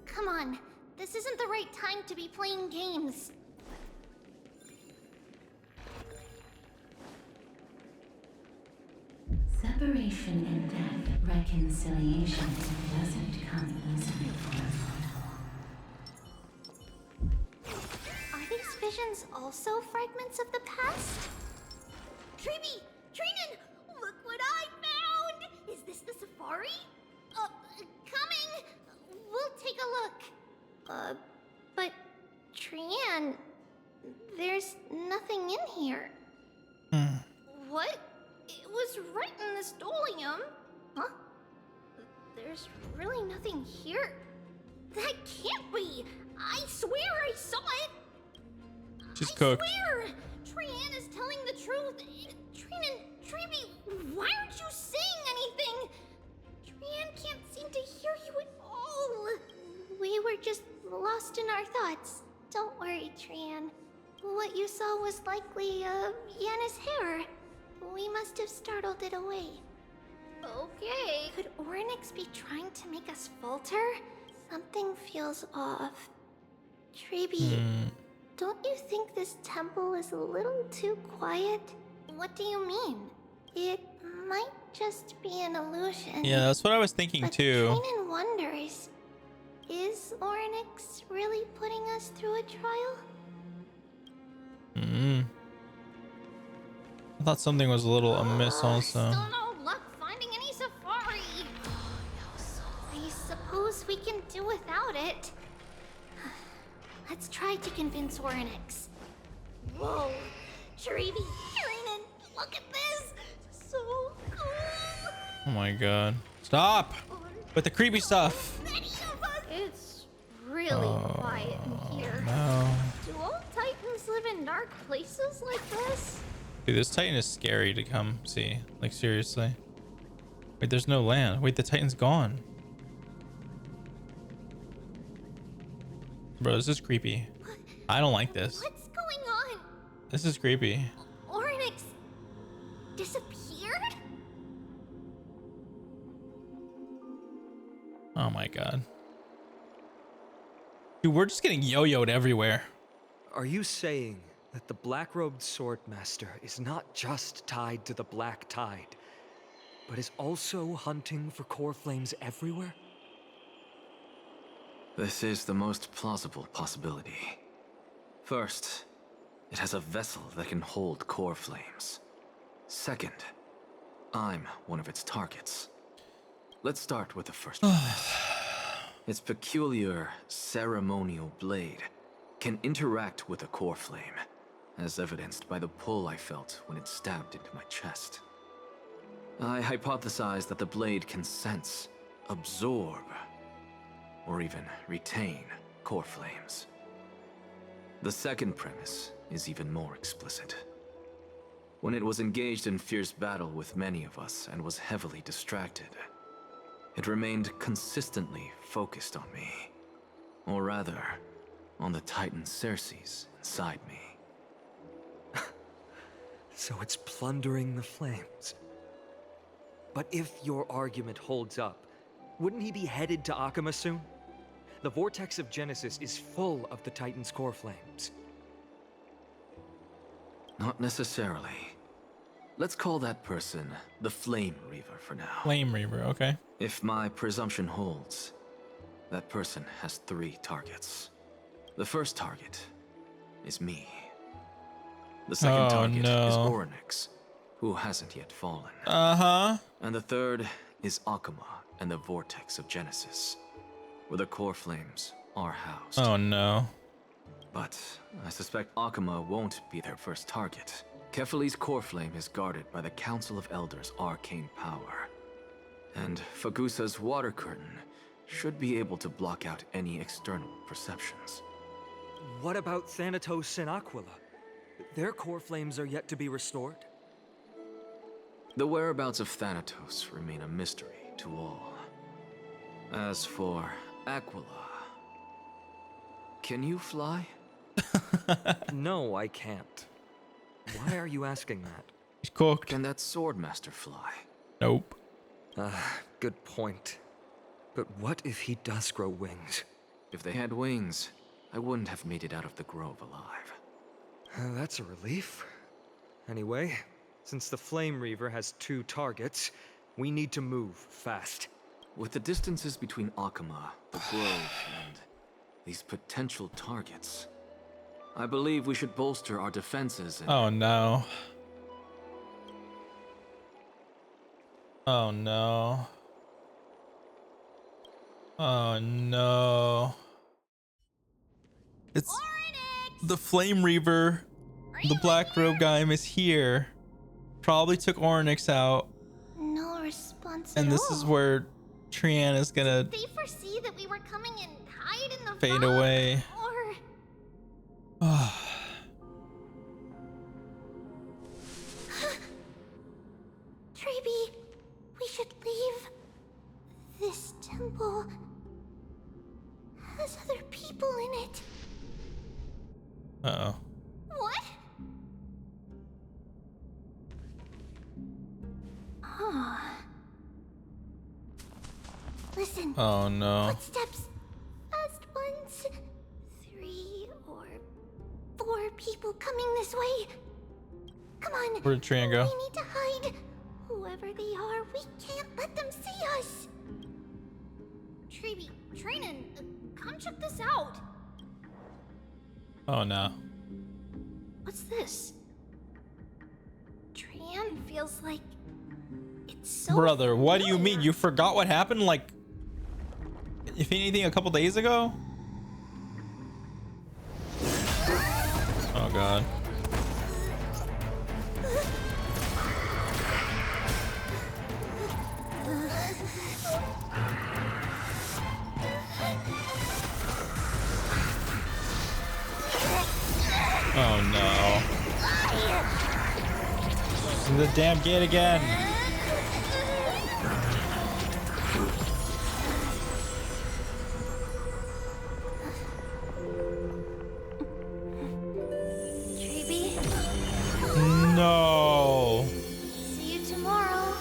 Come on, this isn't the right time to be playing games. Separation and death, reconciliation doesn't come easily for a mortal. Are these visions also fragments of the past? Treeby! Trinin! Look what I found! Is this the safari? Coming! We'll take a look. But Trian, there's nothing in here. What? It was right in the stolium. Huh? There's really nothing here. That can't be! I swear I saw it! She's cooked. I swear! Trian is telling the truth. Trinan, Treeby, why aren't you saying anything? Trian can't seem to hear you at all. We were just lost in our thoughts. Don't worry, Trian. What you saw was likely, Yana's hair. We must have startled it away. Okay. Could Oryx be trying to make us falter? Something feels off. Treeby, don't you think this temple is a little too quiet? What do you mean? It might just be an illusion. Yeah, that's what I was thinking too. Kanan wonders, is Oryx really putting us through a trial? I thought something was a little amiss also. Still no luck finding any safari. I suppose we can do without it. Let's try to convince Oryx. Whoa, Treeby, Trinan, look at this. So cool. Oh my god. Stop! With the creepy stuff. It's really quiet in here. No. Do all Titans live in dark places like this? Dude, this Titan is scary to come see. Like, seriously. Wait, there's no land. Wait, the Titan's gone. Bro, this is creepy. I don't like this. What's going on? This is creepy. Oryx disappeared? Oh my god. Dude, we're just getting yo-yoed everywhere. Are you saying that the black-robed swordmaster is not just tied to the Black Tide, but is also hunting for core flames everywhere? This is the most plausible possibility. First, it has a vessel that can hold core flames. Second, I'm one of its targets. Let's start with the first premise. Its peculiar ceremonial blade can interact with a core flame, as evidenced by the pull I felt when it stabbed into my chest. I hypothesized that the blade can sense, absorb, or even retain core flames. The second premise is even more explicit. When it was engaged in fierce battle with many of us and was heavily distracted, it remained consistently focused on me. Or rather, on the Titan Cersei's inside me. So it's plundering the flames. But if your argument holds up, wouldn't he be headed to Akama soon? The vortex of Genesis is full of the Titan's core flames. Not necessarily. Let's call that person the Flame Reaver for now. Flame Reaver, okay. If my presumption holds, that person has 3 targets. The first target is me. The second target is Orynyx, who hasn't yet fallen. And the third is Akuma and the Vortex of Genesis, where the core flames are housed. Oh no. But I suspect Akuma won't be their first target. Kefali's core flame is guarded by the Council of Elders' arcane power. And Fagusa's water curtain should be able to block out any external perceptions. What about Thanatos and Aquila? Their core flames are yet to be restored. The whereabouts of Thanatos remain a mystery to all. As for Aquila, can you fly? No, I can't. Why are you asking that? He's cooked. Can that Swordmaster fly? Nope. Good point. But what if he does grow wings? If they had wings, I wouldn't have made it out of the grove alive. That's a relief. Anyway, since the Flame Reaver has 2 targets, we need to move fast. With the distances between Akuma, the grove, and these potential targets, I believe we should bolster our defenses and... Oh no. Oh no. Oh no. It's the Flame Reaver. The Black Robe guy is here. Probably took Orynyx out. No response And at this all. is where Trian is gonna They foresee that we were coming and hide in the fade fog, away. Or Treeby, we should leave. This temple has other people in it. Uh-oh. What? Oh. Listen. Oh no. Footsteps. Fast ones. 3 or 4 people coming this way. Come on. Where did Trian go? We need to hide. Whoever they are, we can't let them see us. Treeby, Trinan, come check this out. Oh no. What's this? Trian feels like it's so Brother, what do you familiar. mean? You forgot what happened like, if anything, a couple days ago? Oh god. Oh no. The damn gate again. Treeby, No. see you tomorrow.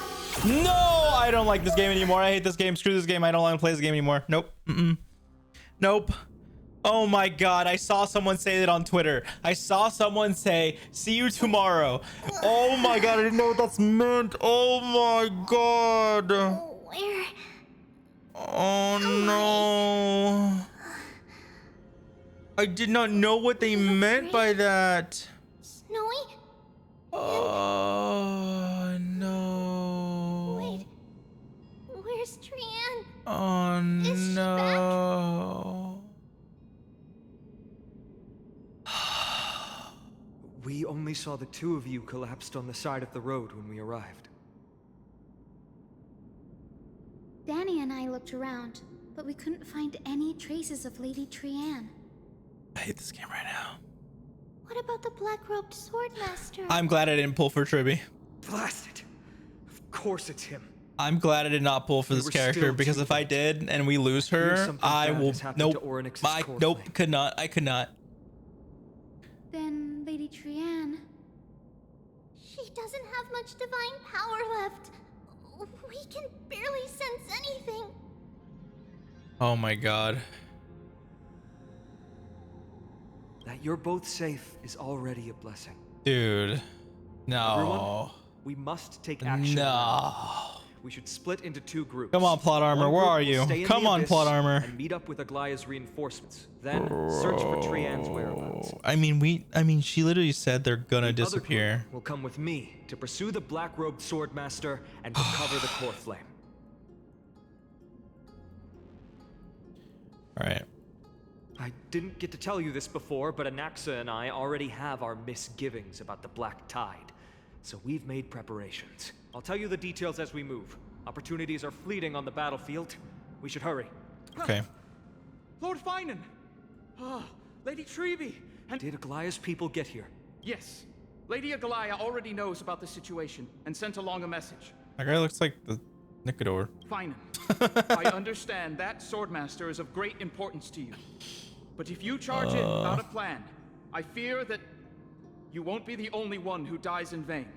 No, I don't like this game anymore. I hate this game. Screw this game. I don't want to play this game anymore. Nope. Nope. Oh my god, I saw someone say that on Twitter. I saw someone say, see you tomorrow. Oh my god, I didn't know what that's meant. Oh my god. Where? Oh no. I did not know what they meant by that. Snowy? Oh no. Wait. Where's Trian? Oh no. We only saw the 2 of you collapsed on the side of the road when we arrived. Danny and I looked around, but we couldn't find any traces of Lady Trian. I hate this game right now. What about the black-robed swordmaster? I'm glad I didn't pull for Tribby. Blast it! Of course it's him. I'm glad I did not pull for this character, because if I did and we lose her, I will. Nope. Nope. Could not. I could not. Then Lady Trian. She doesn't have much divine power left. We can barely sense anything. Oh my god. That you're both safe is already a blessing. Dude. No. Everyone, we must take action. No. Now. we should split into 2 groups. Come on, plot armor, One where group are will you? stay in Come the on, abyss plot armor. And meet up with Aglaya's reinforcements. Then search for Trian's whereabouts. I mean, she literally said they're gonna The other disappear. group will come with me to pursue the black-robed swordmaster and recover the core flame. All right. I didn't get to tell you this before, but Anaxa and I already have our misgivings about the Black Tide, so we've made preparations. I'll tell you the details as we move. Opportunities are fleeting on the battlefield. We should hurry. Okay. Lord Finan! Lady Treby! And did Aglaya's people get here? Yes. Lady Aglaya already knows about the situation and sent along a message. That guy looks like the Nicodor. Finan, I understand that Swordmaster is of great importance to you. But if you charge it without a plan, I fear that you won't be the only one who dies in vain.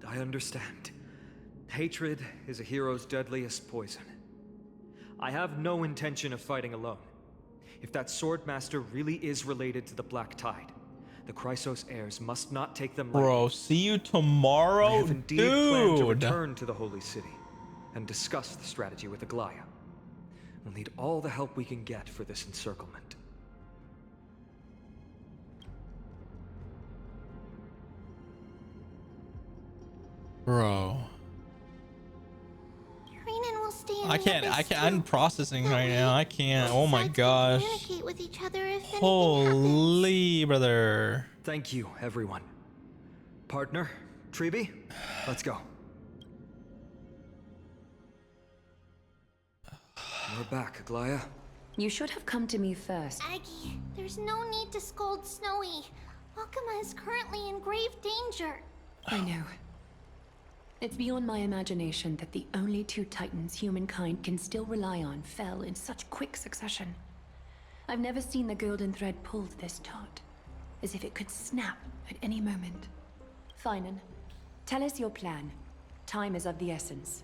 I understand. Hatred is a hero's deadliest poison. I have no intention of fighting alone. If that Swordmaster really is related to the Black Tide, the Chrysos heirs must not take them lightly. Bro, see you tomorrow, I have indeed planned to dude. return to the Holy City and discuss the strategy with Aglaya. We'll need all the help we can get for this encirclement. Bro. Renan will stay in I the can't, abyss I'm too. processing right now. I can't. Oh my gosh. Communicate with each other if anything Holy brother. Thank you, everyone. Partner, Treby, let's go. We're back, Aglaya. You should have come to me first. Aggie, there's no need to scold Snowy. Akuma is currently in grave danger. I know. It's beyond my imagination that the only 2 titans humankind can still rely on fell in such quick succession. I've never seen the golden thread pulled this taut, as if it could snap at any moment. Finan, tell us your plan. Time is of the essence.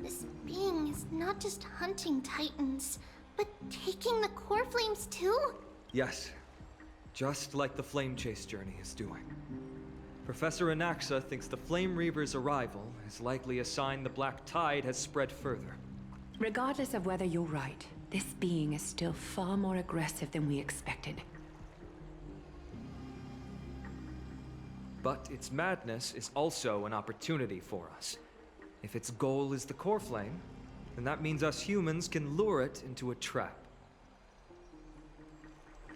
This being is not just hunting titans, but taking the core flames too? Yes, just like the Flame Chase journey is doing. Professor Anaxa thinks the Flame Reaver's arrival is likely a sign the Black Tide has spread further. Regardless of whether you're right, this being is still far more aggressive than we expected. But its madness is also an opportunity for us. If its goal is the core flame, then that means us humans can lure it into a trap.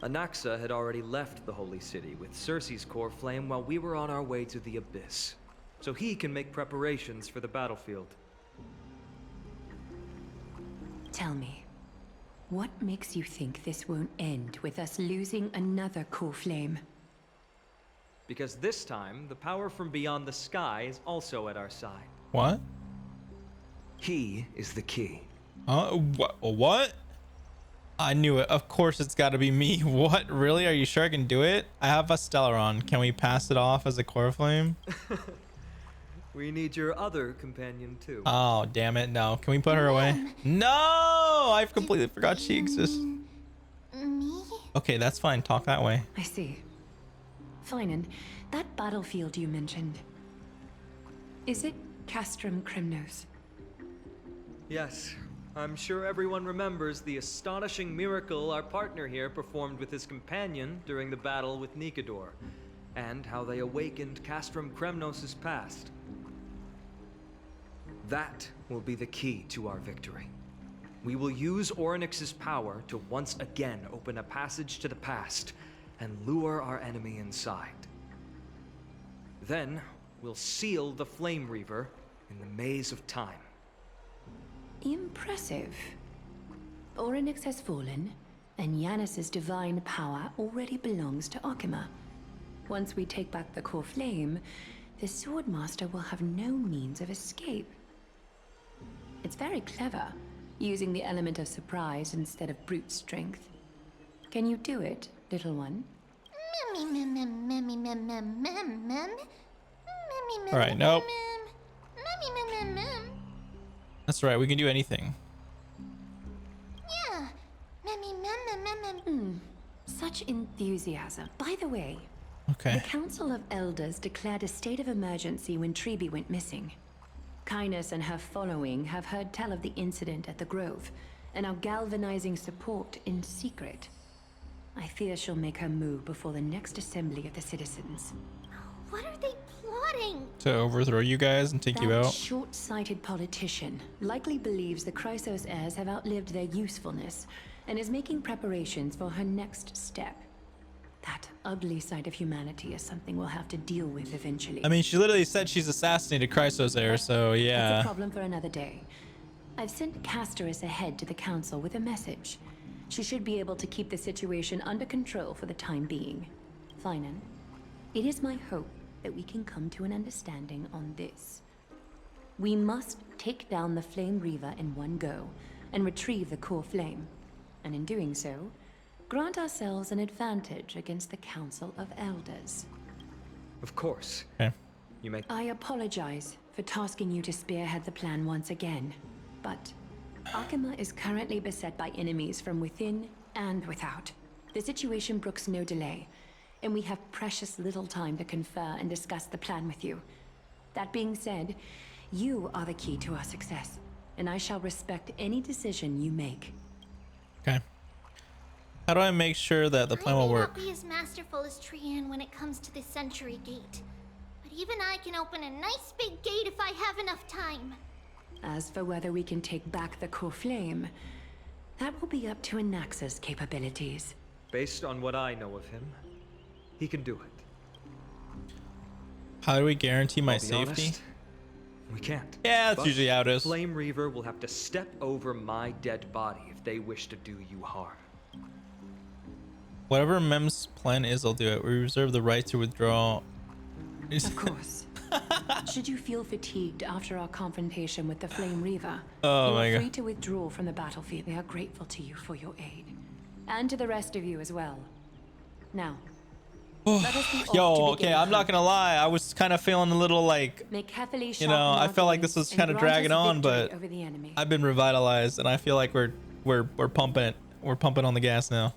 Anaxa had already left the Holy City with Cersei's core flame while we were on our way to the Abyss, so he can make preparations for the battlefield. Tell me, what makes you think this won't end with us losing another core flame? Because this time, the power from beyond the sky is also at our side. What? He is the key. What? I knew it. Of course it's got to be me. What? Really? Are you sure I can do it? I have a Stellaron. Can we pass it off as a core flame? We need your other companion too. Oh, damn it. No. Can we put her away? No! I've completely forgot she exists. Me? Okay, that's fine. Talk that way. I see. Finan, that battlefield you mentioned, is it Castrum Kremnos? Yes, I'm sure everyone remembers the astonishing miracle our partner here performed with his companion during the battle with Nicodor, and how they awakened Castrum Kremnos' past. That will be the key to our victory. We will use Orynyx's power to once again open a passage to the past and lure our enemy inside. Then, we'll seal the Flame Reaver in the maze of time. Impressive. Orynyx has fallen, and Yanis's divine power already belongs to Akuma. Once we take back the core flame, the Swordmaster will have no means of escape. It's very clever, using the element of surprise instead of brute strength. Can you do it, little one? All right, nope. That's right. We can do anything. Yeah. Such enthusiasm. By the way, Okay. the Council of Elders declared a state of emergency when Treeby went missing. Kainos and her following have heard tell of the incident at the Grove and are galvanizing support in secret. I fear she'll make her move before the next assembly of the citizens. What are they plotting? To overthrow you guys and take you That out? short-sighted politician likely believes the Chrysos heirs have outlived their usefulness and is making preparations for her next step. That ugly side of humanity is something we'll have to deal with eventually. I mean, she literally said she's assassinated Chrysos there, so That's yeah. a problem for another day. I've sent Casterus ahead to the council with a message. She should be able to keep the situation under control for the time being. Finan, it is my hope that we can come to an understanding on this. We must take down the Flame Reaver in one go and retrieve the core flame. And in doing so, grant ourselves an advantage against the Council of Elders. Of course. Okay. You may. I apologize for tasking you to spearhead the plan once again, but Akima is currently beset by enemies from within and without. The situation brooks no delay, and we have precious little time to confer and discuss the plan with you. That being said, you are the key to our success, and I shall respect any decision you make. Okay. How do I make sure that the plan will I may work? not be as masterful as Trian when it comes to the Century Gate, but even I can open a nice big gate if I have enough time. As for whether we can take back the core flame, that will be up to Anaxa's capabilities. Based on what I know of him, he can do it. How do we guarantee my I'll be safety? honest, we can't. Yeah, that's But usually how it is. Flame Reaver will have to step over my dead body if they wish to do you harm. Whatever Mem's plan is, I'll do it. We reserve the right to withdraw. Of course. Should you feel fatigued after our confrontation with the Flame Reaver, Oh you my are God. free to withdraw from the battlefield. We are grateful to you for your aid. And to the rest of you as well. Now, let us be off to Yo, begin okay, the I'm not hunt. gonna lie. I was kind of feeling a little like, Make carefully you know, I felt like this was kind of dragging on, but over the enemy. I've been revitalized, and I feel like we're pumping it. We're pumping on the gas now.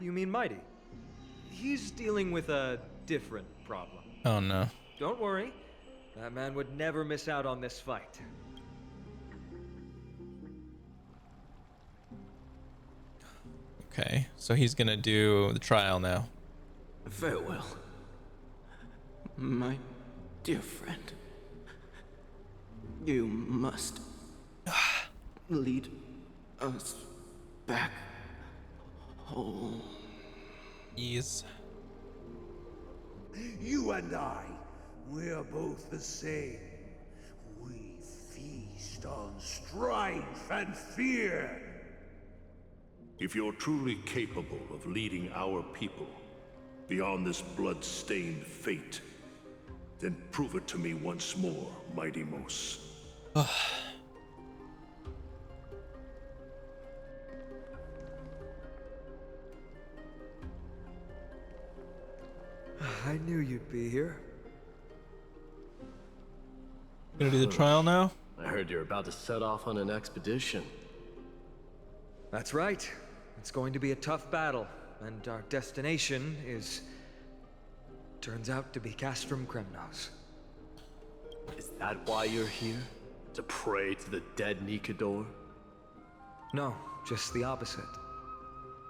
You mean Mighty? He's dealing with a different problem. Oh no. Don't worry. That man would never miss out on this fight. Okay, so he's gonna do the trial now. Farewell, my dear friend. You must lead us back home. Yes. You and I, we are both the same. We feast on strife and fear. If you're truly capable of leading our people beyond this blood-stained fate, then prove it to me once more, Mighty Mos. I knew you'd be here. Gonna do the trial now? I heard you're about to set off on an expedition. That's right. It's going to be a tough battle, and our destination is... turns out to be Castrum Kremnos. Is that why you're here? To pray to the dead Nikador? No, just the opposite.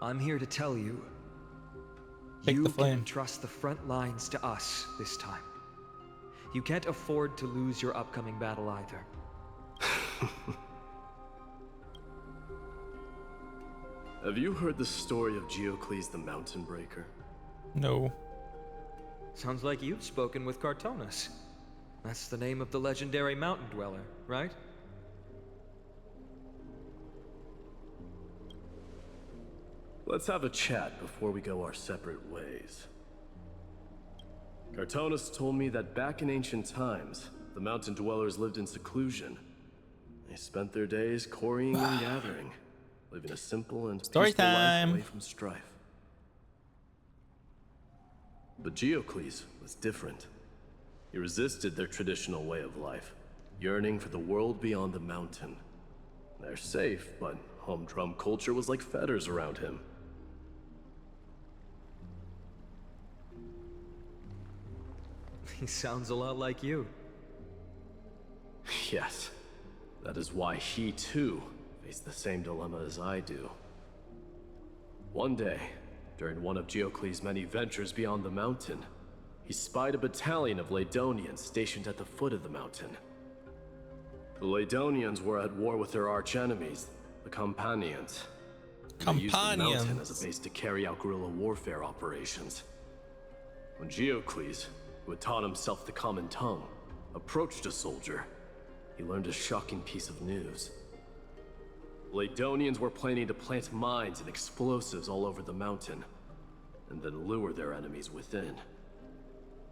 I'm here to tell you, Take you the flame. can trust the front lines to us this time. You can't afford to lose your upcoming battle either. Have you heard the story of Geocles the Mountain Breaker? No. Sounds like you've spoken with Cartonus. That's the name of the legendary mountain dweller, right? Let's have a chat before we go our separate ways. Cartonus told me that back in ancient times, the mountain dwellers lived in seclusion. They spent their days quarrying and gathering, living a simple and Story peaceful time. life away from strife. But Geocles was different. He resisted their traditional way of life, yearning for the world beyond the mountain. They're safe, but Humdrum culture was like fetters around him. He sounds a lot like you. Yes, that is why he too faced the same dilemma as I do. One day, during one of Geocles' many ventures beyond the mountain, he spied a battalion of Ladonians stationed at the foot of the mountain. The Ladonians were at war with their arch-enemies, the Companions. They used the mountain as a base to carry out guerrilla warfare operations. When Geocles, who had taught himself the common tongue, approached a soldier, he learned a shocking piece of news. Ladonians were planning to plant mines and explosives all over the mountain, and then lure their enemies within.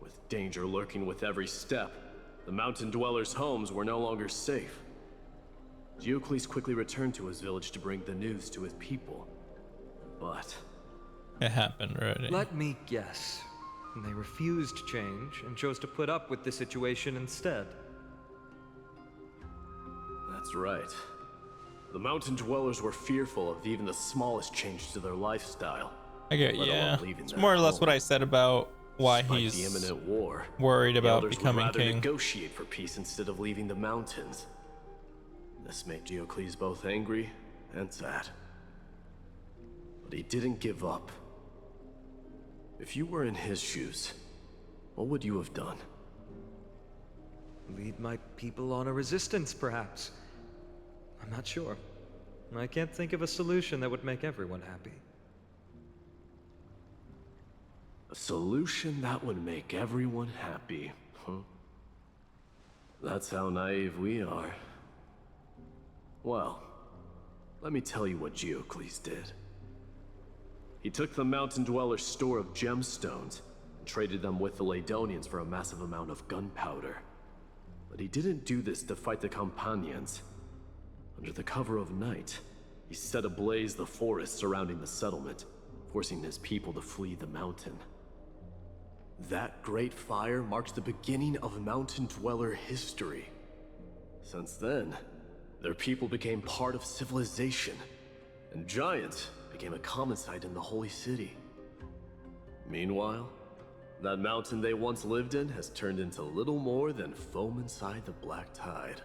With danger lurking with every step, the mountain dwellers' homes were no longer safe. Geocles quickly returned to his village to bring the news to his people. But it happened already. Let me guess. They refused change and chose to put up with the situation instead. That's right. The mountain dwellers were fearful of even the smallest change to their lifestyle. I get, yeah. It's more or less what I said about why he's the imminent war, worried about would becoming rather king. Negotiate for peace instead of leaving the mountains. This made Geocles both angry and sad. But he didn't give up. If you were in his shoes, what would you have done? Lead my people on a resistance, perhaps. I'm not sure. I can't think of a solution that would make everyone happy. A solution that would make everyone happy, huh? That's how naive we are. Well, let me tell you what Geocles did. He took the mountain dwellers' store of gemstones and traded them with the Ladonians for a massive amount of gunpowder. But he didn't do this to fight the Companions. Under the cover of night, he set ablaze the forest surrounding the settlement, forcing his people to flee the mountain. That great fire marked the beginning of mountain dweller history. Since then, their people became part of civilization, and giants became a common sight in the holy city. Meanwhile, that mountain they once lived in has turned into little more than foam inside the black tide.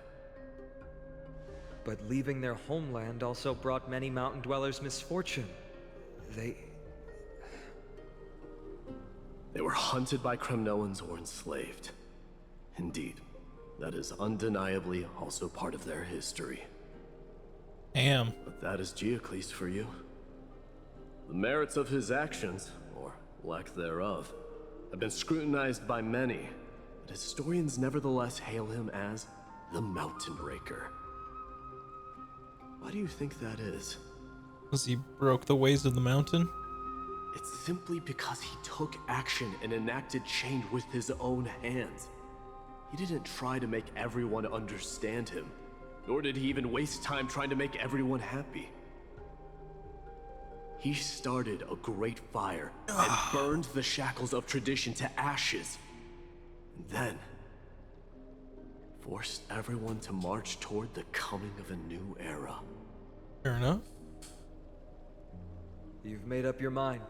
But leaving their homeland also brought many mountain dwellers misfortune. They were hunted by Kremnoans or enslaved. Indeed, that is undeniably also part of their history. Damn. But that is Geocles for you. The merits of his actions, or lack thereof, have been scrutinized by many, but historians nevertheless hail him as the Mountain Breaker. Why do you think that is? Because he broke the ways of the mountain? It's simply because he took action and enacted change with his own hands. He didn't try to make everyone understand him, nor did he even waste time trying to make everyone happy. He started a great fire and burned the shackles of tradition to ashes. And then forced everyone to march toward the coming of a new era. Fair enough. You've made up your mind,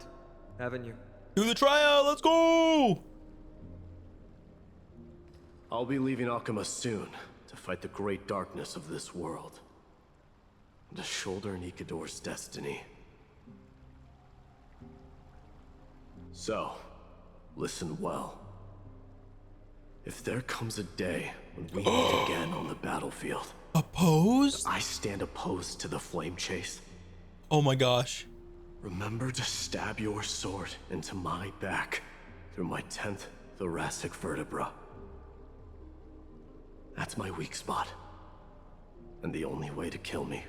haven't you? Do the tryout, let's go! I'll be leaving Akuma soon to fight the great darkness of this world. And to shoulder Nikador's destiny. So, listen well. If there comes a day when we meet again on the battlefield, opposed? I stand opposed to the flame chase. Oh my gosh. Remember to stab your sword into my back through my 10th thoracic vertebra. That's my weak spot, and the only way to kill me.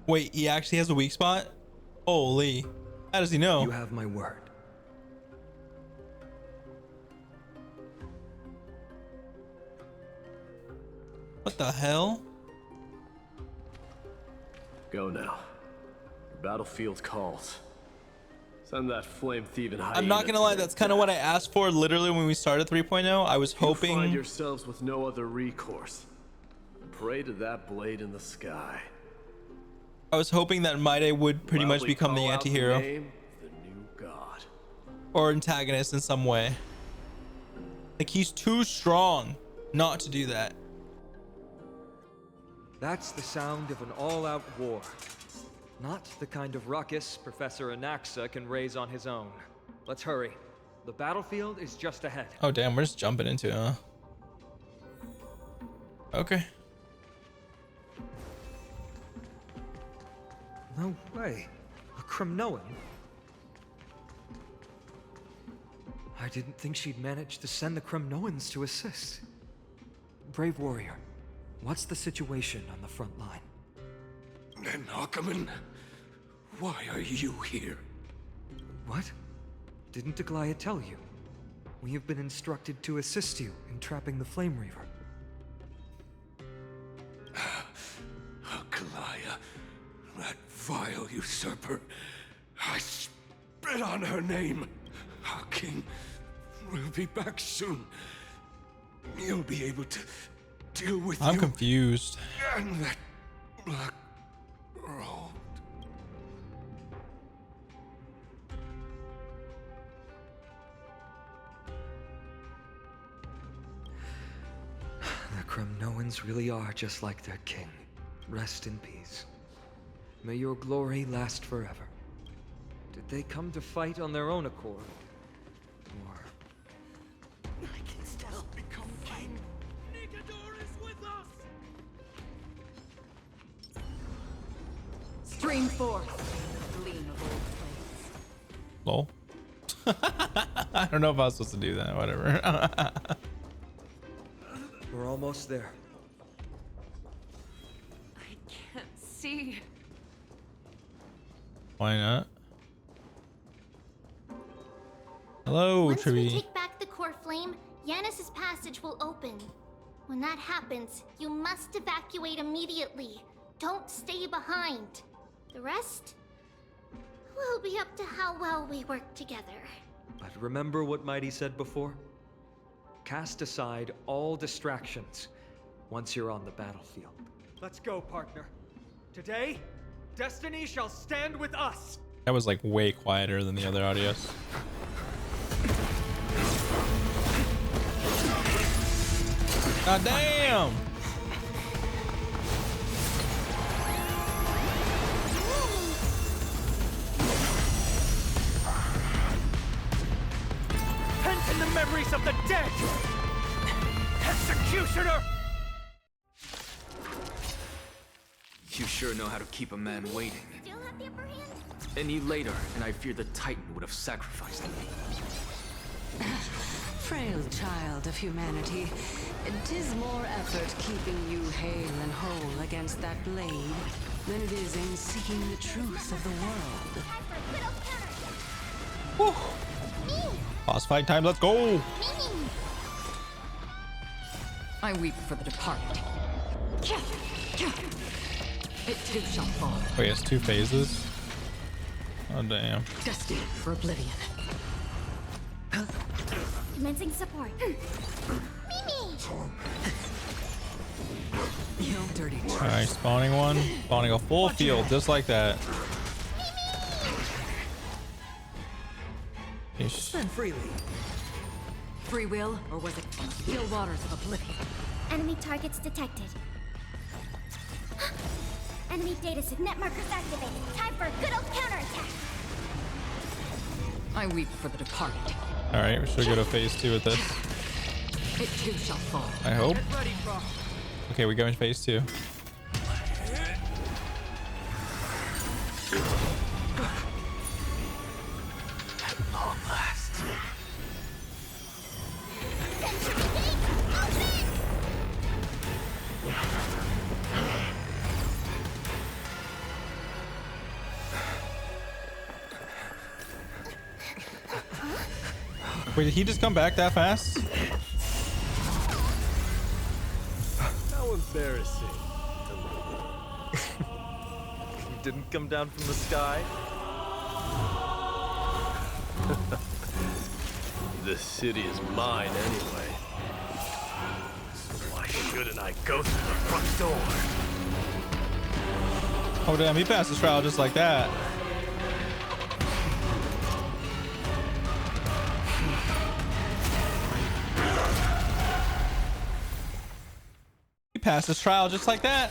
Wait, he actually has a weak spot? Holy. How does he know? You have my word. What the hell? Go now. The battlefield calls. Send that flame thieving hyena. I'm not gonna lie, that's kind of what I asked for literally when we started 3.0. I was hoping... You find yourselves with no other recourse. pray to that blade in the sky. I was hoping that Maide would pretty much Loudly become the call out anti-hero name of the new god. or antagonist in some way. Like, he's too strong not to do that. That's the sound of an all-out war. Not the kind of ruckus Professor Anaxa can raise on his own. Let's hurry. The battlefield is just ahead. Oh damn, we're just jumping into it, huh? Okay. No way. A Kremnoan? I didn't think she'd manage to send the Kremnoans to assist. Brave warrior, what's the situation on the front line? And Ackerman, why are you here? What? Didn't Aglaya tell you? We have been instructed to assist you in trapping the Flame Reaver. Aglaya, that vile usurper. I spit on her name. Our king will be back soon. You'll be able to deal with I'm confused. and that black robe. The Kremnoans really are just like their king. Rest in peace. May your glory last forever. Did they come to fight on their own accord? Or... I can still become king. Nigador is with us! Stream forth, gleam of old flames. Lol. I don't know if I was supposed to do that. Whatever. We're almost there. I can't see. Why not? Hello, Once we Tree. take back the core flame, Yanis's passage will open. When that happens, you must evacuate immediately. Don't stay behind. The rest will be up to how well we work together. But remember what Mighty said before? Cast aside all distractions once you're on the battlefield. Let's go, partner. Today, destiny shall stand with us. That was like way quieter than the other audios. God damn! Pent in the memories of the dead! Executioner! You sure know how to keep a man waiting. Still have the upper hand? Any later, and I fear the Titan would have sacrificed me. Frail child of humanity, 'tis more effort keeping you hale and whole against that blade than it is in seeking the truth of the world. Boss fight time, let's go! I weep for the departed. It too shall fall. Wait, it's 2 phases? Oh damn. Destined for oblivion. Commencing support. You dirty. Alright, spawning one. Spawning a full field, just like that. Yeesh. Spend freely. Free will, or was it still waters of oblivion? Enemy targets detected. Enemy data signet markers activated. Time for a good old counterattack. I weep for the departed. Alright, we should go to phase 2 with this. It too shall fall. I hope. Get ready, bro. Okay, we go in phase 2. At long last. Wait, did he just come back that fast? How embarrassing. You didn't come down from the sky? This city is mine anyway. So why should shouldn't I go through the front door? Oh damn, he passed his trial just like that. He passed his trial just like that.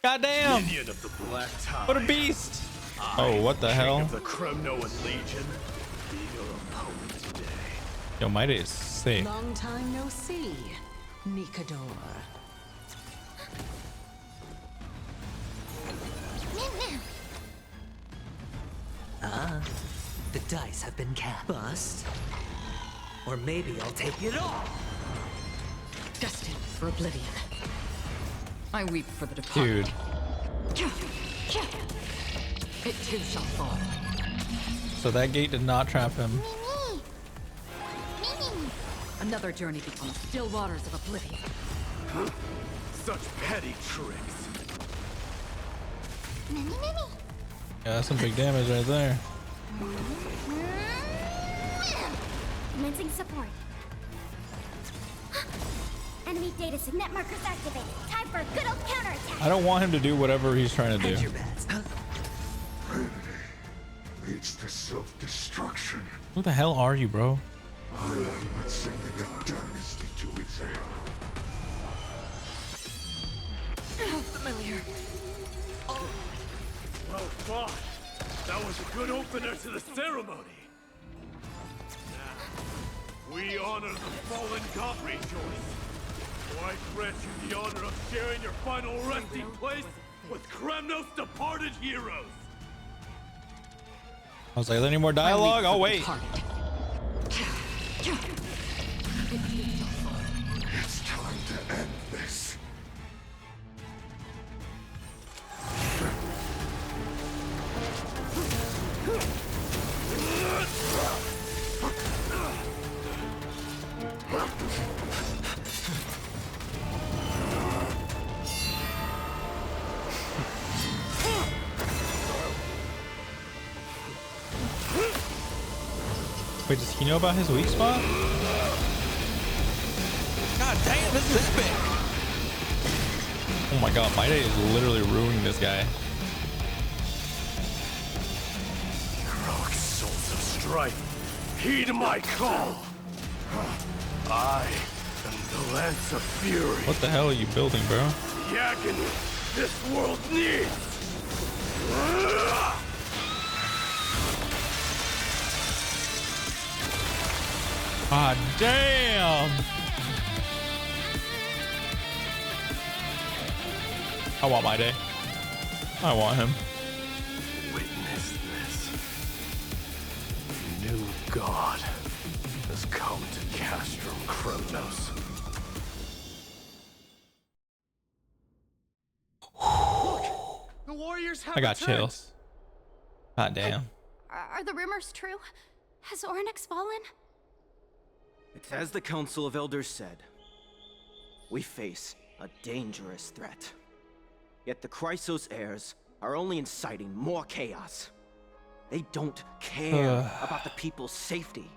Goddamn. Minion of the Black Tide. What a beast. Oh, what the King hell? of the Kremnoan Legion. Be your opponent today. Yo, Mighty is sick. Long time no see, Nikador. Ah, the dice have been cast. Bust. Or maybe I'll take it all. Destined for oblivion. I weep for the departed. Dude. It too shall fall. So that gate did not trap him. Another journey beyond the still waters of oblivion. Such petty tricks. Yeah, that's some big damage right there. Commencing support. Enemy data signet markers activated. Time for a good old counterattack. I don't want him to do whatever he's trying to do. Vanity leads to self-destruction. Who the hell are you, bro? I am sending a dynasty to its end. How familiar. Well fought. That was a good opener to the ceremony. Now, we honor the fallen god rejoice. So I grant you the honor of sharing your final resting place with Kremnos' departed heroes. I was like, are there any more dialogue? Oh, wait. It's time to end this. Wait, does he know about his weak spot? God damn, this is epic. Oh my god, my day is literally ruining this guy. Heroic souls of strife, heed my call. I am the Lance of Fury. What the hell are you building, bro? The agony this world needs. Ah, damn. I want my day. I want him. Witness this. New God has come to Castrum Kremnos. Look, the warriors have I got returned. chills. God damn. Are the rumors true? Has Oryx fallen? It's as the Council of Elders said. We face a dangerous threat. Yet the Chrysos heirs are only inciting more chaos. They don't care about the people's safety.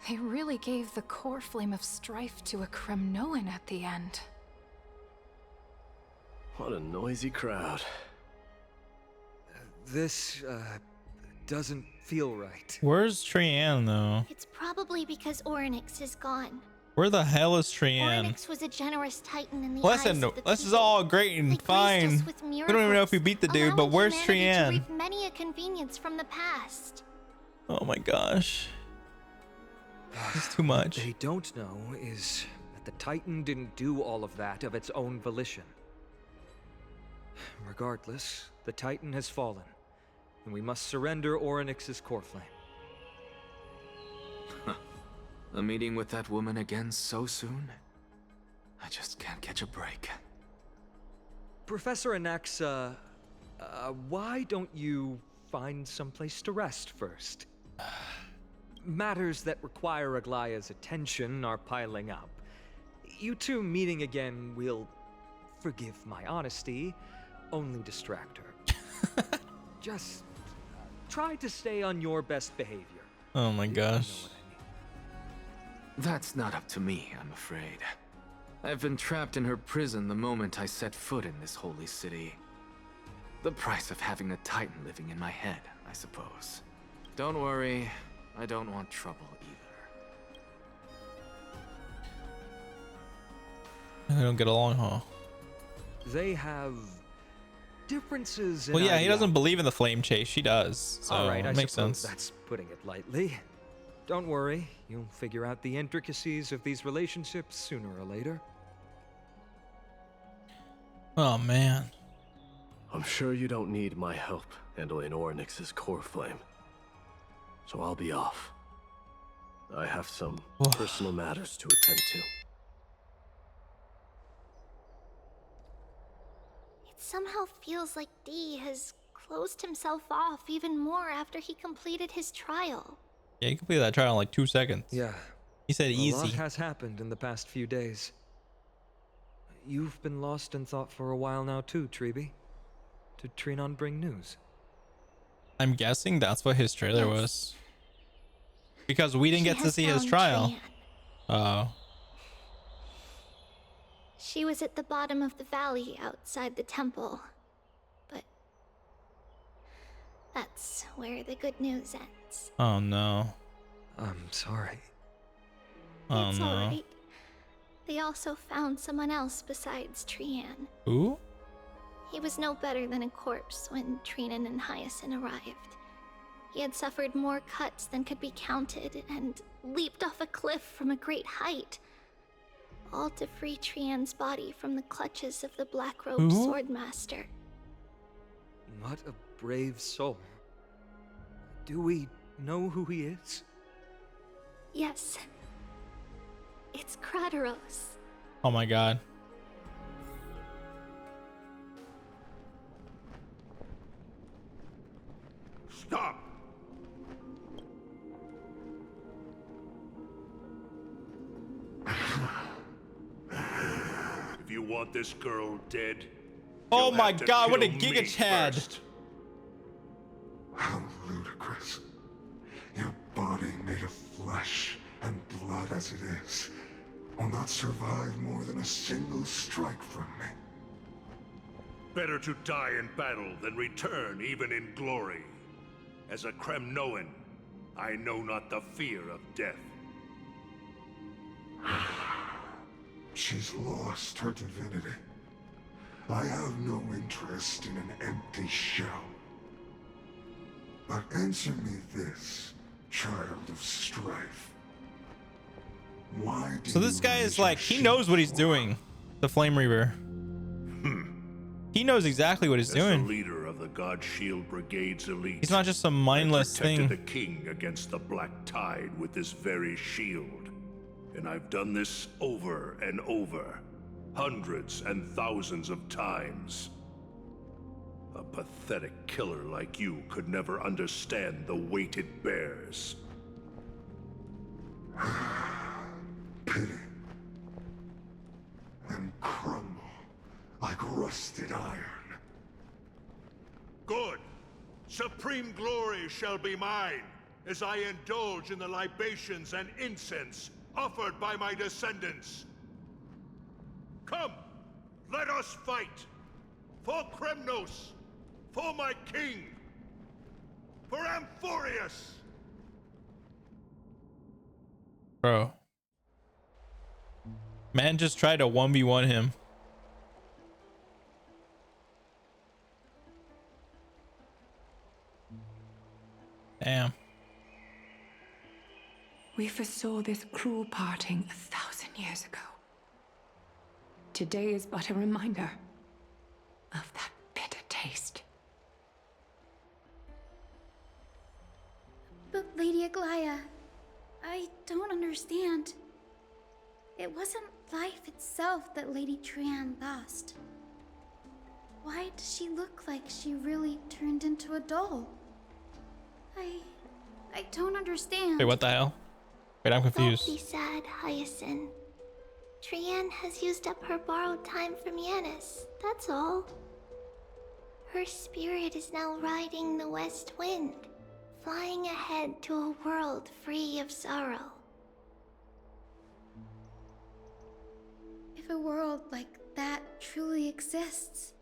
They really gave the core flame of strife to a Kremnoan at the end. What a noisy crowd. This, doesn't feel right. Where's Trianne, though? It's probably because Oryx is gone. Where the hell is Trianne? Oryx was a generous titan in the Listen, eyes of the this is people. all great and fine. We don't even know if we beat the dude, but allowing where's humanity to Trianne? reap many a convenience from the past. Oh my gosh. It's too much. What they don't know is that the Titan didn't do all of that of its own volition. Regardless, the Titan has fallen, and we must surrender Oryx's core flame. A meeting with that woman again so soon? I just can't catch a break. Professor Anaxa, why don't you find someplace to rest first? Matters that require Aglaya's attention are piling up. You two meeting again will, forgive my honesty, only distract her. Just try to stay on your best behavior. Oh my gosh. That's not up to me, I'm afraid. I've been trapped in her prison the moment I set foot in this holy city. The price of having a Titan living in my head, I suppose. Don't worry, I don't want trouble either. They don't get along, huh? They have differences in Well, yeah, he doesn't ideology. believe in the flame chase. She does. So All right, I it makes suppose sense. that's putting it lightly. Don't worry, you'll figure out the intricacies of these relationships sooner or later. Oh, man. I'm sure you don't need my help handling Ornyx's core flame. So I'll be off. I have some personal matters to attend to. It somehow feels like D has closed himself off even more after he completed his trial. Yeah, you completed that trial in like 2 seconds. Yeah. He said A lot easy. has happened in the past few days. You've been lost in thought for a while now too, Treeby. Did Trinon bring news? I'm guessing that's what his trailer Yes. was. Because we didn't She get to has see his found trial. Trian. Oh. She was at the bottom of the valley outside the temple. But that's where the good news ends. Oh, no. I'm sorry. Oh, It's no. alright. They also found someone else besides Trian. Who? He was no better than a corpse when Trinan and Hyacinth arrived. He had suffered more cuts than could be counted and leaped off a cliff from a great height. All to free Trian's body from the clutches of the black-robed Who? swordmaster. What a brave soul. Do we know who he is? Yes. It's Krateros. Oh, my God. Stop! If you want this girl dead, Oh, you'll my have to God. What a kill me Giga Chad. first. How ludicrous. Your body made of flesh and blood as it is will not survive more than a single strike from me. Better to die in battle than return even in glory. As a Kremnoan, I know not the fear of death. She's lost her divinity. I have no interest in an empty shell. But answer me this, child of strife. Why do So this guy is like, he knows what he's doing. The Flame Reaver. He knows exactly what he's As the doing. leader of the God Shield Brigade's elite, He's not just some mindless protected thing. the king against the Black Tide with this very shield. And I've done this over and over, hundreds and thousands of times. A pathetic killer like you could never understand the weight it bears. Pity. And crumble like rusted iron. Good. Supreme glory shall be mine, as I indulge in the libations and incense offered by my descendants. Come, let us fight! For Kremnos! For my king! For Amphorius! Bro. Man just tried to 1v1 him. Damn. We foresaw this cruel parting 1,000 years ago. Today is but a reminder of that bitter taste. But Lady Aglaya, I don't understand. It wasn't life itself that Lady Trian lost. Why does she look like she really turned into a doll? I don't understand. Wait, what the hell? Wait, I'm confused. Don't be sad, Hyacinth. Trian has used up her borrowed time from Yanis, that's all. Her spirit is now riding the west wind, flying ahead to a world free of sorrow. If If a world like that truly exists,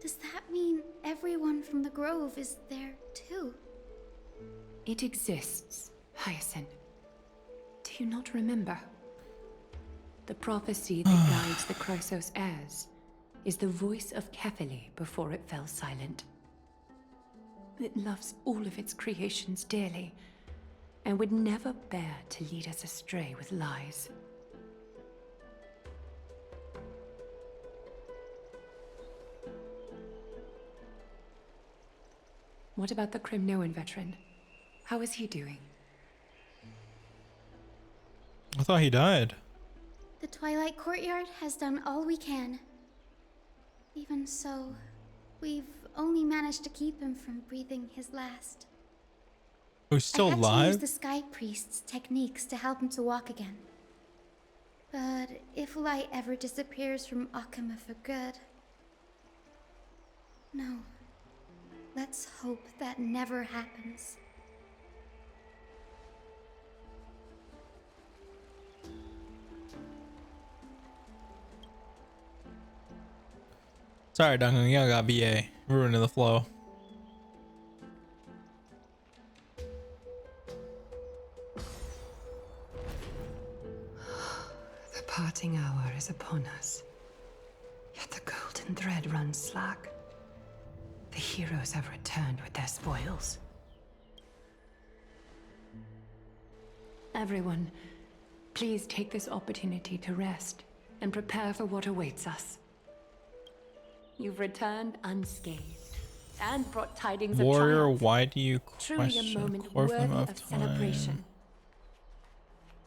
does that mean everyone from the Grove is there too? It exists, Hyacinth. Do you not remember? The prophecy that guides the Chrysos heirs is the voice of Kefili before it fell silent. It loves all of its creations dearly, and would never bear to lead us astray with lies. What about the Crimnoan veteran? How is he doing? I thought he died. The Twilight Courtyard has done all we can. Even so, we've only managed to keep him from breathing his last. Oh, he's still I had to alive? use the Sky Priest's techniques to help him to walk again. But if light ever disappears from Akama for good... No. Let's hope that never happens. Sorry, Duncan. You got BA. Ruining the flow. The parting hour is upon us. Yet the golden thread runs slack. The heroes have returned with their spoils. Everyone, please take this opportunity to rest and prepare for what awaits us. You've returned unscathed and brought tidings Warrior, of triumph. why do you Truly a question moment Corfam worthy of of time? celebration.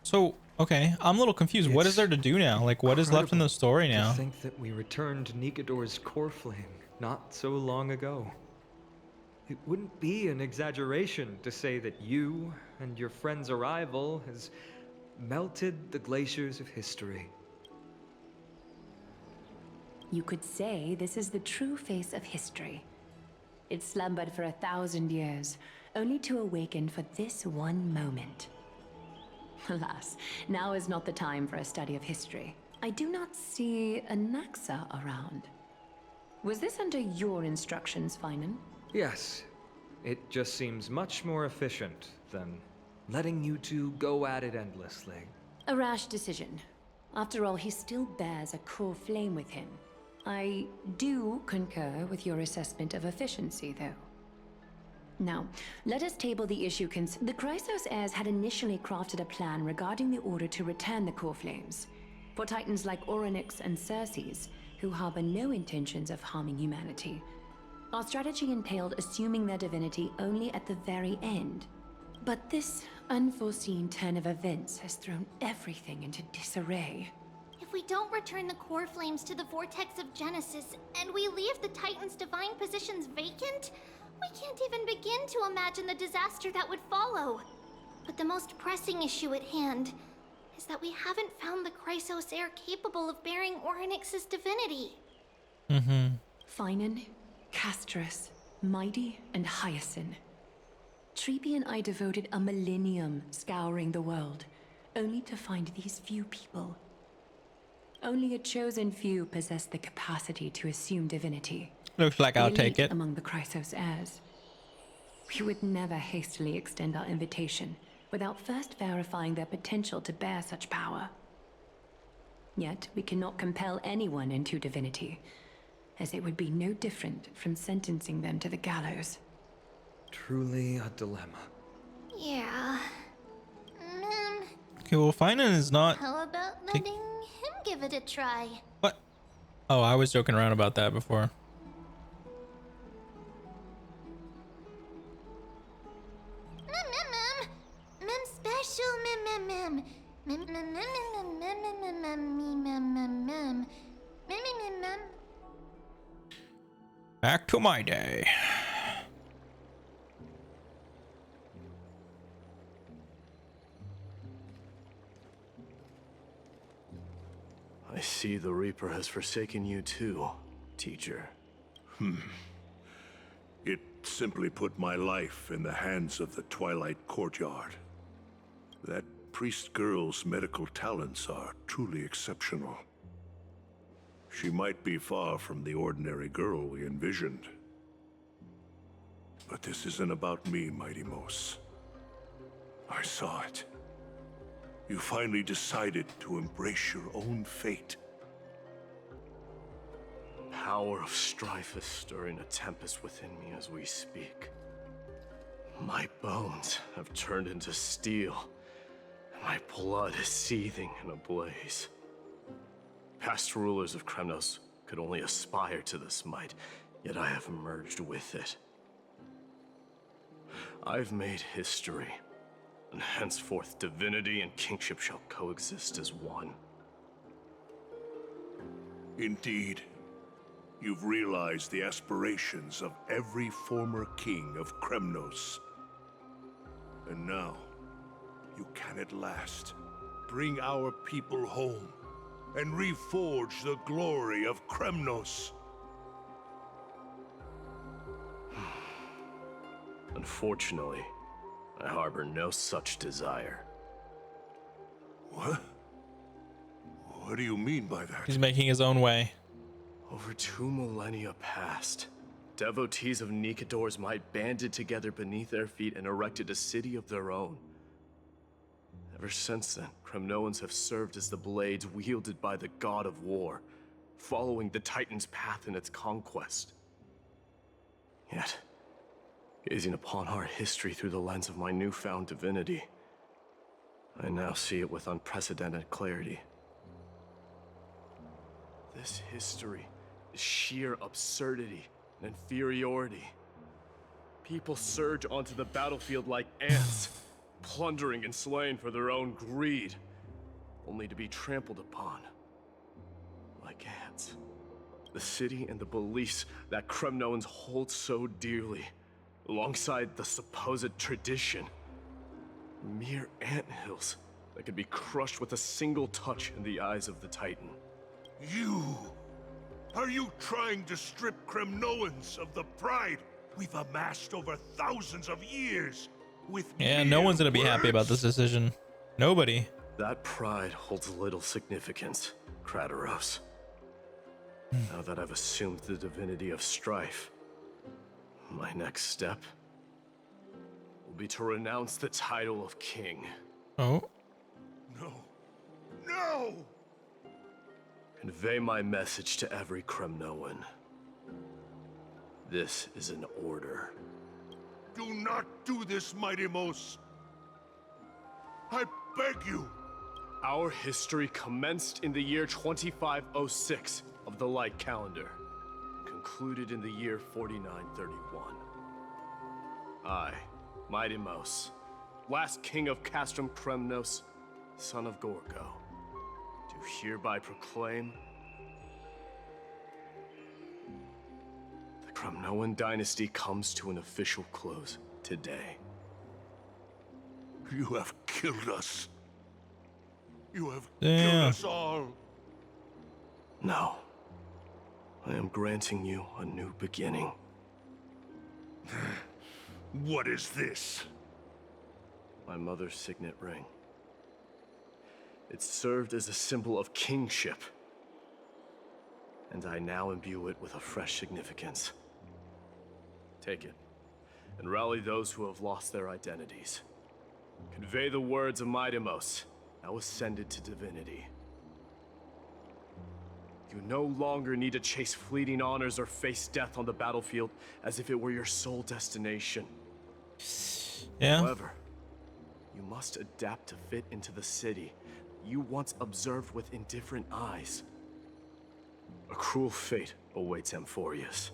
So, okay, I'm a little confused. What is there to do now? Like, what is left in the story now? To think that we returned Nikador's core flame not so long ago. It wouldn't be an exaggeration to say that you and your friend's arrival has melted the glaciers of history. You could say this is the true face of history. It slumbered for 1,000 years, only to awaken for this one moment. Alas, now is not the time for a study of history. I do not see a Naxa around. Was this under your instructions, Finan? Yes, it just seems much more efficient than letting you two go at it endlessly. A rash decision. After all, he still bears a core flame with him. I do concur with your assessment of efficiency, though. Now, let us table the issue. The Chrysos heirs had initially crafted a plan regarding the order to return the core flames. For titans like Orynyx and Circes, who harbor no intentions of harming humanity. Our strategy entailed assuming their divinity only at the very end. But this unforeseen turn of events has thrown everything into disarray. If we don't return the core flames to the vortex of Genesis, and we leave the Titan's divine positions vacant, we can't even begin to imagine the disaster that would follow. But the most pressing issue at hand is that we haven't found the Chrysos heir capable of bearing Orynyx's divinity. Finan, Castris, Mighty, and Hyacinth. Treepy and I devoted a millennium scouring the world, only to find these few people. Only a chosen few possess the capacity to assume divinity. Looks like The I'll take elite it. among the Chrysos heirs. We would never hastily extend our invitation without first verifying their potential to bear such power. Yet we cannot compel anyone into divinity, as it would be no different from sentencing them to the gallows. Truly a dilemma. Yeah. Okay, well, Finan is not... How about letting him give it a try? What? Oh, I was joking around about that before. Mem special mem. Back to my day. I see the Reaper has forsaken you too, teacher. It simply put my life in the hands of the Twilight Courtyard. That priest girl's medical talents are truly exceptional. She might be far from the ordinary girl we envisioned. But this isn't about me, Mighty Mos. I saw it. You finally decided to embrace your own fate. The power of strife is stirring a tempest within me as we speak. My bones have turned into steel, and my blood is seething in a blaze. Past rulers of Kremnos could only aspire to this might, yet I have merged with it. I've made history, and henceforth divinity and kingship shall coexist as one. Indeed, you've realized the aspirations of every former king of Kremnos. And now, you can at last bring our people home and reforge the glory of Kremnos. Unfortunately, I harbor no such desire. What? What do you mean by that? He's making his own way. Over 2 millennia past, devotees of Nikador's might banded together beneath their feet and erected a city of their own. Ever since then, Kremnoans have served as the blades wielded by the god of war, following the Titan's path in its conquest. Yet, gazing upon our history through the lens of my newfound divinity, I now see it with unprecedented clarity. This history is sheer absurdity and inferiority. People surge onto the battlefield like ants, plundering and slaying for their own greed, only to be trampled upon like ants. The city and the beliefs that Kremnoans hold so dearly, alongside the supposed tradition, mere anthills that could be crushed with a single touch in the eyes of the Titan. You! Are you trying to strip Kremnoans of the pride we've amassed over thousands of years? With No one's gonna be happy about this decision. Nobody. That pride holds little significance, Kratoros. Now that I've assumed the divinity of strife, my next step will be to renounce the title of king. Oh? No. No! Convey my message to every Kremnoan. This is an order. Do not do this, Mighty Mos. I beg you. Our history commenced in the year 2506 of the Light Calendar, concluded in the year 4931. I, Mighty Mos, last king of Castrum Kremnos, son of Gorgo, do hereby proclaim the Kremnoan dynasty comes to an official close today. You have killed us. You have killed us all. No. I am granting you a new beginning. What is this? My mother's signet ring. It served as a symbol of kingship, and I now imbue it with a fresh significance. Take it, and rally those who have lost their identities. Convey the words of Mighty Mos, now ascended to divinity. You no longer need to chase fleeting honors or face death on the battlefield as if it were your sole destination. However, you must adapt to fit into the city you once observed with indifferent eyes. A cruel fate awaits Amphorius.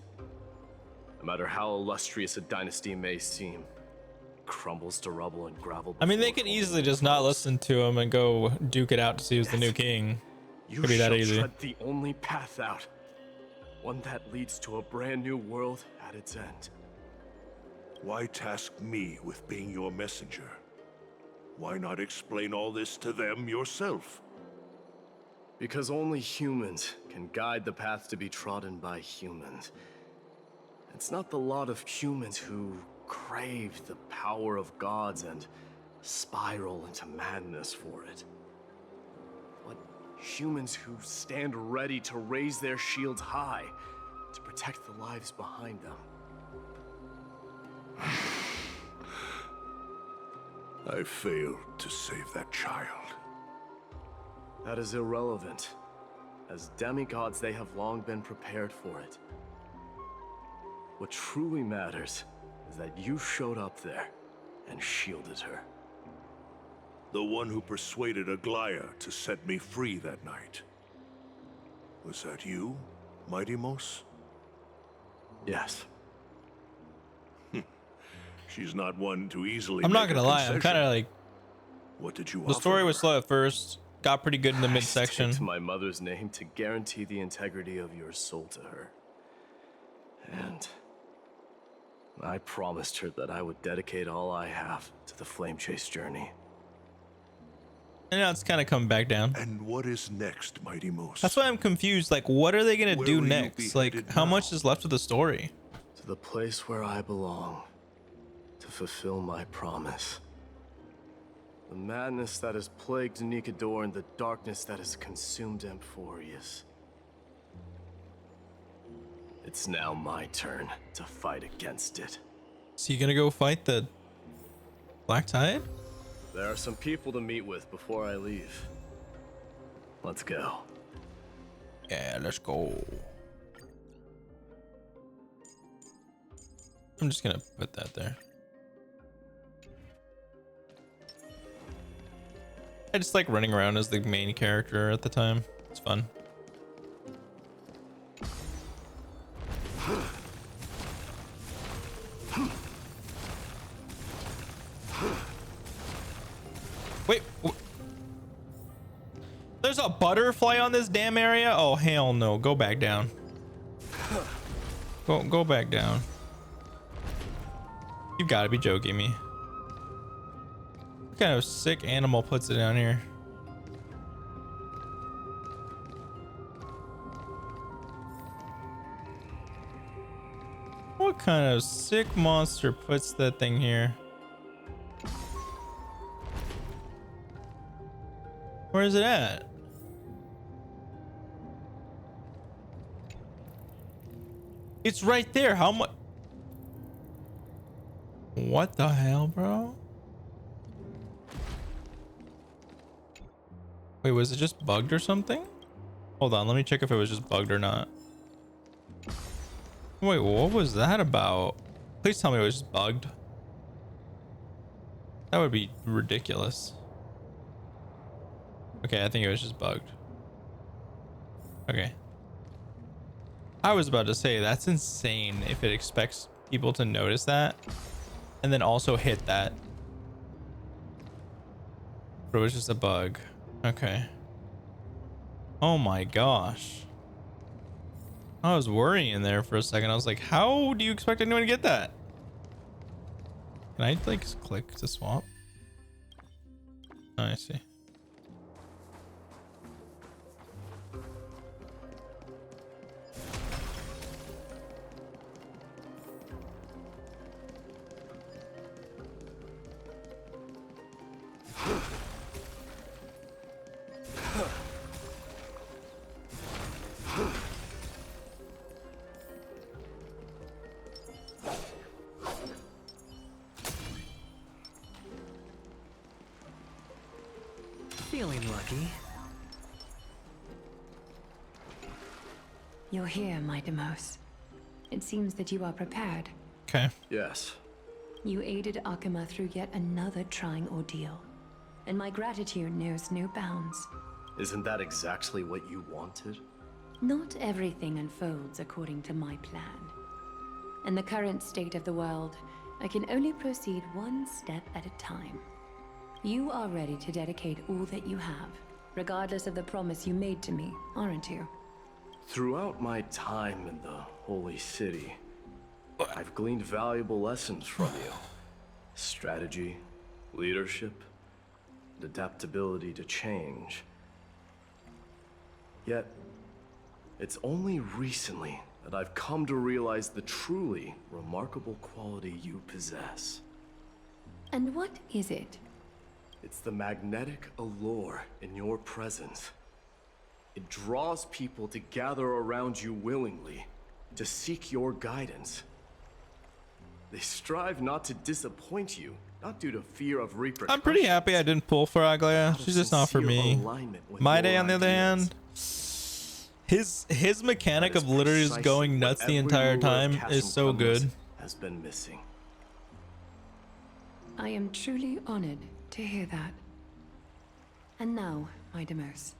No matter how illustrious a dynasty may seem, it crumbles to rubble and gravel. I mean, they could easily just not listen to him and go duke it out to see who's the new king. You Could be that shall easy. tread the only path out, one that leads to a brand new world at its end. Why task me with being your messenger? Why not explain all this to them yourself? Because only humans can guide the path to be trodden by humans. It's not the lot of humans who crave the power of gods and spiral into madness for it. But humans who stand ready to raise their shields high to protect the lives behind them. I failed to save that child. That is irrelevant. As demigods, they have long been prepared for it. What truly matters is that you showed up there and shielded her. The one who persuaded Aglaya to set me free that night. Was that you, Mighty Mos? Yes. She's not one to easily. I'm not make a gonna lie, I'm concession. kind of like. What did you The story offer was her? slow at first, got pretty good in the midsection. I staked my mother's name to guarantee the integrity of your soul to her. And I promised her that I would dedicate all I have to the Flame Chase journey. And now it's kind of coming back down. And what is next, Mighty Mos? That's why I'm confused. Like, what are they gonna Where do will you next? be Like, headed how now? much is left of the story? To the place where I belong, to fulfill my promise. The madness that has plagued Nikador and the darkness that has consumed Amphorius. It's now my turn to fight against it. So you gonna go fight the Black Tide? There are some people to meet with before I leave. Let's go. Yeah, let's go. I'm just gonna put that there. I just like running around as the main character at the time. It's fun. Wait, there's a butterfly on this damn area? Oh, hell no. Go back down. Go back down. You gotta be joking me. What kind of sick animal puts it down here? What kind of sick monster puts that thing here? Where is it at? It's right there. How much? What the hell, bro? Wait, was it just bugged or something? Hold on, let me check if it was just bugged or not. Wait, what was that about? Please tell me it was just bugged. That would be ridiculous. Okay, I think it was just bugged. Okay. I was about to say, that's insane if it expects people to notice that and then also hit that. But it was just a bug. Okay. Oh my gosh. I was worrying there for a second. I was like, how do you expect anyone to get that? Can I like click to swap? Oh, I see. Feeling lucky. You're here, my Demos. It seems that you are prepared. Okay. Yes. You aided Akuma through yet another trying ordeal, and my gratitude knows no bounds. Isn't that exactly what you wanted? Not everything unfolds according to my plan. In the current state of the world, I can only proceed one step at a time. You are ready to dedicate all that you have, regardless of the promise you made to me, aren't you? Throughout my time in the Holy City, I've gleaned valuable lessons from you. Strategy, leadership, and adaptability to change. Yet, it's only recently that I've come to realize the truly remarkable quality you possess. And what is it? It's the magnetic allure in your presence. It draws people to gather around you willingly, to seek your guidance. They strive not to disappoint you, not due to fear of repercussions. I'm pretty happy I didn't pull for Aglaia. She's just not for me. My Day, on the other hand, his mechanic of literally just going nuts the entire time is so good. Has been missing. I am truly honored to hear that. And now, my Deimos,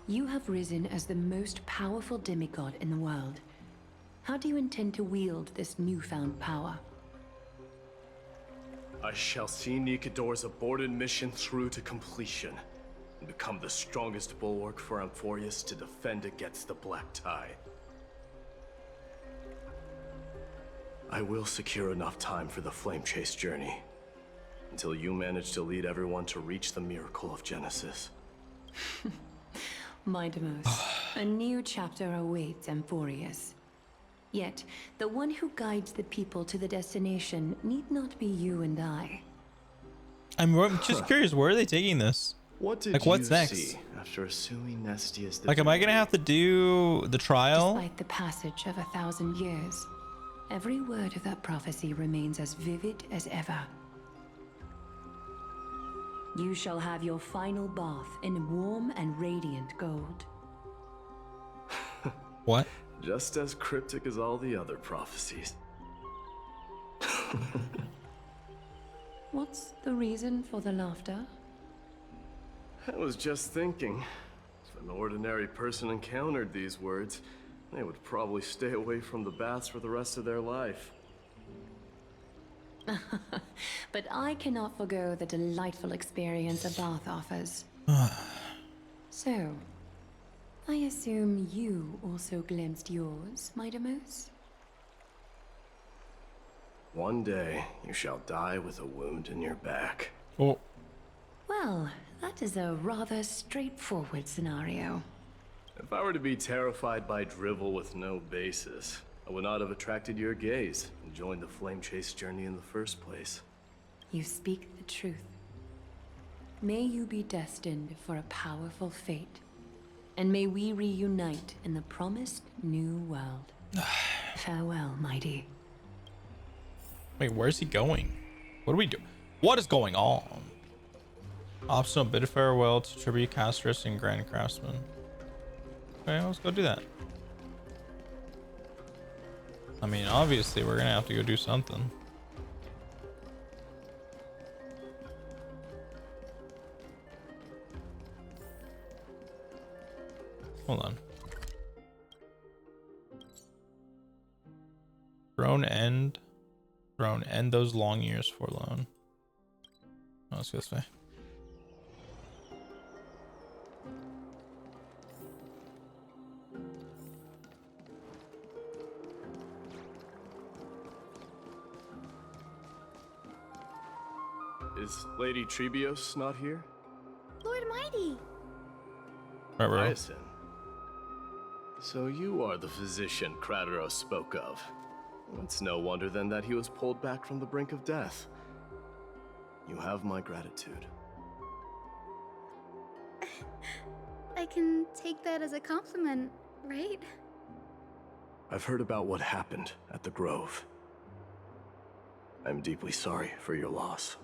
you have risen as the most powerful demigod in the world. How do you intend to wield this newfound power? I shall see Nikador's aborted mission through to completion, and become the strongest bulwark for Amphorius to defend against the Black Tide. I will secure enough time for the Flame Chase journey, until you manage to lead everyone to reach the miracle of Genesis. My Deimos, a new chapter awaits Amphorius. Yet, the one who guides the people to the destination need not be you and I. I'm just curious, where are they taking this? What did like, what's you next? see after assuming Nestia's Like, am I gonna have to do the trial? Despite the passage of 1,000 years, every word of that prophecy remains as vivid as ever. You shall have your final bath in warm and radiant gold. What? Just as cryptic as all the other prophecies. What's the reason for the laughter? I was just thinking, if an ordinary person encountered these words, they would probably stay away from the baths for the rest of their life. But I cannot forgo the delightful experience a bath offers. So, I assume you also glimpsed yours, my Deimos? One day, you shall die with a wound in your back. Oh. Well, that is a rather straightforward scenario. If I were to be terrified by drivel with no basis, I would not have attracted your gaze and joined the Flame Chase journey in the first place. You speak the truth. May you be destined for a powerful fate, and may we reunite in the promised new world. Farewell, mighty. Wait, where's he going? What do we do? What is going on? Optional bid of farewell to tribute castress and grand craftsman. Okay, let's go do that. I mean, obviously we're gonna have to go do something. Hold on. Throne end those long years forlorn. Oh, let's go this way. Is Lady Trebios not here? Lord Mighty! Right. Hyacinth. So you are the physician Krateros spoke of. It's no wonder then that he was pulled back from the brink of death. You have my gratitude. I can take that as a compliment, right? I've heard about what happened at the Grove. I'm deeply sorry for your loss.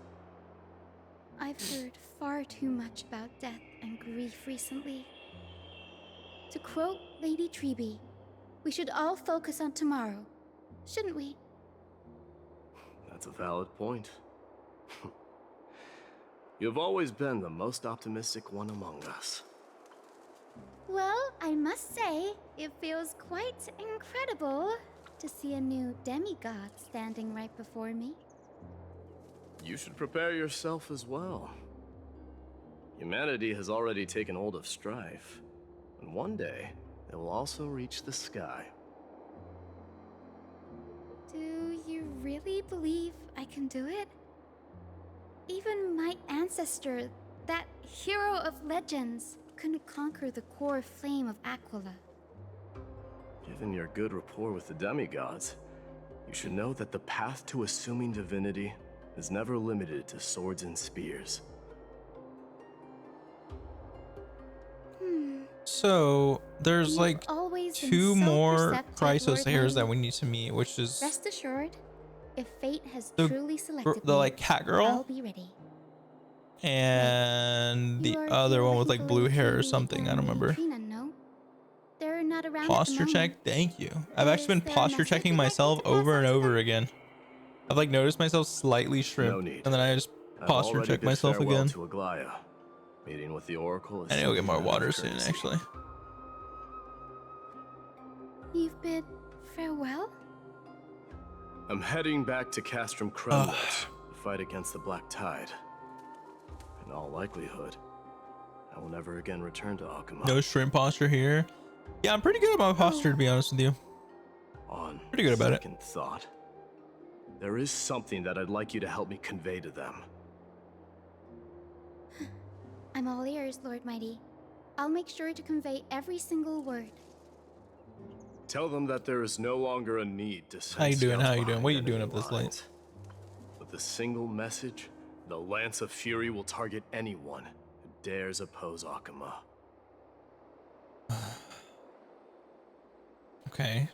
I've heard far too much about death and grief recently. To quote Lady Treeby, we should all focus on tomorrow, shouldn't we? That's a valid point. You've always been the most optimistic one among us. Well, I must say, it feels quite incredible to see a new demigod standing right before me. You should prepare yourself as well. Humanity has already taken hold of strife, and one day, it will also reach the sky. Do you really believe I can do it? Even my ancestor, that hero of legends, couldn't conquer the core flame of Aquila. Given your good rapport with the demigods, you should know that the path to assuming divinity is never limited to swords and spears. So there's You've like always been 2 so more perceptive, Chrysos Lord hairs that Mighty. we need to meet, which is Rest assured, if fate has the, truly selected the me, like cat I'll girl be ready. and You the are other here one with looking like for blue Lady hair or Phoebe something. I don't and Lady remember. Trina, no? They're not around Posture at the check. moment. Thank you. I've actually Is been there a posture message checking you'd like me myself to pass over on and to over them? again. I've like noticed myself slightly shrimp, No need. and then I just I've posture already check bid myself farewell again. to Aglaya. Meeting with the Oracle is I need to go get simply more a matter of water soon, courtesy. actually. You've bid farewell? I'm heading back to Castrum Kremnos to fight against the Black Tide. In all likelihood, I will never again return to Akuma. No shrimp posture here. Yeah, I'm pretty good at my posture, to be honest with you. On Pretty good about it. second thought, there is something that I'd like you to help me convey to them. I'm all ears, Lord Mighty. I'll make sure to convey every single word. Tell them that there is no longer a need to send How you doing? scouts How you doing? What are you behind doing enemy up this late? lines. With a single message, the Lance of Fury will target anyone who dares oppose Akuma. Okay.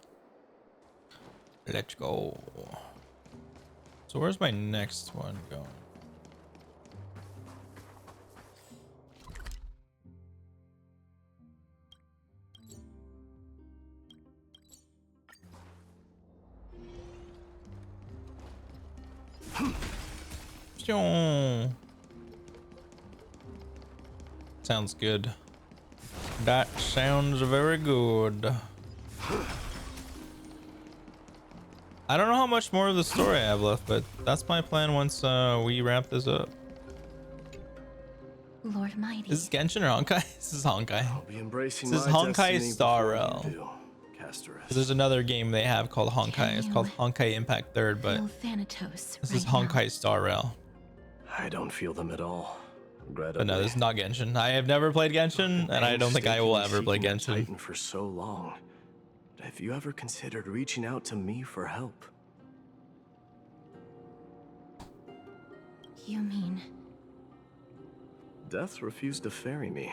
Let's go. So where's my next one going? Sounds good. That sounds very good. I don't know how much more of the story I have left, but that's my plan once we wrap this up. Lord Mighty. Is this Genshin or Honkai? This is Honkai. I'll be embracing This is my Honkai destiny Star before you Rail. do, Casterus. There's another game they have called Honkai. It's called Honkai Impact Third, but Thanatos this is Honkai Star Rail. I don't feel them at all. But no, this is not Genshin. I have never played Genshin, and I don't think I will ever play Seeking Genshin. Titan for so long. Have you ever considered reaching out to me for help? You mean... Death refused to ferry me.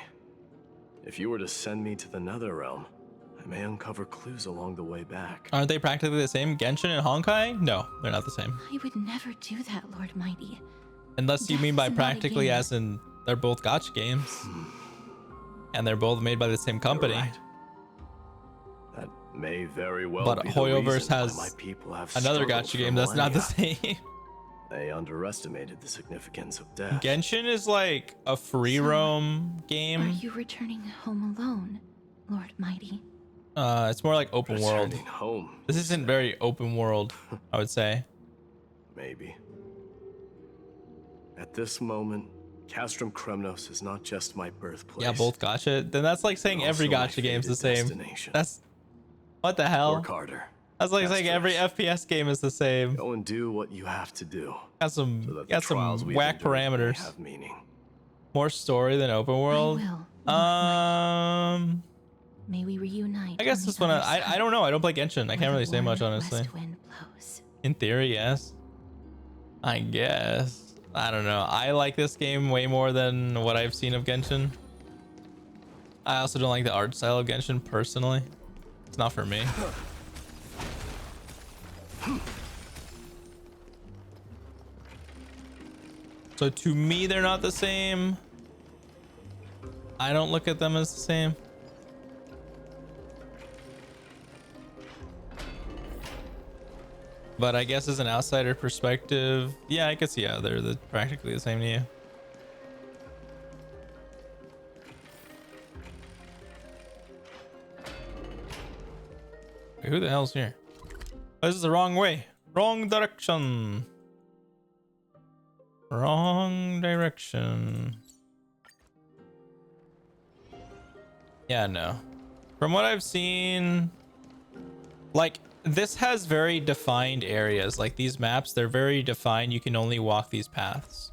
If you were to send me to the Netherrealm, I may uncover clues along the way back. Aren't they practically the same? Genshin and Honkai? No, they're not the same. I would never do that, Lord Mighty. Unless you mean by Death is not a practically game. as in they're both gacha games. And they're both made by the same company. Right. That may very well But be the Hoyoverse reason why has my people have another struggled gacha for game that's not the millennia. same. They underestimated the significance of death. Genshin is like a free roam Are game. you returning home alone, Lord Mighty? It's more like open world. Returning home, This isn't very open world, I would say. maybe. At this moment, Castrum Kremnos is not just my birthplace. Yeah, both gacha. Then that's like saying but every also my gacha game's the fated same. destination. That's what the hell? Work harder. That's like saying every FPS game is the same. Go and do what you have to do. Got some so that the got some trials we've whack endured may parameters. have meaning. More story than open world. May we reunite. I guess on this the one other I don't know. I don't play Genshin. I can't really say much, warm honestly. west wind blows. In theory, yes. I guess. I don't know. I like this game way more than what I've seen of Genshin. I also don't like the art style of Genshin personally. It's not for me. So to me, they're not the same. I don't look at them as the same. But I guess as an outsider perspective, yeah, I could see how they're practically the same to you. Wait, who the hell's here? Oh, this is the wrong way. Wrong direction. Wrong direction. Yeah, no. From what I've seen, like, this has very defined areas. Like, these maps, they're very defined. You can only walk these paths.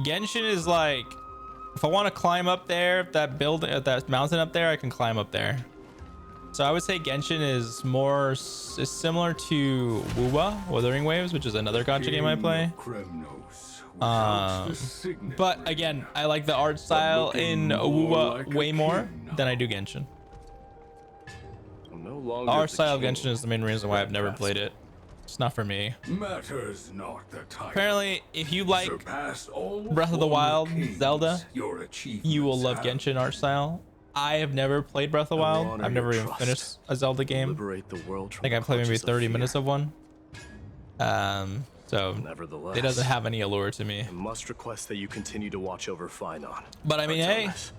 Genshin is like, if I want to climb up there, that mountain up there, I can climb up there. So I would say Genshin is similar to Wuwa, Wuthering Waves, which is another gacha game I play. But again, I like the art style in Wuwa way more. than I do Genshin. I'm no longer Our the style of king. Genshin is the main reason why I've never played it. It's not for me. Matters not the title. Apparently, if you like Surpassed all Breath of the former Wild, kings, Zelda, your achievements you will love have. Genshin art style. I have never played Breath of the I will Wild. honor I've never your even trust. finished a Zelda game. Liberate the world I from think I the played maybe clutches of 30 fear. minutes of one. So Nevertheless, it doesn't have any allure to me. I must request that you continue to watch over Finon. But I mean, hey, Artemis.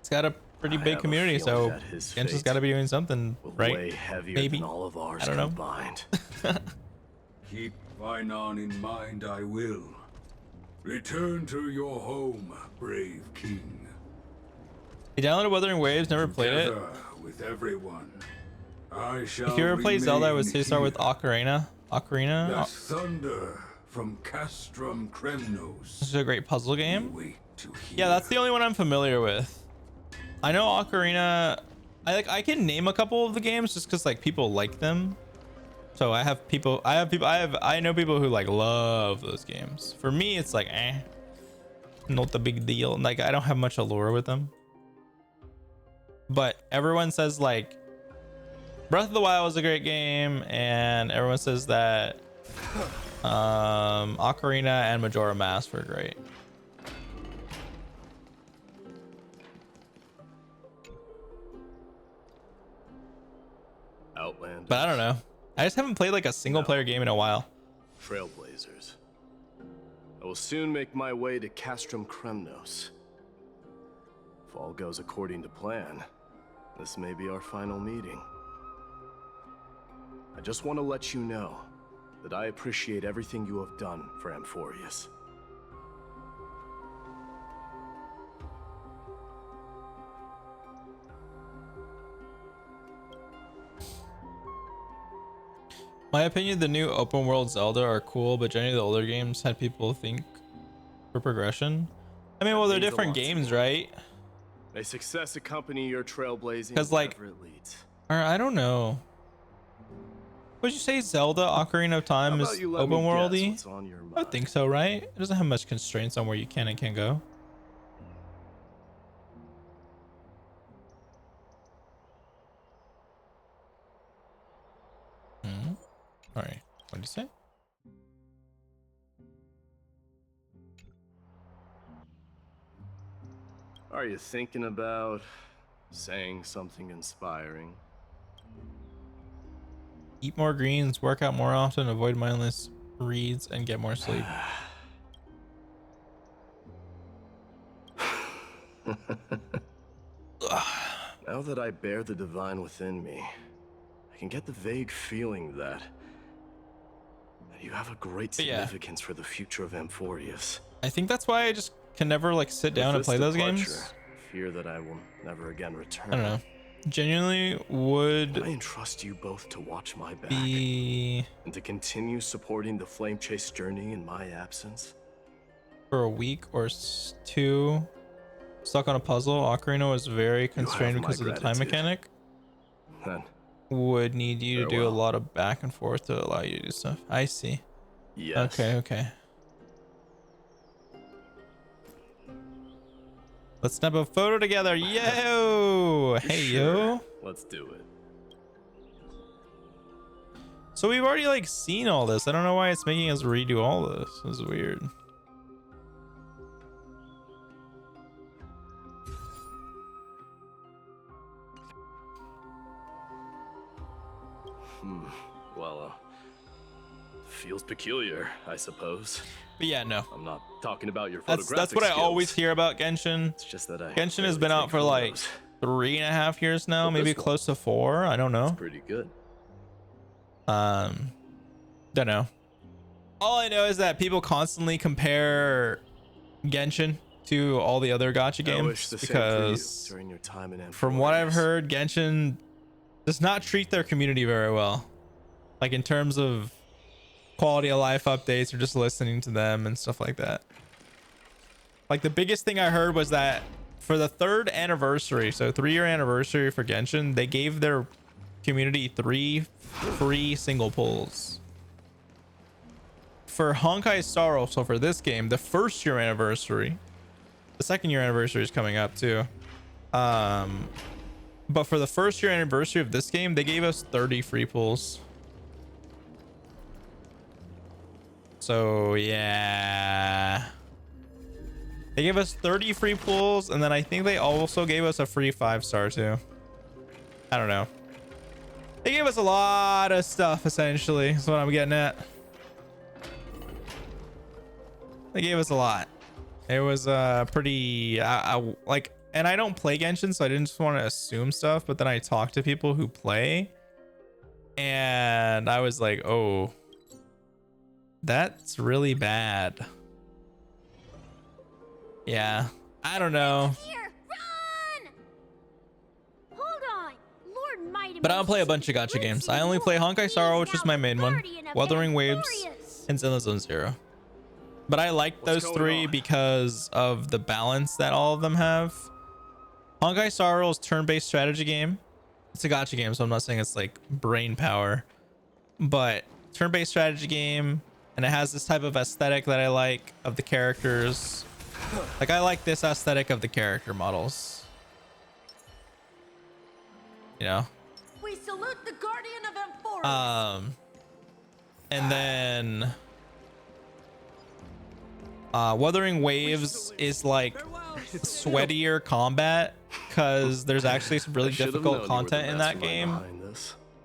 it's got a pretty I big have a community, feeling so that his Genshin's fate got to be doing something, will right? weigh heavier Maybe. than all of ours I don't know. combined. Keep Finon in mind, I will. Return to your home, brave king. You downloaded Wuthering Waves, never played it. Together with everyone, I shall If you ever played Zelda, I would say start with here. Ocarina. Ocarina. That thunder from Castrum Kremnos. This is a great puzzle game. Wait to hear. Yeah, that's the only one I'm familiar with. I know Ocarina. I can name a couple of the games just because like people like them. So I know people who like love those games. For me, it's like not the big deal. Like I don't have much allure with them. But everyone says like Breath of the Wild was a great game, and everyone says that Ocarina and Majora Mask were great. Outland. But I don't know. I just haven't played like a single player game in a while. Trailblazers. I will soon make my way to Castrum Kremnos. If all goes according to plan, this may be our final meeting. I just want to let you know that I appreciate everything you have done for Amphorius. My opinion, the new open world Zelda are cool, but generally the older games had people think for progression. I mean, well, they're means a different lot to games, me. right? May success accompany your trailblazing 'Cause, like- wherever it leads. Or I don't know. Would you say Zelda Ocarina of Time How is about you let open me guess worldy? what's on your I would think so, right? It doesn't have much constraints on where you can and can't go. Alright, what did you say? Are you thinking about saying something inspiring? Eat more greens, work out more often, avoid mindless reads, and get more sleep. Now that I bear the divine within me, I can get the vague feeling that you have a great Yeah. significance for the future of Amphorius. I think that's why I just can never like sit down and With play this those games. departure, I fear that I will never again return. I don't know. Genuinely would Can I entrust you both to watch my back be and to continue supporting the Flame Chase journey in my absence? for a week or two stuck on a puzzle. Ocarina was very constrained my because of the time gratitude. mechanic. Then, Would need you to do a farewell. lot of back and forth to allow you to do stuff. I see. yes. Okay. Let's snap a photo together. Yo! Hey, yo. Let's do it. So we've already like seen all this. I don't know why it's making us redo all this. This is weird. Well, feels peculiar, I suppose. But yeah, no. I'm not talking about your That's photographic what I skills. always hear about Genshin. It's just that I Genshin has barely been out take for like photos. 3.5 years now, But maybe this one- close to 4. I don't know. Pretty good. Don't know. All I know is that people constantly compare Genshin to all the other gacha I wish games the same for you because during your time in from what I've Amphorius. heard, Genshin does not treat their community very well. Like in terms of quality of life updates or just listening to them and stuff like that. Like the biggest thing I heard was that for the 3rd anniversary, so 3-year anniversary for Genshin, they gave their community 3 free single pulls. For Honkai Star Rail, so for this game, the 1st year anniversary, the 2nd year anniversary is coming up too. But for the first year anniversary of this game, they gave us 30 free pulls. So yeah, they gave us 30 free pulls, and then I think they also gave us a free 5-star too. I don't know. They gave us a lot of stuff, essentially. That's what I'm getting at. They gave us a lot. It was pretty like, and I don't play Genshin, so I didn't just want to assume stuff, but then I talked to people who play, and I was like, oh, that's really bad. Yeah, I don't know. But I don't play a bunch of gacha games. I only play Honkai Star, which is my main one, Wuthering Waves, and Zenless Zone Zero. But I like those three because of the balance that all of them have. Honkai Star Rail is turn-based strategy game. It's a gacha game, so I'm not saying it's like brain power, but turn-based strategy game, and it has this type of aesthetic that I like of the characters. Like, I like this aesthetic of the character models. You know? We salute the guardian of Emphorius. And then Wuthering Waves is like sweatier combat because there's actually some really difficult content in that game,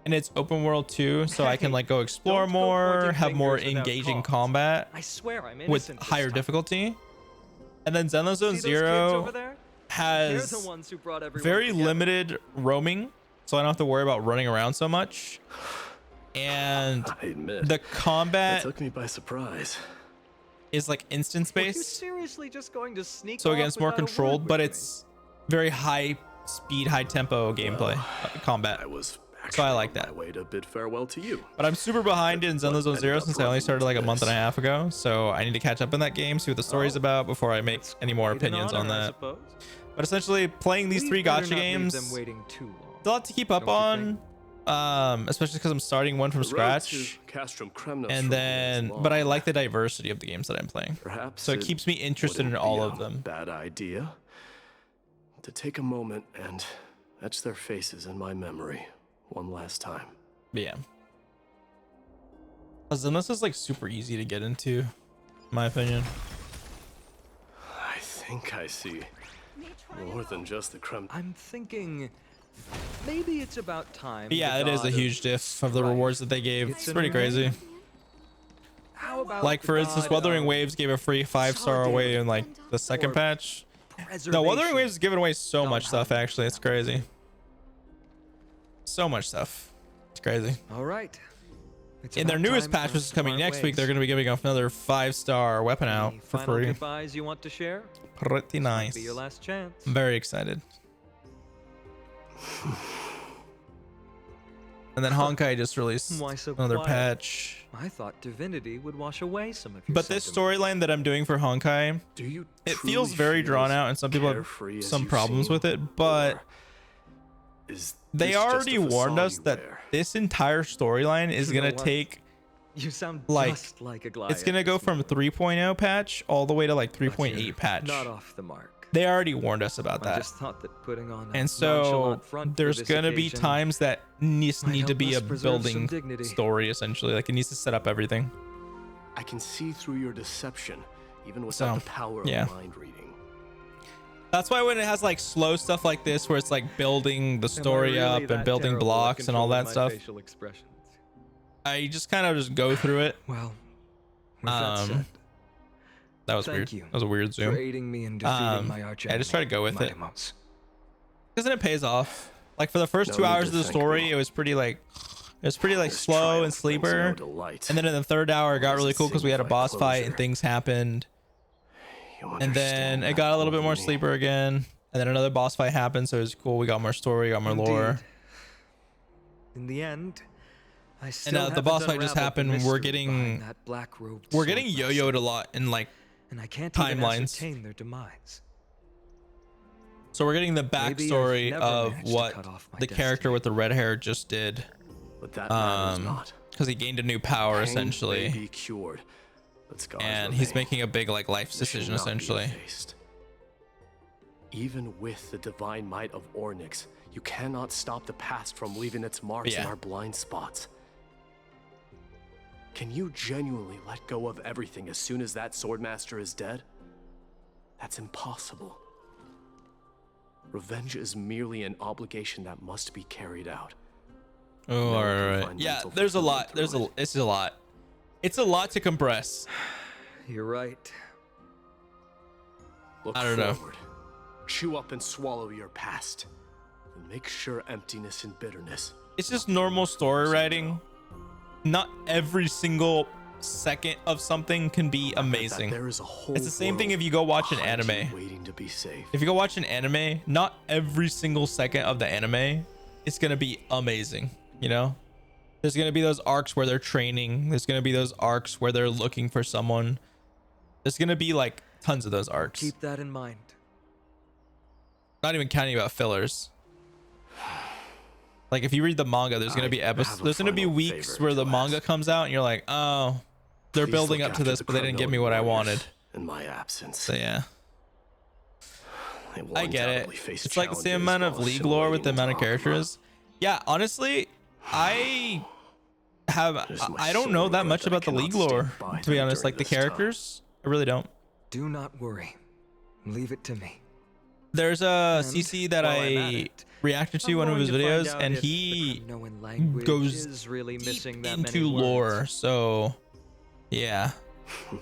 and it's open world too, so I can like go explore more, have more engaging combat with higher difficulty. And then Zenless Zone Zero has very limited roaming, so I don't have to worry about running around so much. And I admit, the combat that took me by surprise. Is like instance based, Seriously, just going to sneak so again, off it's more without a controlled, word but with it's very high speed, high tempo gameplay combat. So I like that. My way to bid farewell to you. But I'm super behind in Zenless Zone Zero since I only started like a month and a half ago, so I need to catch up in that game, see what the story's about before I make any more opinions on that. But essentially, playing these three gacha games, it's a lot to keep up on, especially because I'm starting one from scratch. And then, but I like the diversity of the games that I'm playing, so it keeps me interested in all of them. Bad idea to take a moment and etch their faces in my memory one last time. But yeah, Zenless is like super easy to get into, in my opinion. I think I see more than just the creme. I'm thinking maybe it's about time. But yeah, it is a huge diff of the rewards that they gave. It's pretty crazy. How about like, for instance, Wuthering Waves gave a free 5-star away in like the second patch. No, Wuthering Waves is giving away so much stuff, actually. It's crazy. So much stuff. It's crazy. All right. In their newest patch, which is coming next week, they're going to be giving off another 5-star weapon out for free. Goodbyes you want to share? Pretty nice. Be your last chance. I'm very excited. And then Honkai just released another patch. I thought Divinity would wash away some of your But this storyline that I'm doing for Honkai, it feels very drawn out, and some people have some problems with it, but they already warned us that this entire storyline is going to take, you sound like, just like a Goliath. it's going to go from 3.0 patch all the way to like 3.8 patch. Not off the mark. They already warned us about I that. just thought that putting on a And so nonchalant front for there's this going to be occasion times that need to be help a us preserve some building dignity. story, essentially. Like, it needs to set up everything. I can see through your deception, even without the power of mind reading. That's why when it has like slow stuff like this, where it's like building the story up and building blocks and all that stuff, I just kind of just go through it. Well, with that said, that was weird. That was a weird zoom. for aiding me in defeating my arch I just try to go with it. Mightymouse. Because then it pays off. Like, for the first 2 hours of the story, it was pretty like slow and sleeper. And then in the third hour, it got really cool because we had a boss fight and things happened. And then it got a little bit more sleeper again. And then another boss fight happened, so it was cool. We got more story, got more lore. In the end, I And still the boss fight just happened. We're getting yo-yoed a lot in like and I can't even timelines. ascertain their demise. So we're getting the Maybe I've backstory never of managed to what cut off my the character with the red hair just did. But that matters not. Because he gained a new power, Pain essentially. may be cured, but scars And he's remain. making a big like life This should decision, not be essentially. effaced. Even with the divine might of Ornyx, you cannot stop the past from leaving its marks in our blind spots. Can you genuinely let go of everything as soon as that Swordmaster is dead? That's impossible. Revenge is merely an obligation that must be carried out. Oh, all right. Yeah, there's a lot. It's a lot. It's a lot to compress. You're right. Look I don't know. forward. Chew up and swallow your past. And make sure emptiness and bitterness. It's just normal story writing. Not every single second of something can be amazing. There is a whole it's the same thing if you go watch an behind you anime. waiting to be saved. If you go watch an anime, not every single second of the anime is gonna be amazing. You know, there's gonna be those arcs where they're training. There's gonna be those arcs where they're looking for someone. There's gonna be like tons of those arcs. Keep that in mind. Not even counting about fillers. Like if you read the manga, there's gonna be episodes. There's gonna be weeks where the manga comes out and you're like, oh, they're Please building look up to after this, the but they didn't give me what I wanted. In my absence. So yeah. They will I get it. undoubtedly face It's like the same challenges amount of while League lore with the assimilating amount of into Akuma. characters. Yeah, honestly, I don't know that much about the League lore, to be honest. Like the characters, I really don't. Do not worry. Leave it to me. There's a CC that while I'm at I it, reacted to I'm one of going his to find videos, out and if he the Kremnoan language goes is really missing that into many lore. words. So, yeah. And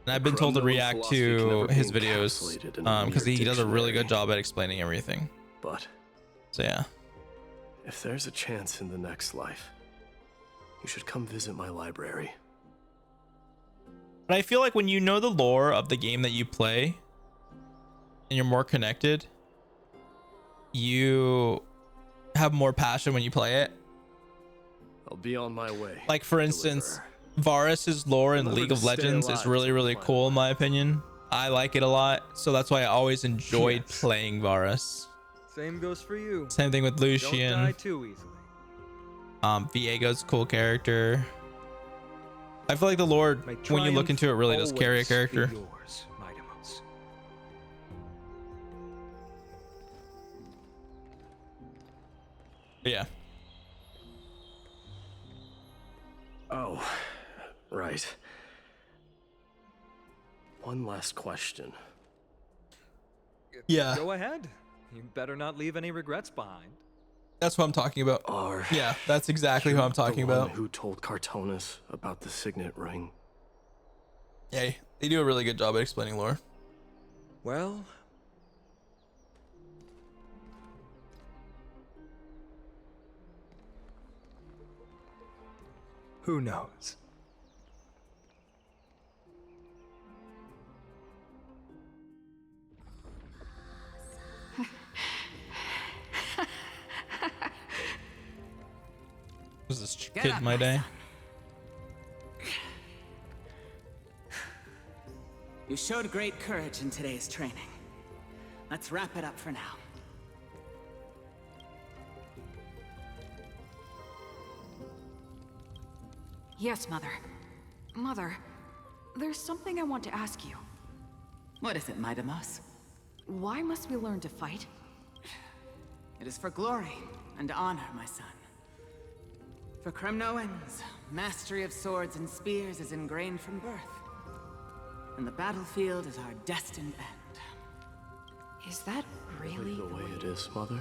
I've been told to Kremnoan react philosophy to can never be his videos encapsulated in a because mere he does a really good dictionary. job at explaining everything. But So yeah. if there's a chance in the next life, you should come visit my library. But I feel like when you know the lore of the game that you play and you're more connected, you have more passion when you play it. I'll be on my way. Like for instance, Varus's lore in Remember League to of stay Legends is alive really, really cool in my opinion. I like it a lot. So that's why I always enjoyed playing Varus. Same goes for you. Same thing with Don't Lucian. die too easily. Viego's a cool character. I feel like the lore, May when you look triumph into it, really does carry a always be character. yours, Mightimos. But yeah. Oh, right. One last question. Yeah. Go ahead. You better not leave any regrets behind. That's what I'm talking about. Yeah, that's exactly who I'm talking the one about. Who told Cartonis about the signet ring? Yeah, they do a really good job at explaining lore. Well, who knows? Was this Get kid up, my my day? You showed great courage in today's training. Let's wrap it up for now. Yes, Mother. Mother, there's something I want to ask you. What is it, Mightimos? Why must we learn to fight? It is for glory and honor, my son. For Kremnoans, mastery of swords and spears is ingrained from birth. And the battlefield is our destined end. Is that really the way it is, Mother?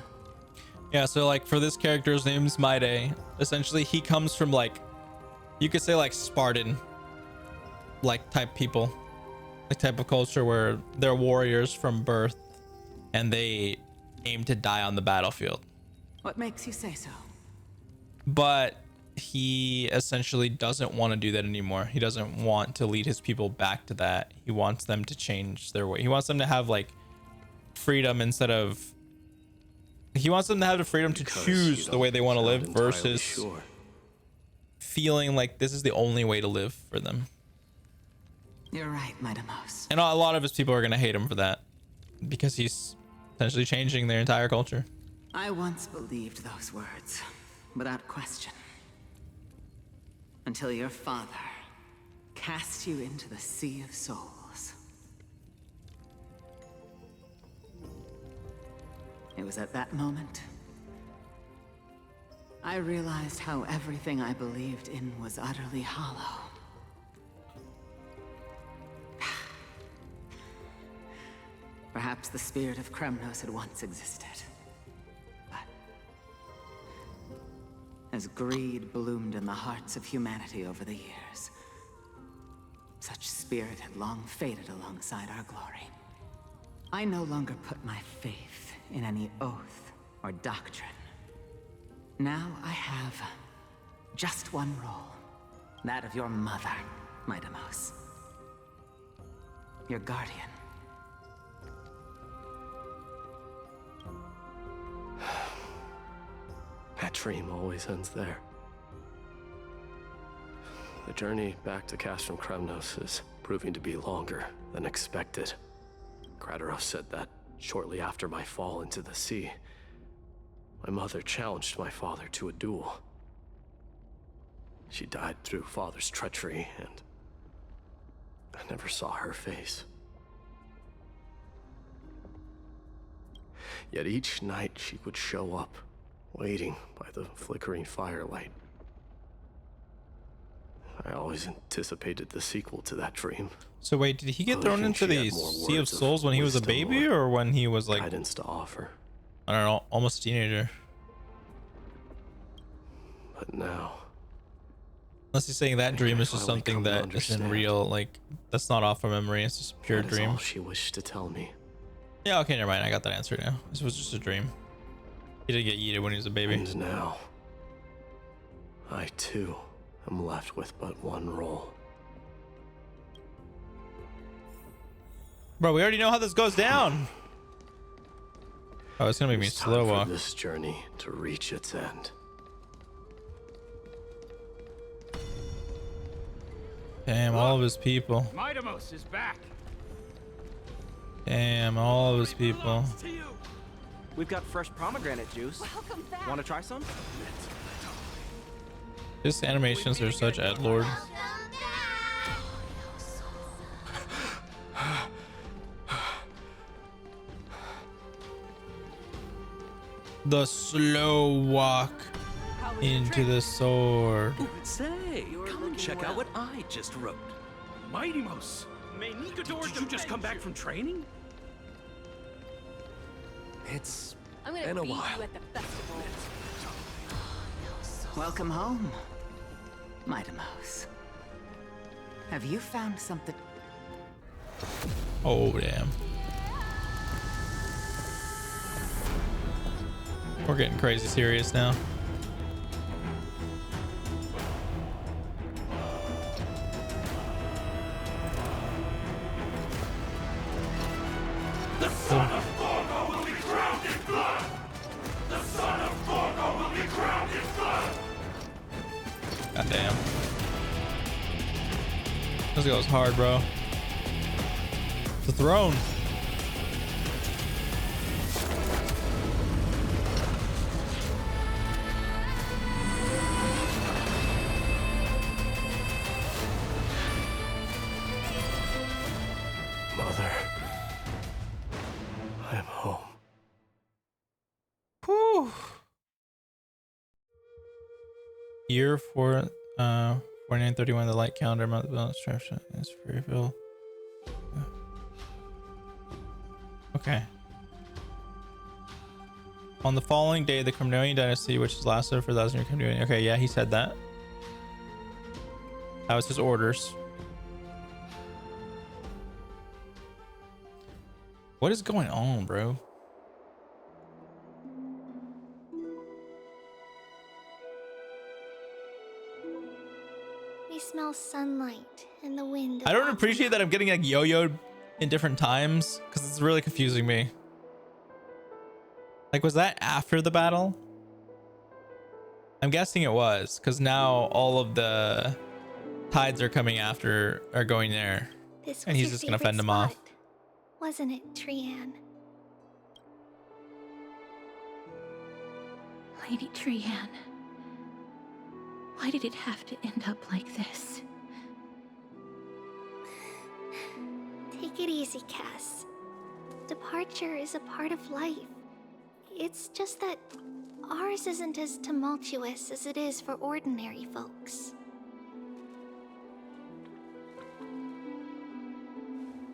Yeah, so like for this character's name's Maide. Essentially, he comes from like, you could say like Spartan, like type people, like type of culture where they're warriors from birth, and they aim to die on the battlefield. What makes you say so? But he essentially doesn't want to do that anymore. He doesn't want to lead his people back to that. He wants them to change their way. He wants them to have like freedom instead of, he wants them to have the freedom to choose the way they want to live versus feeling like this is the only way to live for them. You're right, Mightimos. And a lot of his people are going to hate him for that because he's essentially changing their entire culture. I once believed those words, without question. Until your father cast you into the Sea of Souls. It was at that moment I realized how everything I believed in was utterly hollow. Perhaps the spirit of Kremnos had once existed. But as greed bloomed in the hearts of humanity over the years, such spirit had long faded alongside our glory. I no longer put my faith in any oath or doctrine. Now I have just one role, that of your mother, my Demos. Your guardian. That dream always ends there. The journey back to Castrum Kremnos is proving to be longer than expected. Krateros said that shortly after my fall into the sea, my mother challenged my father to a duel. She died through father's treachery, and I never saw her face. Yet each night she would show up, waiting by the flickering firelight. I always anticipated the sequel to that dream. So wait, did he get thrown into the Sea of Souls when he was a baby, or when he was like guidance to offer? I don't know, almost a teenager? But now, unless he's saying that dream is just something that isn't real, like that's not off of memory, it's just a pure that is dream. all she wished to tell me. Yeah, okay, never mind. I got that answer now. This was just a dream. He did get yeeted when he was a baby. And now, I too am left with but one role. Bro, we already know how this goes down. Oh, it's gonna make me slow walk. For this journey to reach its end. Damn, all of his people. Midamos is back. Damn, all of his people. We've got fresh pomegranate juice. Want to try some? His animations are such edgelord. The slow walk into the sword. Say, come and check out what I just wrote. Midamos! Did you just come back from training? It's I'm gonna been a beat while. you at the festival. Welcome home, Midamos. Have you found something? Oh, damn. We're getting crazy serious now. The son of Gorgo will be drowned in blood! The son of Gorgo will be drowned in blood! God damn. This goes hard, bro. The throne. Mother, I'm home. Whew. Year 4931, the light calendar month balance structure is free fill. Okay. On the following day, the Kremnoian dynasty, which has lasted for 1,000 years, Kremnoian. Okay, yeah, he said that. That was his orders. What is going on, bro? We smell sunlight and the wind. I don't appreciate that I'm getting like yo-yoed in different times because it's really confusing me. Like, was that after the battle? I'm guessing it was, because now all of the tides are coming after, are going there. This And was he's your just gonna favorite fend them spot, off. wasn't it, Trianne? Lady Trianne, why did it have to end up like this? Take it easy, Cass. Departure is a part of life. It's just that ours isn't as tumultuous as it is for ordinary folks.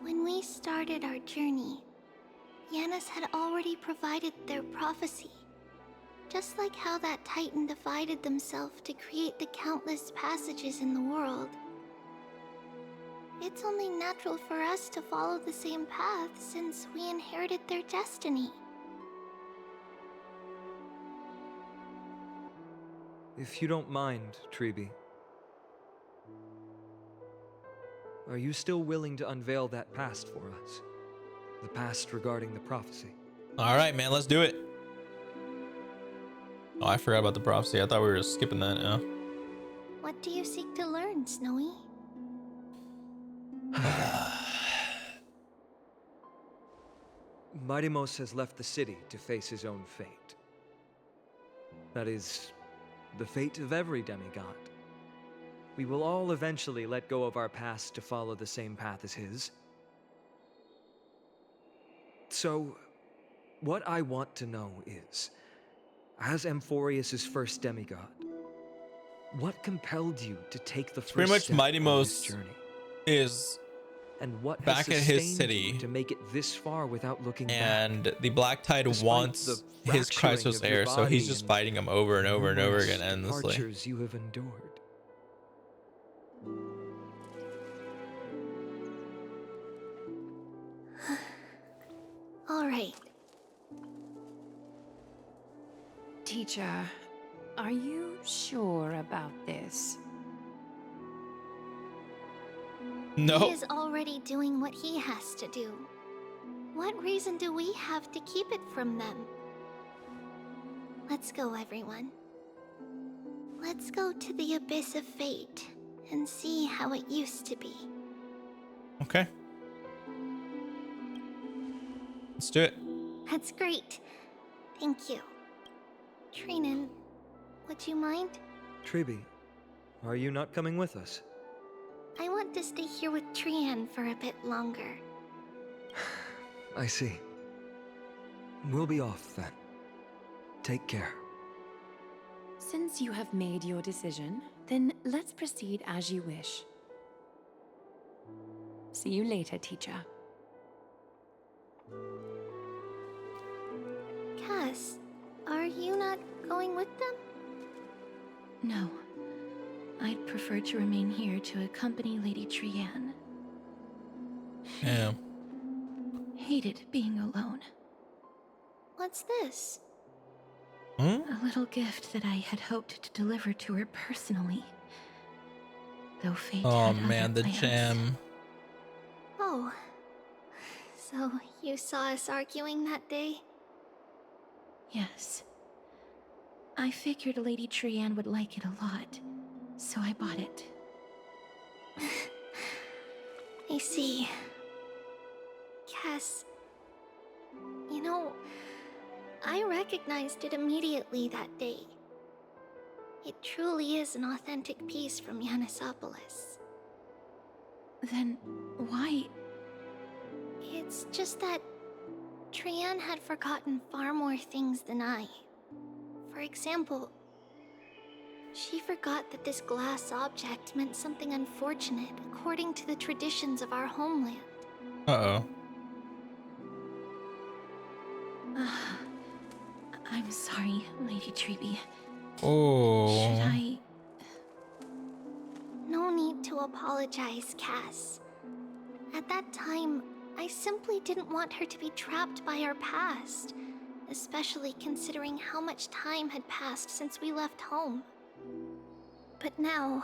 When we started our journey, Yanis had already provided their prophecy. Just like how that Titan divided themselves to create the countless passages in the world. It's only natural for us to follow the same path since we inherited their destiny. If you don't mind, Treeby, are you still willing to unveil that past for us? The past regarding the prophecy? All right, man, let's do it. Oh, I forgot about the prophecy. I thought we were just skipping that. Yeah. What do you seek to learn, Snowy? Mighty-Mos has left the city to face his own fate. That is, the fate of every demigod. We will all eventually let go of our past to follow the same path as his. So, what I want to know is, as Amphorius' first demigod, what compelled you to take the Pretty first much step on this Mighty-Mos journey? is And what back has at his sustained city you to make it this far without looking back? and the Black Tide Despite wants the his fracturing Chrysos of your heir, so he's body just and fighting him over and over and over numerous again endlessly. departures you have endured. All right. Teacher, are you sure about this? No. He is already doing what he has to do. What reason do we have to keep it from them? Let's go, everyone. Let's go to the Abyss of Fate and see how it used to be. Okay. Let's do it. That's great. Thank you. Trinan, would you mind? Treeby, are you not coming with us? I want to stay here with Trian for a bit longer. I see. We'll be off then. Take care. Since you have made your decision, then let's proceed as you wish. See you later, teacher. Cass, are you not going with them? No. I'd prefer to remain here to accompany Lady Trian. Yeah. Hated being alone. What's this? Hmm? A little gift that I had hoped to deliver to her personally. Though fate Oh had man, other the plans. gem. Oh. So you saw us arguing that day? Yes. I figured Lady Trian would like it a lot, so I bought it. I see. Cass, you know, I recognized it immediately that day. It truly is an authentic piece from Yanisopolis. Then why? It's just that Trian had forgotten far more things than I. For example, she forgot that this glass object meant something unfortunate according to the traditions of our homeland. Uh-oh. I'm sorry, Lady Treeby. Oh. Should I? No need to apologize, Cass. At that time, I simply didn't want her to be trapped by our past, especially considering how much time had passed since we left home. But now...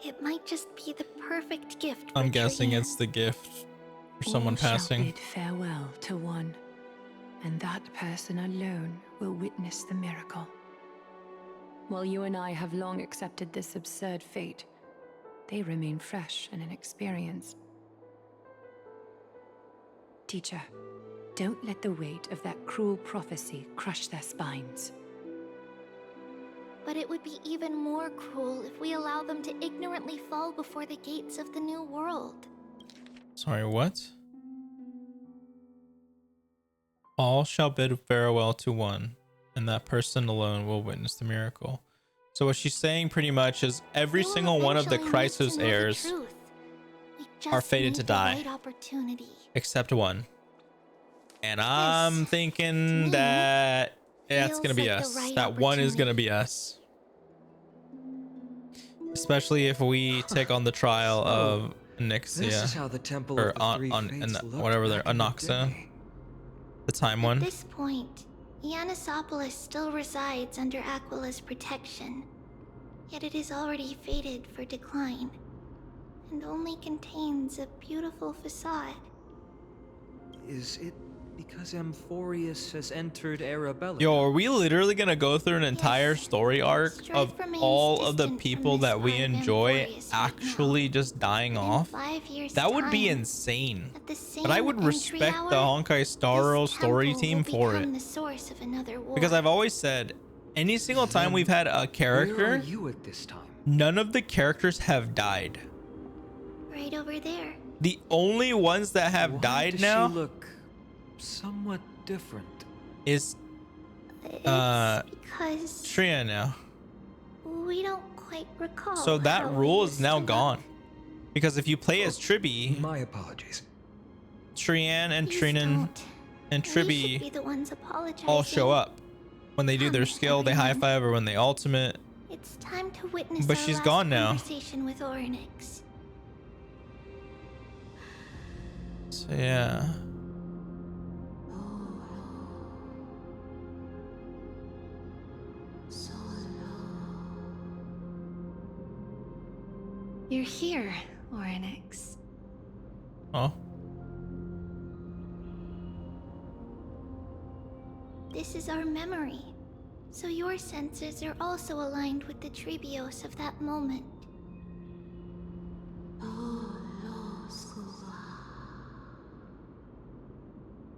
it might just be the perfect gift for I'm guessing Trian. it's the gift for someone All shall passing. bid farewell to one, and that person alone will witness the miracle. While you and I have long accepted this absurd fate, they remain fresh and inexperienced. Teacher, don't let the weight of that cruel prophecy crush their spines. But it would be even more cruel if we allow them to ignorantly fall before the gates of the new world. Sorry, what? All shall bid farewell to one, and that person alone will witness the miracle. So what she's saying pretty much is every single one of the Chrysos heirs are fated to die, except one. And I'm thinking that it's gonna be us. That one is gonna be us. Especially if we take on the trial of Nixia, This is how the Temple or of the Three Fates whatever they're, looked back in the Anoxa, day. the time At one. this point, Ianisopolis still resides under Aquila's protection, yet it is already fated for decline, and only contains a beautiful facade. Is it because Amphorius has entered Arabella? Yo, are we literally gonna go through an entire story arc of all of the people that we enjoy actually just dying off? That would be insane. But I would respect the Honkai Star Rail story team for it. Because I've always said, any single time we've had a character, Where are you at this time? none of the characters have died. Right over there. The only ones that have Why died does now she look somewhat different? is Because Tria now. we don't quite recall. So that how rule we is used now to look. gone. Because if you play as Tribi, My apologies. Trian and Please Trinan don't. and We should Tribi be the ones apologizing. all show up. When they do their skill, they high five, or when they ultimate. It's time to witness But our she's last gone now. conversation with Orynyx. So yeah. You're here, Orynyx. Oh. This is our memory, so your senses are also aligned with the Trebios of that moment.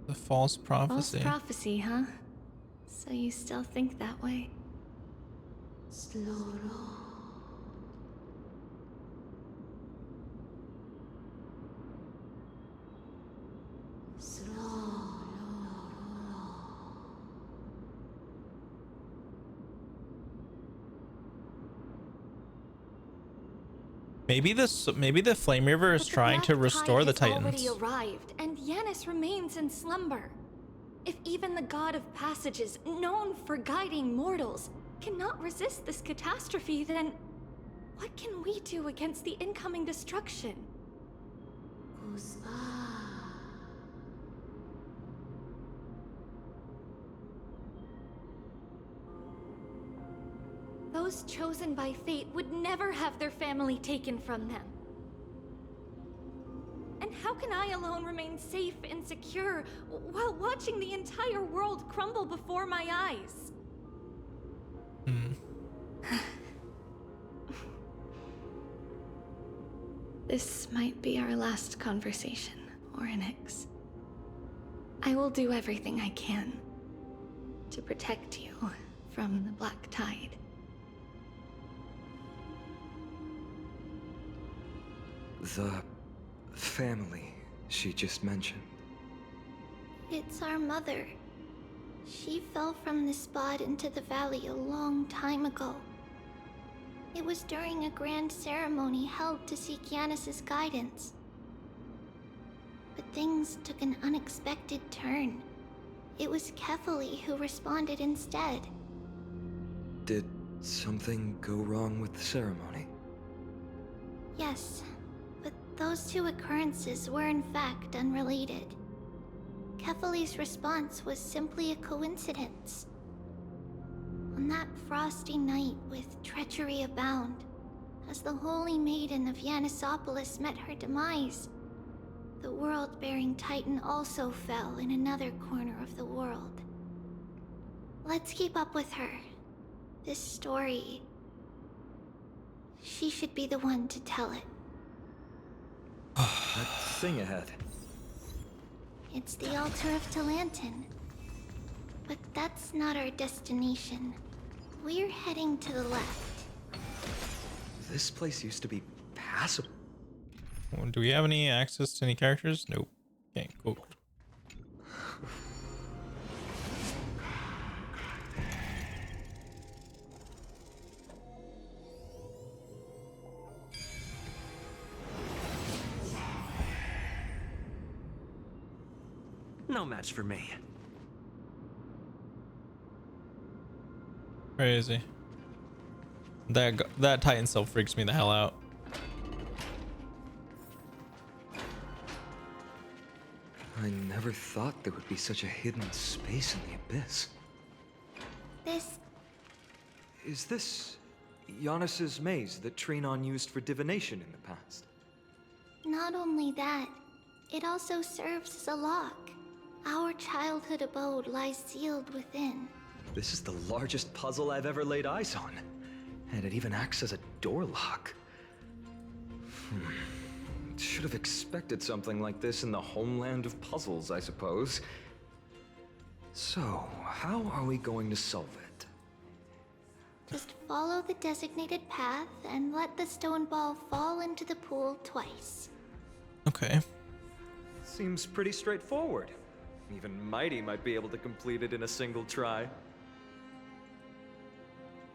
The false prophecy. False prophecy, huh? So you still think that way? Maybe the Flame River is trying to restore the Titans. Already arrived, and Yanis remains in slumber. If even the god of passages, known for guiding mortals, cannot resist this catastrophe, then what can we do against the incoming destruction? Those chosen by fate would never have their family taken from them. And how can I alone remain safe and secure while watching the entire world crumble before my eyes? This might be our last conversation, Orynyx. I will do everything I can to protect you from the Black Tide. The family she just mentioned. It's our mother. She fell from the spot into the valley a long time ago. It was during a grand ceremony held to seek Yanis's guidance. But things took an unexpected turn. It was Kefali who responded instead. Did something go wrong with the ceremony? Yes, but those two occurrences were in fact unrelated. Kefali's response was simply a coincidence. On that frosty night with treachery abound, as the Holy Maiden of Yanisopolis met her demise, the world-bearing Titan also fell in another corner of the world. Let's keep up with her. This story... she should be the one to tell it. Let's sing ahead. It's the altar of Talantin. But that's not our destination. We're heading to the left. This place used to be passable. Do we have any access to any characters? Nope. Okay, cool. No match for me. Crazy. That Titan still freaks me the hell out. I never thought there would be such a hidden space in the abyss. Is this Giannis's maze that Trinon used for divination in the past? Not only that, it also serves as a lock. Our childhood abode lies sealed within. This is the largest puzzle I've ever laid eyes on. And it even acts as a door lock. Should have expected something like this in the homeland of puzzles, I suppose. So, how are we going to solve it? Just follow the designated path and let the stone ball fall into the pool twice. Okay. Seems pretty straightforward. Even Mighty might be able to complete it in a single try.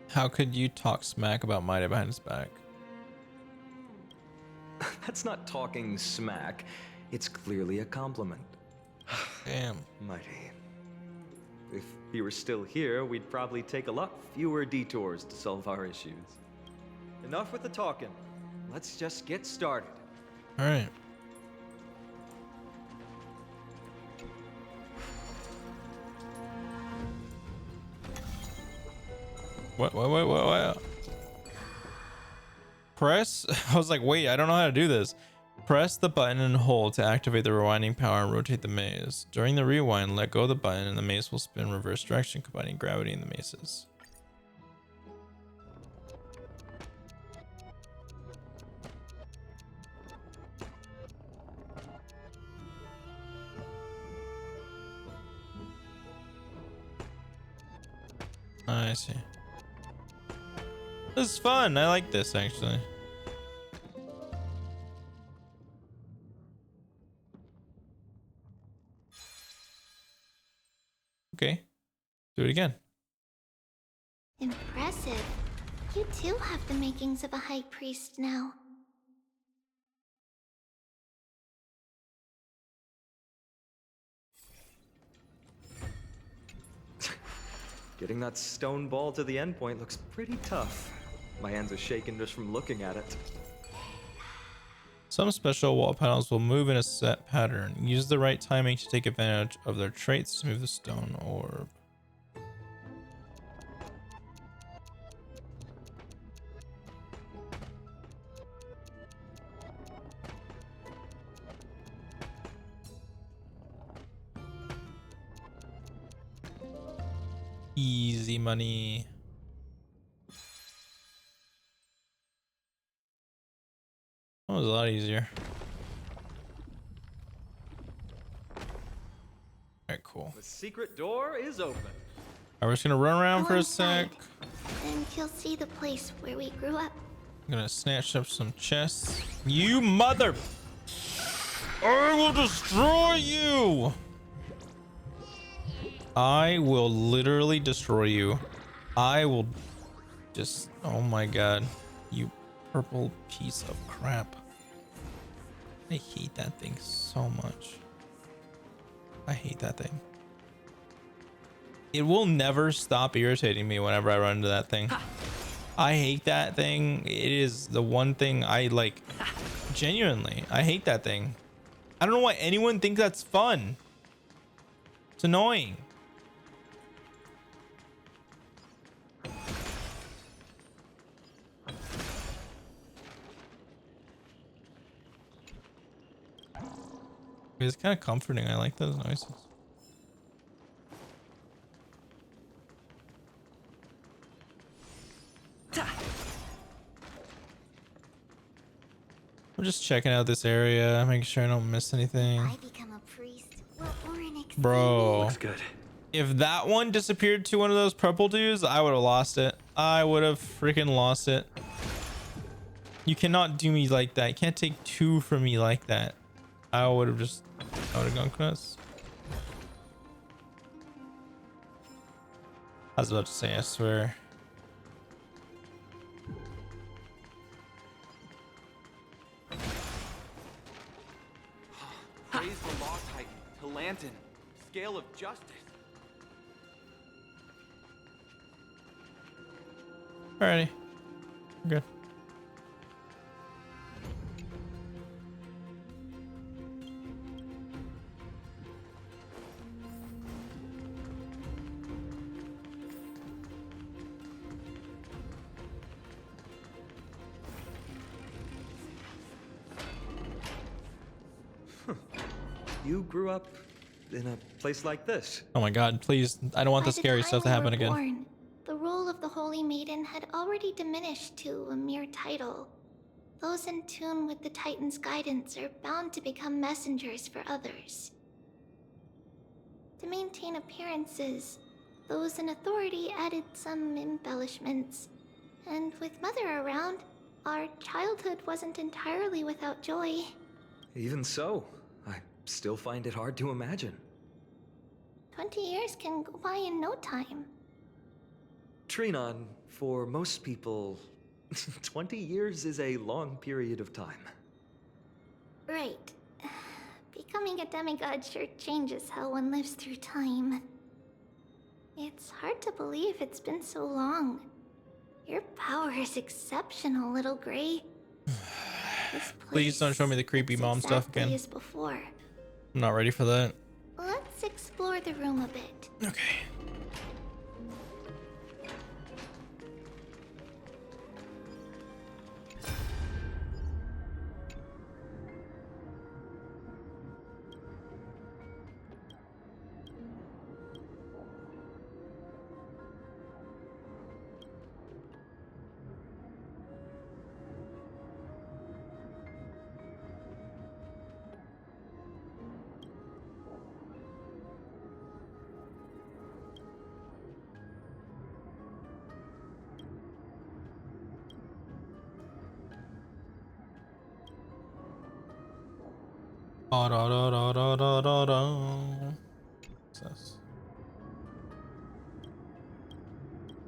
How could you talk smack about Mighty behind his back? That's not talking smack. It's clearly a compliment. Damn. Mighty. If he were still here, we'd probably take a lot fewer detours to solve our issues. Enough with the talking. Let's just get started. All right. What? Press? I was like, wait, I don't know how to do this. Press the button and hold to activate the rewinding power and rotate the maze. During the rewind, let go of the button and the maze will spin in reverse direction, combining gravity and the mazes. I see. This is fun. I like this actually. Okay, do it again. Impressive. You too have the makings of a high priest now. Getting that stone ball to the endpoint looks pretty tough. My hands are shaking just from looking at it. Some special wall panels will move in a set pattern. Use the right timing to take advantage of their traits to move the stone orb. Easy money. That was a lot easier. Alright, cool. The secret door is open. Alright, we're just gonna run around Go for a inside, sec. and you'll see the place where we grew up. I'm gonna snatch up some chests. You mother! I will destroy you! I will literally destroy you. I will just... Oh my god. You purple piece of crap. I hate that thing so much. I hate that thing. It will never stop irritating me whenever I run into that thing. I hate that thing. It is the one thing I like. Genuinely, I hate that thing. I don't know why anyone thinks that's fun. It's annoying. It's kind of comforting. I like those noises. I'm just checking out this area, making sure I don't miss anything. I become a priest. Bro, looks good. If that one disappeared to one of those purple dudes, I would have lost it. I would have freaking lost it. You cannot do me like that. You can't take two from me like that. I would have gone cuss. I was about to say, I swear. Praise the Law Titan, to Lantern. scale of justice. Alrighty. Good. You grew up in a place like this. Oh my god, please. I don't want the scary stuff to happen again. Born, the role of the Holy Maiden had already diminished to a mere title. Those in tune with the Titan's guidance are bound to become messengers for others. To maintain appearances, those in authority added some embellishments. And with Mother around, our childhood wasn't entirely without joy. Even so, I still find it hard to imagine. 20 years can go by in no time. Trinon, for most people, 20 years is a long period of time. Right. Becoming a demigod sure changes how one lives through time. It's hard to believe it's been so long. Your power is exceptional, little Gray. Please don't show me the creepy mom stuff again. As before. I'm not ready for that. Let's explore the room a bit. Okay.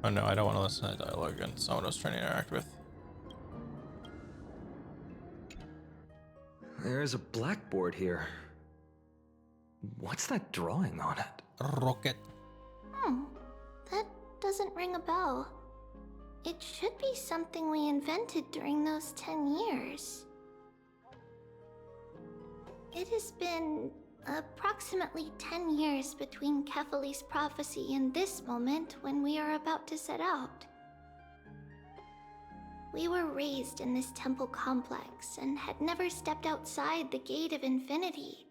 Oh no, I don't want to listen to that dialogue again. It's not what I was trying to interact with. There's a blackboard here. What's that drawing on it? Rocket. That doesn't ring a bell. It should be something we invented during those 10 years. It has been approximately 10 years between Kefali's prophecy and this moment when we are about to set out. We were raised in this temple complex and had never stepped outside the gate of infinity.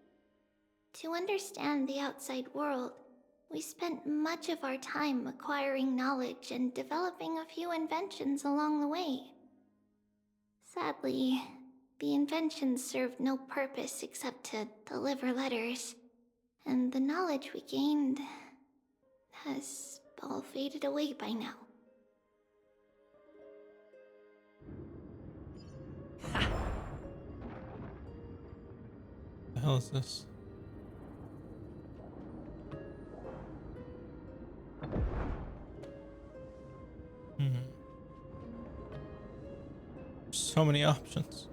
To understand the outside world, we spent much of our time acquiring knowledge and developing a few inventions along the way. Sadly, the inventions served no purpose except to deliver letters, and the knowledge we gained has all faded away by now. The hell is this? So many options.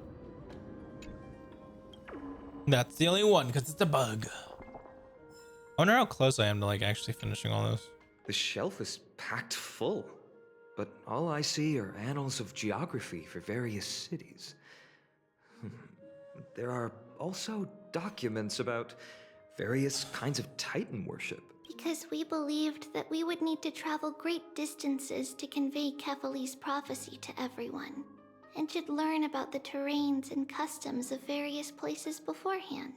That's the only one because it's a bug. I wonder how close I am to like actually finishing all this. The shelf is packed full, but all I see are annals of geography for various cities. There are also documents about various kinds of Titan worship. Because we believed that we would need to travel great distances to convey Kefali's prophecy to everyone, and should learn about the terrains and customs of various places beforehand.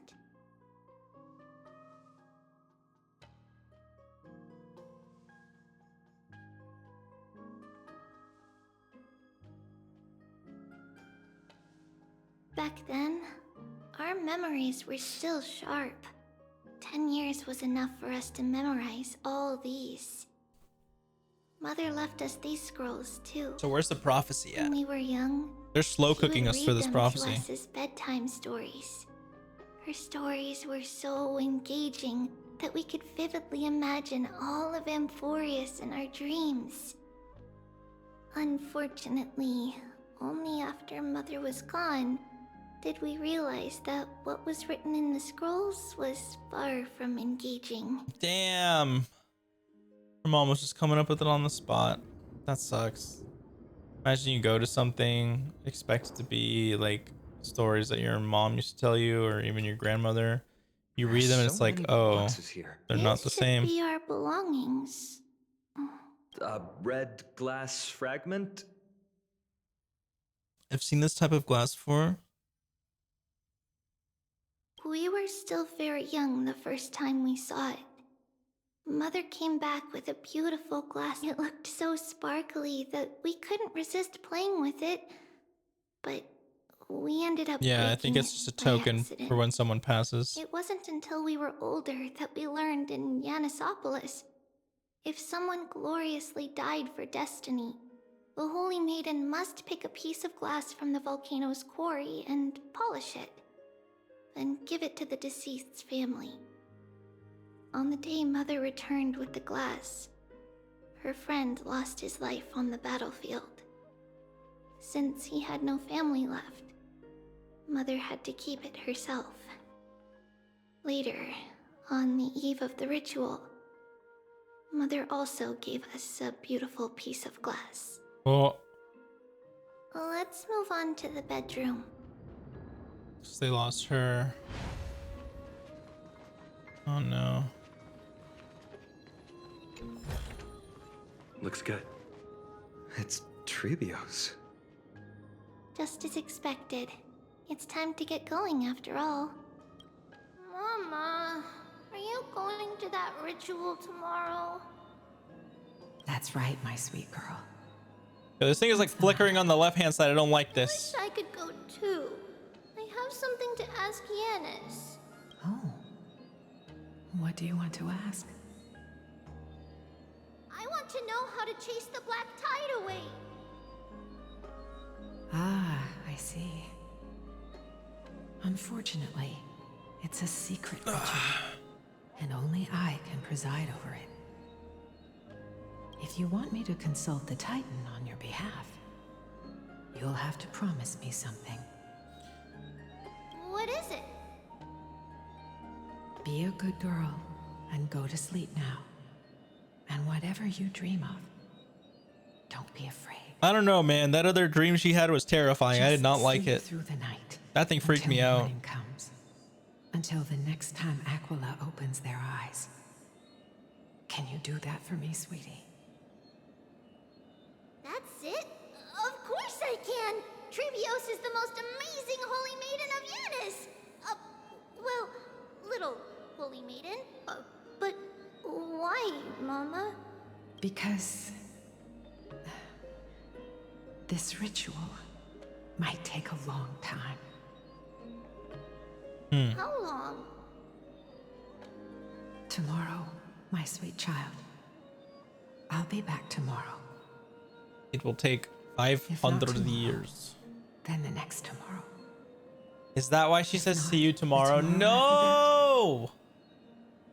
Back then, our memories were still sharp. 10 years was enough for us to memorize all these. Mother left us these scrolls too. So where's the prophecy at? When we were young, They're slow cooking us for this prophecy. She would read them to us as bedtime stories. Her stories were so engaging that we could vividly imagine all of Amphorius in our dreams. Unfortunately, only after Mother was gone did we realize that what was written in the scrolls was far from engaging. Damn. Her mom was just coming up with it on the spot. That sucks. Imagine you go to something, expect it to be like stories that your mom used to tell you, or even your grandmother. You read them and it's like, oh, they're not the same. These should be our belongings. A red glass fragment? I've seen this type of glass before. We were still very young the first time we saw it. Mother came back with a beautiful glass. It looked so sparkly that we couldn't resist playing with it, but we ended up Yeah, I think breaking it's just a it by token accident. for when someone passes. It wasn't until we were older that we learned in Yanisopolis, if someone gloriously died for destiny, the Holy Maiden must pick a piece of glass from the volcano's quarry and polish it, then give it to the deceased's family. On the day Mother returned with the glass, her friend lost his life on the battlefield. Since he had no family left, Mother had to keep it herself. Later, on the eve of the ritual, Mother also gave us a beautiful piece of glass. Oh, Let's move on to the bedroom. they lost her. Oh no. Looks good. It's Trebios. Just as expected. It's time to get going after all. Mama, are you going to that ritual tomorrow? That's right, my sweet girl. Yo, this thing is like flickering on the left-hand side. I don't like this. I could go too. I have something to ask Yanis. Oh. What do you want to ask? I want to know how to chase the black tide away. Ah, I see. Unfortunately, it's a secret ritual, and only I can preside over it. If you want me to consult the Titan on your behalf, you'll have to promise me something. What is it? Be a good girl and go to sleep now. And whatever you dream of, don't be afraid. I don't know, man. That other dream she had was terrifying. I did not like sleep it. through the night That thing freaked me until out. morning comes. Until the next time Aquila opens their eyes. Can you do that for me, sweetie? That's it? Of course I can! Trebios is the most amazing Holy Maiden of Yanis! Well, little Holy Maiden. But why, Mama? Because this ritual might take a long time. How long? Tomorrow, my sweet child. I'll be back tomorrow. It will take 500 tomorrow, years. Then the next tomorrow. Is that why she says see you tomorrow? No!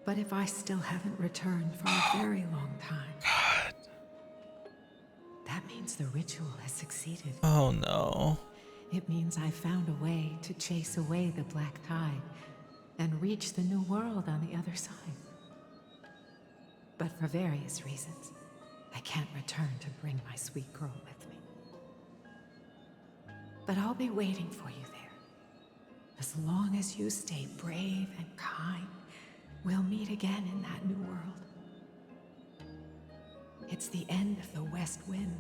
But if I still haven't returned for a very long time, God. That means the ritual has succeeded. Oh no. It means I found a way to chase away the black tide and reach the new world on the other side. But for various reasons, I can't return to bring my sweet girl with me. But I'll be waiting for you there. As long as you stay brave and kind, we'll meet again in that new world. It's the end of the west wind,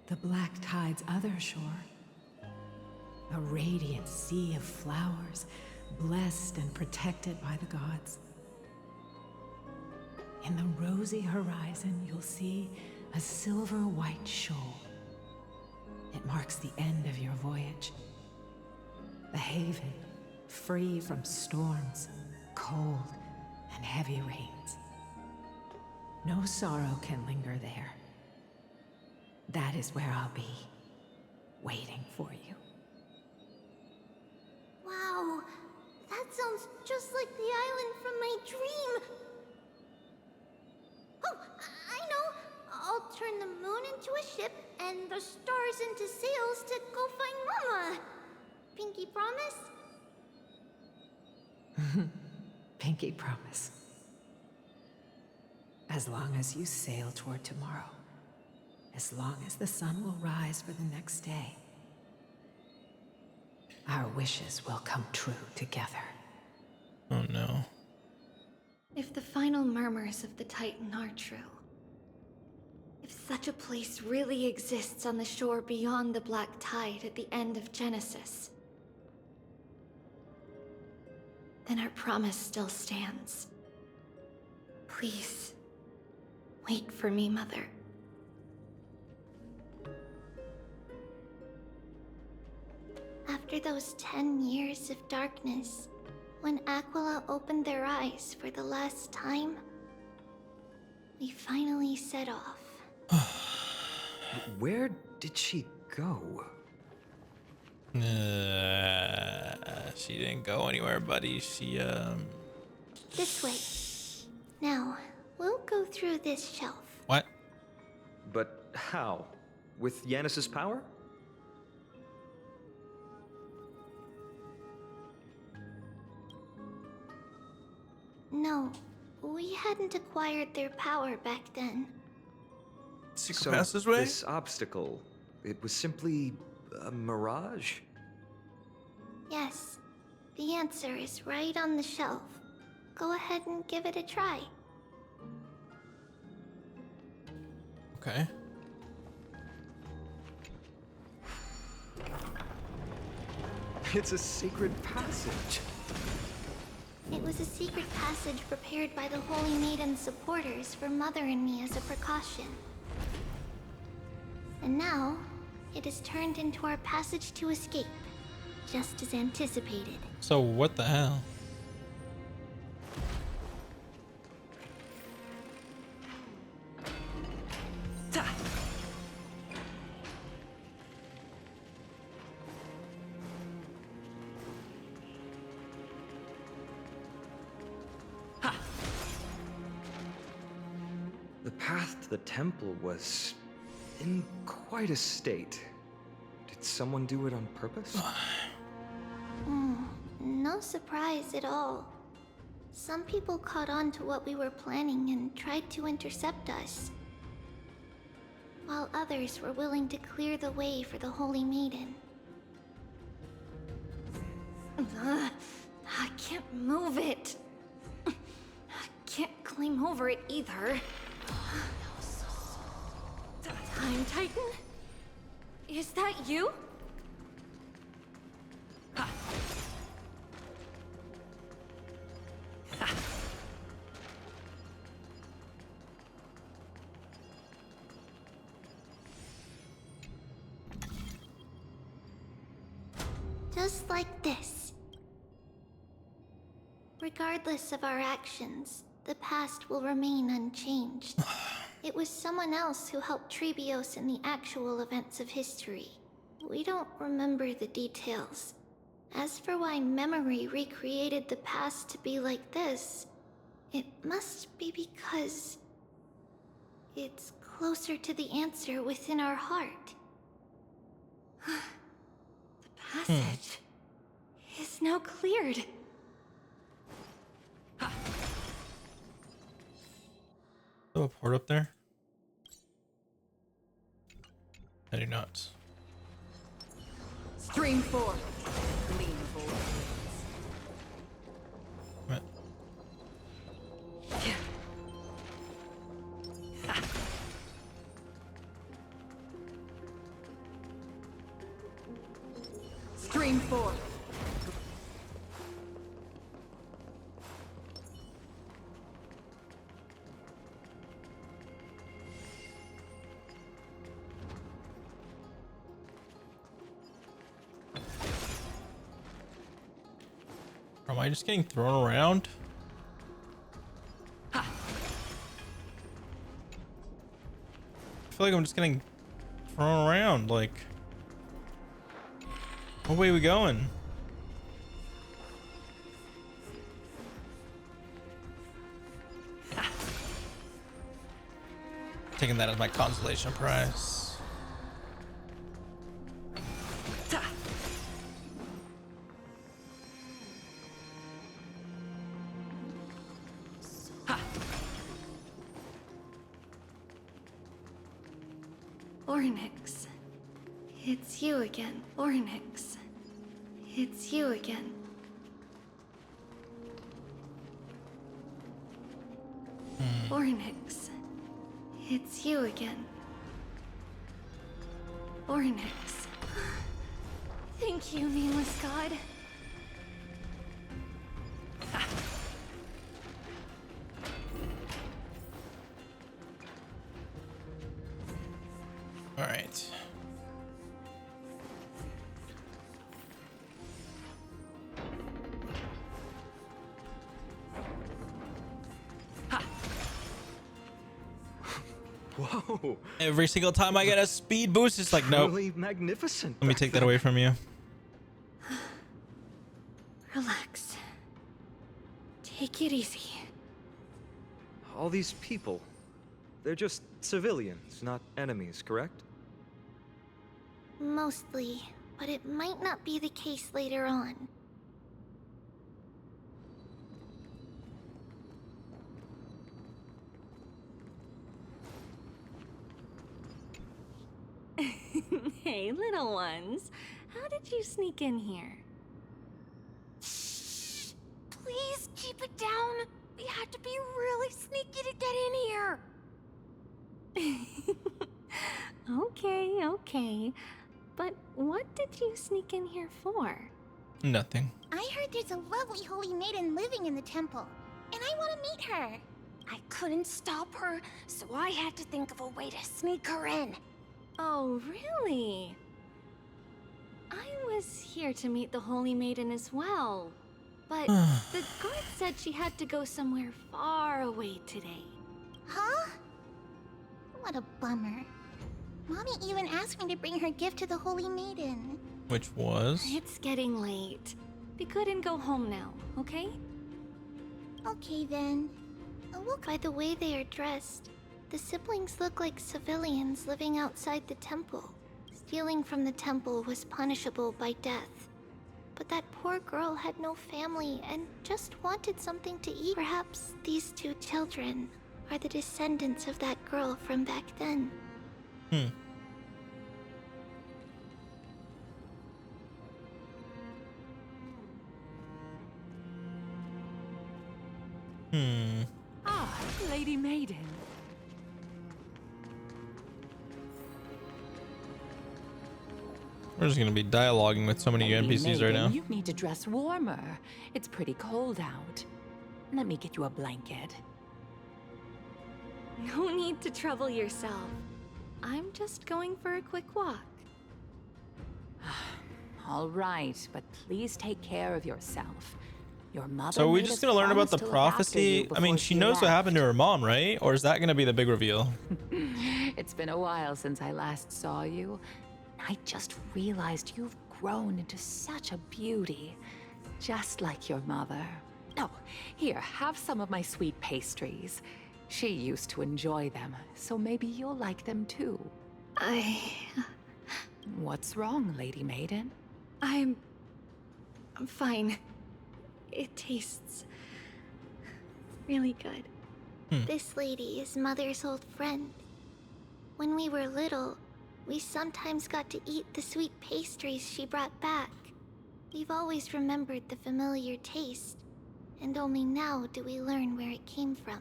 the black tide's other shore. A radiant sea of flowers, blessed and protected by the gods. In the rosy horizon, you'll see a silver-white shoal. It marks the end of your voyage. A haven, free from storms, cold, and heavy rains. No sorrow can linger there. That is where I'll be, waiting for you. Wow, that sounds just like the island from my dream. Oh, I know. I'll turn the moon into a ship and the stars into sails to go find Mama. Pinky promise? Pinky promise. As long as you sail toward tomorrow, as long as the sun will rise for the next day, our wishes will come true together. Oh no. If the final murmurs of the Titan are true, if such a place really exists on the shore beyond the Black Tide at the end of Genesis, then our promise still stands. Please, wait for me, Mother. After those 10 years of darkness, when Aquila opened their eyes for the last time, we finally set off. Where did she go? She didn't go anywhere, buddy. She, This way. Now, we'll go through this shelf. What? But how? With Yanis's power? No, we hadn't acquired their power back then. So passageway? this obstacle, it was simply a mirage? Yes, the answer is right on the shelf. Go ahead and give it a try. Okay. It's a secret passage. It was a secret passage prepared by the Holy Maiden's supporters for Mother and me as a precaution. And now, it has turned into our passage to escape, just as anticipated. So what the hell? The path to the temple was in quite a state. Did someone do it on purpose? No surprise at all. Some people caught on to what we were planning and tried to intercept us, while others were willing to clear the way for the Holy Maiden. I can't move it. I can't climb over it either. Time Titan? Is that you? Just like this. Regardless of our actions, the past will remain unchanged. It was someone else who helped Trebios in the actual events of history. We don't remember the details. As for why memory recreated the past to be like this, it must be because it's closer to the answer within our heart. The passage is now cleared. Oh, a port up there? I do not. Stream 4. Gleam of old What? Stream 4. Am I just getting thrown around? I feel like I'm just getting thrown around, like... What way are we going? Taking that as my consolation prize. Ornix. It's you again, Ornix. It's you again. Ornix. It's you again. Ornix. Thank you, nameless god. All right. Whoa! Every single time I get a speed boost, it's like, nope. Truly magnificent. Let me take that away from you. Relax. Take it easy. All these people, they're just civilians, not enemies, correct? Mostly, but it might not be the case later on. Hey, little ones. How did you sneak in here? Shh! Please keep it down. We had to be really sneaky to get in here. Okay. But what did you sneak in here for? Nothing. I heard there's a lovely holy maiden living in the temple, and I want to meet her. I couldn't stop her, so I had to think of a way to sneak her in. Oh, really? I was here to meet the Holy Maiden as well. But the guard said she had to go somewhere far away today. Huh? What a bummer. Mommy even asked me to bring her gift to the Holy Maiden. Which was? It's getting late. We couldn't go home now, okay? Okay then. Look, by the way they are dressed, the siblings look like civilians living outside the temple. Stealing from the temple was punishable by death. But that poor girl had no family and just wanted something to eat. Perhaps these two children are the descendants of that girl from back then. Ah, Lady Maiden. We're just gonna be dialoguing with so many Lady NPCs Maiden, right now. You need to dress warmer. It's pretty cold out. Let me get you a blanket. No need to trouble yourself. I'm just going for a quick walk. All right, but please take care of yourself. Your mother. So are we made just us gonna learn about promise the to look after prophecy? you I mean, before she knows what left. happened to her mom, right? Or is that gonna be the big reveal? It's been a while since I last saw you. I just realized you've grown into such a beauty, just like your mother. Oh, here, have some of my sweet pastries. She used to enjoy them, so maybe you'll like them too. What's wrong, Lady Maiden? I'm fine. It tastes really good. This lady is Mother's old friend. When we were little, we sometimes got to eat the sweet pastries she brought back. We've always remembered the familiar taste, and only now do we learn where it came from.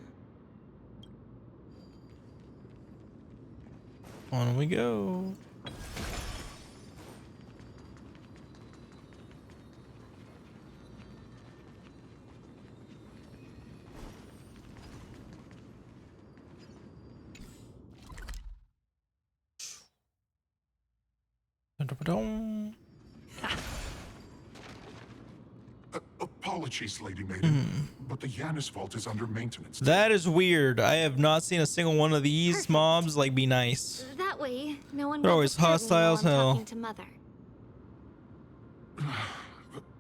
On we go. Apologies, Lady Maiden, but the Yanis Vault is under maintenance. That is weird. I have not seen a single one of these mobs like be nice. That way, no one They're will always disturb me hostile as while I'm hell. talking to Mother.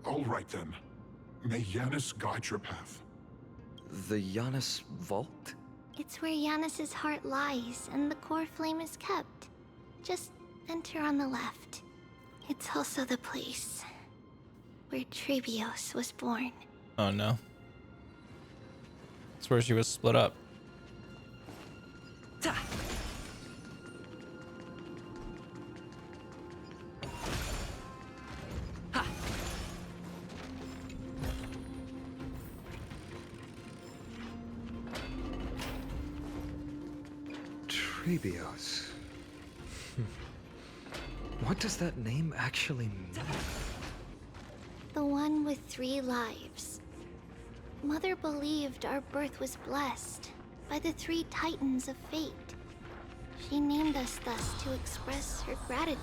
All right then. May Yanis guide your path. The Yanis Vault? It's where Yanis's heart lies and the core flame is kept. Just enter on the left. It's also the place where Trebios was born. Oh no. That's where she was split up. Trebios. What does that name actually mean? The one with 3 lives. Mother believed our birth was blessed by the 3 titans of fate. She named us thus to express her gratitude.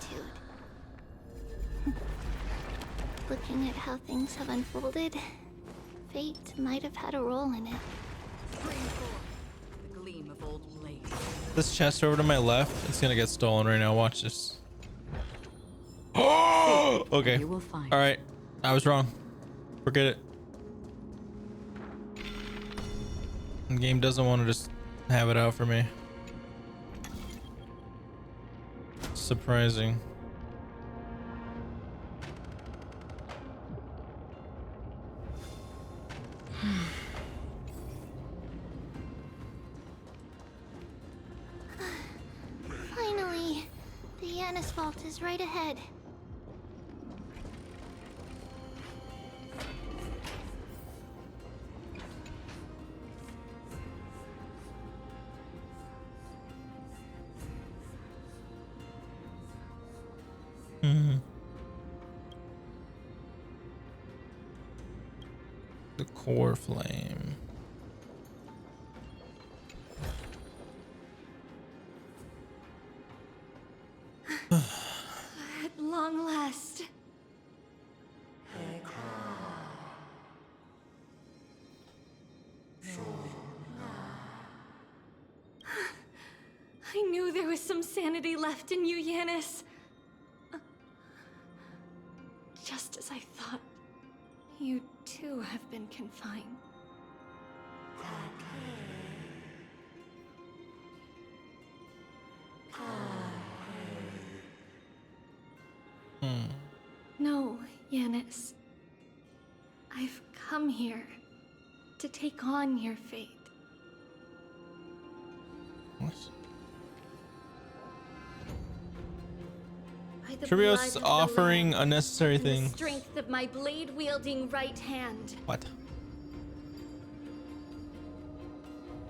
Looking at how things have unfolded, fate might have had a role in it. The gleam of old blades. This chest over to my left, it's gonna get stolen right now. Watch this. Oh, okay. All right, I was wrong. Forget it. The game doesn't want to just have it out for me. Surprising. Finally, the Yanis vault is right ahead. The core flame. At long last. I knew there was some sanity left in you, Yanis. Just as I thought, you too have been confined. No, Yanis. I've come here to take on your fate. What? By the Trebios blood of the offering land unnecessary and the things. strength of my blade-wielding right hand. What?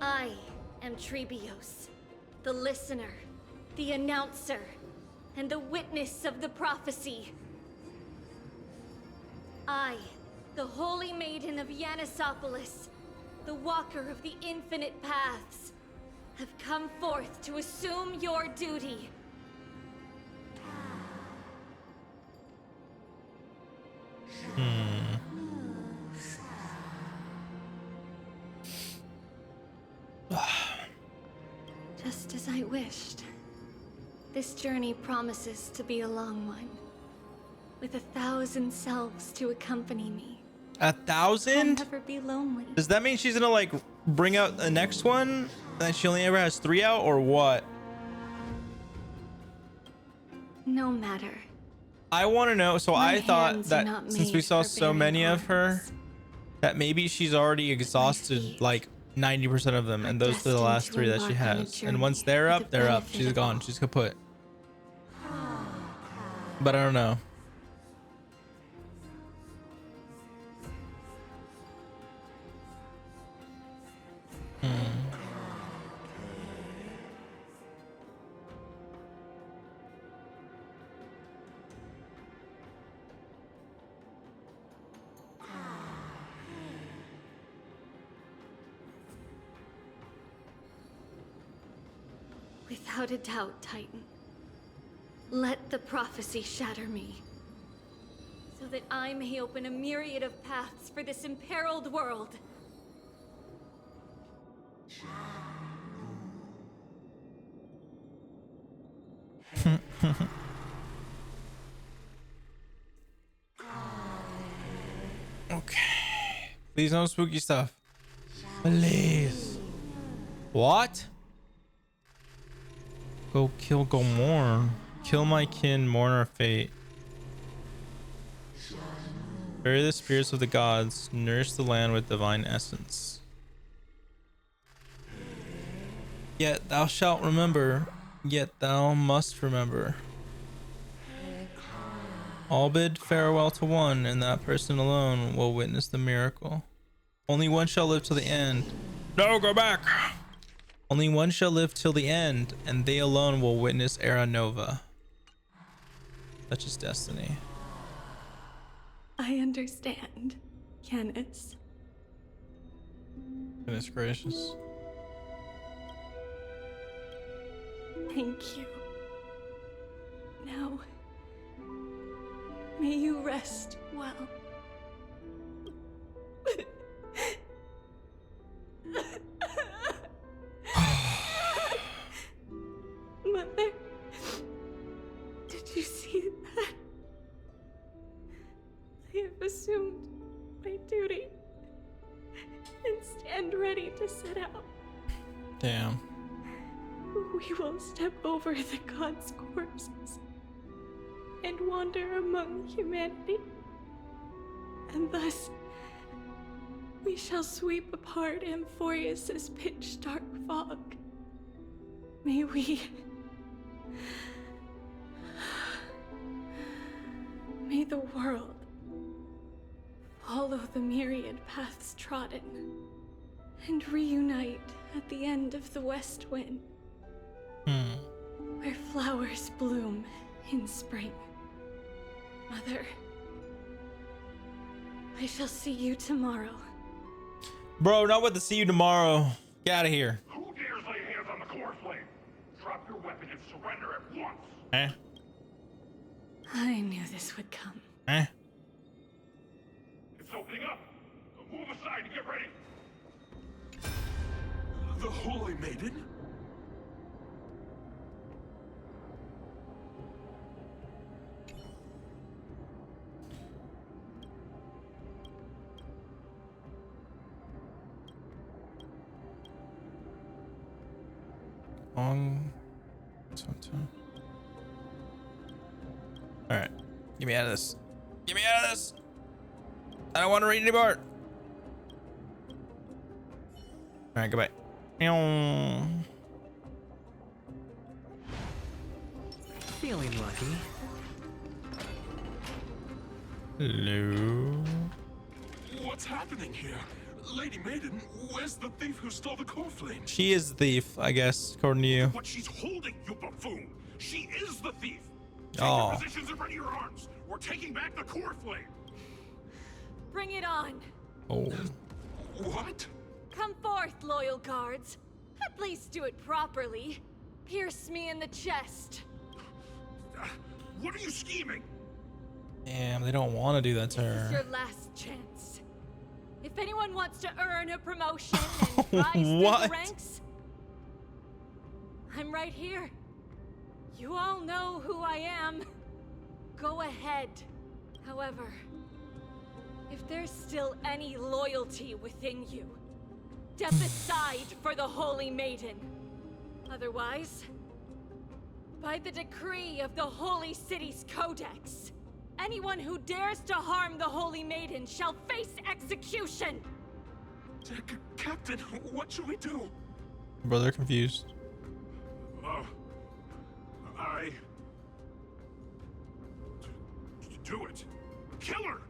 I am Trebios, the listener, the announcer, and the witness of the prophecy. I, the holy maiden of Yanisopolis, the walker of the infinite paths, have come forth to assume your duty. Just as I wished. This journey promises to be a long one, with 1,000 selves to accompany me. 1,000? I'll never be lonely. Does that mean she's gonna like bring out the next one and she only ever has 3 out, or what? No matter. I want to know. So My I thought hands are that not since we made saw for so bearing many of her, that maybe she's already exhausted like 90% of them, and those are the last 3 that she has. And once they're up, they're up. She's gone. She's kaput. But I don't know. Without a doubt, Titan. Let the prophecy shatter me, so that I may open a myriad of paths for this imperiled world. Okay. Please no spooky stuff. Please. What? Go kill Gomorn. Kill my kin, mourn our fate. Bury the spirits of the gods. Nourish the land with divine essence. Yet thou shalt remember. Yet thou must remember. All bid farewell to one, and that person alone will witness the miracle. Only one shall live to the end. No, go back! Only one shall live till the end, and they alone will witness Era Nova. Such is destiny. I understand, Yanis. Goodness gracious. Thank you. Now, may you rest well. Mother, did you see that? I have assumed my duty and stand ready to set out. Damn. We will step over the gods' corpses and wander among humanity. And thus, we shall sweep apart Amphorius's pitch-dark fog. May we... May the world follow the myriad paths trodden and reunite at the end of the west wind, where flowers bloom in spring. Mother, I shall see you tomorrow. Bro, not with the see you tomorrow. Get out of here. Who dares lay hands on the core flame? Drop your weapon and surrender at once. Eh? I knew this would come. Eh? It's opening up. Move aside and get ready. The Holy Maiden? All right, get me out of this. Get me out of this. I don't want to read anymore. All right, goodbye. Feeling lucky. Hello. What's happening here? Lady Maiden, where's the thief who stole the core flame? She is the thief, I guess, according to you. But she's holding, you buffoon. She is the thief. Take Oh. your positions and ready your arms. We're taking back the core flame. Bring it on. Oh. What? Come forth, loyal guards. At least do it properly. Pierce me in the chest. What are you scheming? Damn, they don't want to do that to This is her. your last chance. If anyone wants to earn a promotion and rise through What? the ranks, I'm right here. You all know who I am. Go ahead. However, if there's still any loyalty within you, step aside for the Holy Maiden. Otherwise, by the decree of the Holy City's Codex, anyone who dares to harm the Holy Maiden shall face execution! Captain, what should we do? Bro, they're confused. Do it. Kill her!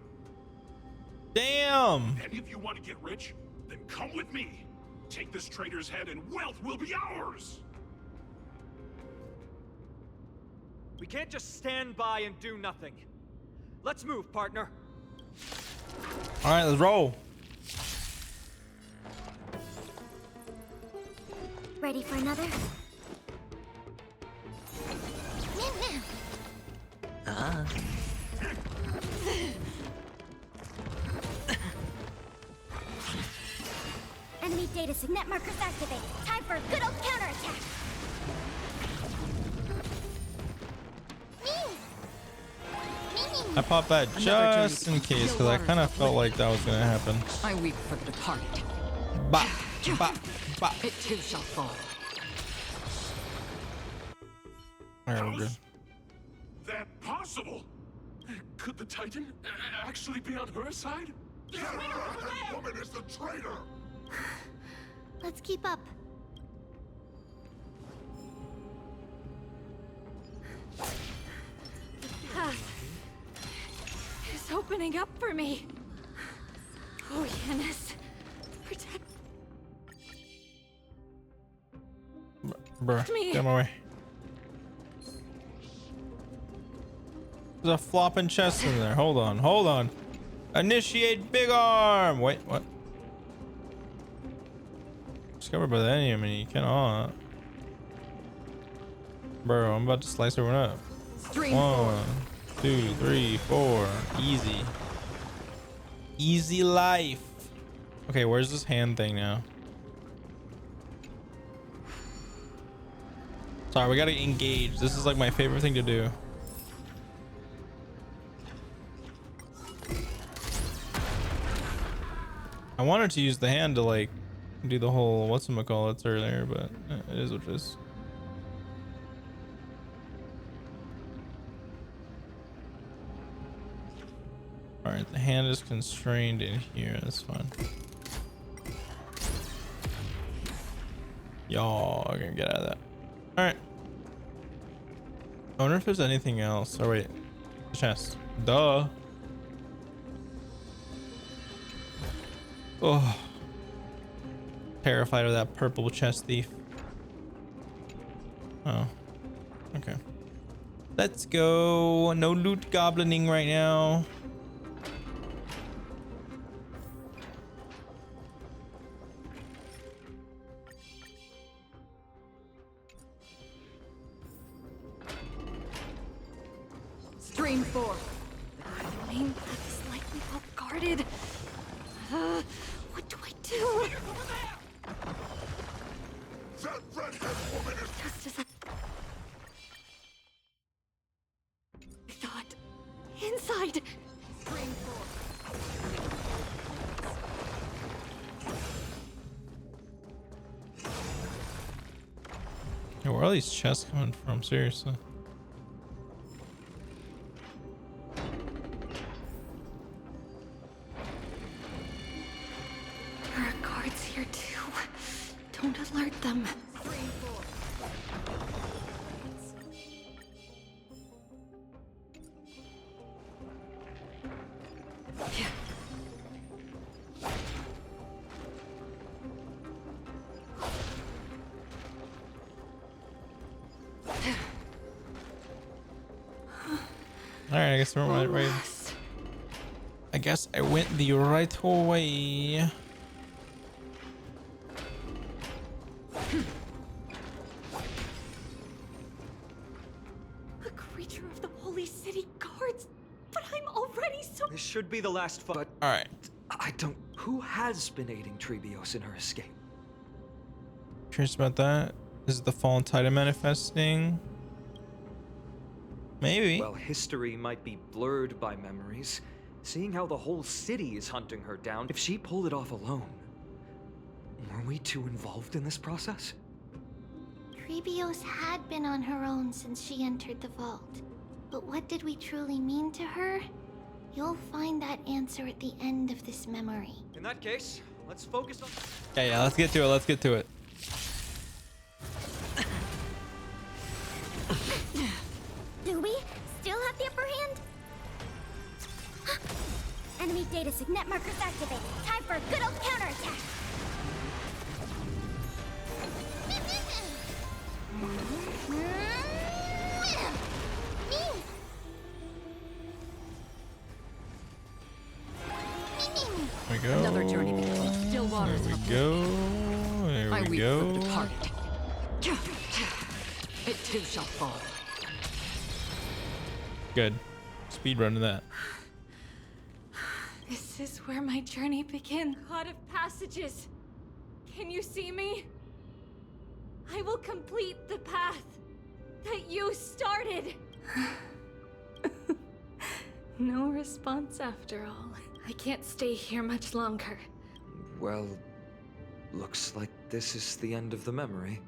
Damn! And if you want to get rich, then come with me. Take this traitor's head and wealth will be ours! We can't just stand by and do nothing. Let's move, partner. All right, let's roll. Ready for another? Ah. Enemy data signet markers activate. Time for a good old counterattack. I popped that just in case because I kind of felt like that was gonna happen. I weep for the departed. Bah, bah, bah. It too shall fall. All right, we're good. That possible? Could the Titan actually be on her side? That woman is the traitor! Let's keep up. The path is opening up for me. Oh, Yanis, protect. Bruh, me. get my way. There's a flopping chest in there. Hold on, hold on. Initiate big arm. Wait, what? Discovered by the enemy. You cannot. Bro, I'm about to slice everyone up. 1, 2, 3, 4. Easy. Easy life. Okay, where's this hand thing now? Sorry, we gotta engage. This is like my favorite thing to do. I wanted to use the hand to like do the whole whatchamacallits earlier, but it is what it is. All right, the hand is constrained in here. That's fine. Y'all are gonna get out of that. All right. I wonder if there's anything else. Oh wait, the chest. Duh. Oh, terrified of that purple chest thief. Oh, okay. Let's go. No loot goblining right now. Stream 4. The main path is likely well guarded. What do I do? That redhead woman is Just as I thought. Inside. Stream 4. Hey, where are all these chests coming from? Seriously. There are guards here too. Don't alert them. All right, I guess we're right. I guess I went the right way. A creature of the holy city guards, but I'm already so. This should be the last fight. But all right, I don't. Who has been aiding Trebios in her escape? Curious about that. Is the fallen titan manifesting? Maybe. Well, history might be blurred by memories. Seeing how the whole city is hunting her down, if she pulled it off alone, were we too involved in this process? Trebios had been on her own since she entered the vault. But what did we truly mean to her? You'll find that answer at the end of this memory. In that case, let's focus on... Yeah, let's get to it. Let's get to it. Do we still have the upper hand? Enemy data signet markers activated. Time for a good old counterattack. There we go. Another journey between still waters. There we go. There we go. For the departed. It too shall fall. Good. Speed run to that. This is where my journey begins. God of passages, can you see me? I will complete the path that you started. No response after all. I can't stay here much longer. Well, looks like this is the end of the memory.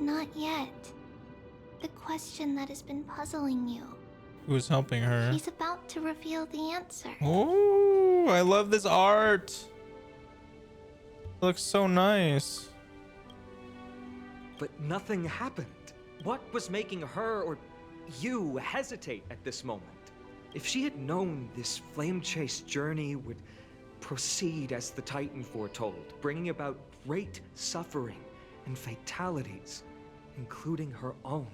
Not yet. The question that has been puzzling you. Who's helping her? He's about to reveal the answer. Oh, I love this art. It looks so nice. But nothing happened. What was making her or you hesitate at this moment? If she had known this flame chase journey would proceed as the Titan foretold, bringing about great suffering and fatalities, including her own.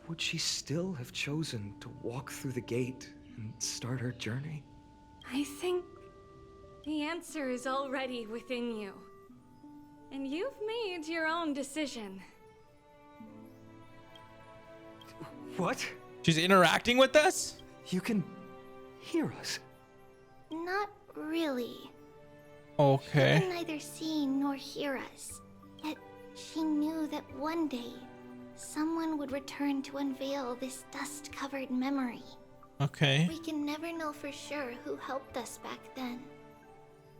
Would she still have chosen to walk through the gate and start her journey? I think the answer is already within you. And you've made your own decision. What? She's interacting with us? You can hear us. Not really. Okay. She can neither see nor hear us. Yet she knew that one day, someone would return to unveil this dust-covered memory. Okay. We can never know for sure who helped us back then.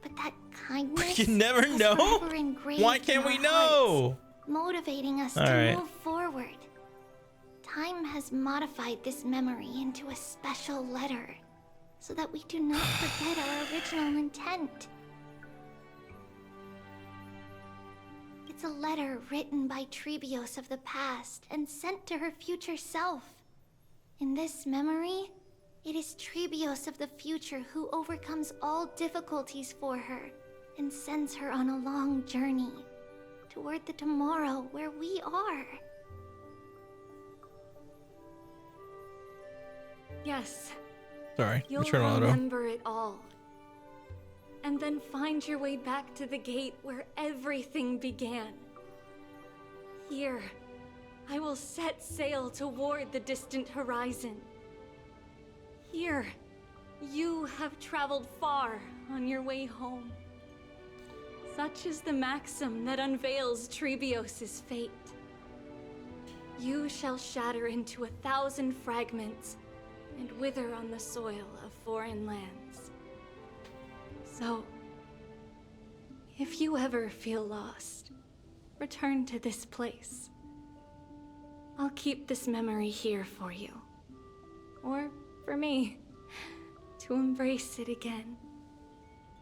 But that kindness We can never is know? forever engraved Why can't in we our know? hearts, motivating us All to right. move forward. Time has modified this memory into a special letter, so that we do not forget our original intent. It's a letter written by Trebios of the past and sent to her future self. In this memory, it is Trebios of the future who overcomes all difficulties for her and sends her on a long journey toward the tomorrow where we are. Yes. Sorry. You'll Turn on auto. remember it all. And then find your way back to the gate where everything began. Here, I will set sail toward the distant horizon. Here, you have traveled far on your way home. Such is the maxim that unveils Trebios' fate. You shall shatter into 1,000 fragments and wither on the soil of foreign lands. So, if you ever feel lost, return to this place. I'll keep this memory here for you. Or for me, to embrace it again.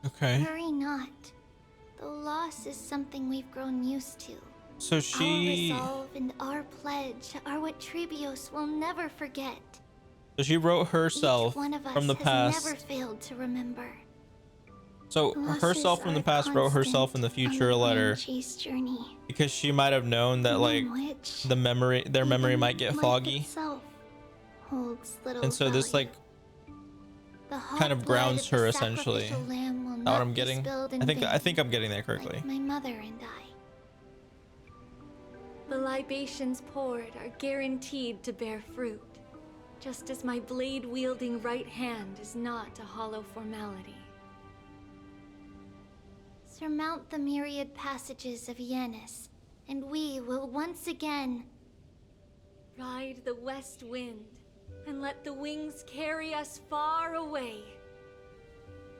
Okay. Worry not. The loss is something we've grown used to. So she... Our resolve and our pledge are what Trebios will never forget. So she wrote herself Each one of us from the has past. never failed to remember. So herself from the past wrote herself in the future a letter Chase journey. because she might have known that like the memory, their memory might get foggy, Itself holds little and so this like the kind of grounds her essentially. sacrificial lamb will Not not what I'm be getting. spilled in I think vain, I'm getting there correctly. like my mother and I. The libations poured are guaranteed to bear fruit, just as my blade-wielding right hand is not a hollow formality. Surmount the myriad passages of Yanis, and we will once again ride the west wind and let the wings carry us far away.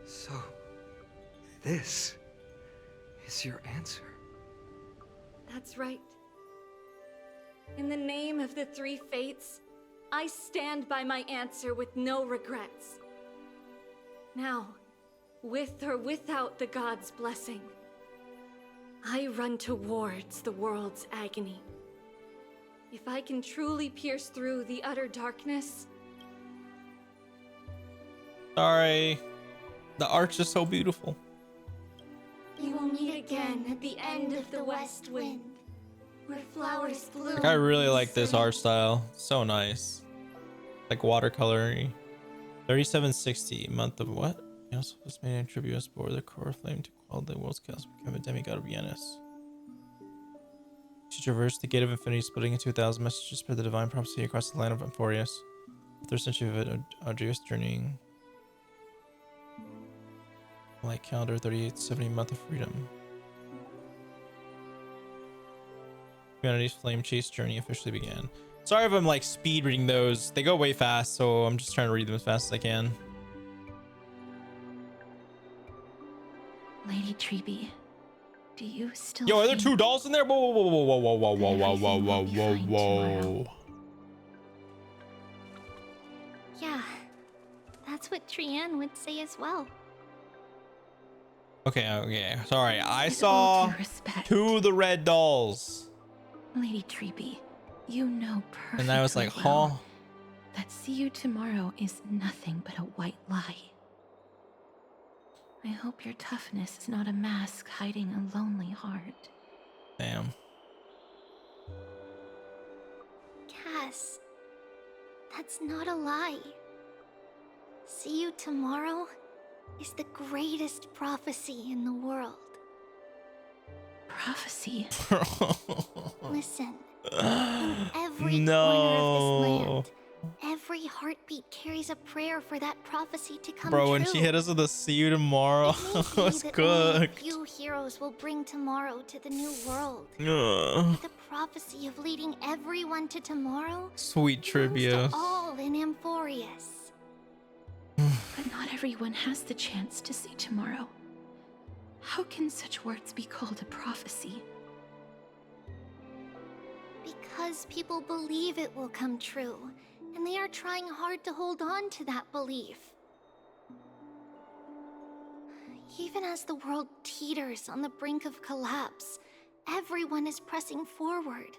So, this is your answer. That's right. In the name of the three fates, I stand by my answer with no regrets. Now, with or without the gods' blessing, I run towards the world's agony. If I can truly pierce through the utter darkness... Sorry. The art's just so beautiful. we will meet again at the end of the west wind, where flowers bloom. Like I really like this art style. So nice. Like watercolory. 3760 month of what? He also was made in tribute bore the core flame to quell the world's chaos, become a demigod of Yanis. She traversed the gate of infinity, splitting into 1,000 messages, spread the divine prophecy across the land of Amphorius. The third century of it, arduous journeying. Light calendar 3870 month of freedom. Humanity's flame chase journey officially began. Sorry if I'm like speed reading those. They go way fast, so I'm just trying to read them as fast as I can. Lady Treeby, do you still Yo, are there think two dolls in there? Whoa, whoa, whoa, whoa, whoa, whoa, whoa, whoa, whoa, whoa, whoa, whoa. Yeah, that's what Trianne would say as well. Okay, okay. Sorry, I With saw all due respect, two of the red dolls. Lady Treeby, you know perfectly And I was like, well huh? that see you tomorrow is nothing but a white lie. I hope your toughness is not a mask hiding a lonely heart. Damn. Cass, that's not a lie. See you tomorrow is the greatest prophecy in the world. Prophecy? Listen, in every corner of this land, every heartbeat carries a prayer for that prophecy to come Bro, true. when she hit us with a see you tomorrow, it was Only a good. few heroes will bring tomorrow to the new world. But the prophecy of leading everyone to tomorrow Sweet trivia. all in Amphorius. But not everyone has the chance to see tomorrow. How can such words be called a prophecy? Because people believe it will come true, and they are trying hard to hold on to that belief. Even as the world teeters on the brink of collapse, everyone is pressing forward,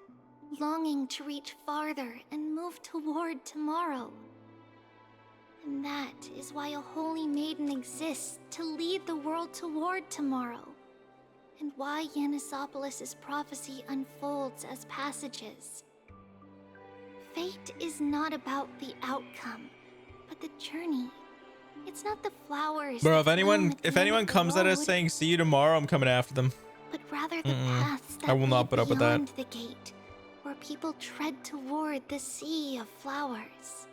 longing to reach farther and move toward tomorrow. And that is why a holy maiden exists to lead the world toward tomorrow, and why Yanisopoulos' prophecy unfolds as passages. Fate is not about the outcome, but the journey. It's not the flowers. Bro, that bloom if at the end anyone of the comes at us road, saying see you tomorrow, I'm coming after them. but rather the paths that I will not lead put up with that. beyond the gate, where people tread toward the sea of flowers.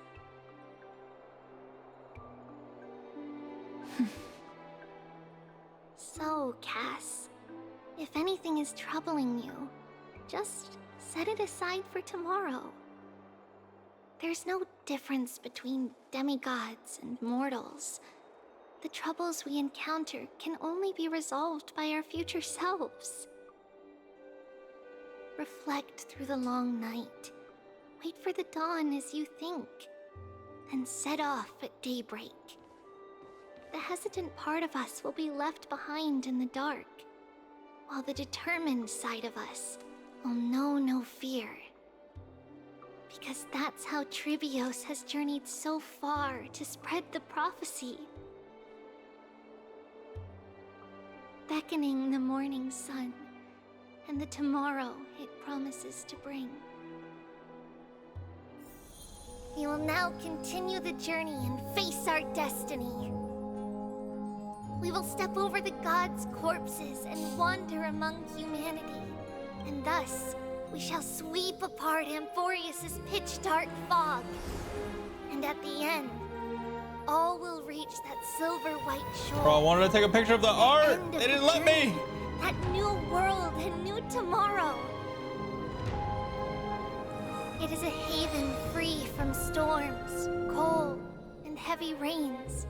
So, Cass, if anything is troubling you, just set it aside for tomorrow. There's no difference between demigods and mortals. The troubles we encounter can only be resolved by our future selves. Reflect through the long night. Wait for the dawn as you think. Then set off at daybreak. The hesitant part of us will be left behind in the dark, while the determined side of us will know no fear. Because that's how Trivios has journeyed so far to spread the prophecy. Beckoning the morning sun, and the tomorrow it promises to bring. We will now continue the journey and face our destiny. We will step over the gods' corpses and wander among humanity, and thus we shall sweep apart Amphorius' pitch-dark fog. And at the end, all will reach that silver-white shore. Bro, I wanted to take a picture of the art. They didn't let me. That new world and new tomorrow. It is a haven free from storms, cold, and heavy rains.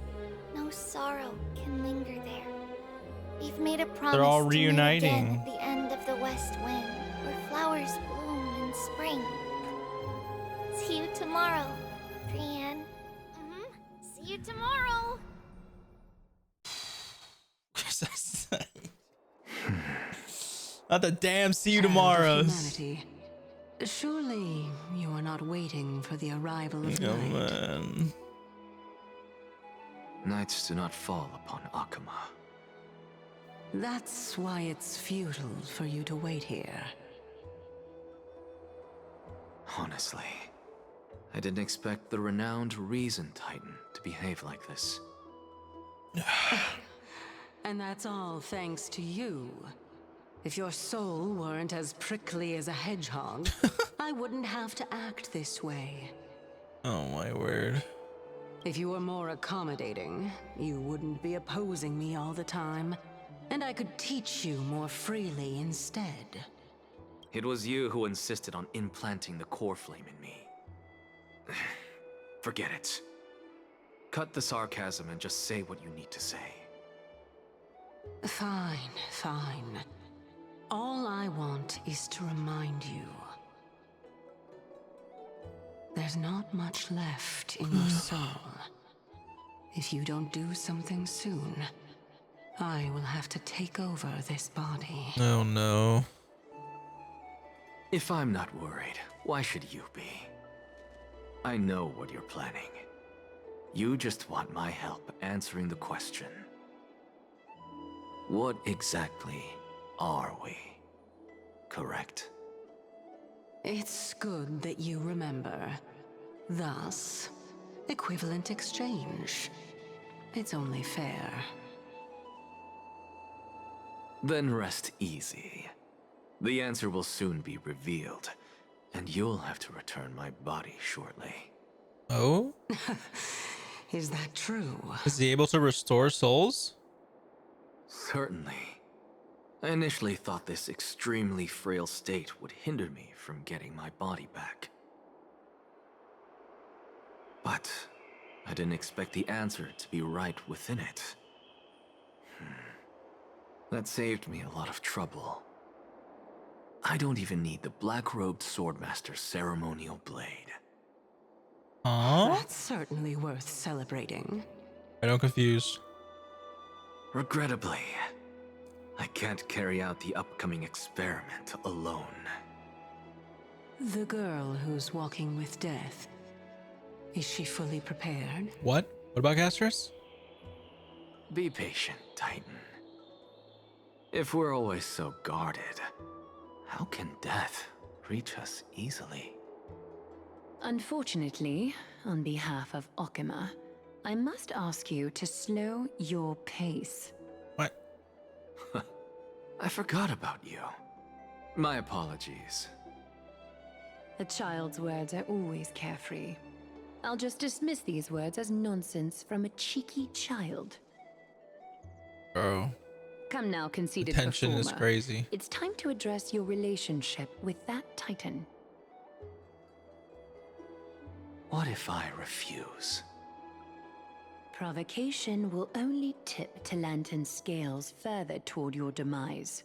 No sorrow can linger there. We've made a promise. They're all to meet reuniting. again at the end of the west wind, where flowers bloom in spring. See you tomorrow, Brienne. See you tomorrow. Not the damn see you Child of tomorrows. humanity, surely you are not waiting for the arrival of Oh night. man. Nights do not fall upon Akama. That's why it's futile for you to wait here. Honestly, I didn't expect the renowned Reason Titan to behave like this. And that's all thanks to you. If your soul weren't as prickly as a hedgehog, I wouldn't have to act this way. Oh my word. If you were more accommodating, you wouldn't be opposing me all the time, and I could teach you more freely instead. It was you who insisted on implanting the core flame in me. Forget it. Cut the sarcasm and just say what you need to say. Fine, fine. All I want is to remind you. There's not much left in your soul. If you don't do something soon, I will have to take over this body. Oh no. If I'm not worried, why should you be? I know what you're planning. You just want my help answering the question. What exactly are we? Correct? It's good that you remember. Thus, equivalent exchange. It's only fair. Then rest easy. The answer will soon be revealed, and you'll have to return my body shortly. Oh? Is that true? Is he able to restore souls? Certainly. I initially thought this extremely frail state would hinder me from getting my body back. But I didn't expect the answer to be right within it. That saved me a lot of trouble. I don't even need the black-robed swordmaster's ceremonial blade. That's certainly worth celebrating. I don't confuse. Regrettably, I can't carry out the upcoming experiment alone. The girl who's walking with death. Is she fully prepared? What? What about Castris? Be patient, Titan. If we're always so guarded, how can death reach us easily? Unfortunately, on behalf of Okima, I must ask you to slow your pace. What? I forgot about you. My apologies. A child's words are always carefree. I'll just dismiss these words as nonsense from a cheeky child. Bro. Come now, conceited Tension is performer. crazy. It's time to address your relationship with that Titan. What if I refuse? Provocation will only tip Talantan's scales further toward your demise.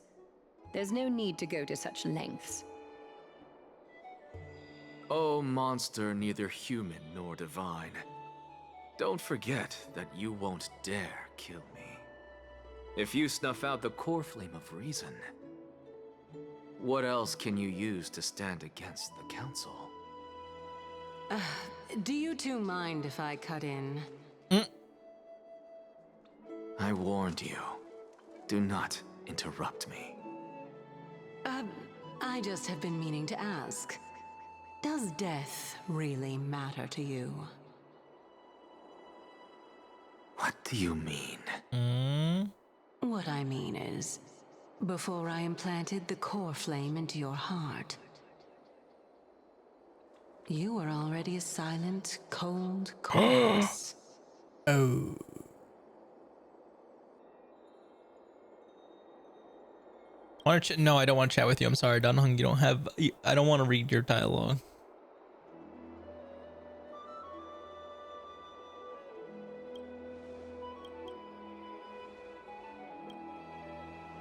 There's no need to go to such lengths. Oh, monster neither human nor divine. Don't forget that you won't dare kill me. If you snuff out the core flame of reason, what else can you use to stand against the Council? Do you two mind if I cut in? I warned you. Do not interrupt me. I just have been meaning to ask. Does death really matter to you? What do you mean? What I mean is, before I implanted the core flame into your heart, you were already a silent, cold corpse. Oh. No, I don't want to chat with you. I'm sorry, Dunhung. You don't have. I don't want to read your dialogue.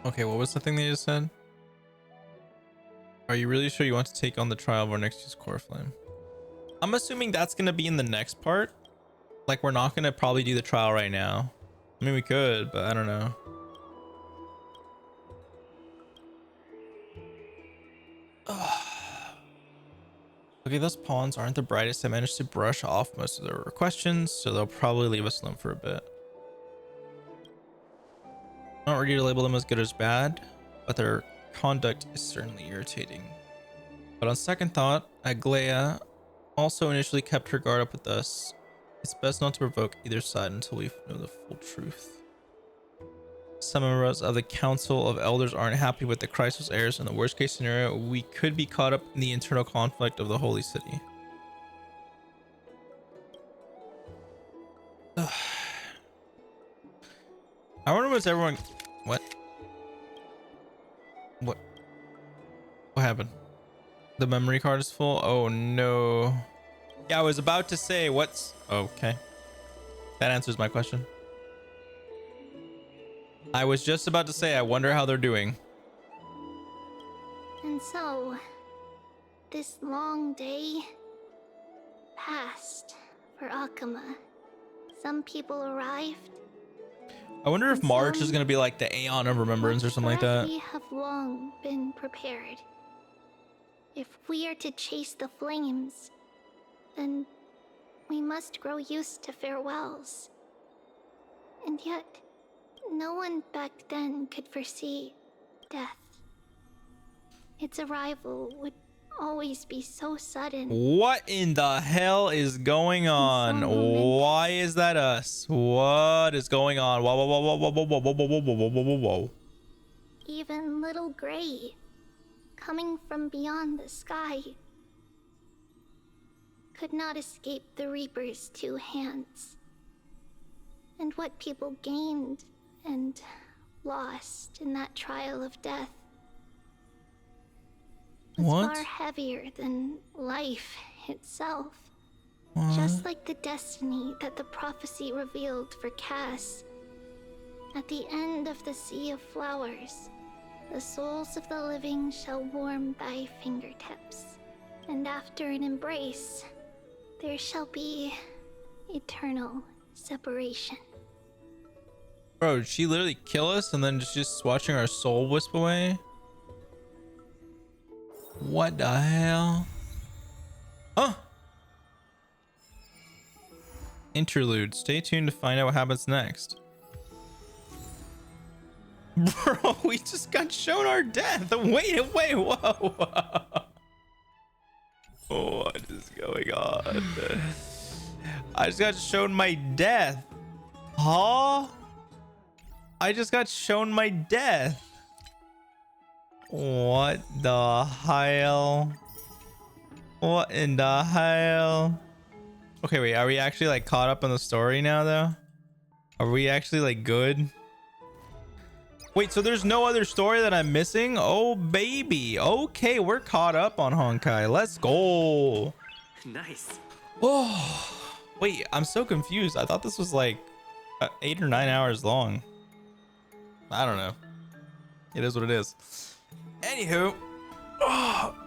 Okay, what was the thing they just said? Are you really sure you want to take on the trial of our next year's core flame? I'm assuming that's gonna be in the next part. Like, we're not gonna probably do the trial right now. I mean, we could, but I don't know. Okay, those pawns aren't the brightest. I managed to brush off most of their questions, so they'll probably leave us alone for a bit. Not ready to label them as good or as bad, but their conduct is certainly irritating. But on second thought, Aglaya also initially kept her guard up with us. It's best not to provoke either side until we know the full truth. Some members of the Council of Elders aren't happy with the Chrysos heirs. In the worst case scenario, we could be caught up in the internal conflict of the Holy City. Ugh. I wonder what's everyone... What? What? What happened? The memory card is full? Oh no. Yeah, I was about to say what's... Okay. That answers my question. I was just about to say, I wonder how they're doing. And so, this long day passed for Akuma. Some people arrived. I wonder if March is going to be like the Aeon of Remembrance or something like that. We have long been prepared. If we are to chase the flames, then we must grow used to farewells. And yet, No one back then could foresee death. Its arrival would always be so sudden. What in the hell is going on? Why is that us? What is going on? Whoa, whoa, whoa, whoa, whoa, whoa, whoa, whoa, whoa, whoa, whoa, whoa, whoa. Even little Gray, coming from beyond the sky, could not escape the Reaper's 2 hands. And what people gained and lost in that trial of death was far heavier than life itself. Just like the destiny that the prophecy revealed for Cass. At the end of the Sea of Flowers, the souls of the living shall warm thy fingertips. And after an embrace, there shall be eternal separation. Bro, did she literally kill us and then just watching our soul wisp away? What the hell? Huh? Interlude. Stay tuned to find out what happens next. Bro, we just got shown our death. Wait, whoa. What is going on? I just got shown my death. Huh? I just got shown my death. What the hell? What in the hell? Okay, wait, are we actually like caught up on the story now though? Are we actually like good? Wait, so there's no other story that I'm missing? Oh baby. Okay, we're caught up on Honkai. Let's go. Nice. Oh, wait, I'm so confused. I thought this was like 8 or 9 hours long. I don't know. It is what it is. Anywho,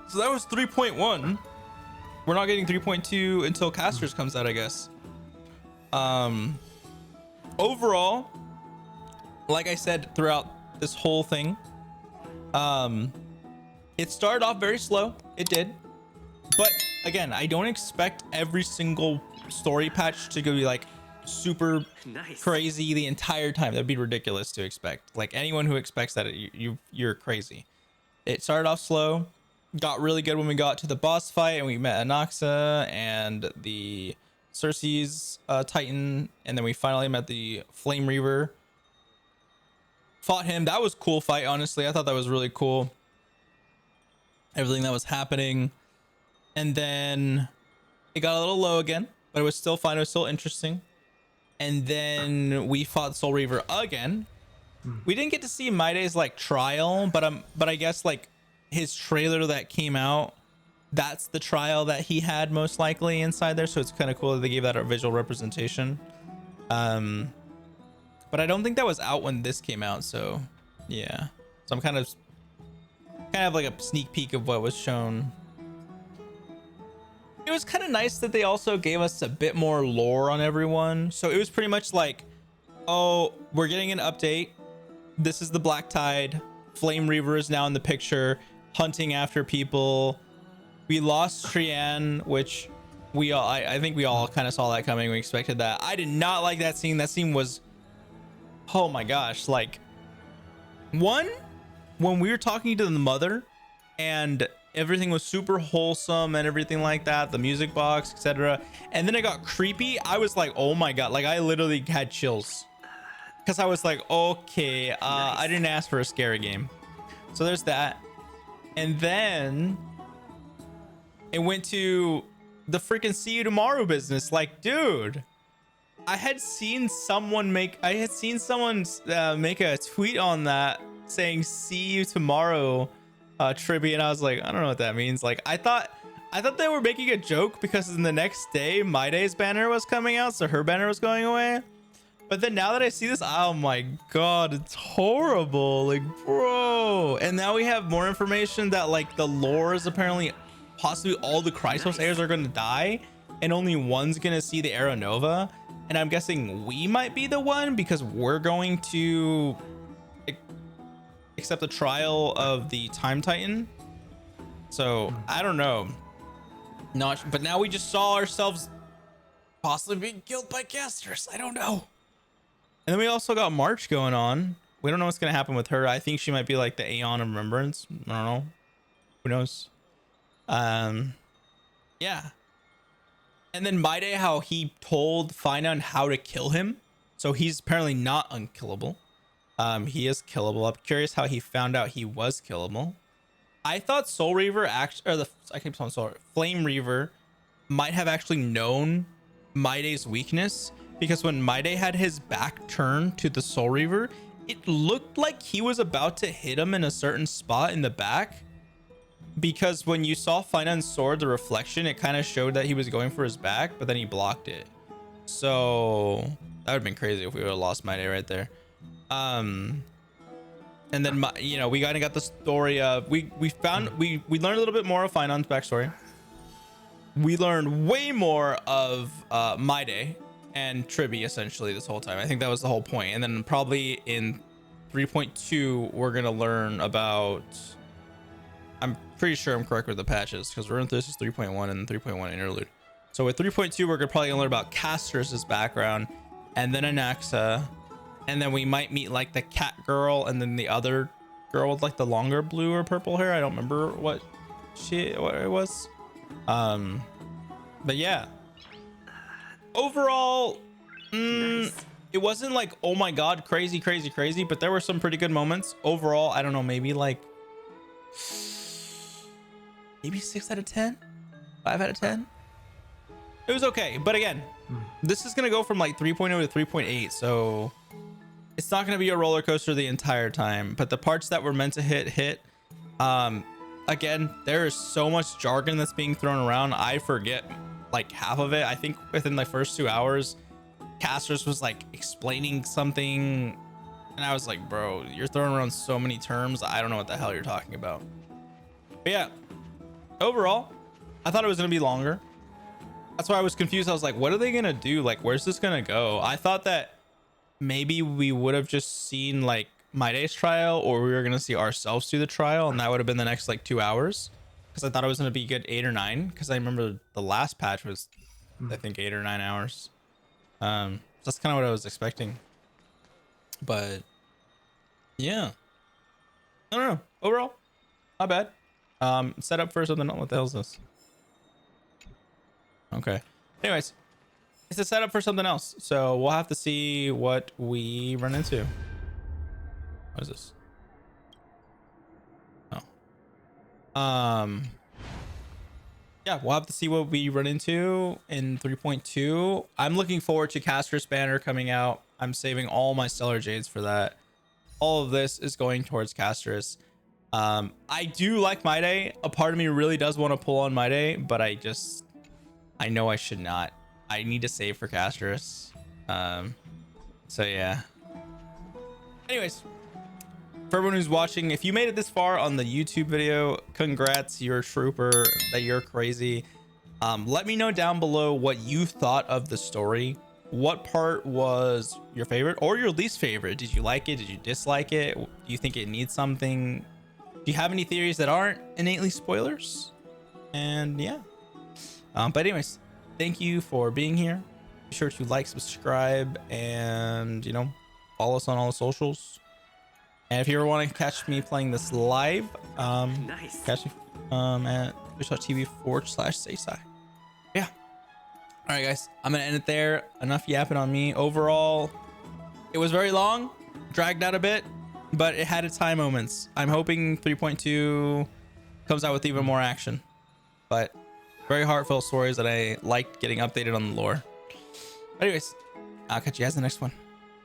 so that was 3.1. We're not getting 3.2 until Casters comes out, I guess. Overall, like I said throughout this whole thing, it started off very slow. It did. But again, I don't expect every single story patch to be like super crazy the entire time. That'd be ridiculous to expect. Like anyone who expects that, you're crazy. It started off slow, got really good when we got to the boss fight and we met Anaxa and the Cersei's Titan, and then we finally met the Flame Reaver. Fought him. That was a cool fight, honestly. I thought that was really cool. Everything that was happening. And then it got a little low again, but it was still fine. It was still interesting. And then we fought Soul Reaver again. We didn't get to see Maide's like trial, but I guess like his trailer that came out, that's the trial that he had most likely inside there. So it's kind of cool that they gave that a visual representation. But I don't think that was out when this came out. So yeah, so I'm kind of like a sneak peek of what was shown. It was kind of nice that they also gave us a bit more lore on everyone. So it was pretty much like, oh, we're getting an update. This is the Black Tide. Flame Reaver is now in the picture, hunting after people. We lost Trian, which we all, I think we all kind of saw that coming. We expected that. I did not like that scene. That scene was, oh my gosh. Like, one, when we were talking to the mother and everything was super wholesome and everything like that, the music box, etc., and then it got creepy, I was like, oh my god, like I literally had chills because I was like, okay, I didn't ask for a scary game. So there's that. And then it went to the freaking see you tomorrow business. Like, dude, I had seen someone make a tweet on that saying see you tomorrow tribute, and I was like, I don't know what that means. Like, I thought they were making a joke because in the next day Maide's banner was coming out, so her banner was going away. But then now that I see this, oh my god, it's horrible. Like, bro. And now we have more information that like the lore is apparently possibly all the Chrysos heirs are going to die and only one's going to see the Era Nova. And I'm guessing we might be the one because we're going to accept the trial of the Time Titan. So I don't know. But now we just saw ourselves possibly being killed by casters. I don't know. And then we also got March going on. We don't know what's gonna happen with her. I think she might be like the Aeon of Remembrance. I don't know. Who knows? Yeah. And then Maide, how he told Finan how to kill him. So he's apparently not unkillable. He is killable. I'm curious how he found out he was killable. I thought Soul Reaver I keep saying Soul Flame Reaver might have actually known Maide's weakness, because when Maide had his back turned to the Soul Reaver, it looked like he was about to hit him in a certain spot in the back. Because when you saw Finan's sword, the reflection, it kind of showed that he was going for his back, but then he blocked it. So that would have been crazy if we would have lost Maide right there. And then, you know, we kind of got the story of we learned a little bit more of Finan's backstory. We learned way more of Maide and Tribi essentially this whole time. I think that was the whole point. And then probably in 3.2 we're gonna learn about, I'm pretty sure I'm correct with the patches, because we're in this is 3.1 and 3.1 interlude. So with 3.2 we're gonna probably learn about Caster's background, and then Anaxa, and then we might meet like the cat girl, and then the other girl with like the longer blue or purple hair. I don't remember what it was. But yeah, overall, nice. It wasn't like, oh my god, crazy, but there were some pretty good moments. Overall, I don't know, maybe 6 out of 10, 5 out of 10. It was okay, but again, this is gonna go from like 3.0 to 3.8, so it's not gonna be a roller coaster the entire time. But the parts that were meant to hit. Again, there is so much jargon that's being thrown around. I forget like half of it. I think within the first 2 hours, Casters was like explaining something, and I was like, bro, you're throwing around so many terms, I don't know what the hell you're talking about. But yeah, overall, I thought it was gonna be longer. That's why I was confused. I was like, what are they gonna do? Like, where's this gonna go? I thought that maybe we would have just seen like Maide's trial, or we were gonna see ourselves do the trial, and that would have been the next like 2 hours, because I thought it was gonna be good 8 or 9, because I remember the last patch was I think 8 or 9 hours. That's kind of what I was expecting, but yeah, I don't know. Overall, not bad. Set up for something. What the hell is this? Okay, anyways, it's a setup for something else, so we'll have to see what we run into. What is this? Oh. Yeah, we'll have to see what we run into in 3.2. I'm looking forward to Caster's banner coming out. I'm saving all my Stellar Jades for that. All of this is going towards Caster's. I do like Maide. A part of me really does want to pull on Maide, but I know I should not. I need to save for Caster's. So yeah. Anyways, for everyone who's watching, if you made it this far on the YouTube video, congrats, you're a trooper, that you're crazy. Let me know down below what you thought of the story. What part was your favorite or your least favorite? Did you like it? Did you dislike it? Do you think it needs something? Do you have any theories that aren't innately spoilers? And yeah. But anyways, thank you for being here. Be sure to like, subscribe, and you know, follow us on all the socials. And if you ever want to catch me playing this live, nice. Catch me at twitch.tv/Seisai. Yeah. All right, guys, I'm gonna end it there. Enough yapping on me. Overall, it was very long, dragged out a bit, but it had its high moments. I'm hoping 3.2 comes out with even more action, but very heartfelt stories that I liked getting updated on the lore. Anyways, I'll catch you guys in the next one.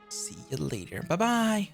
See you later. Bye bye.